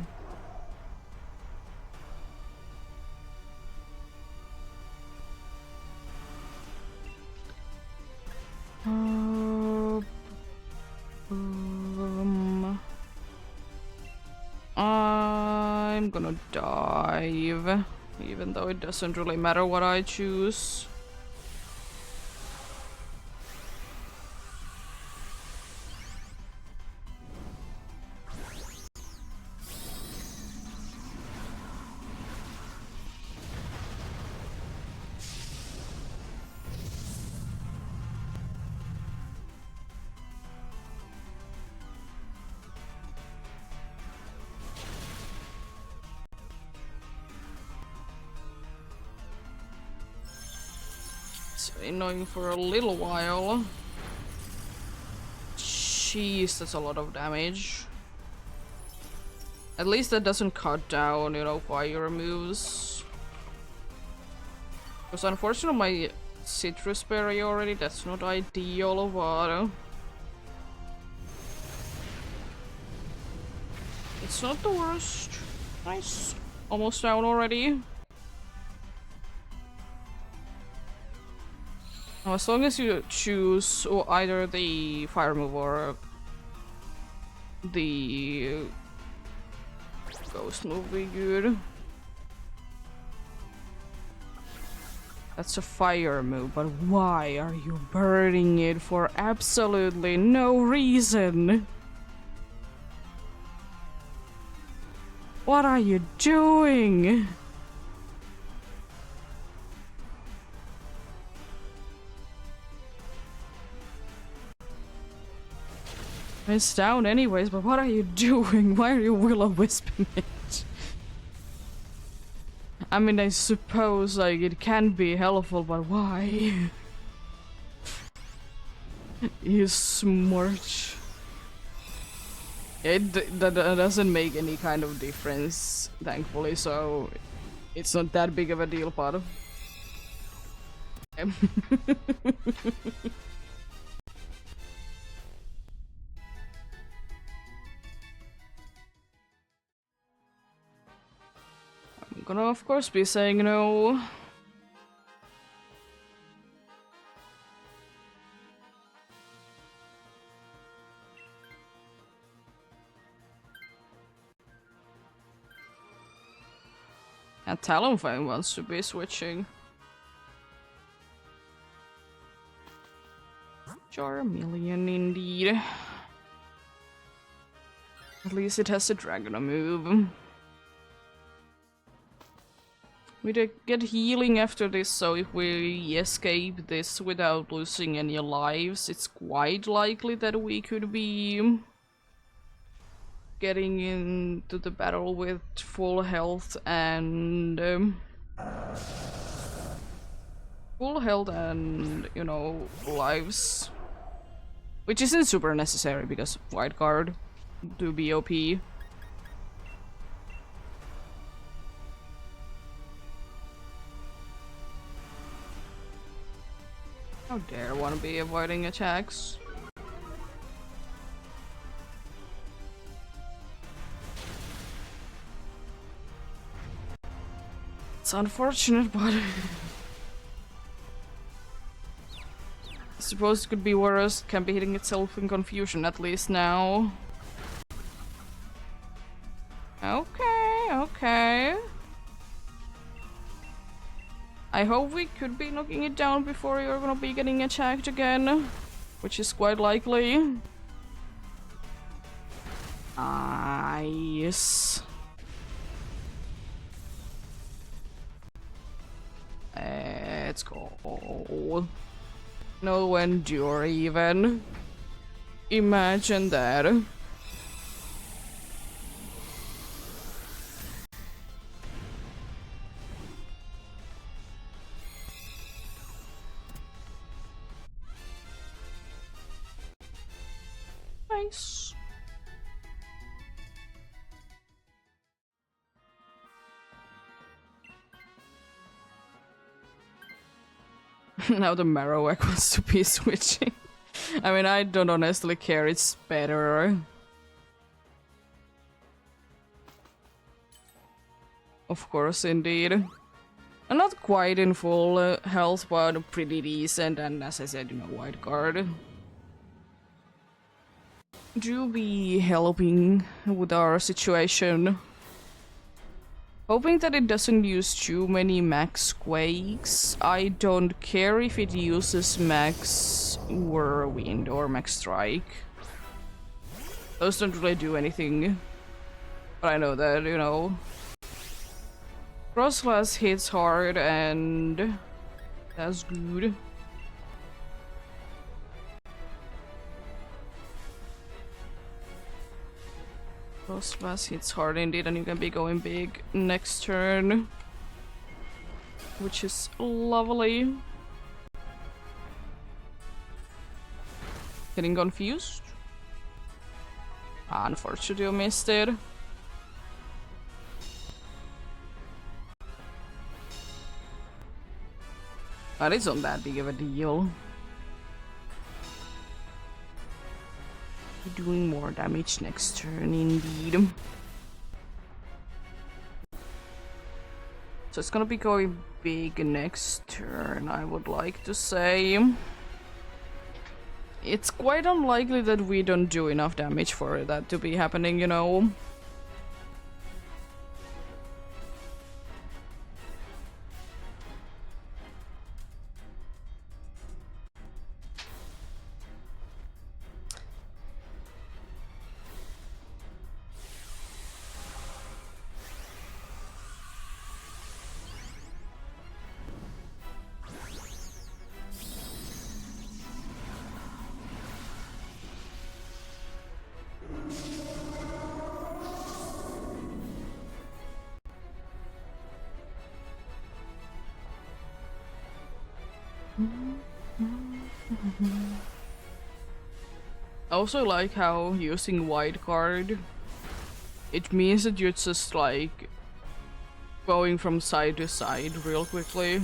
I'm gonna dive, even though it doesn't really matter what I choose. That's annoying for a little while. Jeez, that's a lot of damage. At least that doesn't cut down, you know, fire moves. Because unfortunately my citrus berry already, that's not ideal, but it's not the worst. Nice. Almost down already. Now, as long as you choose either the fire move or the ghost move, be good. That's a fire move, but why are you burning it for absolutely no reason? What are you doing? It's down anyways, but what are you doing? Why are you will-o-wisping it? I mean, I suppose, like, it can be helpful, but why? You smart. That doesn't make any kind of difference, thankfully, so it's not that big of a deal, but... I'm gonna, of course, be saying no. And Talonfang wants to be switching. Charmeleon, indeed. At least it has a dragon move. We get healing after this, so if we escape this without losing any lives, it's quite likely that we could be getting into the battle with full health and you know, lives, which isn't super necessary because white card do be OP. How dare want to be avoiding attacks? It's unfortunate, but I suppose it could be worse. Can be hitting itself in confusion at least now. Okay, okay. I hope we could be knocking it down before you're gonna be getting attacked again, which is quite likely. Yes. Let's go. No endure even. Imagine that. Nice. Now the Marowak wants to be switching. I mean, I don't honestly care, it's better. Of course, indeed. I'm not quite in full health, but pretty decent, and as I said, you know, white card. Do be helping with our situation. Hoping that it doesn't use too many max quakes. I don't care if it uses max whirlwind or max strike. Those don't really do anything. But I know that, you know, cross-class hits hard and that's good. Cross-class hits hard indeed, and you can be going big next turn, which is lovely. Getting confused? Unfortunately, I missed it. But it's not that big of a deal. You're doing more damage next turn, indeed. So it's gonna be going big next turn, I would like to say. It's quite unlikely that we don't do enough damage for that to be happening, you know. I also like how using wide card, it means that you're just like going from side to side real quickly.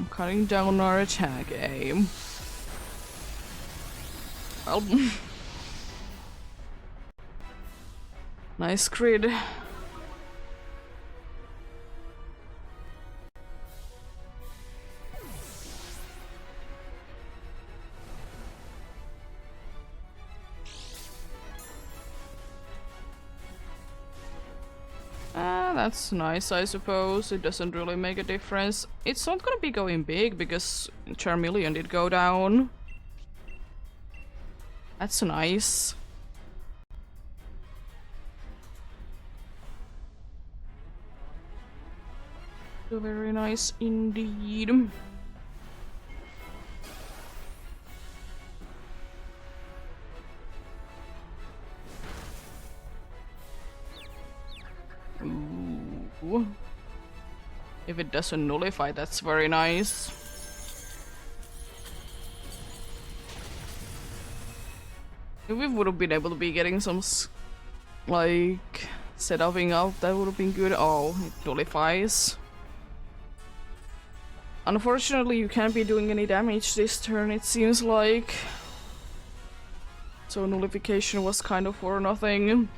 Cutting down our attack aim. Well, nice crit. That's nice, I suppose. It doesn't really make a difference. It's not gonna be going big because Charmeleon did go down. That's nice. Very nice indeed. Ooh. If it doesn't nullify, that's very nice. If we would have been able to be getting some, like, setting up, that would have been good. Oh, it nullifies. Unfortunately, you can't be doing any damage this turn, it seems like. So nullification was kind of for nothing.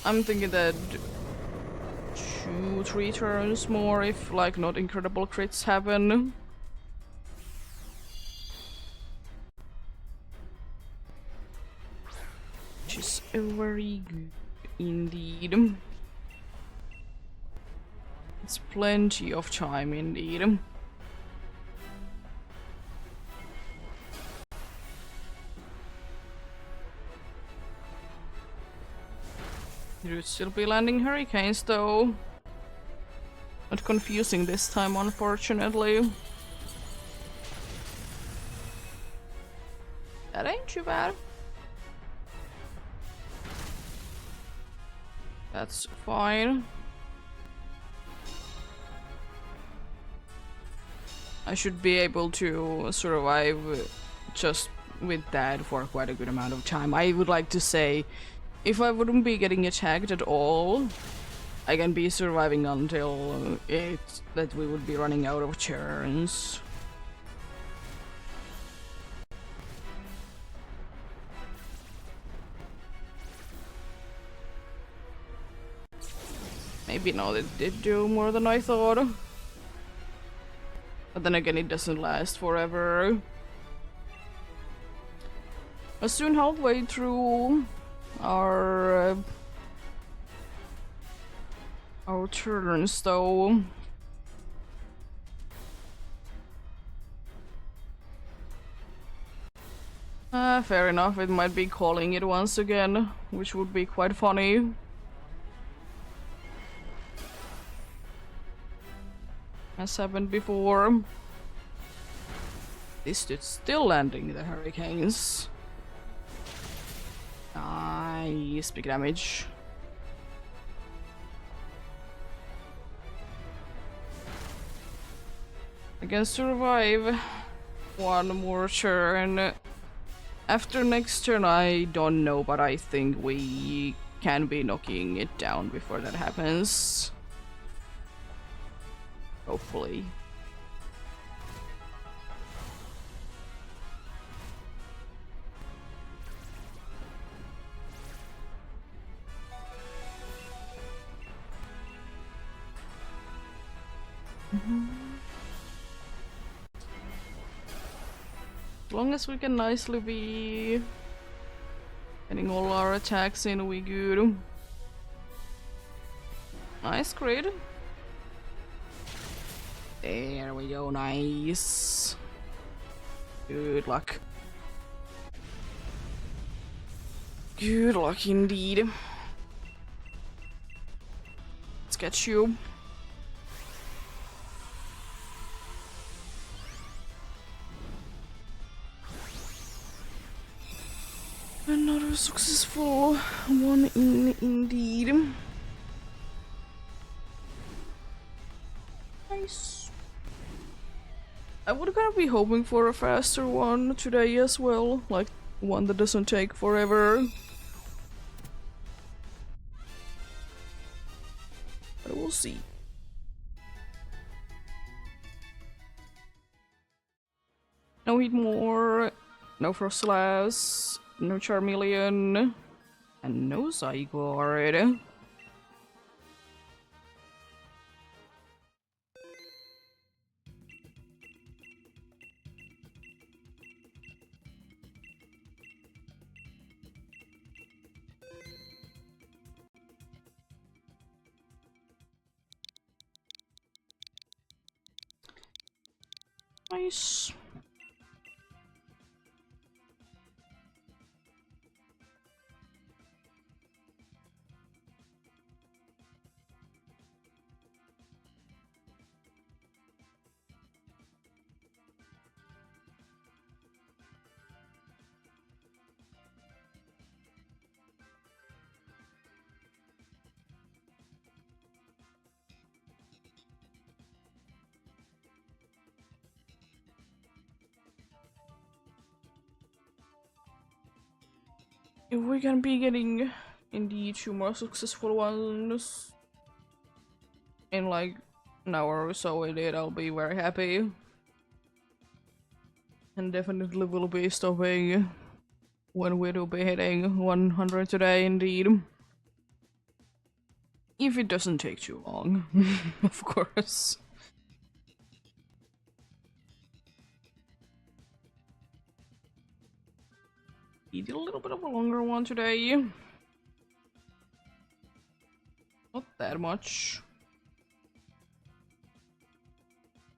I'm thinking that 2-3 turns more if like not incredible crits happen. Which is very good indeed. It's plenty of time indeed. You'd still be landing hurricanes though. Not confusing this time, unfortunately. That ain't too bad. That's fine. I should be able to survive just with that for quite a good amount of time. I would like to say, if I wouldn't be getting attacked at all, I can be surviving until that we would be running out of turns. Maybe not, it did do more than I thought. But then again, it doesn't last forever. We're soon halfway through our our turns though. Fair enough, it might be calling it once again, which would be quite funny. Has happened before. This dude's still landing the hurricanes. Nice, big damage. I can survive one more turn. After next turn, I don't know, but I think we can be knocking it down before that happens. Hopefully. As long as we can nicely be getting all our attacks in, we good. Nice crit. There we go, nice. Good luck. Good luck indeed. Let's get you. Another successful one indeed. Nice. I would kind of be hoping for a faster one today as well, like one that doesn't take forever. But we'll see. No Heat More, no Frostlass, no Charmeleon, and no Zygarde. Nice. If we can be getting indeed 2 more successful ones in like an hour or so with it, I'll be very happy. And definitely will be stopping when we'll be hitting 100 today indeed. If it doesn't take too long, of course. He did a little bit of a longer one today. Not that much.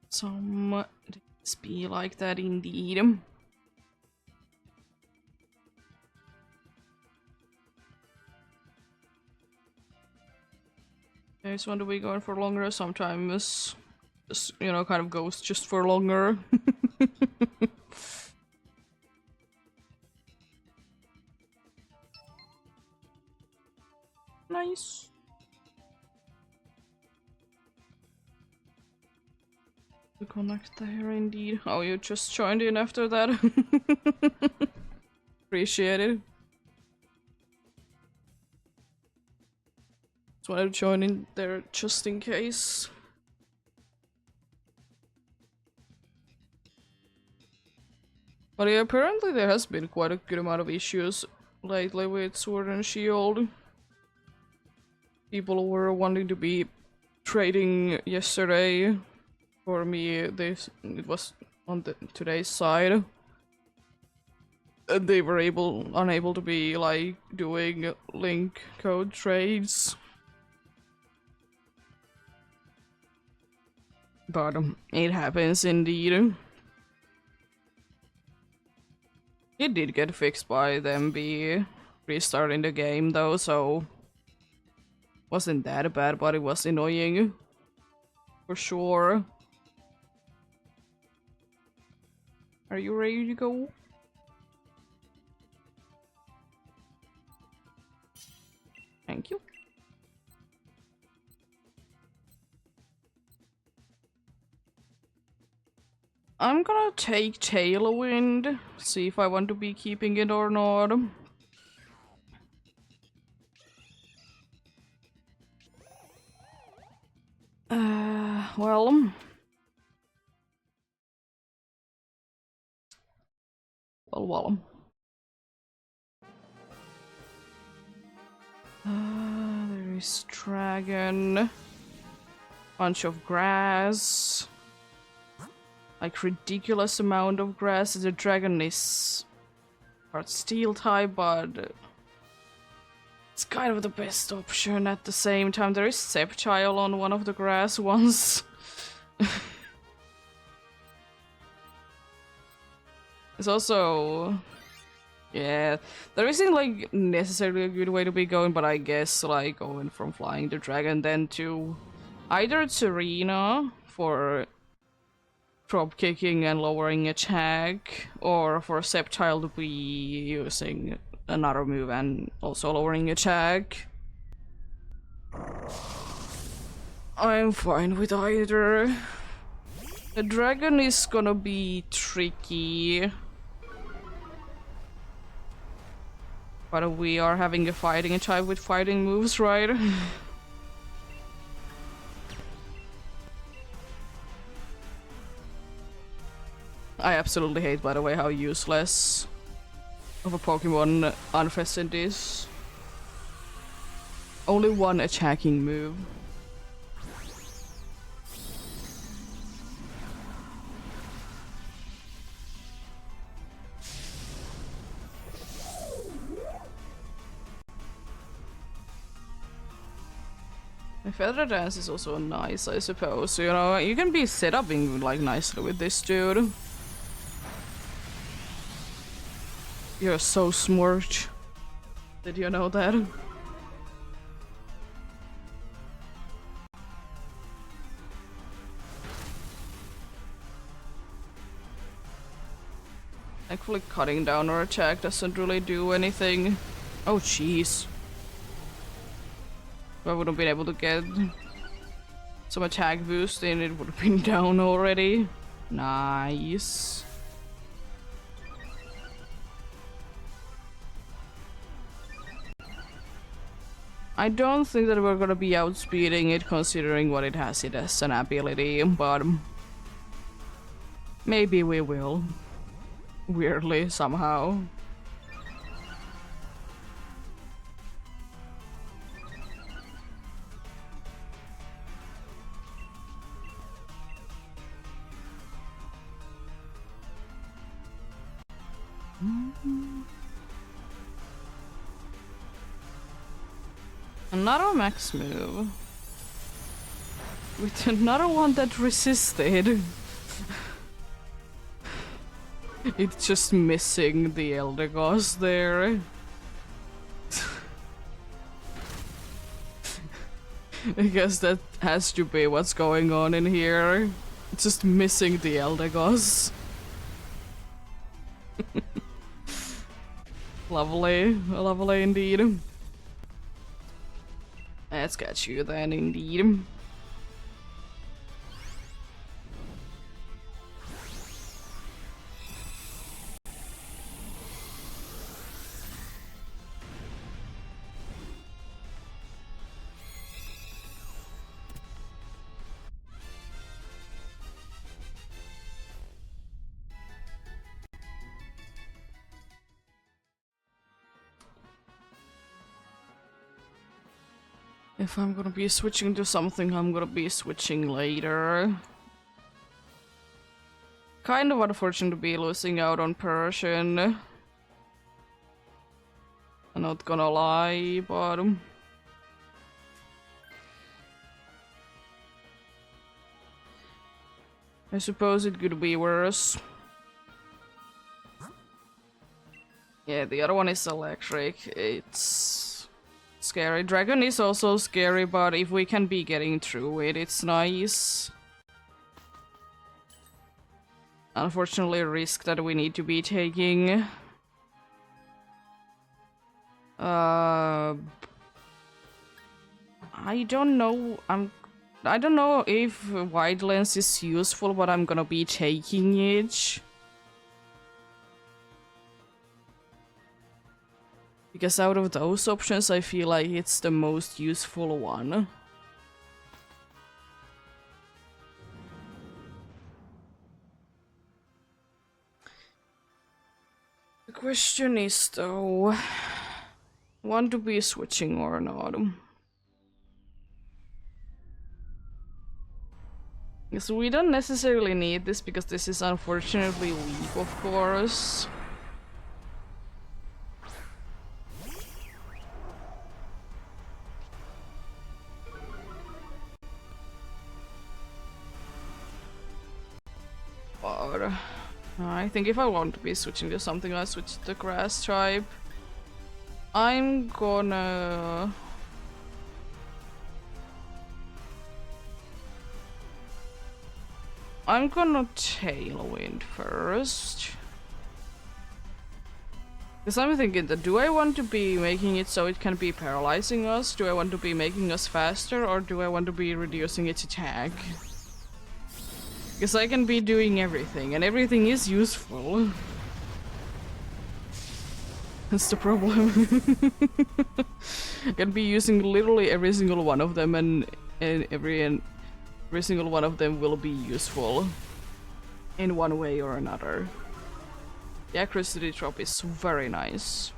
Some days be like that indeed. Okay, so when do we go for longer? Sometimes just, you know, kind of goes just for longer. Nice. To connect there indeed. Oh, you just joined in after that. Appreciate it. Just wanted to join in there just in case. But yeah, apparently there has been quite a good amount of issues lately with Sword and Shield. People were wanting to be trading yesterday. For me, it was on today's side. And they were unable to be like doing link code trades. But it happens indeed. It did get fixed by them restarting the game though, so wasn't that bad, but it was annoying. For sure. Are you ready to go? Thank you. I'm gonna take Tailwind, see if I want to be keeping it or not. Well... Well. There is dragon. Bunch of grass. Like ridiculous amount of grass. The dragon is part steel type, but it's kind of the best option at the same time. There is Sceptile on one of the grass ones. It's also... yeah, there isn't like necessarily a good way to be going, but I guess like going from flying the dragon then to either Serena for drop kicking and lowering attack, or for Sceptile to be using another move and also lowering attack. I'm fine with either. The dragon is gonna be tricky. But we are having a fighting type with fighting moves, right? I absolutely hate, by the way, how useless of a Pokemon Unfested is. Only one attacking move. The Feather Dance is also nice, I suppose. You know, you can be set up like nicely with this dude. You're so smart. Did you know that? Thankfully, cutting down our attack doesn't really do anything. Oh, jeez. If I would have been able to get some attack boost, then it would have been down already. Nice. I don't think that we're gonna be outspeeding it considering what it has it as an ability, but maybe we will. Weirdly, somehow. Another max move. With another one that resisted. It's just missing the Eldegoss there. I guess that has to be what's going on in here. It's just missing the Eldegoss. Lovely, lovely indeed. Let's get you then, indeed. If I'm gonna be switching to something, I'm gonna be switching later. Kind of unfortunate to be losing out on Persian. I'm not gonna lie, but... I suppose it could be worse. Yeah, the other one is electric. It's scary. Dragon is also scary, but if we can be getting through it, it's nice. Unfortunately, a risk that we need to be taking. I don't know. I don't know if wide lens is useful, but I'm gonna be taking it. Because out of those options, I feel like it's the most useful one. The question is, though, want to be switching or not? So we don't necessarily need this because this is unfortunately weak, of course. But I think if I want to be switching to something, I switch to the grass type. I'm gonna... Tailwind first. Because I'm thinking that do I want to be making it so it can be paralyzing us? Do I want to be making us faster? Or do I want to be reducing its attack? Because I can be doing everything, and everything is useful. That's the problem. I can be using literally every single one of them, and every single one of them will be useful in one way or another. The accuracy drop is very nice.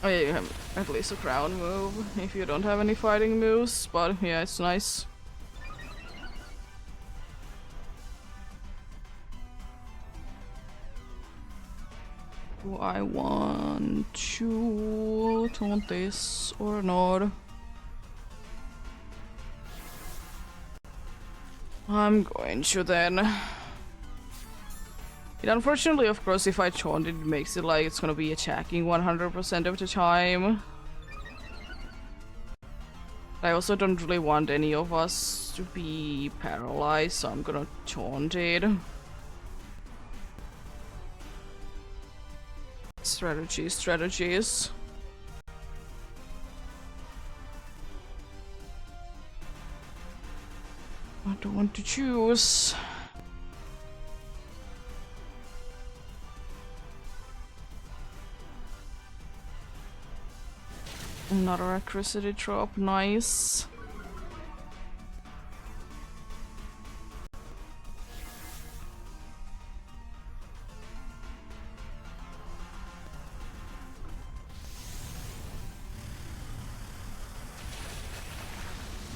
Oh yeah, you have at least a crown move if you don't have any fighting moves, but yeah, it's nice. Do I want to taunt this or not? I'm going to then. It unfortunately, of course, if I taunt it, makes it like it's gonna be attacking 100% of the time. I also don't really want any of us to be paralyzed, so I'm gonna taunt it. Strategies. I don't want to choose. Another accuracy drop, nice.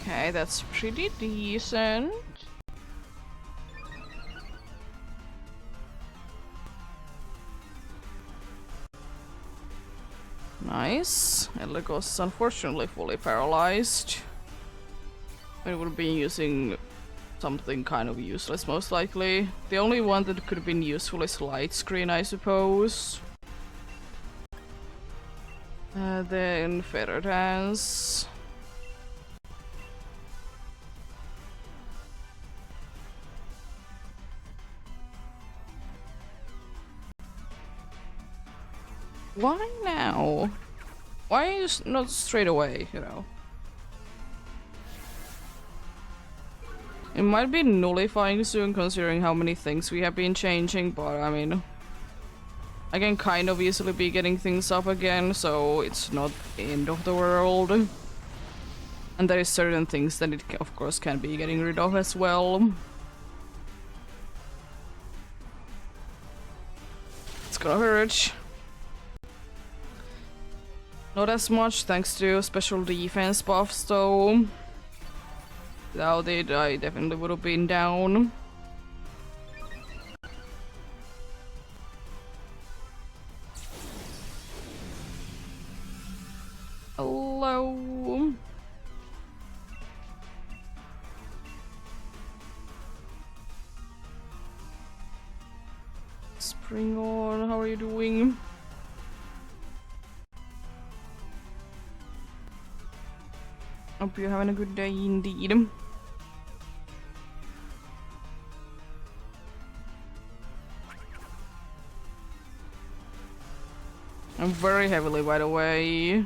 Okay, that's pretty decent. Nice. Elegos is unfortunately fully paralyzed. It would be using something kind of useless, most likely. The only one that could have been useful is light screen, I suppose. Then feather dance. Why now? Why not straight away, you know? It might be nullifying soon considering how many things we have been changing, but I mean... I can kind of easily be getting things up again, so it's not the end of the world. And there is certain things that it of course can be getting rid of as well. It's gonna hurt. Not as much thanks to special defense buffs though. Without it, I definitely would have been down. Hello. Spring on, how are you doing? Hope you're having a good day indeed. I'm very heavily, by the way,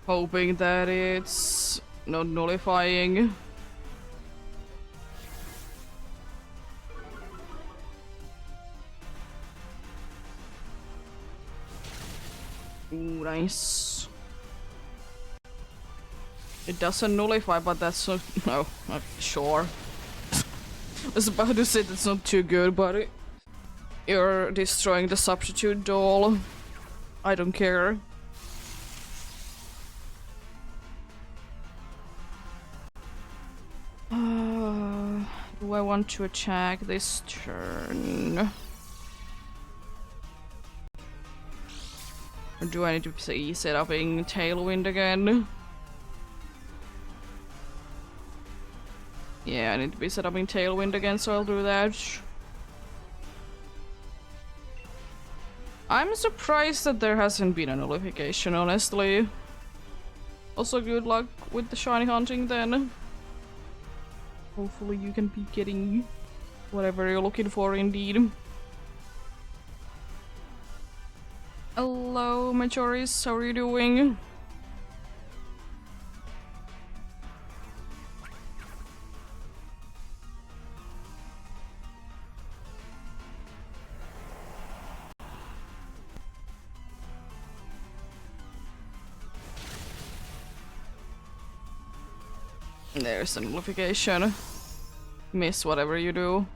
hoping that it's not nullifying. Ooh, nice. It doesn't nullify, but that's not. No, not sure. I was about to say that's not too good, but you're destroying the substitute doll. I don't care. Do I want to attack this turn? Or do I need to be set up in Tailwind again? Yeah, I need to be set up in Tailwind again, so I'll do that. I'm surprised that there hasn't been a nullification, honestly. Also, good luck with the shiny hunting then. Hopefully you can be getting whatever you're looking for indeed. Hello, Majoris, how are you doing? There's a nullification. Miss whatever you do.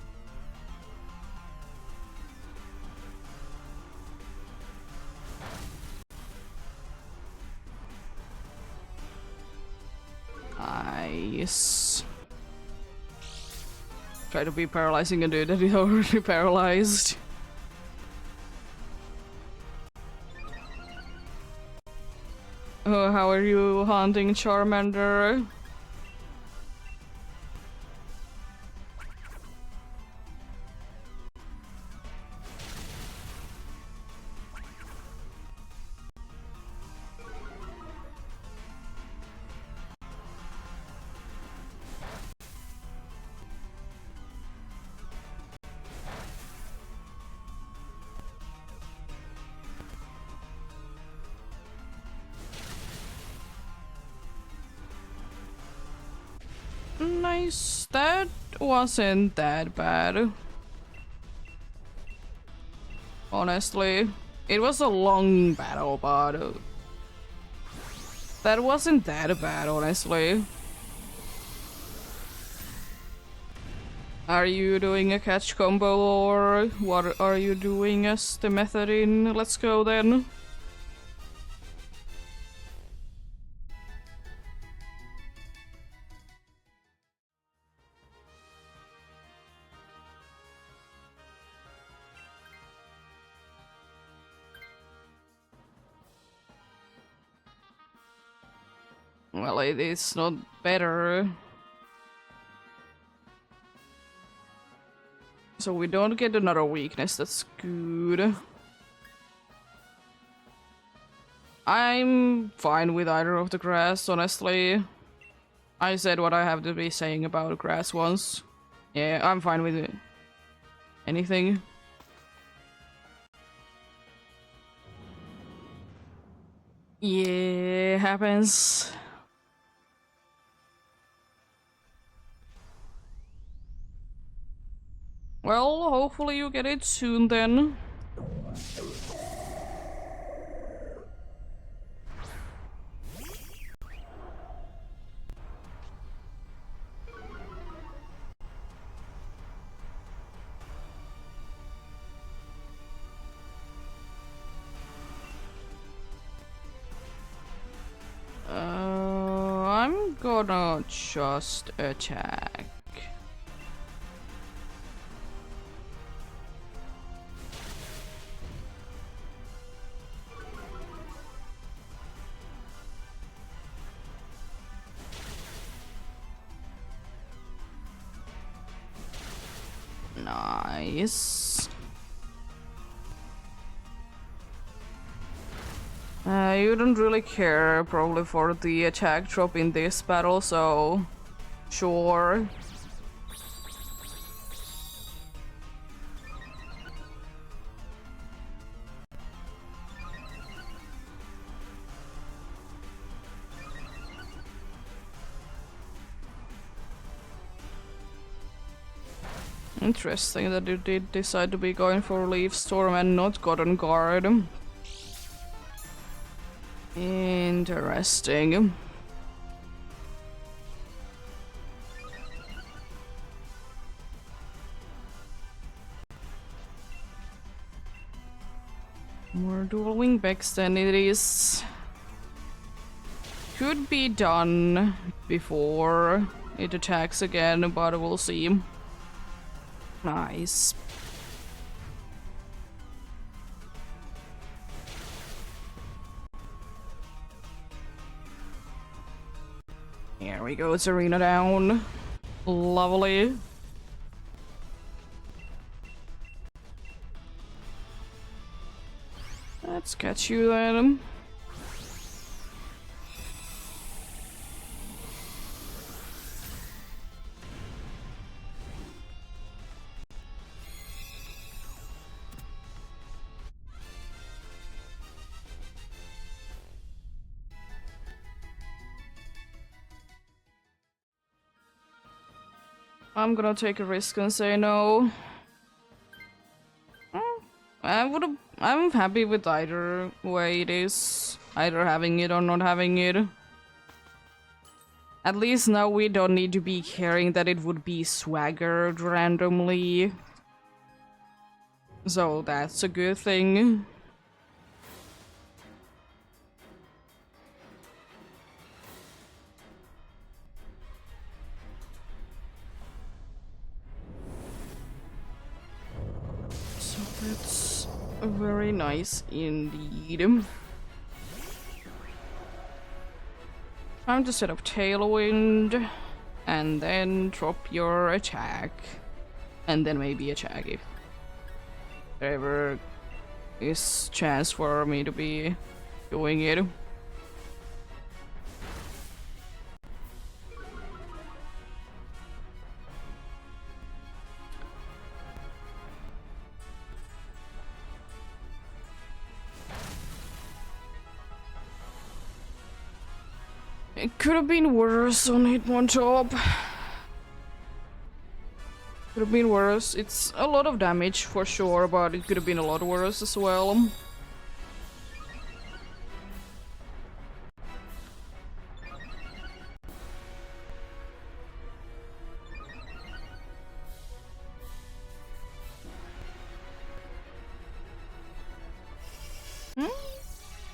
Nice. Try to be paralyzing a dude that is already paralyzed. Oh, how are you hunting Charmander? Nice. That wasn't that bad. Honestly. It was a long battle, but that wasn't that bad, honestly. Are you doing a catch combo or what are you doing as the method in Let's Go then? Well, it is not better. So we don't get another weakness, that's good. I'm fine with either of the grass, honestly. I said what I have to be saying about grass once. Yeah, I'm fine with it. Anything. Yeah, happens. Well, hopefully you get it soon then. I'm gonna just attack. Nice. You don't really care probably for the attack drop in this battle, so sure. Interesting that you did decide to be going for Leaf Storm and not Cotton Guard. Interesting. More dual wingbacks than it is. Could be done before it attacks again, but we'll see. Nice. Here we go, it's arena down. Lovely. Let's catch you then. I'm gonna take a risk and say no. I'm happy with either way it is. Either having it or not having it. At least now we don't need to be caring that it would be swaggered randomly. So that's a good thing. That's very nice indeed. Time to set up Tailwind and then drop your attack. And then maybe attack if there ever is chance for me to be doing it. It could have been worse on Hitmontop. Could have been worse. It's a lot of damage for sure, but it could have been a lot worse as well.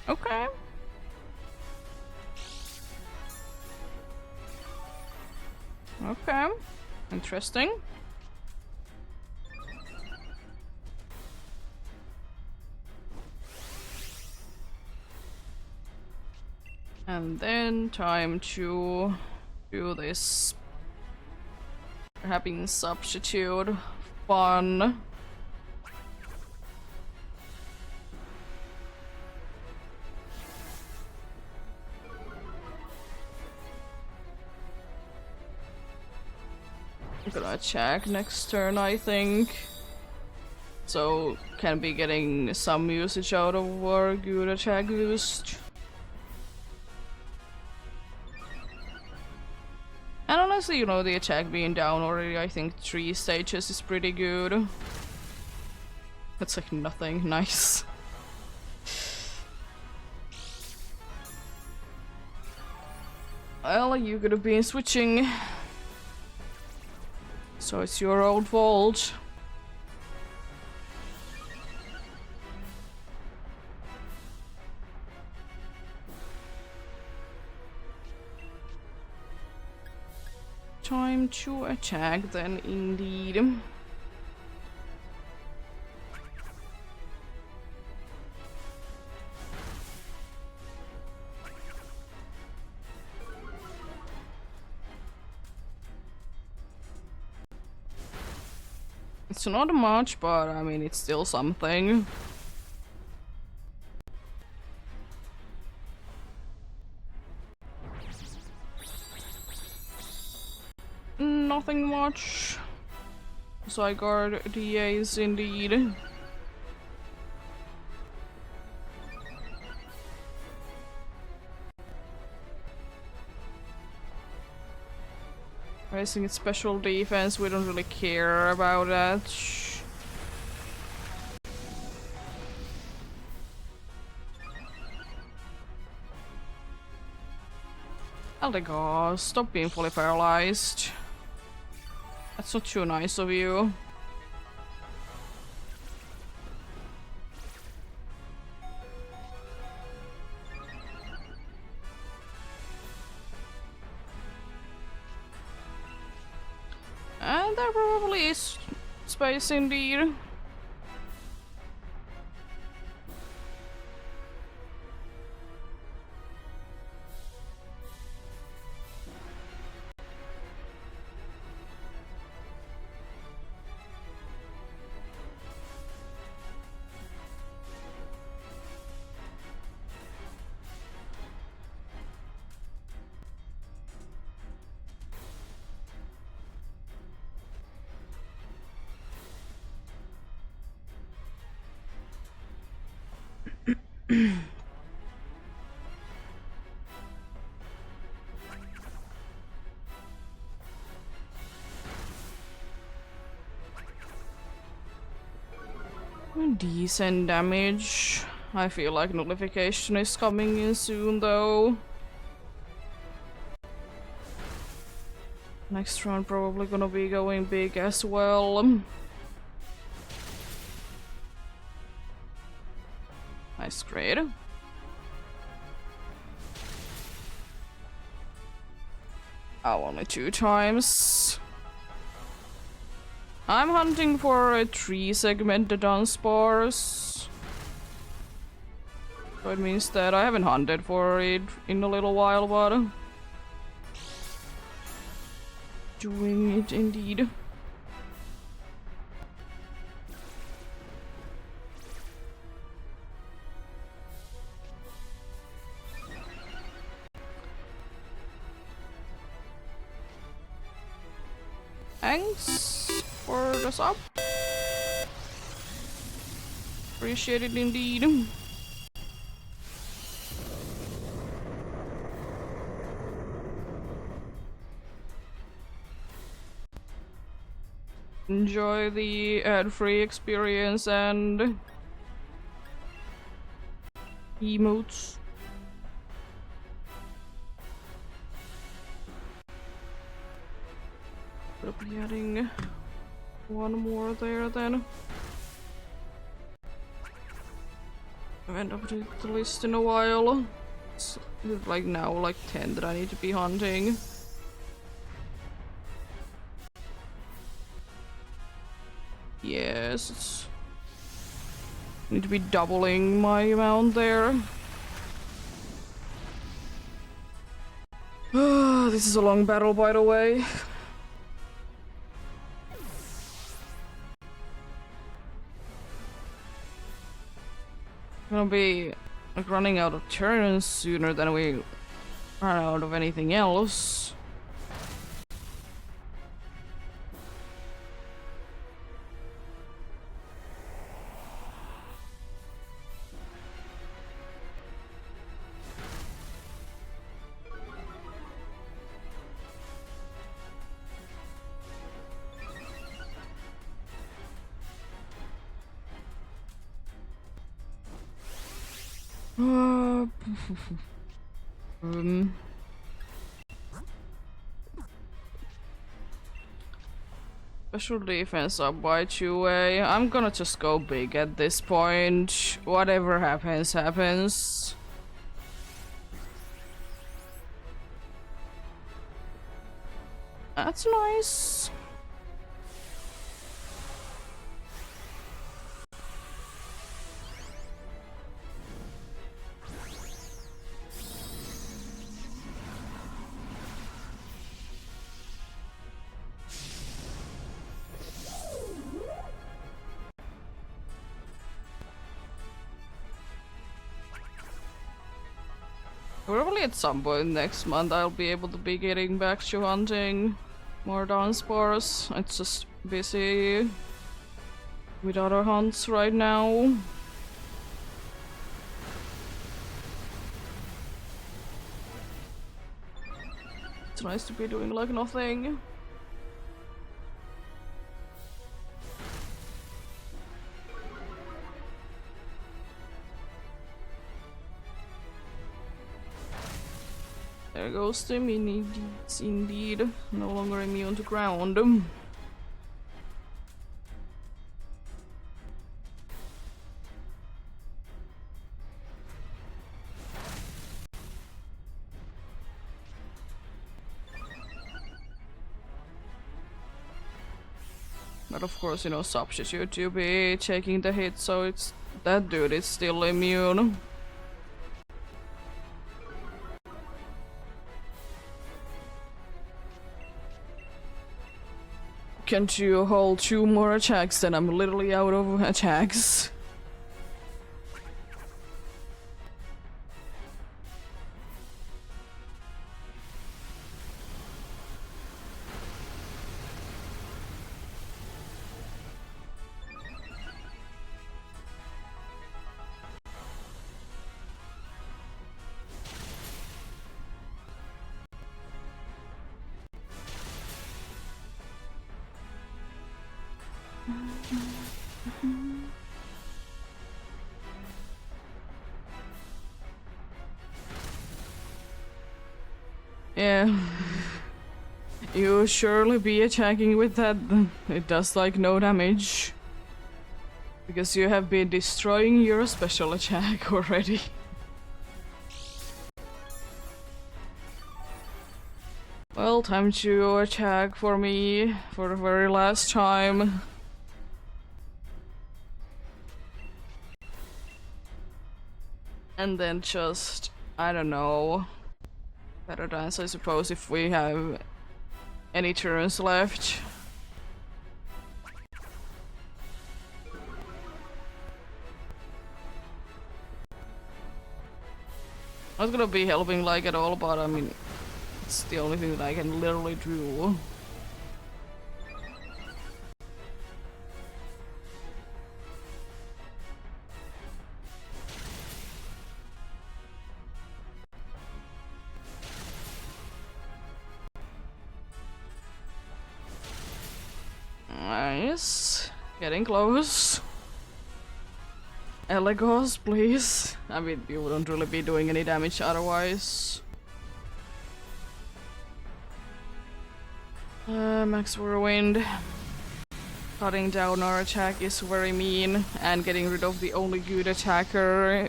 Okay. Okay. Interesting. And then time to do this. Having substitute fun. I'm gonna check next turn, I think. So can be getting some usage out of our good attack boost. And honestly, you know, the attack being down already, I think 3 stages is pretty good. That's like nothing. Nice. Well, you could have been switching. So it's your own fault. Time to attack then, indeed. It's not much, but I mean, it's still something. Nothing much. So I guard DAs indeed. Raising its special defense, we don't really care about that. Aldegor, stop being fully paralyzed. That's not too nice of you. And there probably is space indeed. Decent damage. I feel like nullification is coming in soon though. Next round probably gonna be going big as well. Nice grade. Oh, only 2 times. I'm hunting for a 3-segmented unspars. So it means that I haven't hunted for it in a little while, but doing it indeed. Thanks for the sub. Appreciate it indeed. Enjoy the ad-free experience and emotes. Probably adding one more there then. I haven't updated the list in a while. It's like now like 10 that I need to be hunting. Yes, it's... need to be doubling my amount there. This is a long battle, by the way. Gonna be like running out of turns sooner than we run out of anything else. Special defense up by 2A. I'm gonna just go big at this point. Whatever happens, happens. That's nice. Probably at some point next month I'll be able to be getting back to hunting more Dunsparce. It's just busy with other hunts right now. It's nice to be doing like nothing. There goes the mini deeds indeed. No longer immune to ground. But of course, you know, substitute to be taking the hit, so it's that dude is still immune. Can't you hold 2 more attacks? Then I'm literally out of attacks. Yeah. You surely be attacking with that. It does like no damage. Because you have been destroying your special attack already. Well, time to attack for me for the very last time. And then just, I don't know. Better dance, I suppose, if we have any turns left. Not gonna be helping like at all, but I mean, it's the only thing that I can literally do. Nice. Getting close. Elegos, please. I mean, you wouldn't really be doing any damage otherwise. Max Whirlwind. Cutting down our attack is very mean, and getting rid of the only good attacker.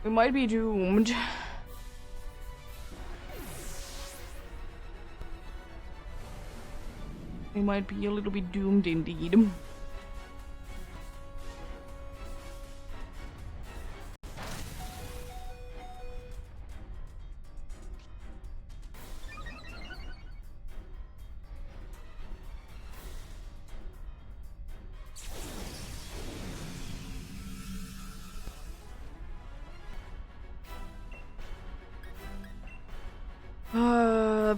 We might be doomed. We might be a little bit doomed indeed.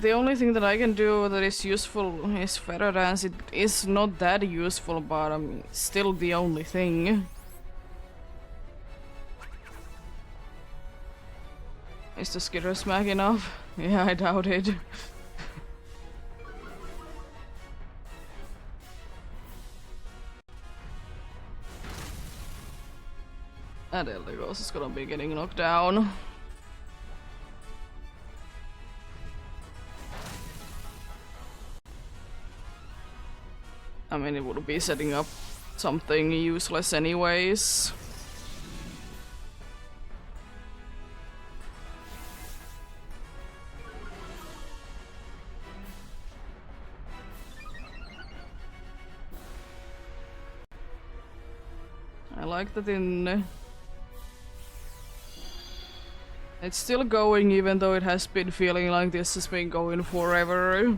The only thing that I can do that is useful is Feather Dance. It is not that useful, but still the only thing. Is the Skitter Smack enough? Yeah, I doubt it. And Eldegoss is gonna be getting knocked down. I mean, it would be setting up something useless anyways. I like that it's still going even though it has been feeling like this has been going forever.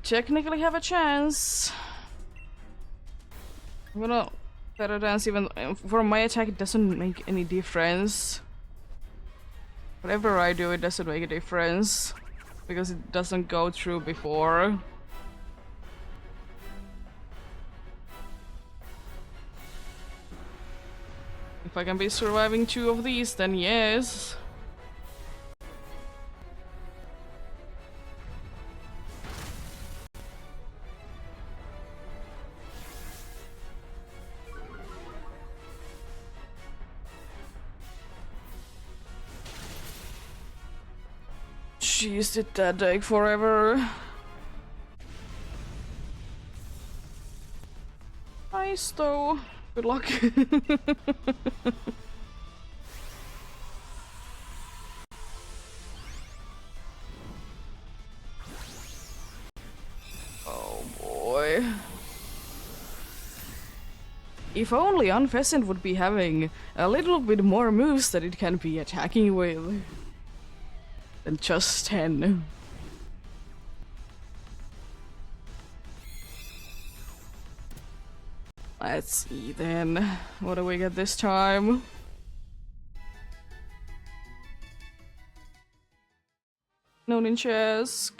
Technically have a chance. I'm gonna better dance even for my attack. It doesn't make any difference. Whatever I do, it doesn't make a difference because it doesn't go through before. If I can be surviving 2 of these, then yes. Jeez, did that take forever? Nice though. Good luck. Oh boy. If only Unpheasant would be having a little bit more moves that it can be attacking with than just 10. Let's see then. What do we get this time? No Ninjask,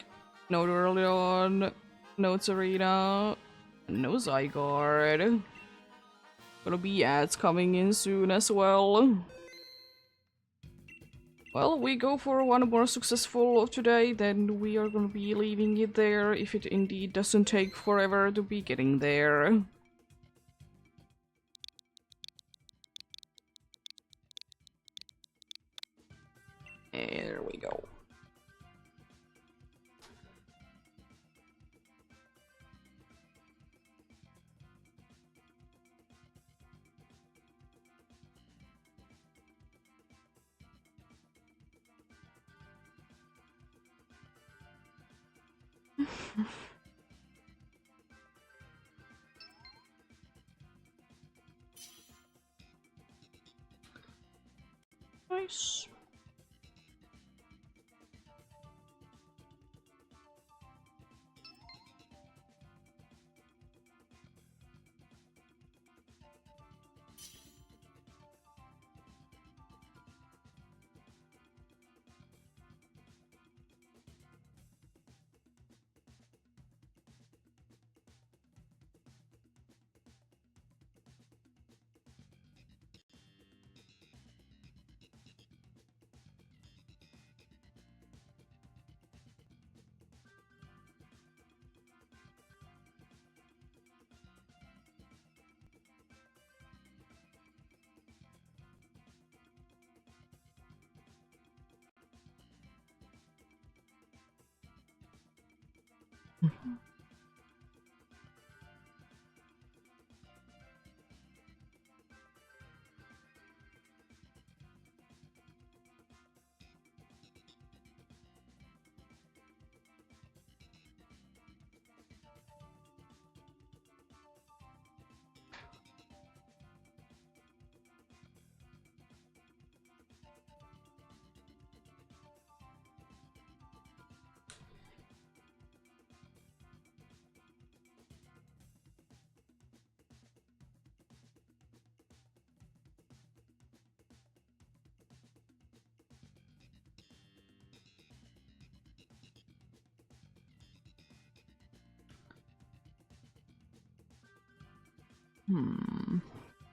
no Durleon, no Tsarina, no Zygarde. Gonna be ads coming in soon as well. Well, we go for one more successful of today, then we are gonna be leaving it there if it indeed doesn't take forever to be getting there. There we go. Nice.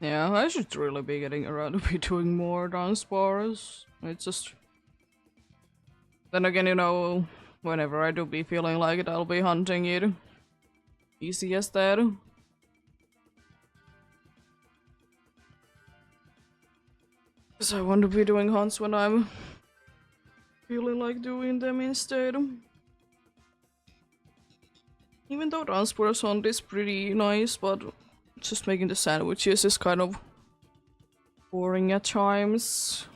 Yeah, I should really be getting around to be doing more dance bars. It's just... Then again, you know, whenever I do be feeling like it, I'll be hunting it. Easy as that. Because I want to be doing hunts when I'm feeling like doing them instead. Even though dance bars hunt is pretty nice, but just making the sandwiches is kind of boring at times.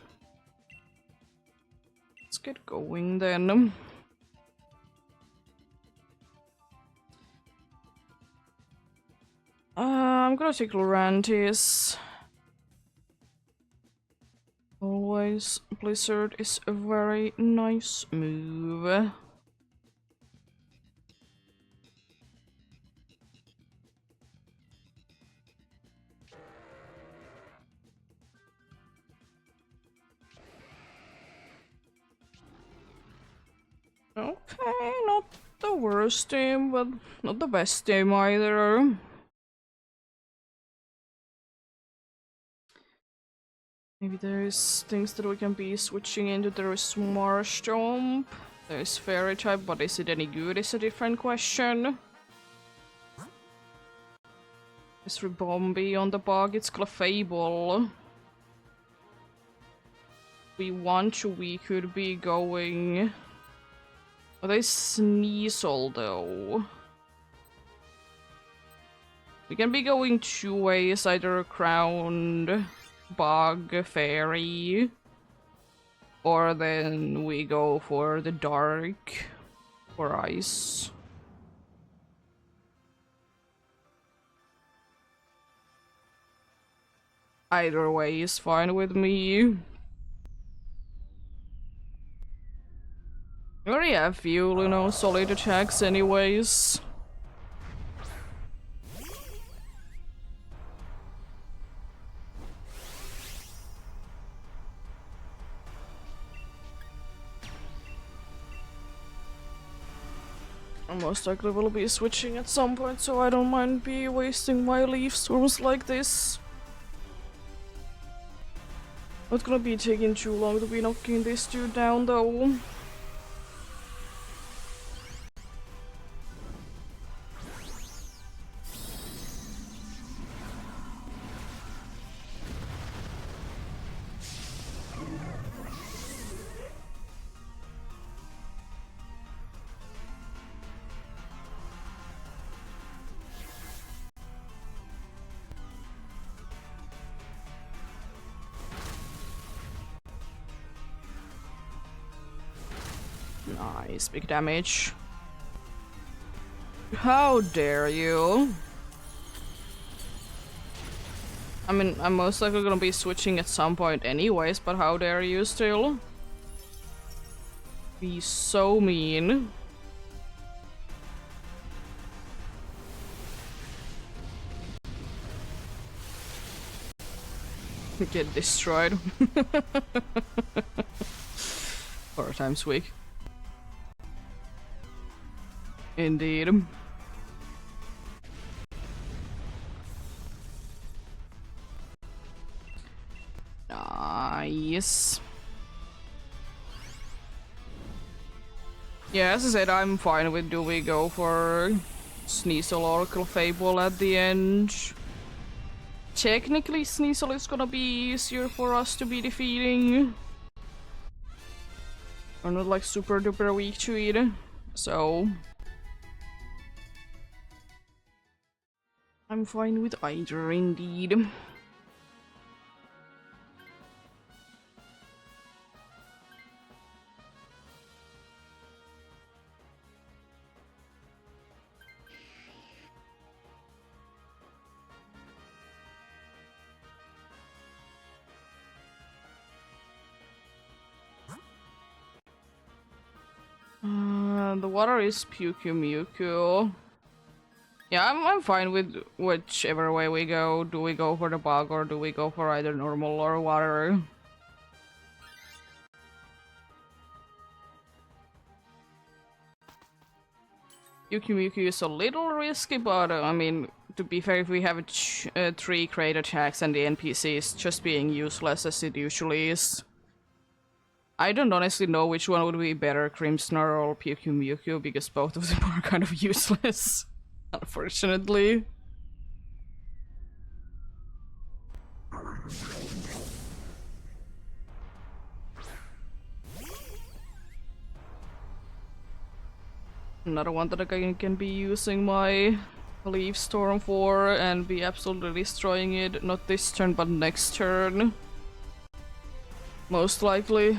Let's get going then. I'm gonna take Lurantis. Always, Blizzard is a very nice move. Okay, not the worst team, but not the best team either. Maybe there's things that we can be switching into. There is Marsh Jump. There's Fairy type, but is it any good is a different question. There's Ribombi on the bug, it's Clefable. We want to, we could be going... Oh, there's Sneasel though. We can be going two ways, either Crowned, Bug, Fairy, or then we go for the Dark or Ice. Either way is fine with me. We already have few, you know, solid attacks anyways. I most likely will be switching at some point, so I don't mind be wasting my leaf storms like this. Not gonna be taking too long to be knocking this dude down though. Nice, big damage. How dare you? I mean, I'm most likely gonna be switching at some point anyways, but how dare you still? Be so mean. Get destroyed. 4 times weak. Indeed. Nice. Yeah, as I said, I'm fine with do we go for Sneasel or Clefable at the end. Technically, Sneasel is gonna be easier for us to be defeating. We're not like super duper weak to it, so I'm fine with either indeed. The water is Pyukumuku. Yeah, I'm fine with whichever way we go. Do we go for the bug or do we go for either normal or water? Pyukumuku is a little risky, but I mean, to be fair, if we have 3 great attacks and the NPC is just being useless as it usually is. I don't honestly know which one would be better, Crimsonar or Pyukumuku, because both of them are kind of useless, unfortunately. Another one that I can be using my Leaf Storm for and be absolutely destroying it, not this turn but next turn. Most likely.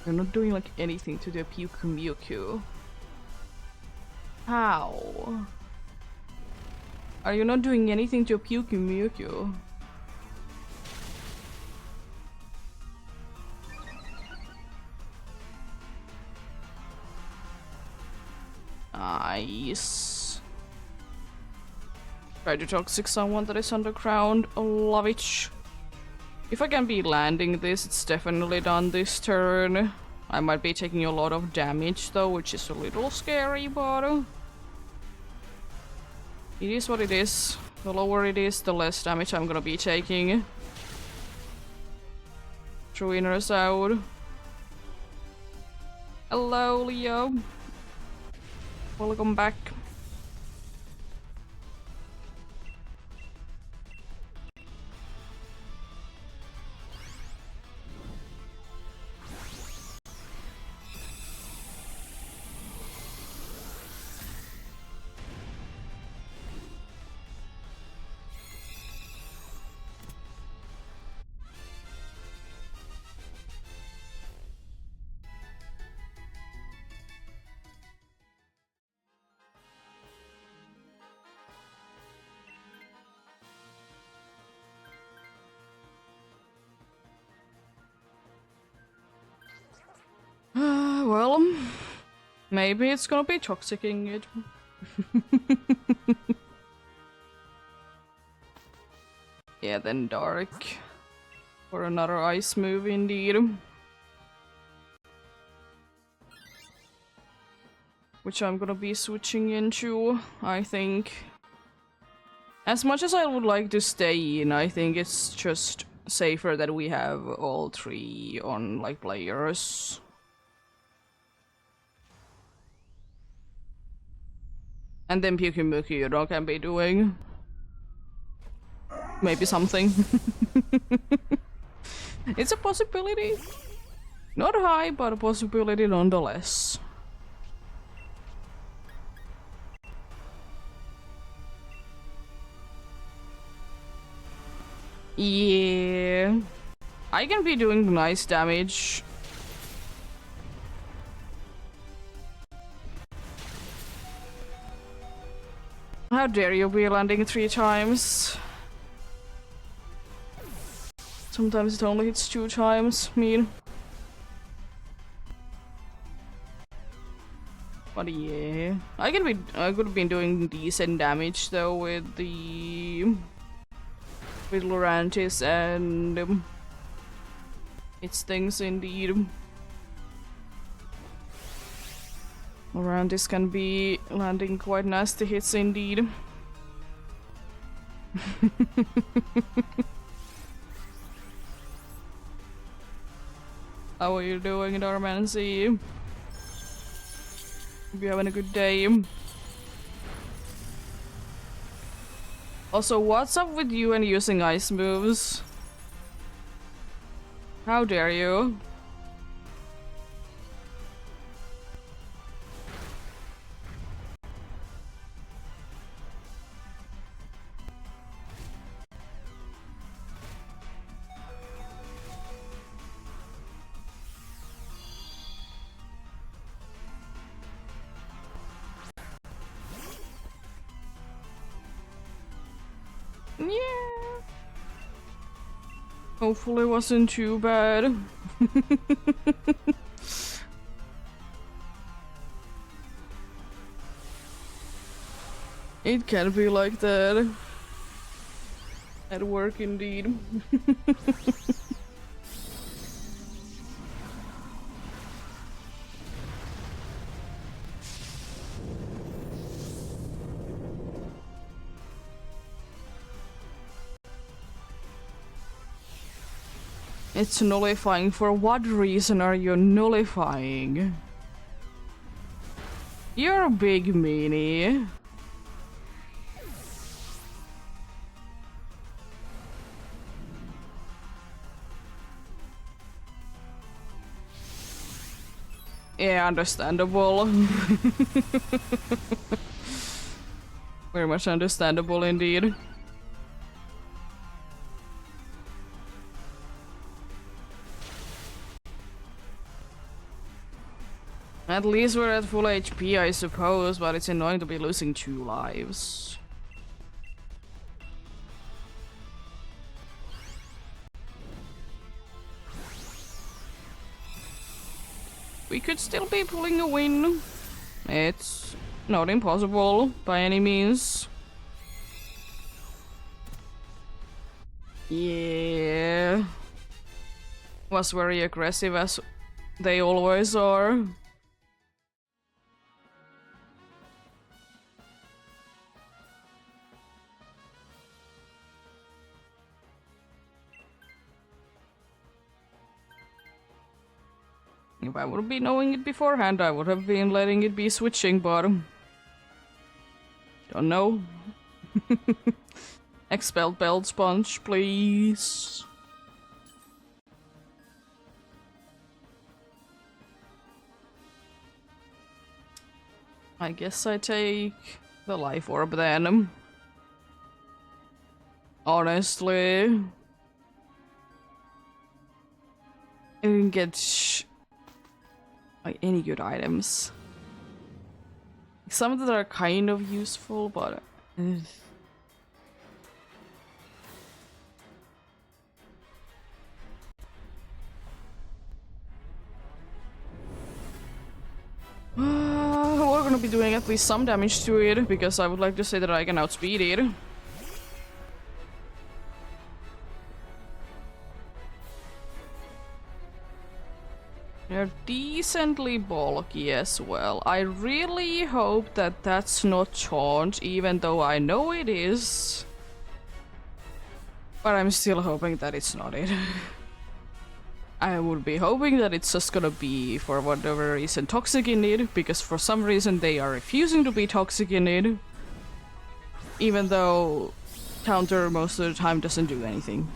You're not doing like anything to the Pyukumuku. How? Are you not doing anything to Pyukumuku? Nice. Try to toxic someone that is underground. Love it. If I can be landing this, it's definitely done this turn. I might be taking a lot of damage though, which is a little scary, but it is what it is. The lower it is, the less damage I'm gonna be taking. True inners out. Hello, Leo. Welcome back. Well, maybe it's gonna be toxicing it. Yeah, then dark. For another ice move indeed. Which I'm gonna be switching into, I think. As much as I would like to stay in, I think it's just safer that we have all three on like players. And then Pyukimuki, you know, can be doing maybe something. It's a possibility. Not high, but a possibility nonetheless. Yeah. I can be doing nice damage. How dare you be landing 3 times? Sometimes it only hits 2 times, mean. But yeah. I could have been doing decent damage though with Lurantis and its things indeed. Lurantis can be landing quite nasty hits indeed. How are you doing, Darmancy? Hope you're having a good day. Also, what's up with you and using ice moves? How dare you? Yeah. Hopefully it wasn't too bad. It can be like that. At work indeed. It's nullifying. For what reason are you nullifying? You're a big meanie. Yeah, understandable. Very much understandable indeed. At least we're at full HP, I suppose, but it's annoying to be losing 2 lives. We could still be pulling a win. It's not impossible by any means. Yeah. Was very aggressive as they always are. If I would be knowing it beforehand, I would have been letting it be switching, but don't know. Expelled belt sponge, please. I guess I take the life orb then. Honestly. I didn't get like any good items. Some that are kind of useful, but we're gonna be doing at least some damage to it, because I would like to say that I can outspeed it. They're decently bulky as well. I really hope that that's not Chaunt, even though I know it is. But I'm still hoping that it's not it. I would be hoping that it's just gonna be, for whatever reason, toxic in it, because for some reason they are refusing to be toxic in it. Even though counter most of the time doesn't do anything.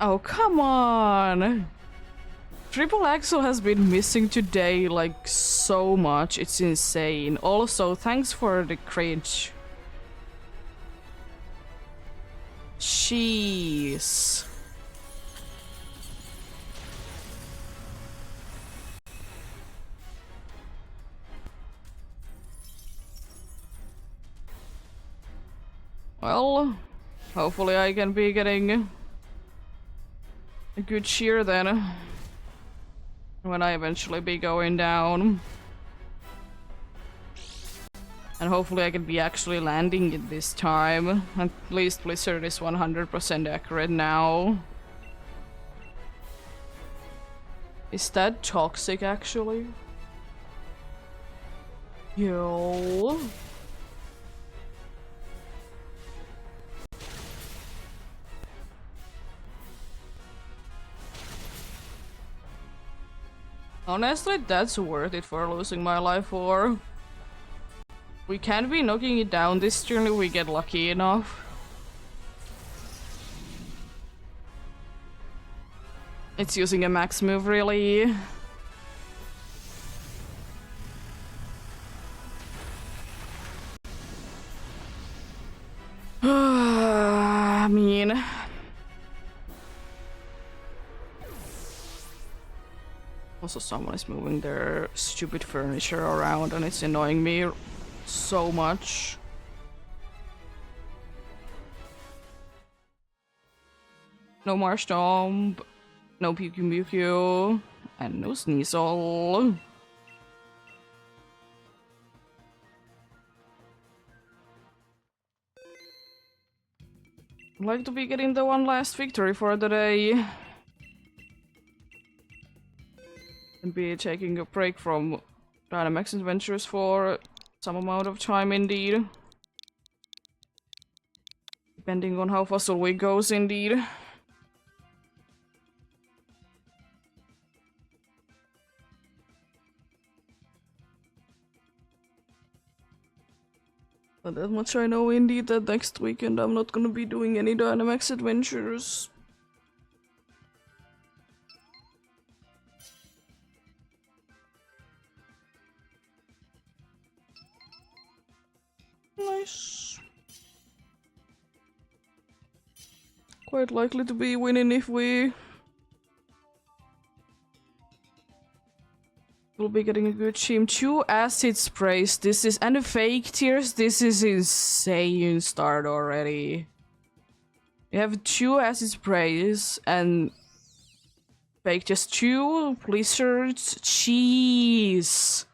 Oh, come on! Triple Axel has been missing today, like, so much. It's insane. Also, thanks for the cringe. Jeez. Well, hopefully I can be getting a good cheer then, when I eventually be going down. And hopefully I can be actually landing it this time. At least Blizzard is 100% accurate now. Is that toxic actually? Yo. Honestly, that's worth it for losing my life for. We can't be knocking it down this turn if we get lucky enough. It's using a max move, really. I mean... Also, someone is moving their stupid furniture around and it's annoying me so much. No Marshtomp, no Pyukyu, and no Sneasel. I'd like to be getting the one last victory for the day. And be taking a break from Dynamax Adventures for some amount of time indeed. Depending on how Fossil Week goes indeed. But that much I know indeed, that next weekend I'm not gonna be doing any Dynamax Adventures. Nice. Quite likely to be winning if we will be getting a good team. 2 acid sprays, this is, and a fake tears, this is insane start already. We have 2 acid sprays and Bake just 2 blizzards. Cheese.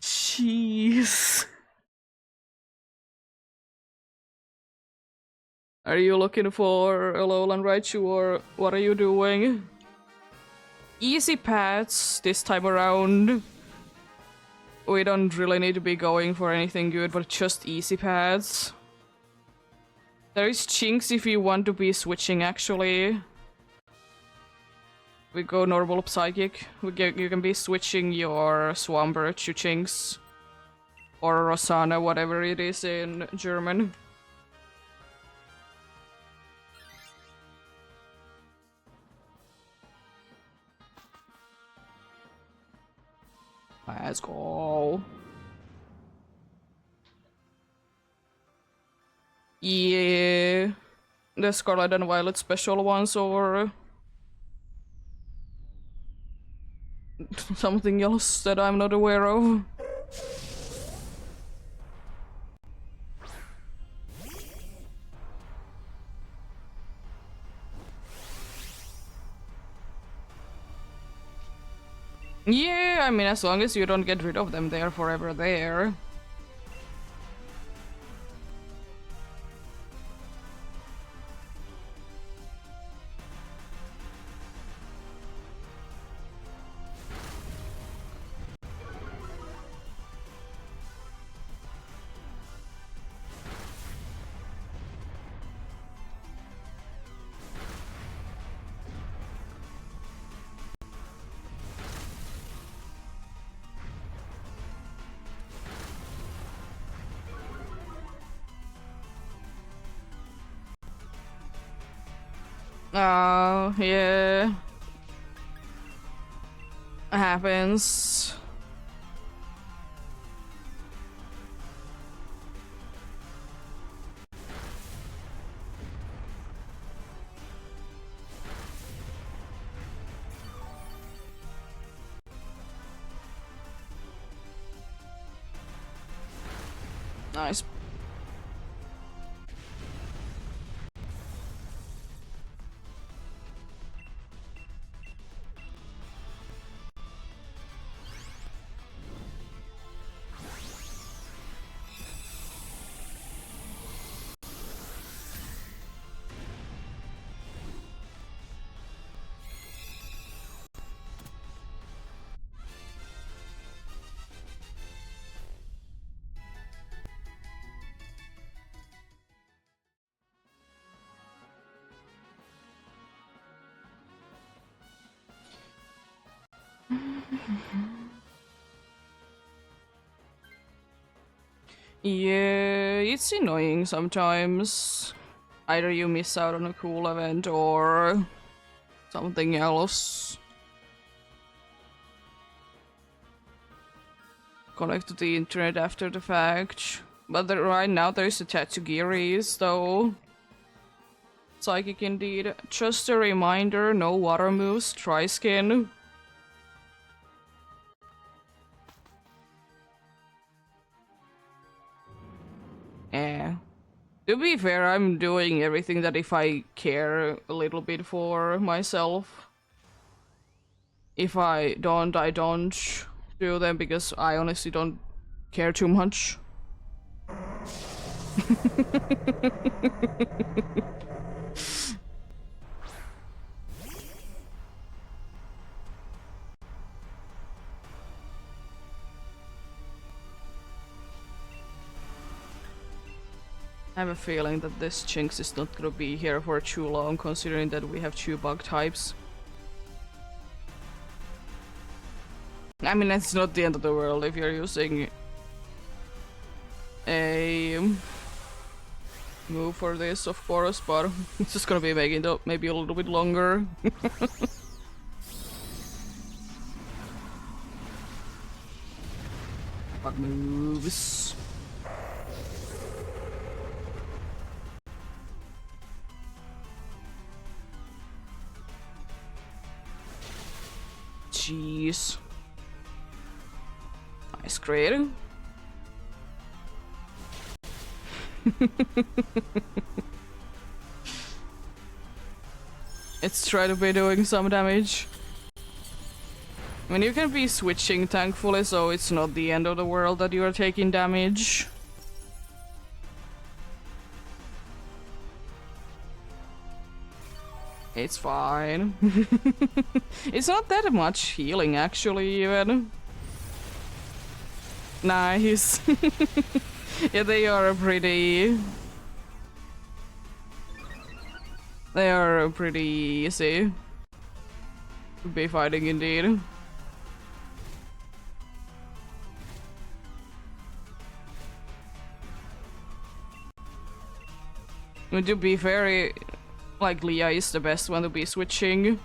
Cheese. Are you looking for a lowland Raichu or what are you doing? Easy paths this time around. We don't really need to be going for anything good, but just easy paths. There is Chinks if you want to be switching, actually. We go normal psychic. You can be switching your Swampert to Chinks. Or Rosanna, whatever it is in German. Let's go. Yeah. The Scarlet and Violet special ones or something else that I'm not aware of. Yeah, I mean, as long as you don't get rid of them, they're forever there. Oh, yeah. Happens. Nice. Yeah, it's annoying sometimes. Either you miss out on a cool event or something else. Connect to the internet after the fact. But right now there's a Tatsugiris though. Psychic indeed. Just a reminder, no water moves, try skin. Eh. To be fair, I'm doing everything that if I care a little bit for myself. If I don't do them because I honestly don't care too much. I have a feeling that this Jinx is not gonna be here for too long, considering that we have 2 bug types. I mean, it's not the end of the world if you're using a move for this, of course, but it's just gonna be making it maybe a little bit longer. Bug moves. Jeez. Nice crit. It's trying to be doing some damage. I mean, you can be switching, thankfully, so it's not the end of the world that you are taking damage. It's fine. It's not that much healing, actually, even. Nice. Yeah, they are pretty... They are pretty easy to be fighting, indeed. To be very... Like, Leah is the best one to be switching.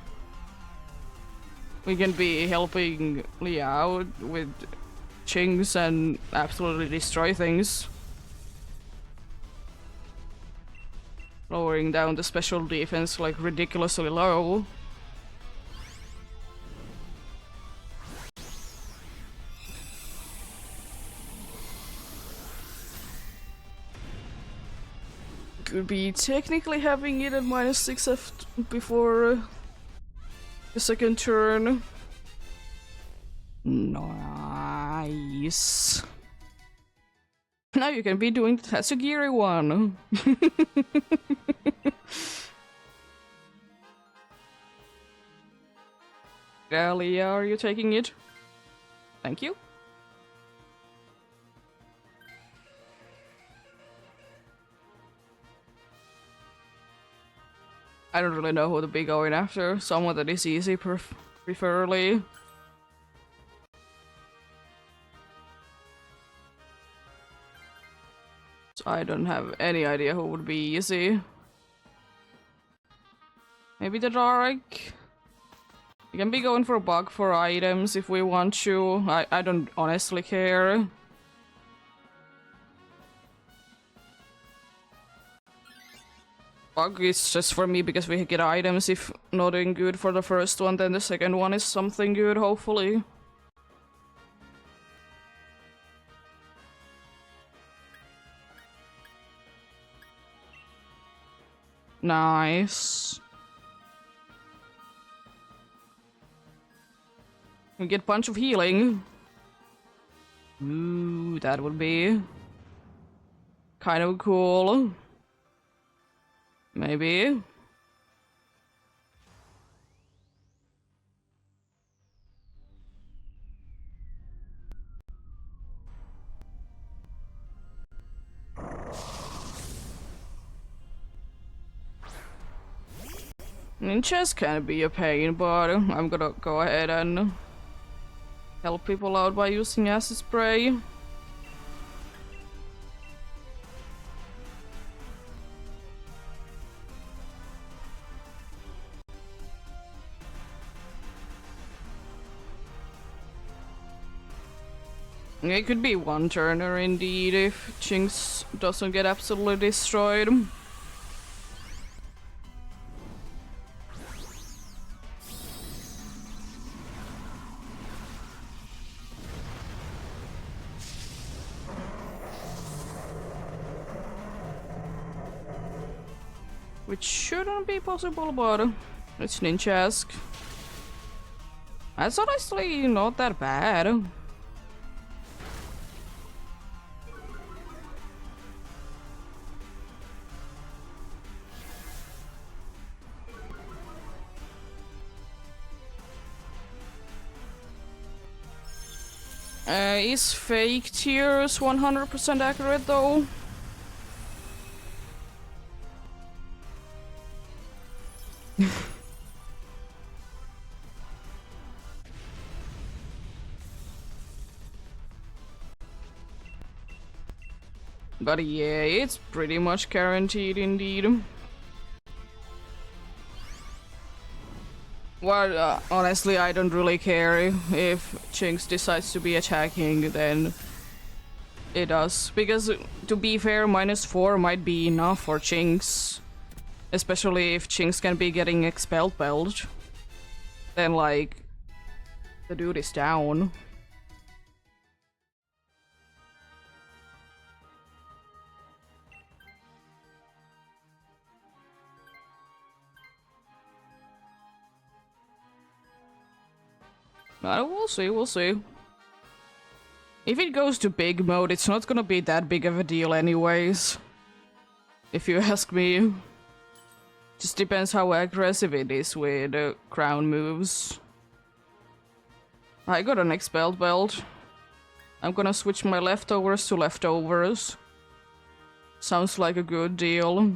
We can be helping Leah out with Chinks and absolutely destroy things. Lowering down the special defense like ridiculously low. Could be technically having it at -6 before the second turn. Nice. Now you can be doing the Tatsugiri one. Dahlia, are you taking it? Thank you. I don't really know who to be going after. Someone that is easy, preferably. So I don't have any idea who would be easy. Maybe the Dark? We can be going for a bug for items if we want to. I don't honestly care. Bug is just for me because we get items. If not doing good for the first one, then the second one is something good, hopefully. Nice. We get bunch of healing. Ooh, that would be kind of cool. Maybe. Ninjas can be a pain, but I'm gonna go ahead and help people out by using acid spray. It could be one turner indeed if Jinx doesn't get absolutely destroyed. Which shouldn't be possible, but it's Ninjask. That's honestly not that bad. Is fake tears 100% accurate though? But yeah, it's pretty much guaranteed indeed. Well, honestly, I don't really care if Jinx decides to be attacking, then it does. Because, to be fair, -4 might be enough for Jinx. Especially if Jinx can be getting expelled belt. Then, like, the dude is down. We'll see, we'll see. If it goes to big mode, it's not gonna be that big of a deal anyways. If you ask me. Just depends how aggressive it is with crown moves. I got an expelled belt. I'm gonna switch my leftovers to leftovers. Sounds like a good deal.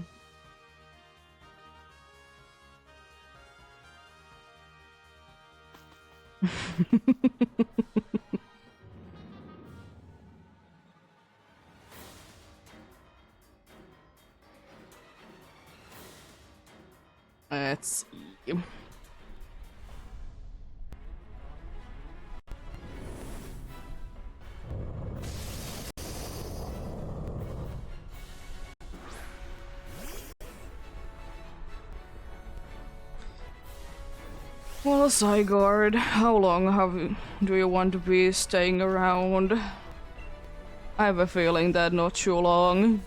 Let's see. Well, Zygarde, how long do you want to be staying around? I have a feeling that not too long.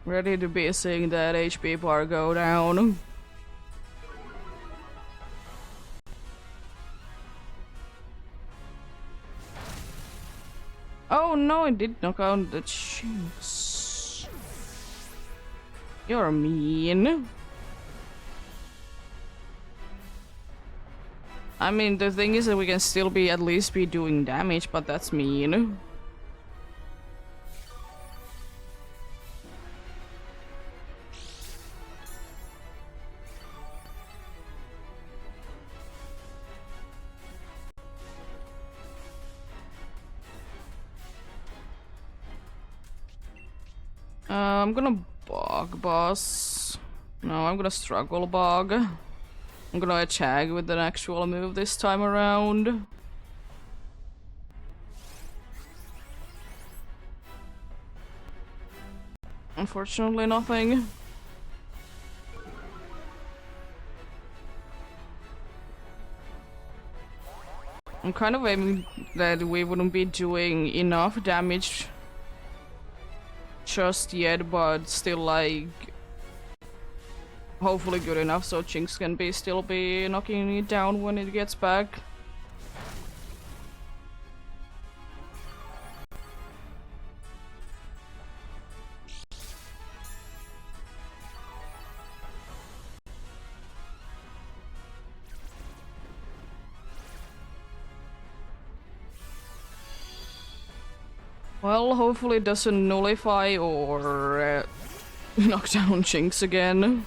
Ready to be seeing that HP bar go down. Oh no, I did knock out the Chinks. You're mean. I mean, the thing is that we can still be at least be doing damage, but that's mean. I'm gonna bog boss. No, I'm gonna struggle bog. I'm gonna attack with an actual move this time around. Unfortunately, nothing. I'm kind of aiming that we wouldn't be doing enough damage just yet, but still, like, hopefully good enough so Jinx can still be knocking it down when it gets back. Well, hopefully it doesn't nullify or knock down Jinx again.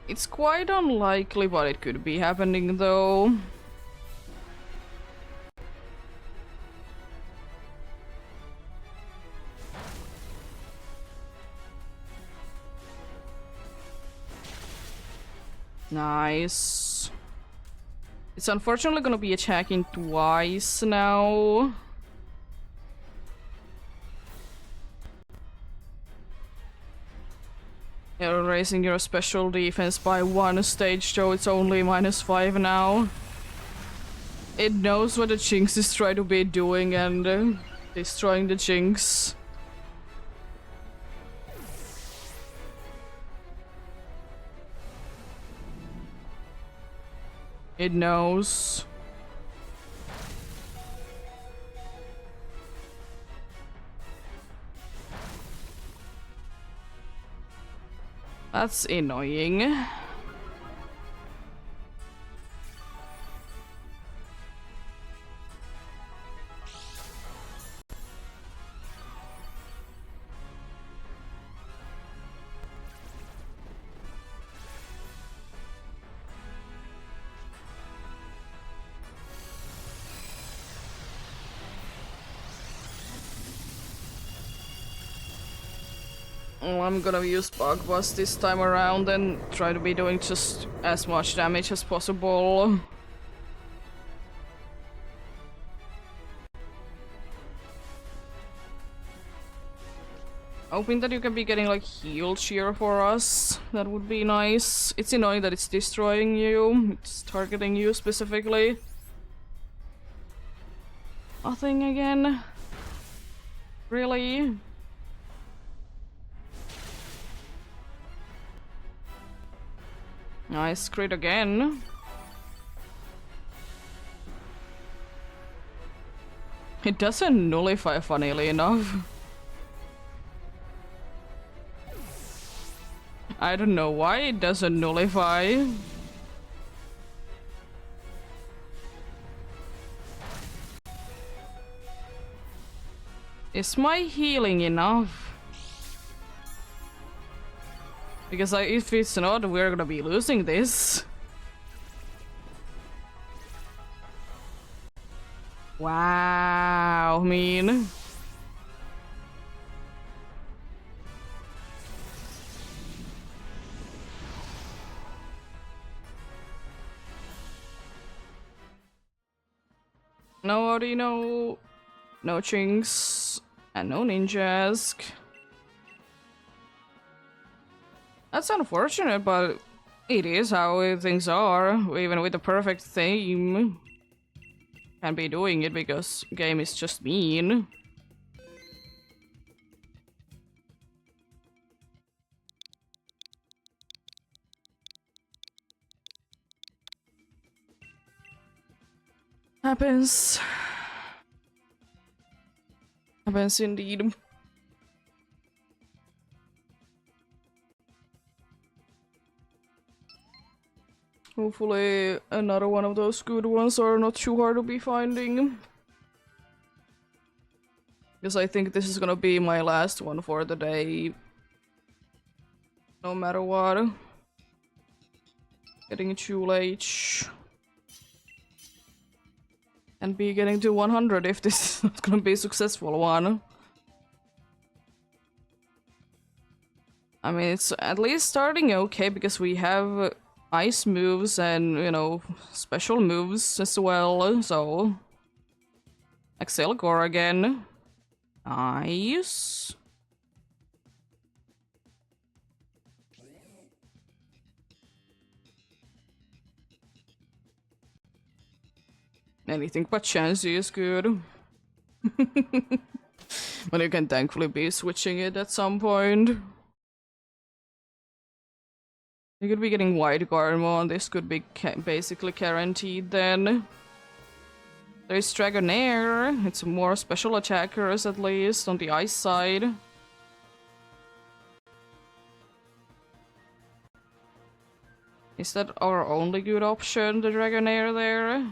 It's quite unlikely, but it could be happening though. Nice. It's unfortunately gonna be attacking twice now. You're raising your special defense by 1 stage, so it's only -5 now. It knows what the Jinx is trying to be doing and destroying the Jinx. It knows. That's annoying. I'm gonna use Bug Bust this time around and try to be doing just as much damage as possible. Hoping that you can be getting like heal cheer for us. That would be nice. It's annoying that it's destroying you. It's targeting you specifically. Nothing again? Really? Nice crit again. It doesn't nullify, funnily enough. I don't know why it doesn't nullify. Is my healing enough? Because if it's not, we're gonna be losing this. Wow, mean. No Audino, no Chinks, and no Ninjask. That's unfortunate, but it is how things are. Even with the perfect theme, can't be doing it because game is just mean. Happens. Happens indeed. Hopefully another one of those good ones are not too hard to be finding. Because I think this is gonna be my last one for the day. No matter what. Getting too late. And be getting to 100 if this is not gonna be a successful one. I mean, it's at least starting okay because we have ice moves and, you know, special moves as well, so... Excelgor again. Nice. Anything but Chansey is good. But you can thankfully be switching it at some point. You could be getting White Garmon, this could be basically guaranteed then. There's Dragonair, it's more special attackers at least on the ice side. Is that our only good option, the Dragonair there?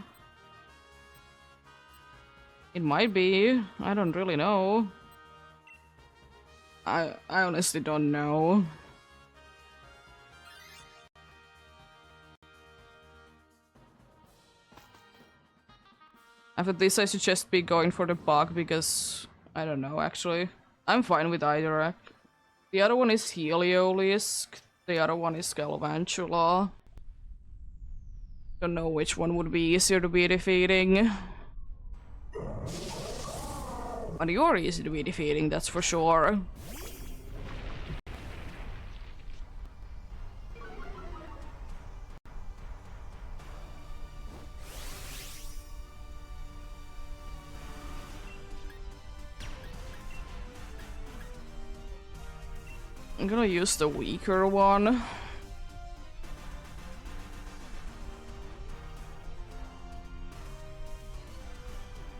It might be, I don't really know. I honestly don't know. After this I suggest be going for the bug because, I don't know actually. I'm fine with either. The other one is Heliolisk, the other one is Galvantula. Don't know which one would be easier to be defeating. But you're easy to be defeating, that's for sure. I'm gonna use the weaker one.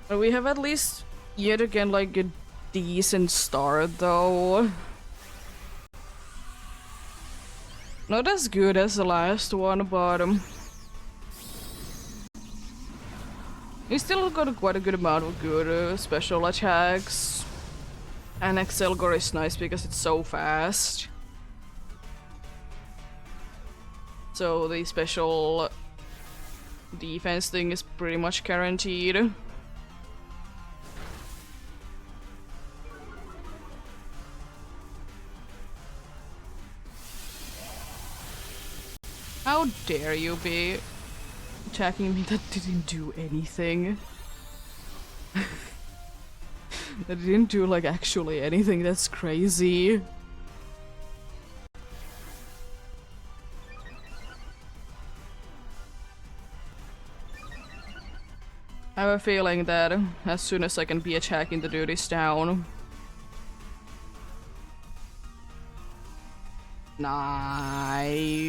But we have at least yet again like a decent start though. Not as good as the last one, but we still got quite a good amount of good special attacks. And Excelgor is nice because it's so fast. So the special defense thing is pretty much guaranteed. How dare you be attacking me? That didn't do anything. That didn't do like actually anything, that's crazy. I have a feeling that as soon as I can be attacking to do this down. Nice.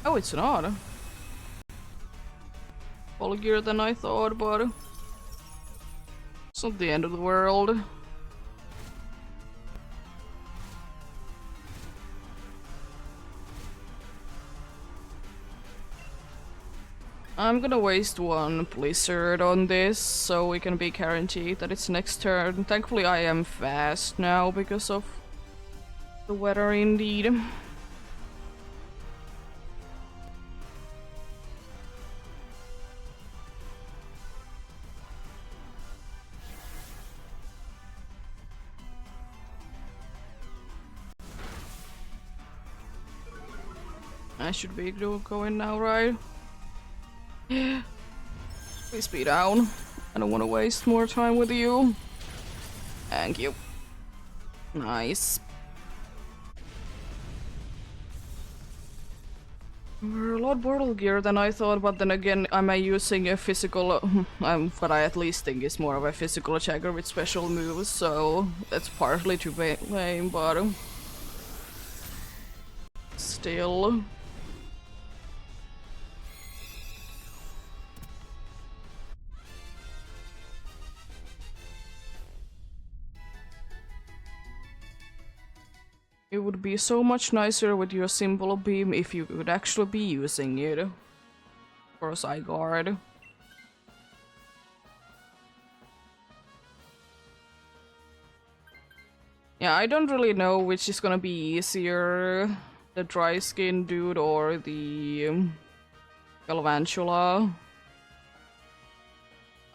Oh, it's not. Bulkier than I thought, but it's not the end of the world. I'm gonna waste one blizzard on this so we can be guaranteed that it's next turn. Thankfully I am fast now because of the weather indeed. I should be going now, right? Yeah. Please be down. I don't want to waste more time with you. Thank you. Nice. We're a lot more gear than I thought, but then again, am I using a physical... what I at least think is more of a physical attacker with special moves, so that's partly to blame, but... still... It would be so much nicer with your simple beam if you could actually be using it for side guard. Yeah, I don't really know which is gonna be easier, the dry skin dude or the Galvantula.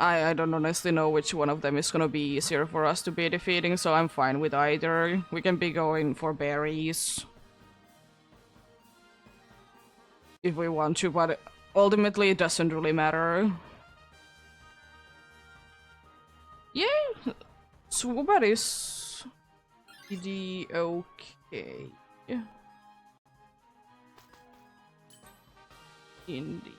I don't honestly know which one of them is gonna be easier for us to be defeating, so I'm fine with either. We can be going for berries if we want to, but ultimately it doesn't really matter. Yeah, Swoobat is pretty okay. Yeah. Indeed.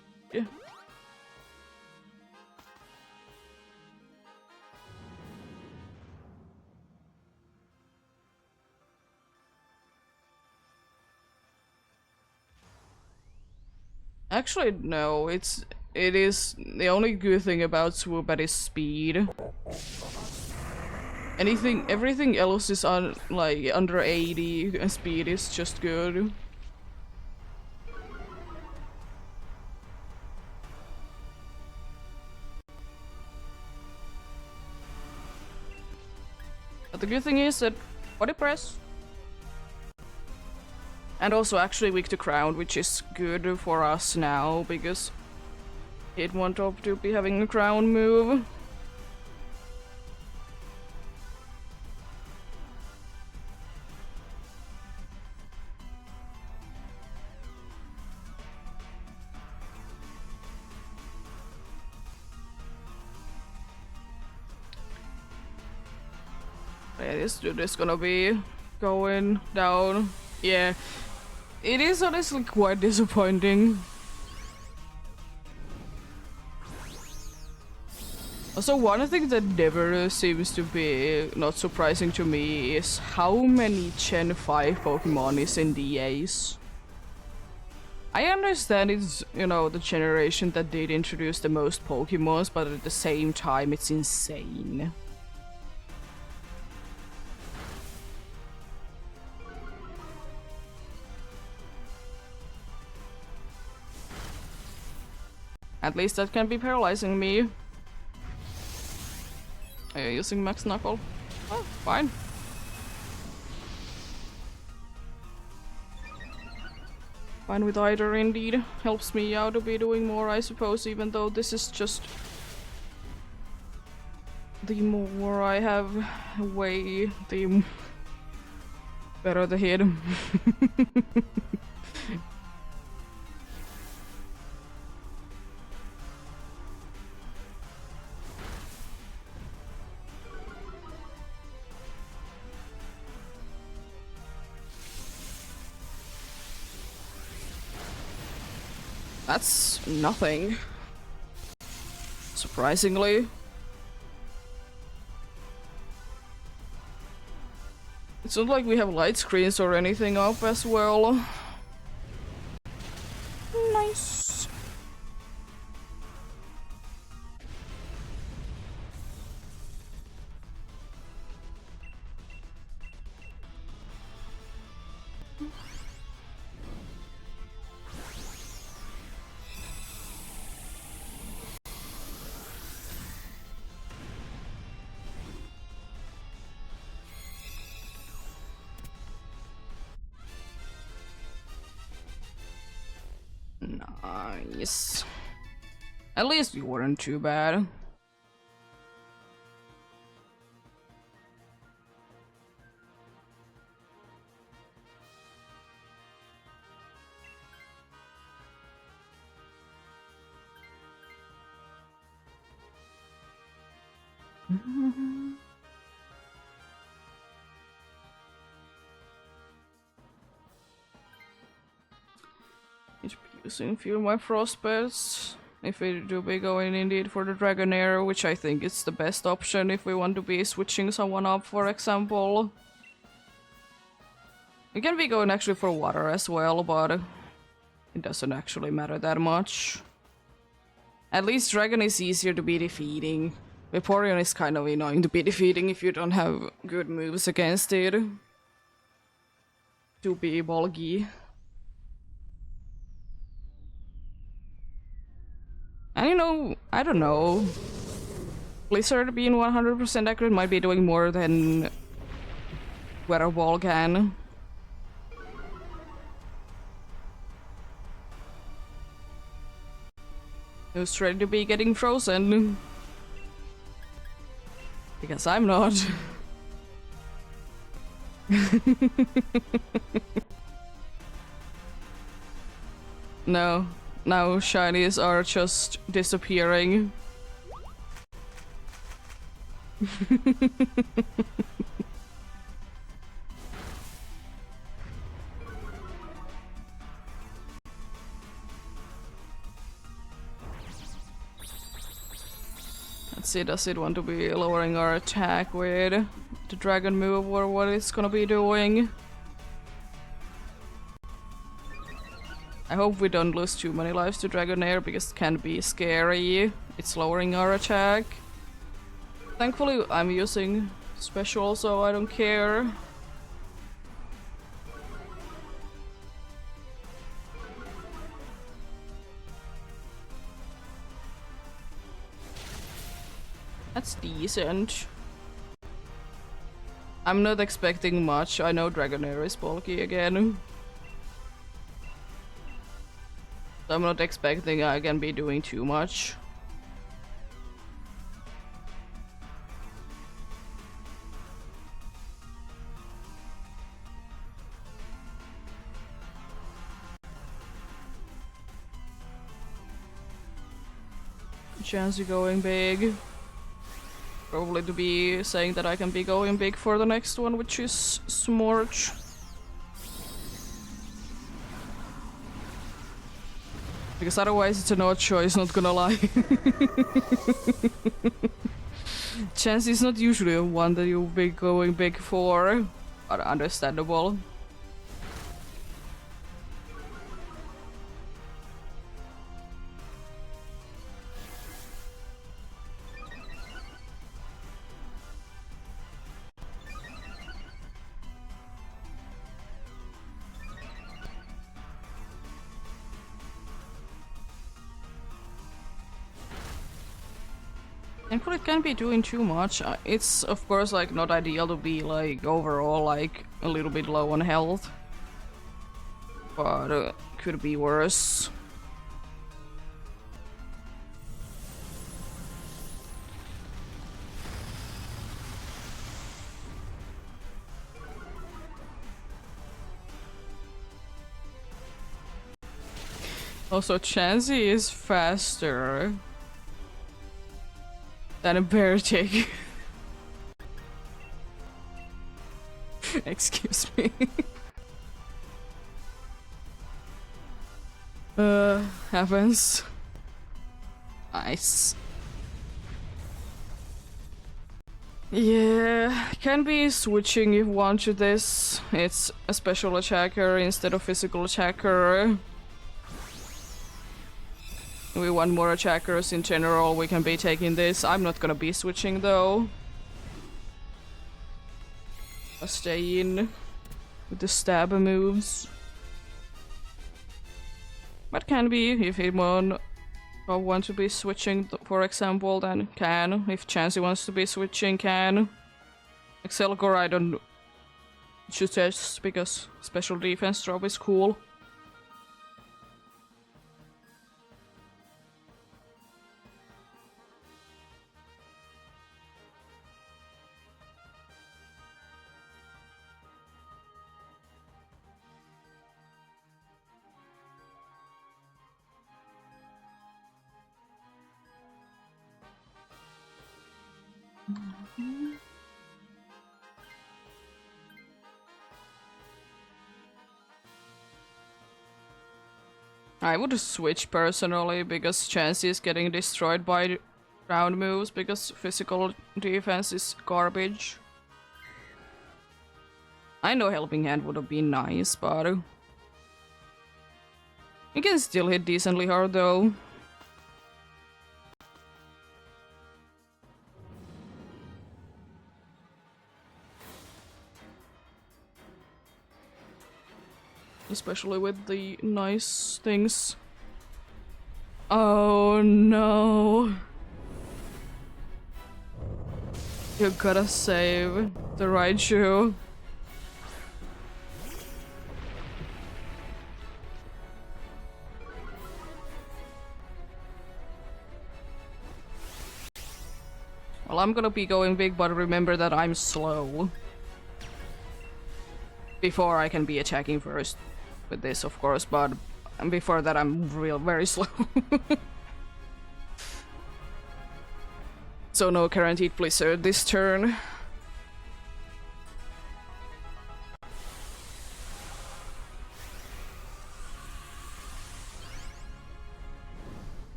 Actually, no, it is the only good thing about Swoobat is speed. Everything else is on like under 80 and speed is just good. But the good thing is that body press. And also actually weak to crown, which is good for us now, because it won't have to be having a crown move. Yeah, this dude is gonna be going down. Yeah. It is honestly quite disappointing. Also, one thing that never seems to be not surprising to me is how many Gen 5 Pokemon is in the Ace. I understand it's, you know, the generation that did introduce the most Pokemons, but at the same time it's insane. At least that can be paralyzing me. Are you using Max Knuckle? Oh, fine. Fine with either, indeed. Helps me out to be doing more, I suppose, even though this is just... the more I have away, the better the hit. That's nothing. Surprisingly. It's not like we have light screens or anything up as well. Nice. Nice. At least we weren't too bad. Need to be using few of my frostbites if we do be going indeed for the Dragonair, which I think is the best option if we want to be switching someone up, for example. We can be going actually for water as well, but it doesn't actually matter that much. At least Dragon is easier to be defeating. Vaporeon is kind of annoying to be defeating if you don't have good moves against it. To be bulky. And you know, I don't know. Blizzard being 100% accurate might be doing more than Weather Ball can. Who's ready to be getting frozen? Because I'm not. No. Now shinies are just disappearing. Let's see, does it want to be lowering our attack with the dragon move or what it's gonna be doing? I hope we don't lose too many lives to Dragonair because it can be scary. It's lowering our attack. Thankfully I'm using special, so I don't care. That's decent. I'm not expecting much. I know Dragonair is bulky again. I'm not expecting I can be doing too much. Chance you going big. Probably to be saying that I can be going big for the next one, which is Smorch. Because otherwise it's an odd choice, not gonna lie. Chance is not usually one that you'll be going big for, but understandable. Thankfully it can't be doing too much. It's of course like not ideal to be like overall like a little bit low on health. But could be worse. Also Chansey is faster than a bear tick. Excuse me. Happens. Nice. Yeah, can be switching if want to this. It's a special attacker instead of physical attacker. We want more attackers in general, we can be taking this. I'm not gonna be switching though. I'll stay in with the stab moves. But can be if anyone want to be switching, for example, then can. If Chansey wants to be switching, can. Excelgor I don't suggest because special defense drop is cool. I would switch personally because Chansey is getting destroyed by round moves because physical defense is garbage. I know Helping Hand would have been nice, but you can still hit decently hard though. Especially with the nice things. Oh no. You gotta save the Raichu. Well, I'm gonna be going big, but remember that I'm slow. Before I can be attacking first with this, of course, but before that I'm very slow. So no guaranteed Blizzard this turn.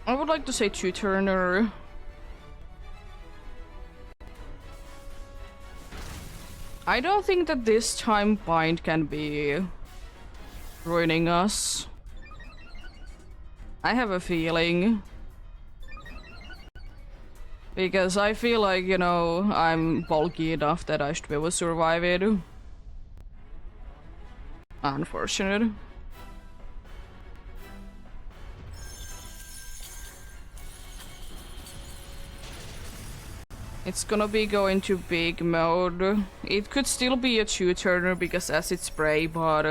I would like to say two-turner. I don't think that this time Bind can be ruining us. I have a feeling. Because I feel like, you know, I'm bulky enough that I should be able to survive it. Unfortunate. It's gonna be going to big mode. It could still be a two-turner because acid spray, but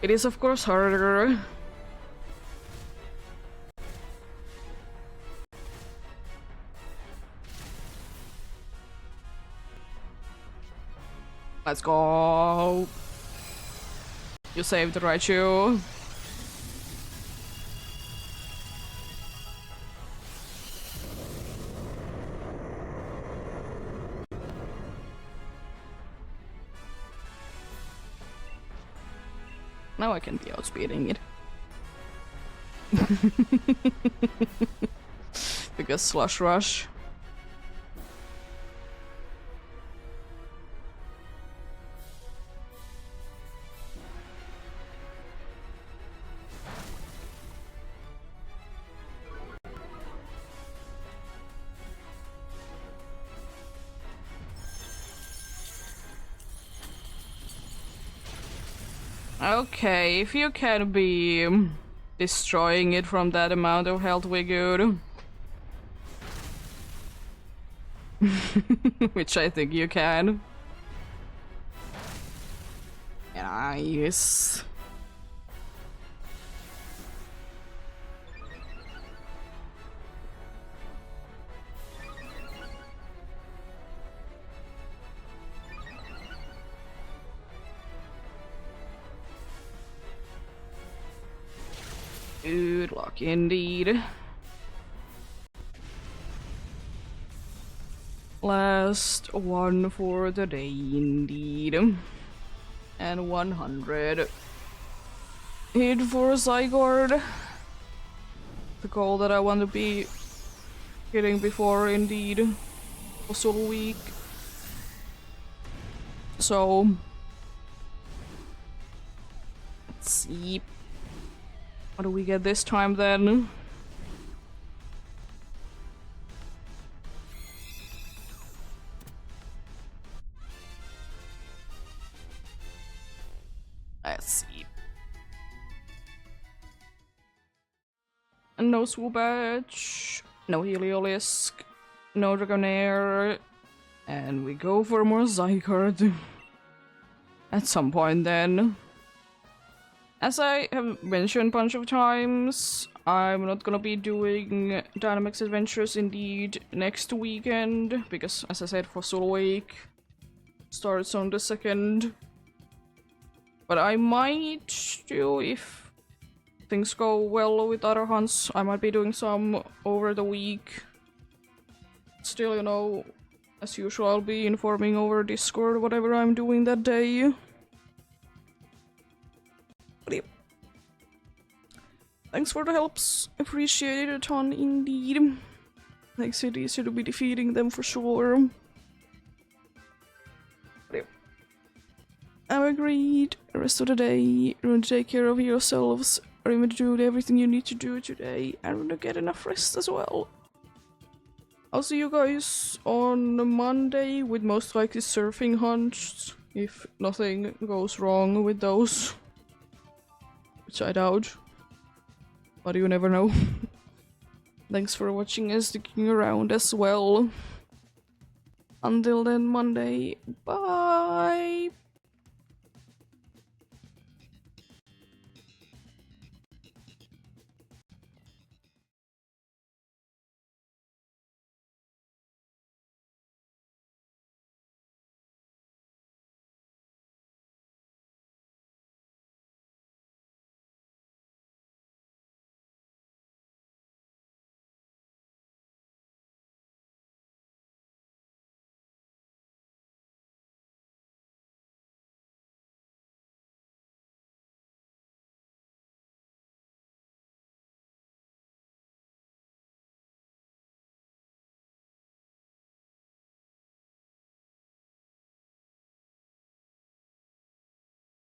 it is of course harder. Let's go. You saved Raichu. Now I can be outspeeding it. Because Slush Rush. Okay, if you can be destroying it from that amount of health, we're good. Which I think you can. Nice. Good luck indeed. Last one for the day indeed. And 100. Hit for Zygarde. The goal that I want to be hitting before indeed. Also weak. So let's see. What do we get this time then? Let's see. No Swoop Badge, no Heliolisk, no Dragonair, and we go for more Zygarde. At some point then. As I have mentioned a bunch of times, I'm not gonna be doing Dynamax Adventures indeed next weekend, because as I said, Fossil Week starts on the 2nd. But I might do, if things go well with other hunts, I might be doing some over the week. Still, you know, as usual, I'll be informing over Discord whatever I'm doing that day. But yeah. Thanks for the helps, appreciate it a ton indeed. Makes it easier to be defeating them for sure. But yeah. Have a great rest of the day. Remember to take care of yourselves. Remember to do everything you need to do today. And remember to get enough rest as well. I'll see you guys on Monday with most likely surfing hunts. If nothing goes wrong with those. Which I doubt. But you never know. Thanks for watching and sticking around as well. Until then, Monday. Bye!